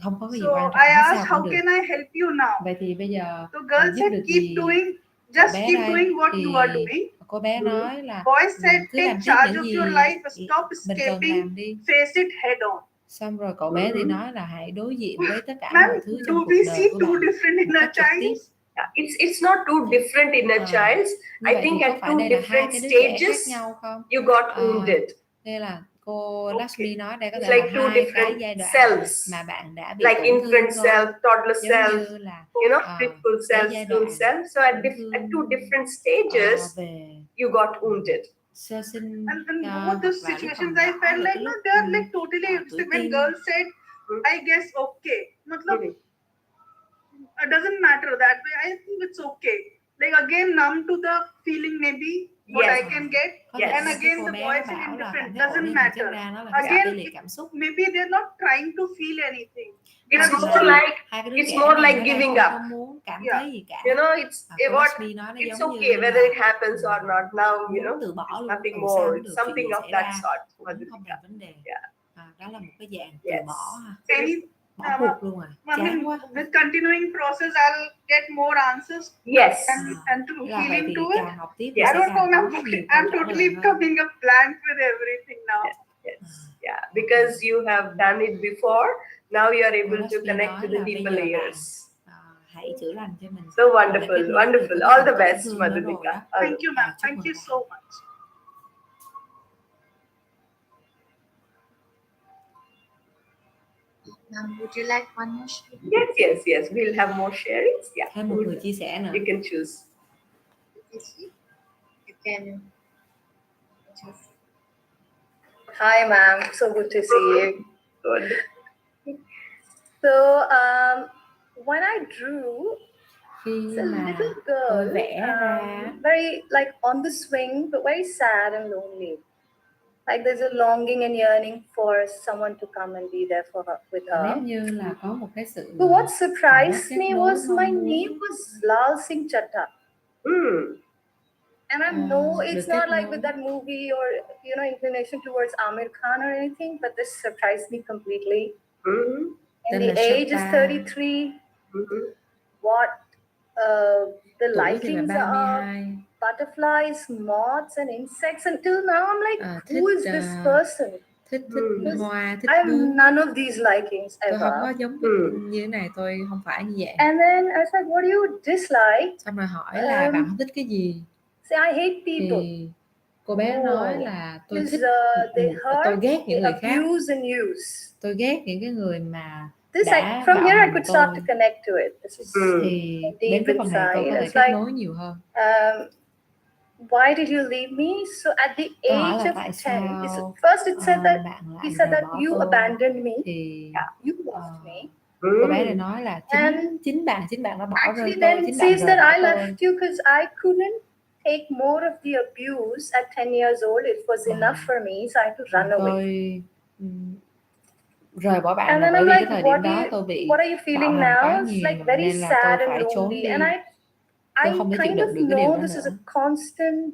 không có cái gì So quan I trọng, asked sao cũng how được. can I help you now? Vậy thì bây giờ The girl giúp said được keep gì doing, cậu just bé keep đây? doing what Thì you are doing. cô bé nói là Boy said cứ take làm tiếp charge những of gì your life, stop mình cần escaping, làm đi. face it head on. Xong rồi cậu bé thì nói là hãy đối diện với tất cả Ma'am, mọi thứ do trong we cuộc đời see của two bạn different một inner cách trực tiếp. childs? It's not two different inner childs. Như I vậy think thì at có phải two đây là hai different cái đứa trẻ khác stages nhau không? you got wounded. Đây là cô Lakshmi nói đây có It's thể like là two hai cái different giai đoạn selves, mà bạn đã bị like tổn thương infant thôi, self, toddler giống self, như là preschool cái self, giai school đoạn self. So at tổn two thương different stages, về you got wounded. sơ sinh And both hoặc those là lúc còn situations, I nhỏ felt rồi like cái no, lúc they are like totally. tuổi When teen. girls said, I guess okay, matlab, it doesn't matter that way. I think it's okay. Like again, numb to the feeling maybe what Yes. I can get, Yes. and again Cô the bé boy nó feel bảo là cảm indifferent. thấy ổn Doesn't định, thực chất matter. ra nó là Again, tê liệt cảm xúc. maybe they're not trying to feel anything. It's Hoặc more là like hai cái đứa it's trẻ more này like nó giving đang up. không muốn cảm Yeah. thấy gì cả. You know, it's Cô what Lakshmi nói nó it's giống okay như whether it là happens or not. Now you muốn know, từ bỏ it's luôn, nothing sao more. cũng It's được, chuyện something gì of xảy that ra sort. cũng không thành vấn đề. Yeah. Đó là một cái dạng từ Yes. bỏ ha. Bỏ I cuộc luôn à, mean, chán quá. with continuing process, I'll get more answers. Yes. And to Là vậy feeling thì to it. càng học tiếp I sẽ don't càng know. có nhiều câu I'm trả totally lời hơn. coming up blank with everything now. Yes. Yeah. Because you have done it before, now you are able to Lakshmi connect nói to the là bây deeper giờ bạn layers. hãy chữa lành cho mình. So wonderful, wonderful. All the best, Madhurika. Thank you, ma'am. Thank you so much. Would you like one more share? Yes. We'll have more sharings. Yeah. Thêm một người chia sẻ nữa. You can choose. You can choose. Hi, ma'am. So good to see you. Good. So, when I drew, khi it's a mà little tôi girl, vẽ ra very like on the swing, but very sad and lonely. Like there's a longing and yearning for someone to come and be there for her, with her. giống như là có một cái sự But what surprised me was my mong muốn. name was Lal Singh Chaddha. And I know it's not like with that movie or inclination towards Amir Khan or anything, but this surprised me completely. And the age is 33. What the likings are butterflies, moths, and insects. Until now, I'm like, who is this person? Thích hoa, thích I have hương. none of these likings Tôi không có ever. giống như thế này, tôi không phải như vậy. And then I was like, what do you dislike? Xong rồi hỏi là bạn không thích cái gì? Say, I hate people. Thì cô bé nói là tôi thích, tôi ghét những người khác. Abuse and use. Tôi ghét những cái người mà đã from here I could start to connect to it. This is thì deep đến cái phần này tôi có thể kết nối nhiều hơn. Why did you leave me? So at the age of 10, first it said that he said that you abandoned me. You left me. Cô bé này nói là chính bạn đã bỏ rơi tôi. Then it says that I left you because I couldn't take more of the abuse at 10 years old. It was enough for me, so I had to run away. Rời bỏ bạn là bởi vì cái thời điểm đó tôi bị what are you feeling now? It's like very sad and lonely. And I kind of know this is a constant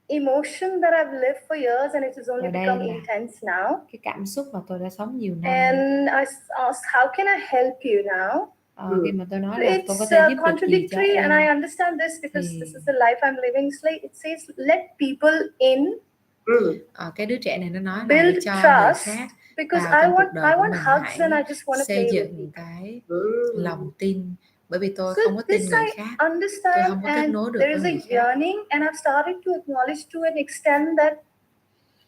emotion that I've lived for years, and it has only become intense now. Cái cảm xúc mà tôi đã sống nhiều năm. And I asked, how can I help you now? Khi mà tôi nói là tôi có thể giúp được gì cho em. And I understand this because this is the life I'm living. It says let people in. Cái đứa trẻ này nó nói là cho người khác. Because I want hugs and I just want to xây dựng cái lòng tin, bởi vì tôi không có tin người khác, tôi không có kết nối được với người khác. Yearning, and I've started to acknowledge to an extent that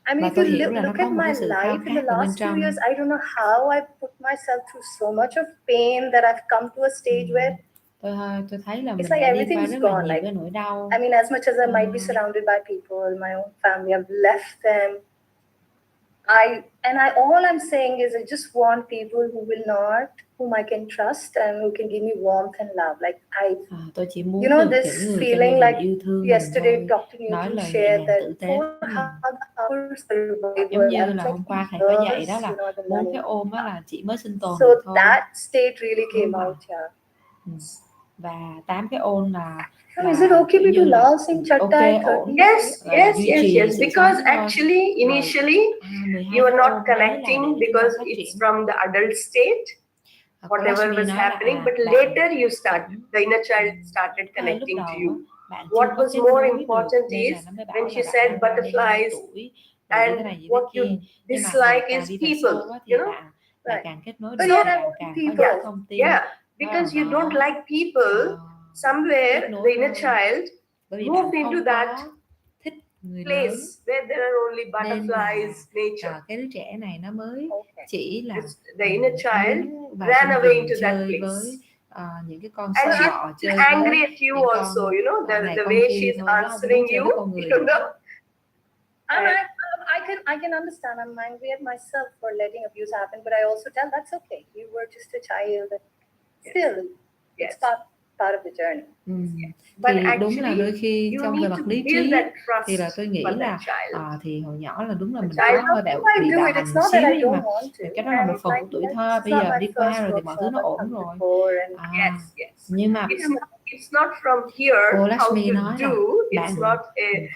I mean, if you look at my life in the last 2 years, I don't know how I put myself through so much of pain that I've come to a stage where tôi thấy là mình it's like đi qua everything's rất là gone. nhiều cái nỗi đau. I mean, as much as I might be surrounded by people, my own family, I've left them. All I'm saying is I just want people whom I can trust and who can give me warmth and love. Like tôi chỉ muốn this feeling like yesterday Dr. Newton shared that 4 hours survival. Giống như là hôm qua thầy có dạy đó là 4 cái ôm đó là chỉ mới sinh tồn so được thôi. That state really came out here. Và 8 cái ôn là is it okay to Lal Singh Chaddha? Yes. Because actually, initially, you are not connecting because it's from the adult state, whatever was happening. But later, the inner child started connecting to you. What was more important is when she said butterflies and what you dislike is people. Càng kết nối được càng có thông tin. Because you don't like people, somewhere the inner child moved into that place where there are only butterflies, nature. Cái đứa trẻ này nó mới chỉ là The inner child ran away into that place. Những cái con And sọ she's chơi angry at you also, you know, the way she's answering you, you know. I can understand. I'm angry at myself for letting abuse happen, but I also tell that's okay. You were just a child. Still, it's part of the journey. Thì đúng là đôi khi trong về mặt lý trí thì là tôi nghĩ là thì hồi nhỏ là đúng là mình có hơi bị bạo hành một xíu, nhưng mà cái đó là một phần của tuổi thơ. Bây giờ đi qua rồi thì mọi thứ nó ổn rồi. Nhưng mà it's not from here cô how Lakshmi to nói do. là It's bạn not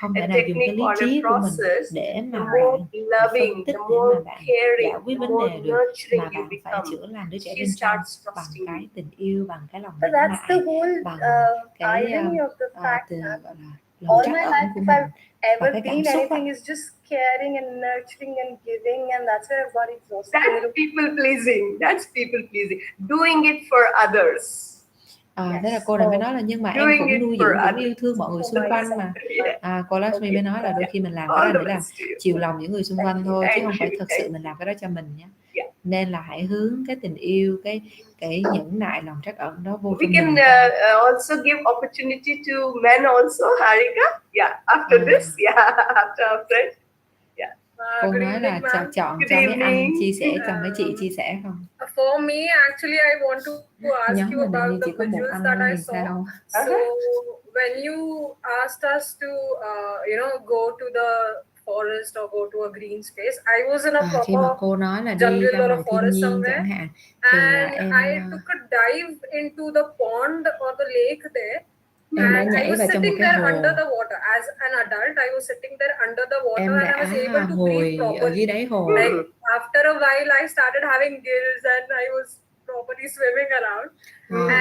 không a thể nào dùng cái technique lý or a trí của mình process. để mà The bạn more loving, phân tích, the để more mà bạn caring, giải quyết the vấn more đề được, nurturing mà you bạn phải chữa become. lành đứa trẻ She bên trong starts bằng trusting cái you. tình yêu, bằng cái lòng So nhẫn that's the nại, whole bằng cái irony of the fact gọi that là lòng all trắc my ẩn life, của if mình I've và ever cái cảm been xúc anything, is just caring and nurturing and giving, and that's where I've got exhausted. That's people pleasing. That's people pleasing. Doing it for others. Thế là cô này mới nói là nhưng mà em cũng nuôi dưỡng cũng yêu thương mọi người xung quanh mà. Cô Lakshmi mới nói là đôi khi mình làm cái đó để làm chiều lòng những người xung quanh thôi, chứ không phải thực sự mình làm cái đó cho mình nhé. Nên là hãy hướng cái tình yêu, cái nhẫn nại, lòng trắc ẩn đó vô trong We can mình. also give opportunity to men also, Harika. Yeah, after this, after our friend. Cô nói là chọn cho mấy anh chia sẻ, cho mấy chị chia sẻ không? For me, actually, I want to ask Nhóm you mình about chỉ the có một visuals anh that thôi I thì saw. sao? So when you asked us to, go to the forest or go to a green space, I was in a Khi mà proper cô nói là đi jungle ra or a ngoài thiên forest nhiên somewhere, chẳng hạn, thì là and I took a dive into the pond or the lake there. Em đã And I nhảy was vào trong một sitting cái there hồ. under the water. As an adult, I was sitting there under the water Em and I was able đã to ngồi breathe ở dưới properly. đáy hồ. Like after a while, I started having gills and I was properly swimming around.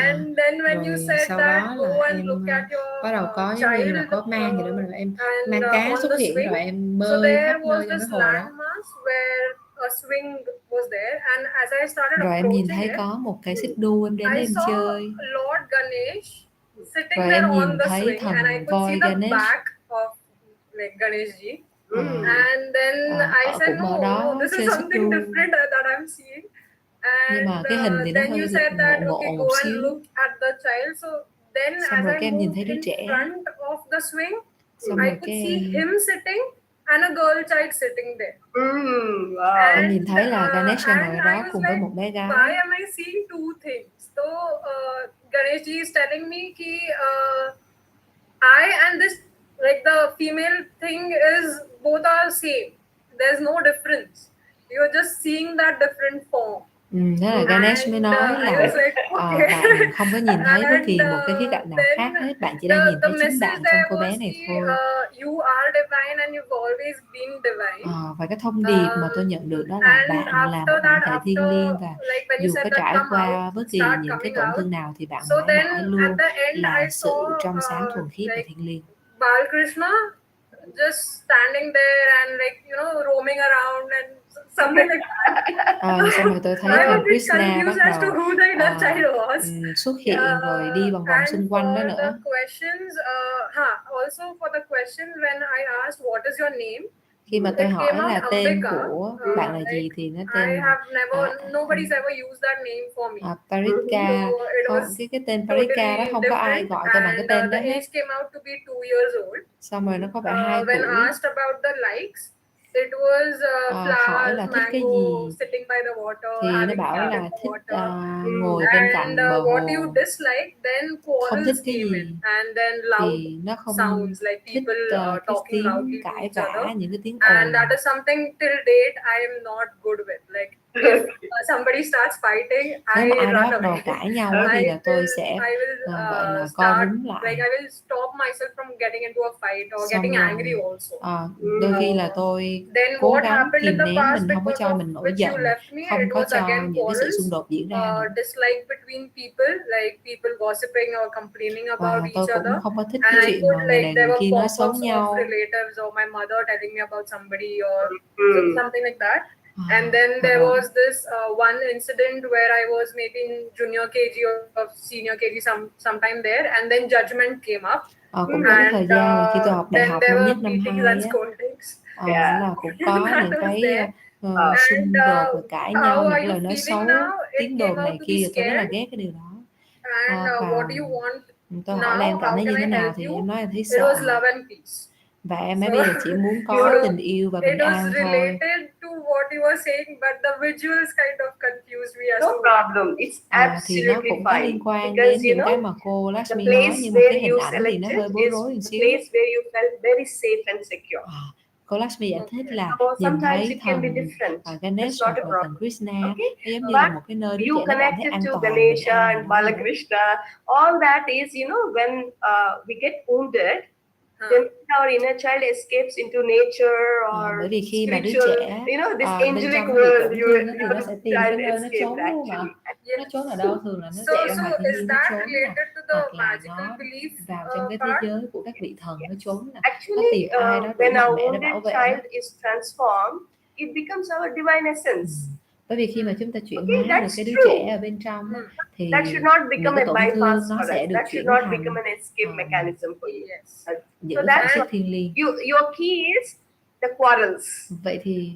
And then when you Rồi said sau that đó go là and em look at your bắt đầu có giống như là child có mang gì đó, mà em and mang cá on xuất the hiện swing. rồi em So bơi there khắp nơi was trong cái this hồ đó. landmass where a swing was there, and as I started Rồi em nhìn approaching thấy it, có một cái xích đu, em đến I đây em saw chơi. Lord Ganesh sitting Rồi there em nhìn on the thấy swing, and I thần could see voi the Ganesh back of like Ganeshji. And then I said, cũng ở no, đó this is chơi xích something đu. different that I'm seeing. Nhưng mà And cái hình thì nó then you hơi said that, ngộ okay, một go and xíu. look at the child. So then Xong as rồi I các em nhìn moved thấy đứa in trẻ. front of the swing, Xong I rồi could cái see him sitting and a girl child sitting there. em nhìn thấy là Ganesh ngồi ở đó cùng với một bé gái. Why am I seeing two things? So Ganeshji is telling me ki I and this, like the female thing is both are same. There's no difference. You're just seeing that different form. Thế là Ganesh mới nói là bạn không có nhìn thấy bất kỳ một cái khía cạnh nào khác hết, bạn chỉ đang nhìn thấy chính bạn trong cô bé này thôi. You are divine and you've always been divine. Và cái thông điệp mà tôi nhận được đó là bạn là một bản thể thiêng liêng, và dù có trải qua bất kỳ những cái tổn thương nào thì bạn mãi mãi luôn là sự trong sáng thuần khiết và thiêng liêng. Balkrishna just standing there and roaming around and something like that. Xong rồi tôi thấy là Krishna bắt đầu xuất hiện rồi đi vòng vòng xung quanh đó nữa. The questions, also for the question when I asked what is your name, khi mà tôi hỏi là tên của bạn là gì thì nó tên là nobody's ever used that name for me. Parika. Cái tên Parika đó không có ai gọi tôi bằng cái tên đó hết. The age came out to be 2 years old. Xong rồi nó có vẻ 2 tuổi. When asked about the likes, it was hỏi là flowers, thích cái mango, gì sitting by the water, thì nó having bảo fun là in the thích water. ngồi bên cạnh bờ hồ. What you dislike, then Không thích quarrels cái came gì in, and then loud thì nó không sounds like thích people cái talking loudly tiếng to cãi each vã, other. những cái tiếng And ồn. that is something till date I am not good with. Like if somebody starts fighting, Nếu I mà ai đó run bắt đầu away. cãi nhau thì là tôi sẽ gọi là co rúm lại. Like I will stop myself from getting into a fight or Xong getting rồi, angry also. đôi khi là tôi cố gắng kìm nén mình, không có cho mình nổi giận, không có cho những cái sự xung đột diễn ra nữa. Dislike between people, like people gossiping or complaining about Tôi each cũng other. không có thích And cái I chuyện could mà người này there người were kia nói xấu pop-ups nhau. of relatives or my mother telling me about somebody or something like that. And then there was this one incident where I was maybe in junior KG or senior KG sometime there, and then judgment came up. Cũng có cái thời gian là khi tôi học đại học năm nhất năm hai á, là cũng có những cái xung đột và cãi nhau, những lời nói xấu, tiếng đồn này kia, tôi rất là ghét cái điều đó. Và tôi hỏi là em cảm thấy như thế nào thì em nói em thấy sợ, và em bây giờ chỉ muốn có tình yêu và bình an thôi. No problem, it's thì nó cũng có liên quan đến những cái mà cô Lakshmi nói, nhưng mà cái hình ảnh thì nó hơi bối rối một xíu. Cô Lakshmi giải thích là nhìn thấy thần Ganesh hoặc là thần Krishna, nó giống như là một cái nơi đứa trẻ nó cảm thấy an toàn, bình an. Balakrishna, all that is, when we get wounded, then our inner child escapes into nature or bởi vì khi mà đứa spiritual, trẻ this bên angelic trong world, thì nó sẽ tìm cái nơi nó trốn luôn mà. Nó trốn ở đâu? Thường là nó chạy ra ngoài thiên nhiên nó trốn nè, hoặc là nó vào trong cái thế giới của các vị thần nó trốn nè, nó tìm ai đó để mạnh mẽ để bảo vệ nó. is transformed, it becomes our divine essence. Bởi vì khi mà chúng ta chuyển hóa được cái đứa trẻ ở bên trong thì những cái tổn thương nó sẽ được chuyển thành giữ cảm xúc thiêng liêng. Your key is the quarrels. Vậy thì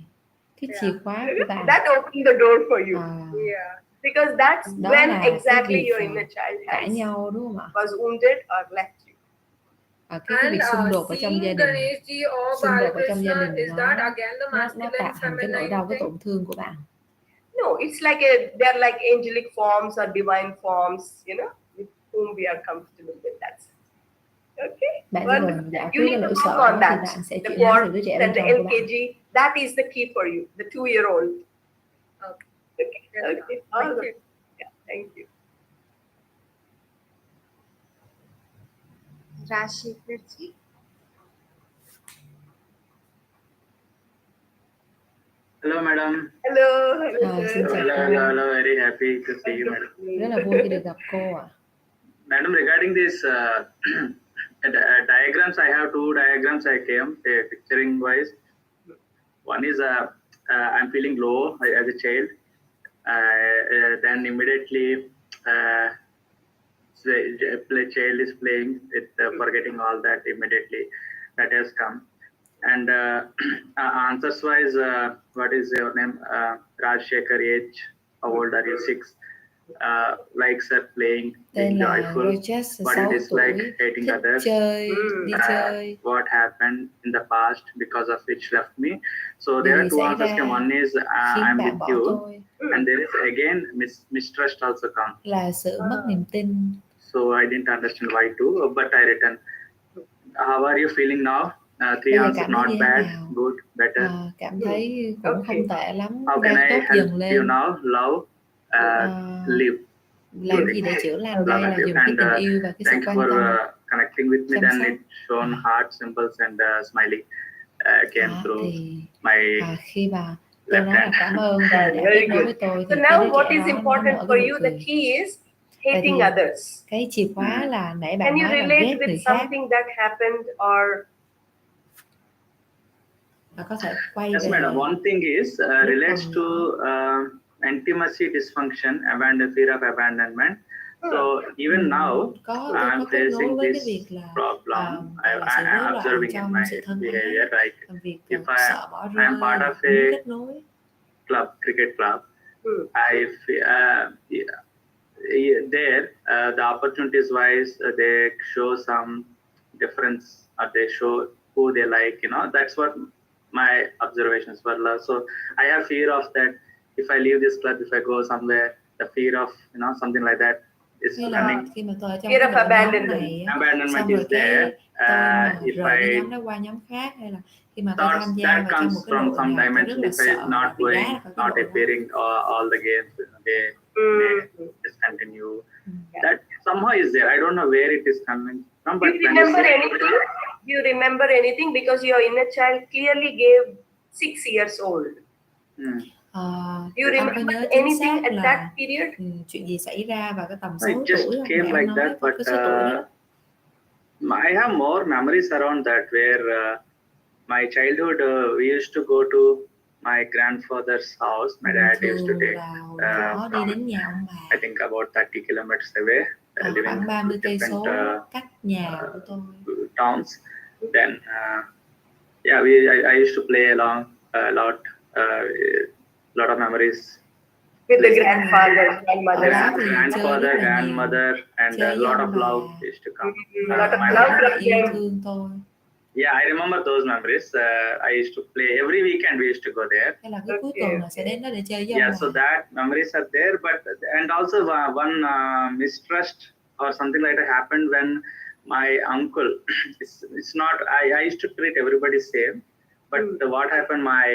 cái chìa khóa của bạn, that opened the door for you. Because that's when exactly your inner child cãi nhau, đúng không ạ? Was wounded or left you. Cái việc xung đột ở trong gia đình, xung đột ở trong gia đình nó tạo thành cái nỗi đau, cái tổn thương của bạn. No, it's like they're like angelic forms or divine forms, with whom we are comfortable with. That's okay. Bạn chỉ cần giải quyết cái nỗi sợ đó thì bạn sẽ chuyển hóa được đứa trẻ bên trong của bạn. LKG, that is the key for you, the 2-year-old. Okay. Thank you. Yeah, thank you. Rashi Prithvi. Hello, madam. Hello. Hello. Very happy to see you, madam. Rất là vui khi được gặp cô ạ. Madam, regarding this diagrams, I have 2 diagrams I came picturing wise. One is I'm feeling low as a child. Then immediately the child is playing with forgetting all that immediately. That has come. And answers wise, what is your name? Rajshekar, age, how old are you? 6. Likes are playing, being joyful, but it is like hating others. What happened in the past because of which left me. So there are 2 answers. One is I'm with you, and there is again mistrust also come. Là sự mất niềm tin. So I didn't understand why too, but I written. How are you feeling now? 3 answers, not bad, good, better. Cảm thấy cũng không tệ lắm, How can đang tốt I dần help lên. you now? Love, live. Làm gì để chữa lành đây là dùng cái tình yêu và cái sự quan tâm. Thanks for connecting with me. Then it shown heart symbols and smiley came through my khi mà tôi nói là cảm ơn vì đã kết nối với tôi. So now what is important for you? The key is hating others. Cái chìa khóa là nãy bạn nói là ghét người khác. Can you relate with người khác. something that happened or Và có thể quay yes, về. madam. One thing is relates to intimacy dysfunction, fear of abandonment. So even now, I'm facing this problem. I'm observing in my behavior. Like if I'm part of a club, cricket club, I there the opportunities wise they show some difference, or they show who they like. That's what my observations were. So I have fear of that. If I leave this club, if I go somewhere, the fear of something like that is coming. Fear of abandonment. Abandonment is there. If I qua nhóm khác, hay là khi mà that comes from some dimension. If I not going, not appearing all the games, they discontinue. That somehow is there. I don't know where it is coming from. But do you remember anything? Because your inner child clearly gave 6 years old. Do you remember anything at that period? Chuyện gì xảy ra vào cái tầm 6 it just tuổi? came like that, but I have more memories around that, where my childhood we used to go to my grandfather's house. My dad used to take from, I think, about 30 kilometers away, living in different towns. Then, yeah, I used to play along a lot of memories with the grandfather, grandmother. Grandfather, grandmother, and a lot of love used to come. A lot of love from them. Yeah, I remember those memories. I used to play every weekend. We used to go there. Yeah, so that memories are there. But and also one mistrust or something like that happened when my uncle. It's not. I used to treat everybody same. But what happened? My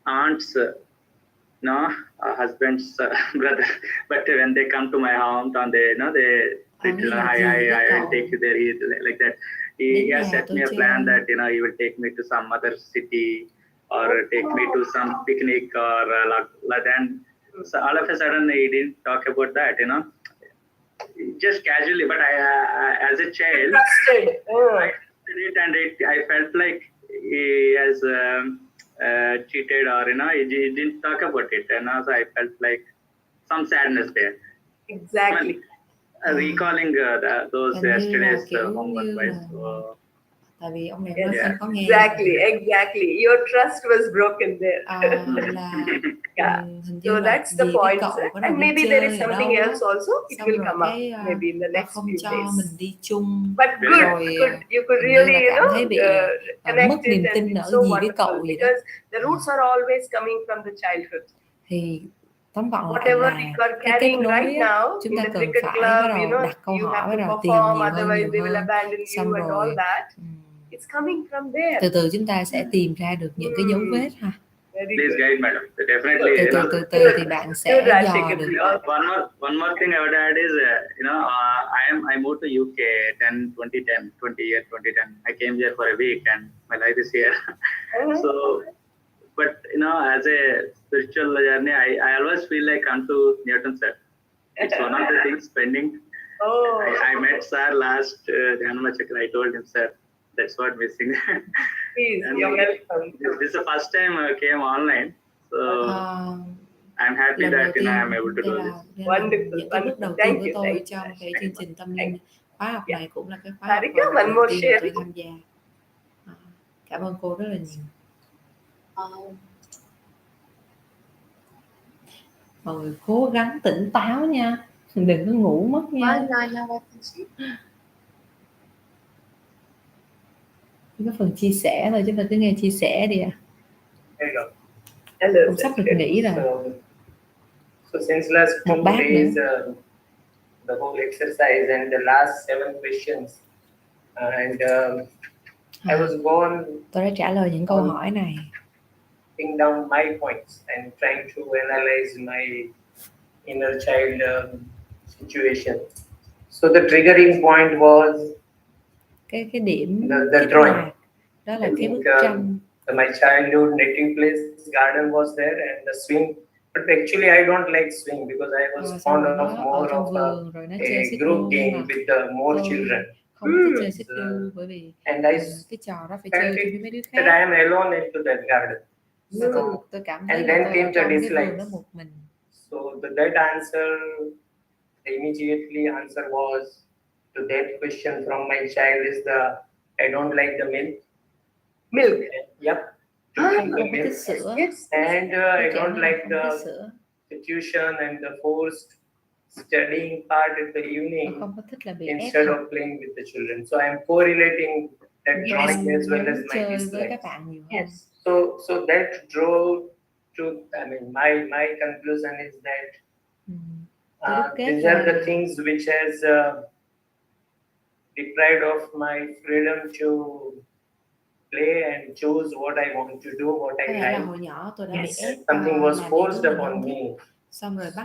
aunt's husband's brother. But when they come to my hometown, they I will take you there. Like that. He has set me a plan that he will take me to some other city or take me to some picnic or like that. So all of a sudden he didn't talk about that. Just casually. But I as a child, I trusted it, and I felt like he has cheated, or he didn't talk about it, and also I felt like some sadness there. Exactly. Recalling those yesterday's moment, right? So, Exactly. Your trust was broken there. Yeah. So that's the point. And maybe there is something else also. It will come up maybe in the next few days. But good. You could really, connect it, and it's so wonderful because the roots are always coming from the childhood. Whatever you are carrying right now in the cricket club, you have to perform, otherwise they will abandon you and all that. It's coming from there. Từ chúng ta sẽ tìm ra được những cái dấu vết ha. Please guide, madam. Definitely. Từ thì bạn sẽ dò được. One more thing I would add is, I moved to UK 2010. I came here for a week, and my life is here. So, but as a spiritual journey, I always feel like come to Newton sir. It's one of the things pending. I met sir last Dhanama Chakra. I told him, sir, that's what missing. Please, you're welcome. This is the first time I came online, so I'm happy that I'm able to do this. Wonderful. Những cái bước đầu tiên của tôi trong cái chương trình tâm linh khóa học này cũng là cái khóa học đầu tiên tôi tham gia. Cảm ơn cô rất là nhiều. Mọi người cố gắng tỉnh táo nha, đừng có ngủ mất nha. Cái phần chia sẻ thôi, chúng ta cứ nghe chia sẻ đi ạ. Không sắp được nghỉ rồi. So since last 2 days, the whole exercise and the last 7 questions, and I was born. Tôi đã trả lời những câu hỏi này. Putting down my points and trying to analyze my inner child situation. So the triggering point was cái điểm the drawing. Đó là cái bức tranh. My childhood native place garden was there and the swing. But actually I don't like swing because I was fond of more of a group game with the more children. Không thích chơi xích đu bởi vì cái trò đó phải chơi chung với mấy đứa khác. I am alone into that garden. So, tôi cảm thấy là tôi trong cái vườn đó một mình. So that answer, the immediately answer was to that question from my child is I don't like the milk. Milk. Yep. Không có thích sữa. Yes. And I don't like the tuition and the forced studying part in the evening instead of playing with the children. So I'm correlating that drawing as well as my dislikes. Yes. So that drove to, my conclusion is that these are the things which has deprived of my freedom to play and choose what I want to do, what I like. Yes, something was forced upon me. So that's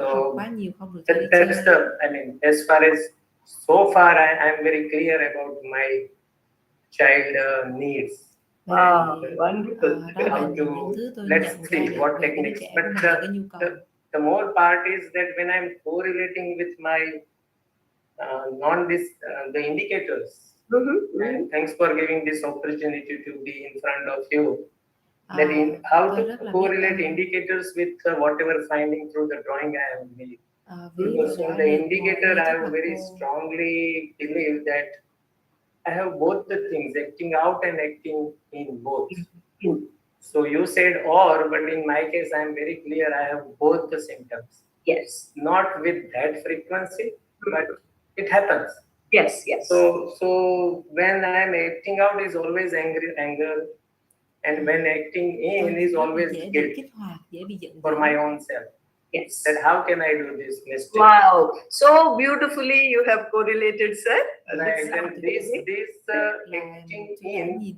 as far as so far I'm very clear about my child needs. Wonderful. How to, let's see what techniques. But the more part is that when I'm correlating with my the indicators, And thanks for giving this opportunity to be in front of you. That how to correlate indicators with whatever finding through the drawing I have made. Because on the indicator, I have very strongly believe that I have both the things, acting out and acting in both. So you said or, but in my case, I am very clear. I have both the symptoms. Yes. Not with that frequency, but it happens. Yes, yes. So when I am acting out is always anger, and when acting in is always guilt for my own self. Yes. That how can I do this mistake? Wow, so beautifully you have correlated, sir. Right, and this acting in,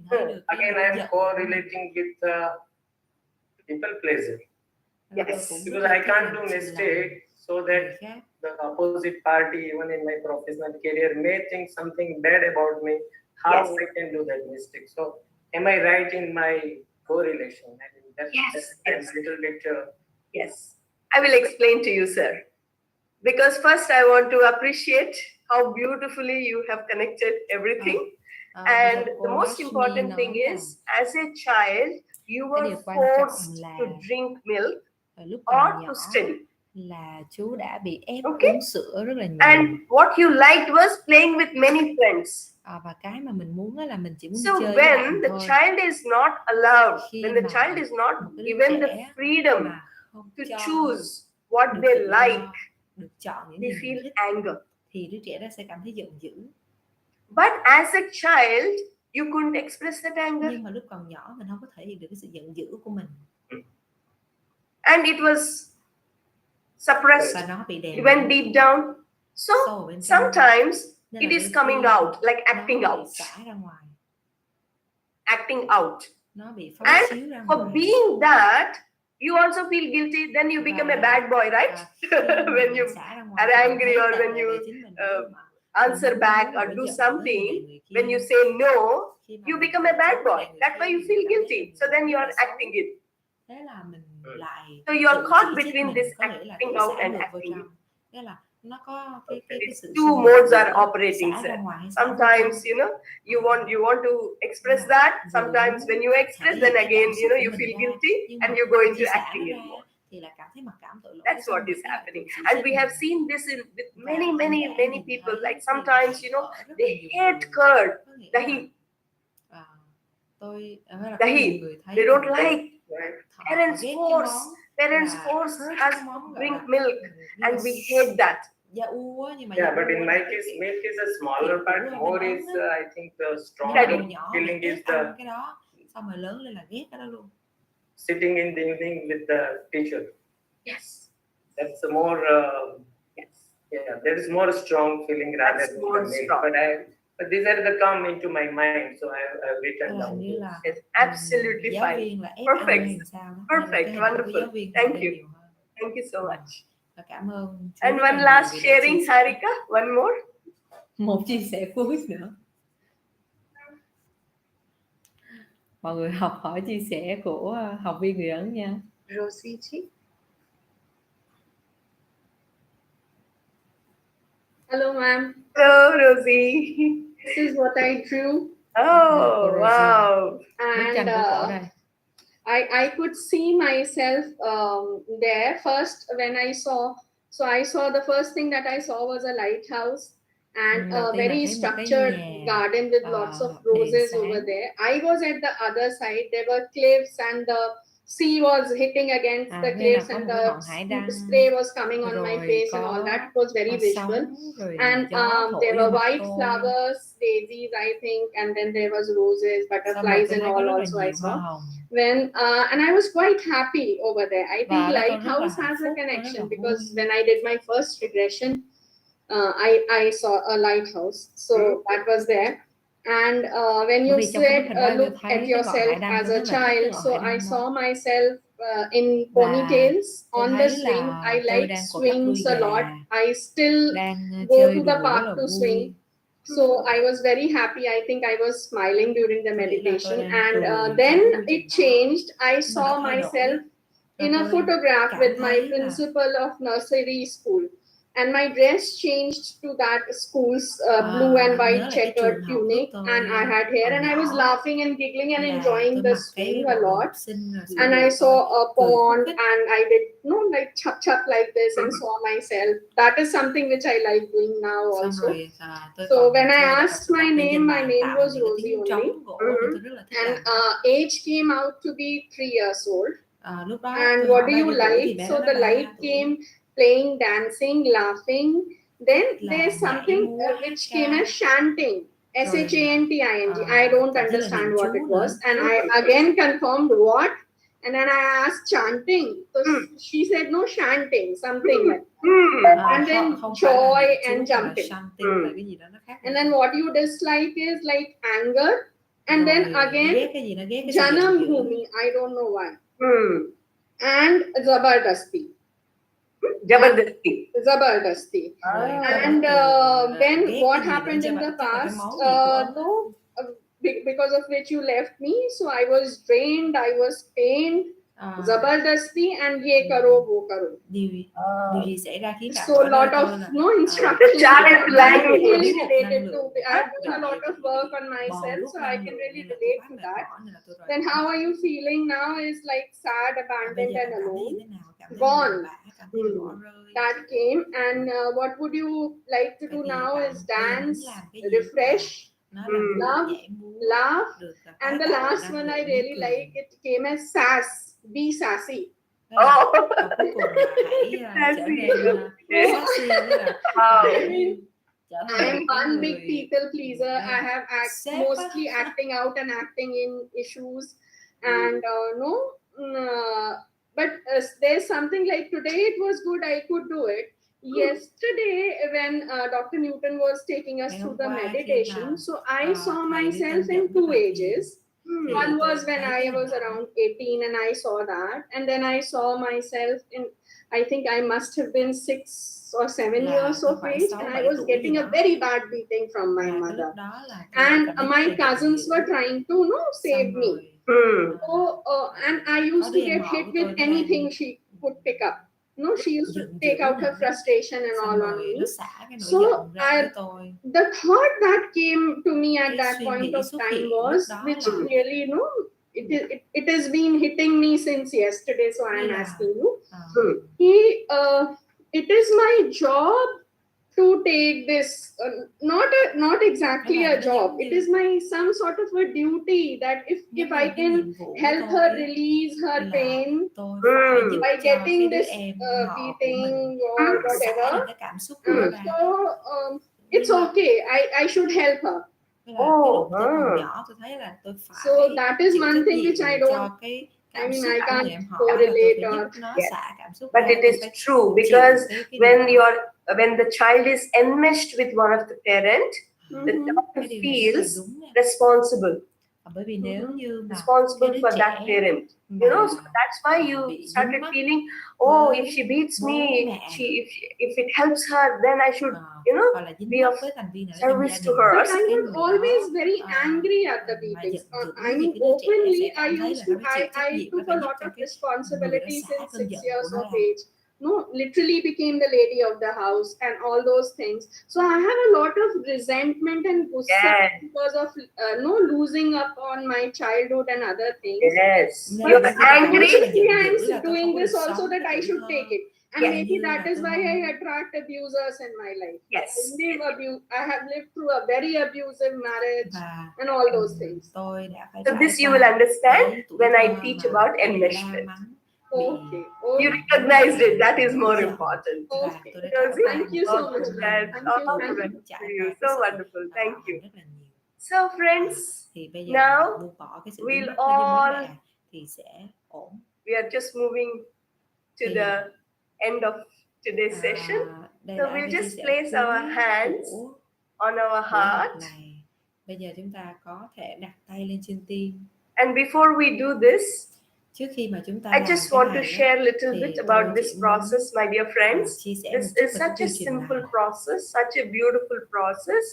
again I am correlating with people pleasure. Yes. Because I can't do mistake so that the opposite party, even in my professional career, may think something bad about me. How Yes. I can do that mistake? So am I right in my correlation? I mean, that's a little bit. Yes. I will explain to you, sir. Because first I want to appreciate how beautifully you have connected everything. And the most important thing is, as a child, you were forced to drink milk or to study. Là chú đã bị ép Okay. uống sữa rất là nhiều. And what you liked was playing with many friends. Và cái mà mình muốn là mình chỉ muốn So đi chơi với bạn when the thôi. child is not allowed, Khi when the mà child is not một cái đứa given the trẻ freedom mà không to cho choose what được they tự do, like, được chọn những they gì mình feel thích, anger. thì đứa trẻ đó sẽ cảm thấy giận dữ. But as a child, you couldn't express that anger. Nhưng mà lúc còn nhỏ mình không có thể hiện được cái sự giận dữ của mình. And it was suppressed. Và nó bị đè It went deep down. So sâu ở bên trong. sometimes Nên it là is đôi coming khi out, like acting nó bị out. xả ra ngoài. Acting out. Nó bị phát And xíu ra for ngoài. being that, you also feel guilty, then you become a bad boy, right? When you are angry or when you answer back or do something, when you say no, you become a bad boy. That's why you feel guilty. So then you are acting it. Thế là mình lại So you are tự caught chỉ trích between mình, this có nghĩa là acting tự out xả and ngược vào acting in. trong. Thế là nó có cái sự Two xung đột modes giữa are operating, xả sir. ra ngoài hay xả vào trong. Sometimes, you want to express that. Sometimes when you express, then again, you feel guilty and you go into acting it more. Thì là cảm thấy mặc cảm tội lỗi. That's what is happening. And we have seen this with many people. Like sometimes, they hate curd, dahi. Dahi. They don't like. Parents force us to drink milk, and we hate that. Yeah, but in my case, milk is a smaller part. More is, I think, the strong feeling is the cái đó, xong rồi lớn lên là ghét cái đó luôn. Sitting in the evening with the teacher. Yes. That's a more. Yes. Yeah, there is more strong feeling rather than more milk. strong. But these are the come into my mind, so I've written down. It's absolutely fine. Perfect. Perfect. Wonderful. Thank you. Thank you so much. Cảm ơn. And one last sharing, Harika. One more. Một chia sẻ cuối nữa. Mọi người học hỏi chia sẻ của học viên người Ấn nha. Rosie ji. Hello, ma'am. Hello, Rosie. This is what I drew. Oh, wow. And I could see myself there first when I saw. So I saw the first thing that I saw was a lighthouse and a very structured garden with lots of roses over there. I was at the other side. There were cliffs and the sea was hitting against the cliffs and the spray was coming on my face and all that. It was very visual. And there were white flowers, daisies, I think, and then there was roses, butterflies and all also I saw. And I was quite happy over there. I think lighthouse has a connection because when I did my first regression, I saw a lighthouse. So that was there. And when you said look at yourself as a child, so I saw myself in ponytails on the swing. I like swings a lot. I still go to the park to swing. So I was very happy. I think I was smiling during the meditation. And then it changed. I saw myself in a photograph with my principal of nursery school. and my dress changed to that school's blue and white checkered tunic, and I had hair, and I was laughing and giggling and enjoying the swing a lot. And I saw a pond, and I did like chup chup like this and saw myself. That is something which I like doing now also. So when I asked my name was Rosie only, and age came out to be 3 years old. And what do you like? So the light came, playing, dancing, laughing. Then there's something which came as chanting. SHANTING. I don't understand what it was. And I again confirmed what. And then I asked chanting. So she said no, chanting, something like that. And then joy and jumping. And then what you dislike is like anger. And then again, Janam Bhumi. I don't know why. And Zabardasti. Zabardasti. And then what happened in the past, because of which you left me, so I was drained, I was pained, Zabardasti, and ye karo, wo karo. So a lot of instructions. Really related to. I have done a lot of work on myself, so I can really relate to that. Then how are you feeling now? Is like sad, abandoned, and alone. Gone. That came. And what would you like to do now? Is dance, refresh, love, laugh, and the last one I really like. It came as sass. Be sassy. I am one big people pleaser. I have mostly acting out and acting in issues, and but there's something like today it was good, I could do it. Yesterday when Dr. Newton was taking us through the meditation, so I saw myself in 2 ages. One was when I was around 18 and I saw that, and then I saw myself in, I think I must have been 6 or 7 years of age, and I was getting a very bad beating from my mother, and my cousins were trying to save me. So and I used to get hit with anything she could pick up. She used to take out her frustration and all on me. So the thought that came to me at that point of time was, which really, it has been hitting me since yesterday. So I am asking you, it is my job to take this, not exactly a job. It is my some sort of a duty that if I can help her release her pain by getting this beating or whatever, so it's okay. I should help her. So that is one thing which I don't. I mean, I can't correlate or. But it is true, because when the child is enmeshed with one of the parent, the child feels responsible. Responsible for that parent. So that's why you started feeling, if she beats me, if it helps her, then I should, be of service to her. But I was always very angry at the beatings. I mean, openly, I took a lot of responsibility since 6 years of age. Literally became the lady of the house and all those things. So I have a lot of resentment and gussa because of losing up on my childhood and other things. Yes, but you're angry. I'm doing this also that I should take it. And maybe that is why I attract abusers in my life. Yes. I have lived through a very abusive marriage and all those things. So this you will understand when I teach about enmeshment. Okay. You recognized it. That is more important. Okay. Thank you so much. Thank you. So wonderful. Thank you. So friends, now we'll all, we are just moving to the end of today's session. So we'll just place our hands on our heart. Bây giờ chúng ta có thể đặt tay lên trên tim. And before we do this, trước khi mà chúng ta I just want to share a little bit about this process, my dear friends. This is such a simple process, such a beautiful process,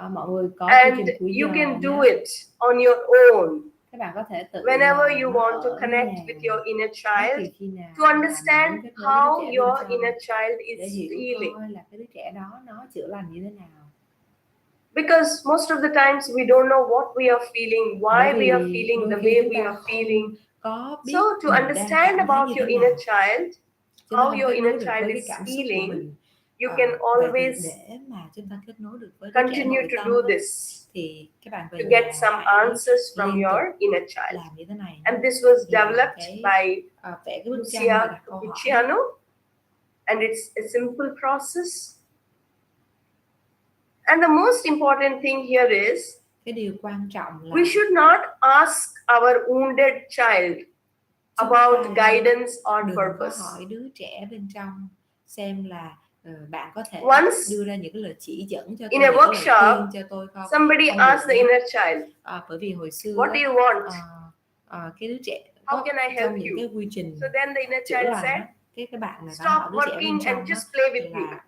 mọi người có and you can do it on your own. Các bạn có thể tự whenever you nó want to ở connect nhà with your inner bất child, kỳ khi nào to mà understand mình muốn kết nối với đứa how trẻ bên your trong inner child để is hiểu feeling. coi là cái đứa trẻ đó nó chữa lành như thế nào. Because most of the times we don't know what we are feeling, why we are feeling the way we are feeling. So to understand about your inner child, how your inner child is feeling, you can always để mà chúng ta kết nối được với đứa trẻ continue nội to tâm do this thì các bạn về to nhà get some hãy answers from liên tục your inner child. làm như thế này. And this was Thì developed by vẽ cái bức tranh và đặt câu hỏi. Luciano, and it's a simple process. And the most important thing here is cái điều quan trọng là we should not ask our wounded child about guidance or đừng purpose. có hỏi đứa trẻ bên trong xem là bạn có thể Once đưa ra những cái lời chỉ dẫn cho tôi, in a những cái lời workship, khuyên cho tôi không? somebody Không asked được the nhé. inner child, Bởi vì hồi xưa what do you want? cái đứa trẻ How can I help trong những you? cái quy trình So then the inner chữa child lành said, cái bạn này stop bạn hỏi đứa trẻ bên working trong and just play with me. là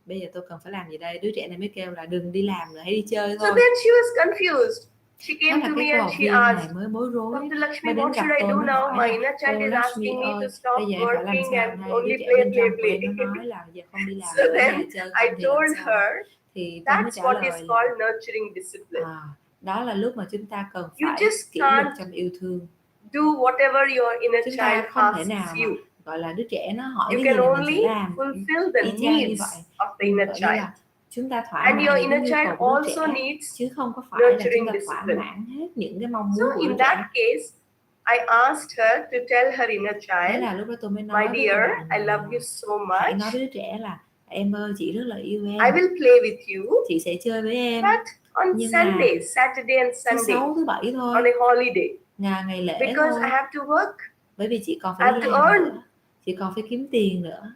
bây giờ tôi cần phải làm gì đây? Đứa trẻ này mới kêu là đừng đi làm nữa, hãy đi chơi thôi. So then she was confused. She came to me and she asked, mới bối rối, Dr. Lakshmi, mới đến what gặp should I tôi do mới now? hỏi My là inner child cô is Lakshmi asking me ơi, to stop bây giờ em phải làm working sao and đây? only Đứa trẻ play, bên play, trong của em play. nó nói là giờ không đi làm So nữa, then nhà chơi I không thì làm told sao? her, Thì tôi mới that's trả what lời is là called nurturing discipline. đó là lúc mà chúng ta cần You phải just kỷ luật can't trong yêu thương. do whatever your inner Chúng ta child không thể asks nào mà you. gọi là đứa trẻ nó hỏi You cái can gì là mình only sẽ làm fulfill the y chang như needs vậy. of the inner Gọi như child. là chúng ta thỏa And mãn your những cái inner nhu child cầu của đứa also trẻ needs chứ không có phải là chúng nurturing ta thỏa discipline. mãn hết những cái mong So muốn của đứa in trẻ. that case, I asked her to tell her inner Thế child, là lúc đó tôi mới my nói với dear, bạn I này love là you so hãy nói much. với đứa trẻ là em ơi, chị rất là yêu I em, will play with you, chị sẽ chơi với em, but on nhưng mà Sunday, Saturday and thứ Sunday, sáu thứ bảy thôi, on a holiday, ngày lễ because thôi, I have to work, bởi vì chị còn I phải have đi to làm earn, nữa, chị còn phải kiếm tiền nữa,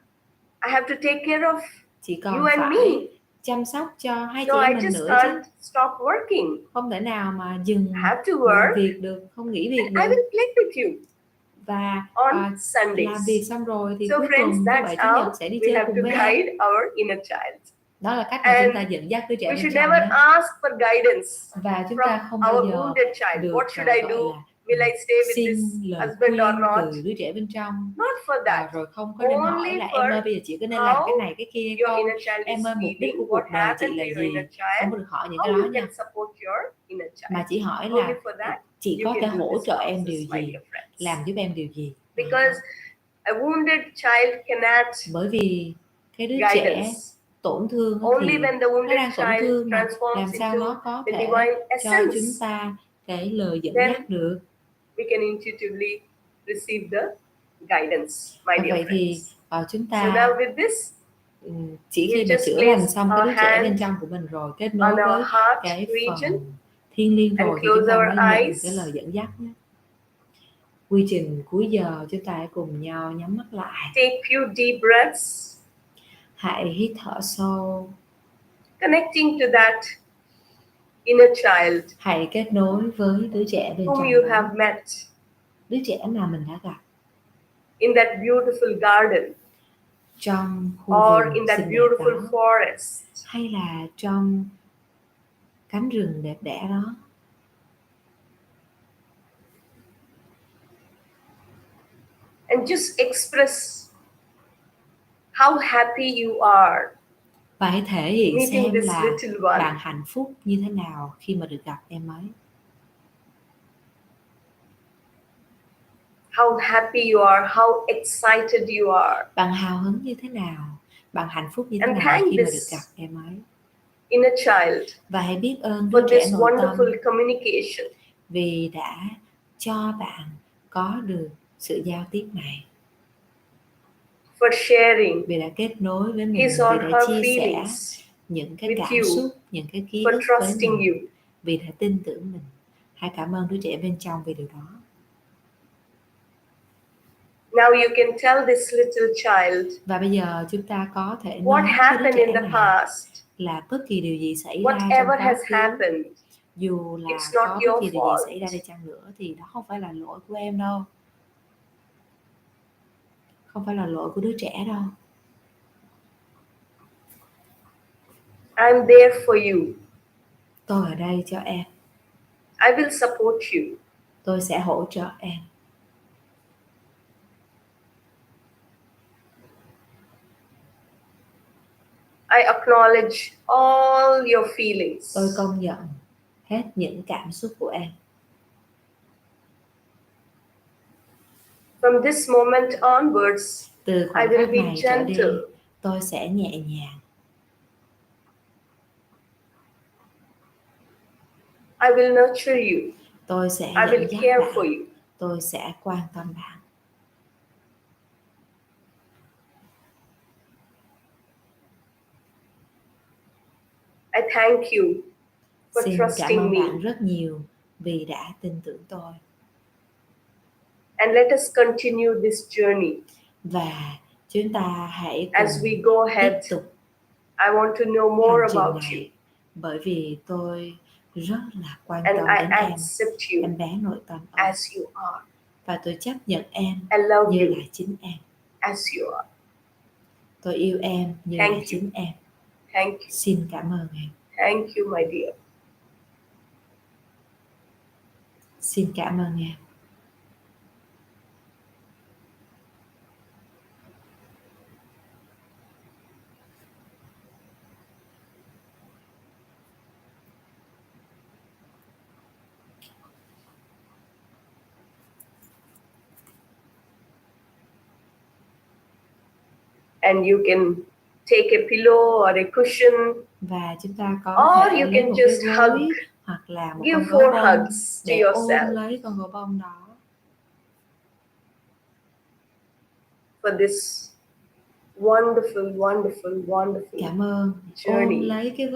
I have to take care of chị còn you and phải me. chăm sóc cho hai chị So I em mình just nữa can't chứ. stop working. Không thể nào mà dừng I have to work. việc được, không nghỉ việc I được. will play with you Và on Sundays. làm việc xong rồi thì So cuối friends, tuần thứ that's bảy chủ how nhật sẽ đi we chơi have cùng to với guide em. our inner child. Đó là cách mà And chúng ta dẫn dắt đứa trẻ we bên should trong never nhé. ask for guidance Và chúng from ta không bao our giờ wounded child. được What should I gọi do? là Will I stay with xin this lời husband or khuyên not? từ đứa trẻ bên trong. Not for that. Rồi không có nên hỏi Only là em ơi bây giờ chị có nên làm cái how này cái kia your không? inner child Em is ơi mục đích feeling, của what cuộc đời chị happened là to your gì? inner Không child, có được hỏi những how cái you đó nha. can support your inner child. Mà chỉ hỏi Only là for that chị you có thể can do hỗ this trợ em điều process, my gì, dear friends. làm giúp em điều gì. Because a wounded child cannot Bởi vì cái đứa trẻ guidance. tổn thương Only thì when the nó wounded đang tổn child thương mà transforms làm sao into nó có the thể divine cho essence, chúng ta cái lời dẫn then dắt được. we can intuitively receive the guidance, my dear Vậy thì friends. chúng So ta now with this, chỉ you khi mà just chữa place lành xong cái our đứa trẻ bên hand trong của mình rồi, kết on nối our với heart cái region phần thiêng liêng and rồi thì chúng close ta our mới nhận eyes. cái lời dẫn dắt nhé. Quy trình cuối giờ chúng ta hãy cùng nhau nhắm mắt lại. Take few deep breaths. Hãy hít thở sâu. Connecting to that inner child Hãy kết nối với đứa trẻ bên whom trong you đó. have met Đứa trẻ mà mình đã gặp in that beautiful garden trong khu or vườn in that xinh đẹp beautiful đó, forest. hay là trong cánh rừng đẹp đẽ đó. And just express how happy you are Và hãy thể hiện meeting xem this là little one. bạn hạnh phúc như thế nào khi mà được gặp em ấy. How happy you are, how excited you are. Bạn hào hứng như thế nào, bạn hạnh phúc như thế And nào thank khi mà this được gặp em ấy. inner child Và hãy biết ơn for đứa trẻ this nội tâm wonderful communication. vì đã cho bạn có được sự giao tiếp này. For sharing Vì đã kết nối với mình, his vì or đã her chia sẻ feelings những cái with cảm you, xúc, những cái ký for ức với trusting mình, you. vì đã tin tưởng mình. Hãy cảm ơn đứa trẻ bên trong vì điều đó. Now you can tell this little child Và bây giờ chúng ta có thể what nói với đứa happened trẻ in the này past, là bất kỳ điều gì xảy ra trong whatever quá has khứ, happened, dù là it's not có bất your kỳ điều fault. gì xảy ra đi chăng nữa thì đó không phải là lỗi của em đâu. Không phải là lỗi của đứa trẻ đâu. I'm there for you. Tôi ở đây cho em. I will support you. Tôi sẽ hỗ trợ em. I acknowledge all your feelings. Tôi công nhận hết những cảm xúc của em. From this moment onwards, Từ I khoảnh will khắc be này trở đi, gentle. tôi sẽ nhẹ nhàng. I will nurture you. Tôi sẽ I dẫn will dắt care bạn. for you. Tôi sẽ quan tâm bạn. I thank you for Xin cảm trusting ơn me. bạn rất nhiều vì đã tin tưởng tôi. And let us continue this journey. Và chúng ta hãy As cùng we go ahead, tiếp tục I want to know hành more trình about này, you. bởi vì tôi rất là quan And tâm I đến em accept you bé nội tâm ơi. as you are. Và tôi chấp nhận em I love như you là chính em. as you are. Tôi yêu em như Thank là you. chính em. Thank you. Xin cảm ơn em. Thank you, my dear. Xin cảm ơn em. And you can take a pillow or a cushion. Và chúng ta có Or thể you lấy can một cái just gối hug. hoặc là một Give con gấu 4 bông hugs to để ôm yourself lấy con gấu bông đó. for this wonderful, wonderful, wonderful Cảm ơn. Ôm journey lấy cái you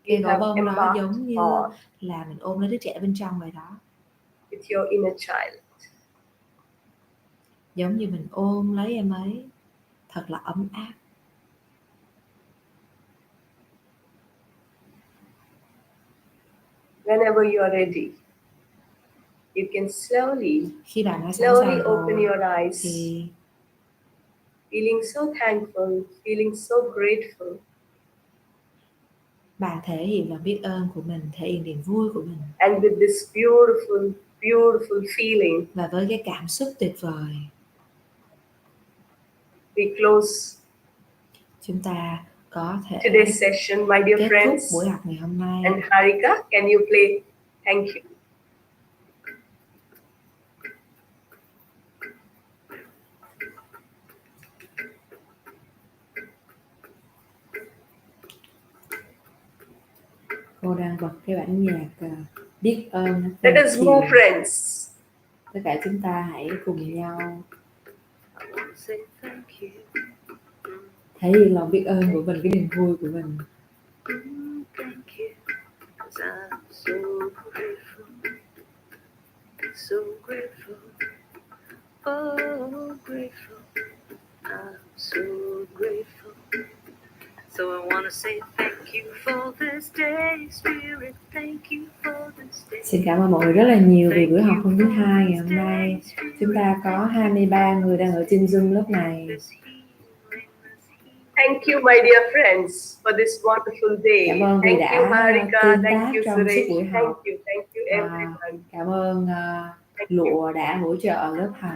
gấu have bông đó embarked giống như on là mình ôm lấy đứa trẻ bên trong vậy đó. with your inner child. Giống như mình ôm lấy em ấy, thật là ấm áp. Whenever you are ready, you can Khi bạn đã sẵn slowly sàng open rồi your eyes, thì feeling so thankful, feeling so grateful. bạn thể hiện lòng biết ơn của mình, thể hiện niềm vui của mình. And with this beautiful, beautiful feeling, Và với cái cảm xúc tuyệt vời, we close chúng ta có thể today's session, my dear kết thúc friends. buổi học ngày hôm nay. And Harika, can you play? Thank you. Cô đang bật cái bản nhạc biết ơn. Let us move, friends. Tất cả chúng ta hãy cùng nhau thể hiện lòng biết ơn của mình, cái niềm vui của mình. So grateful, oh grateful, I'm so grateful. So I want to say thank you for this day, Spirit, thank you for this day. Xin cảm ơn mọi người rất là nhiều vì buổi học hôm thứ hai ngày hôm nay. Chúng ta có 23 người đang ở trên Zoom lúc này. Thank you, my dear friends, for this wonderful day. Cảm ơn vì Thank you, đã Harika. tương Thank tác you, trong suốt Suresh. buổi học. Thank you, everyone. Cảm ơn Lụa đã hỗ trợ lớp học.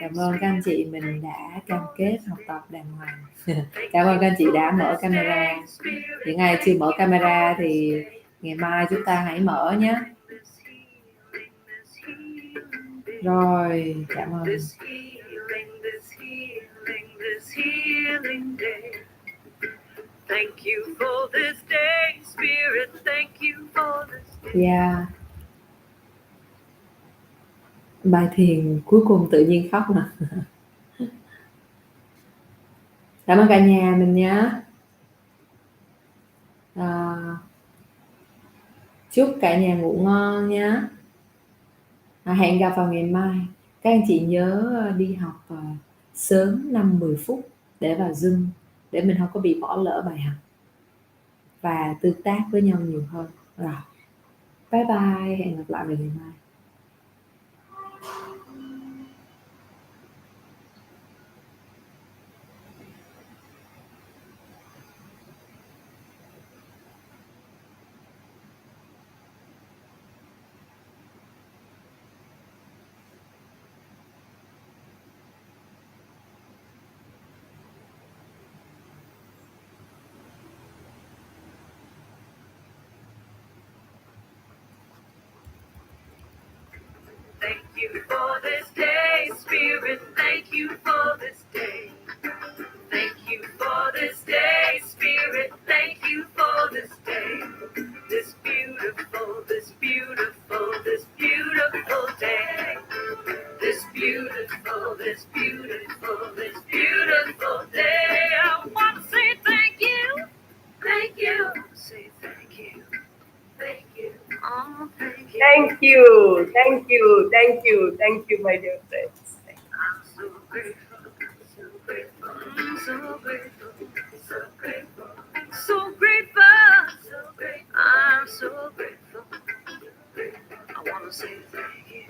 Cảm ơn các anh chị mình đã cam kết học tập đàng hoàng. Cảm ơn các anh chị đã mở camera. Những ai chưa mở camera thì ngày mai chúng ta hãy mở nhé. Rồi, cảm ơn. Thank you for this day, Spirit, thank you for this day. Yeah. Bài thiền cuối cùng tự nhiên khóc nè. Cảm ơn cả nhà mình nhé. Chúc cả nhà ngủ ngon nhé. Hẹn gặp vào ngày mai. Các anh chị nhớ đi học sớm 5-10 phút để vào Zoom, để mình không có bị bỏ lỡ bài học và tương tác với nhau nhiều hơn. Rồi, bye bye, hẹn gặp lại vào ngày mai. you for this day, Spirit. Thank you for this day. Thank you for this day, Spirit. Thank you for this day. This beautiful, this beautiful, this beautiful day. This beautiful, this beautiful, this beautiful day. I want to say thank you. Thank you. Say thank you. Thank you. Oh, thank you. Thank you. Thank you. Thank you. Thank you, my dear friends. I'm so grateful. So grateful. I'm so grateful. So grateful. So grateful. So grateful. I'm so grateful. I want to say thank you.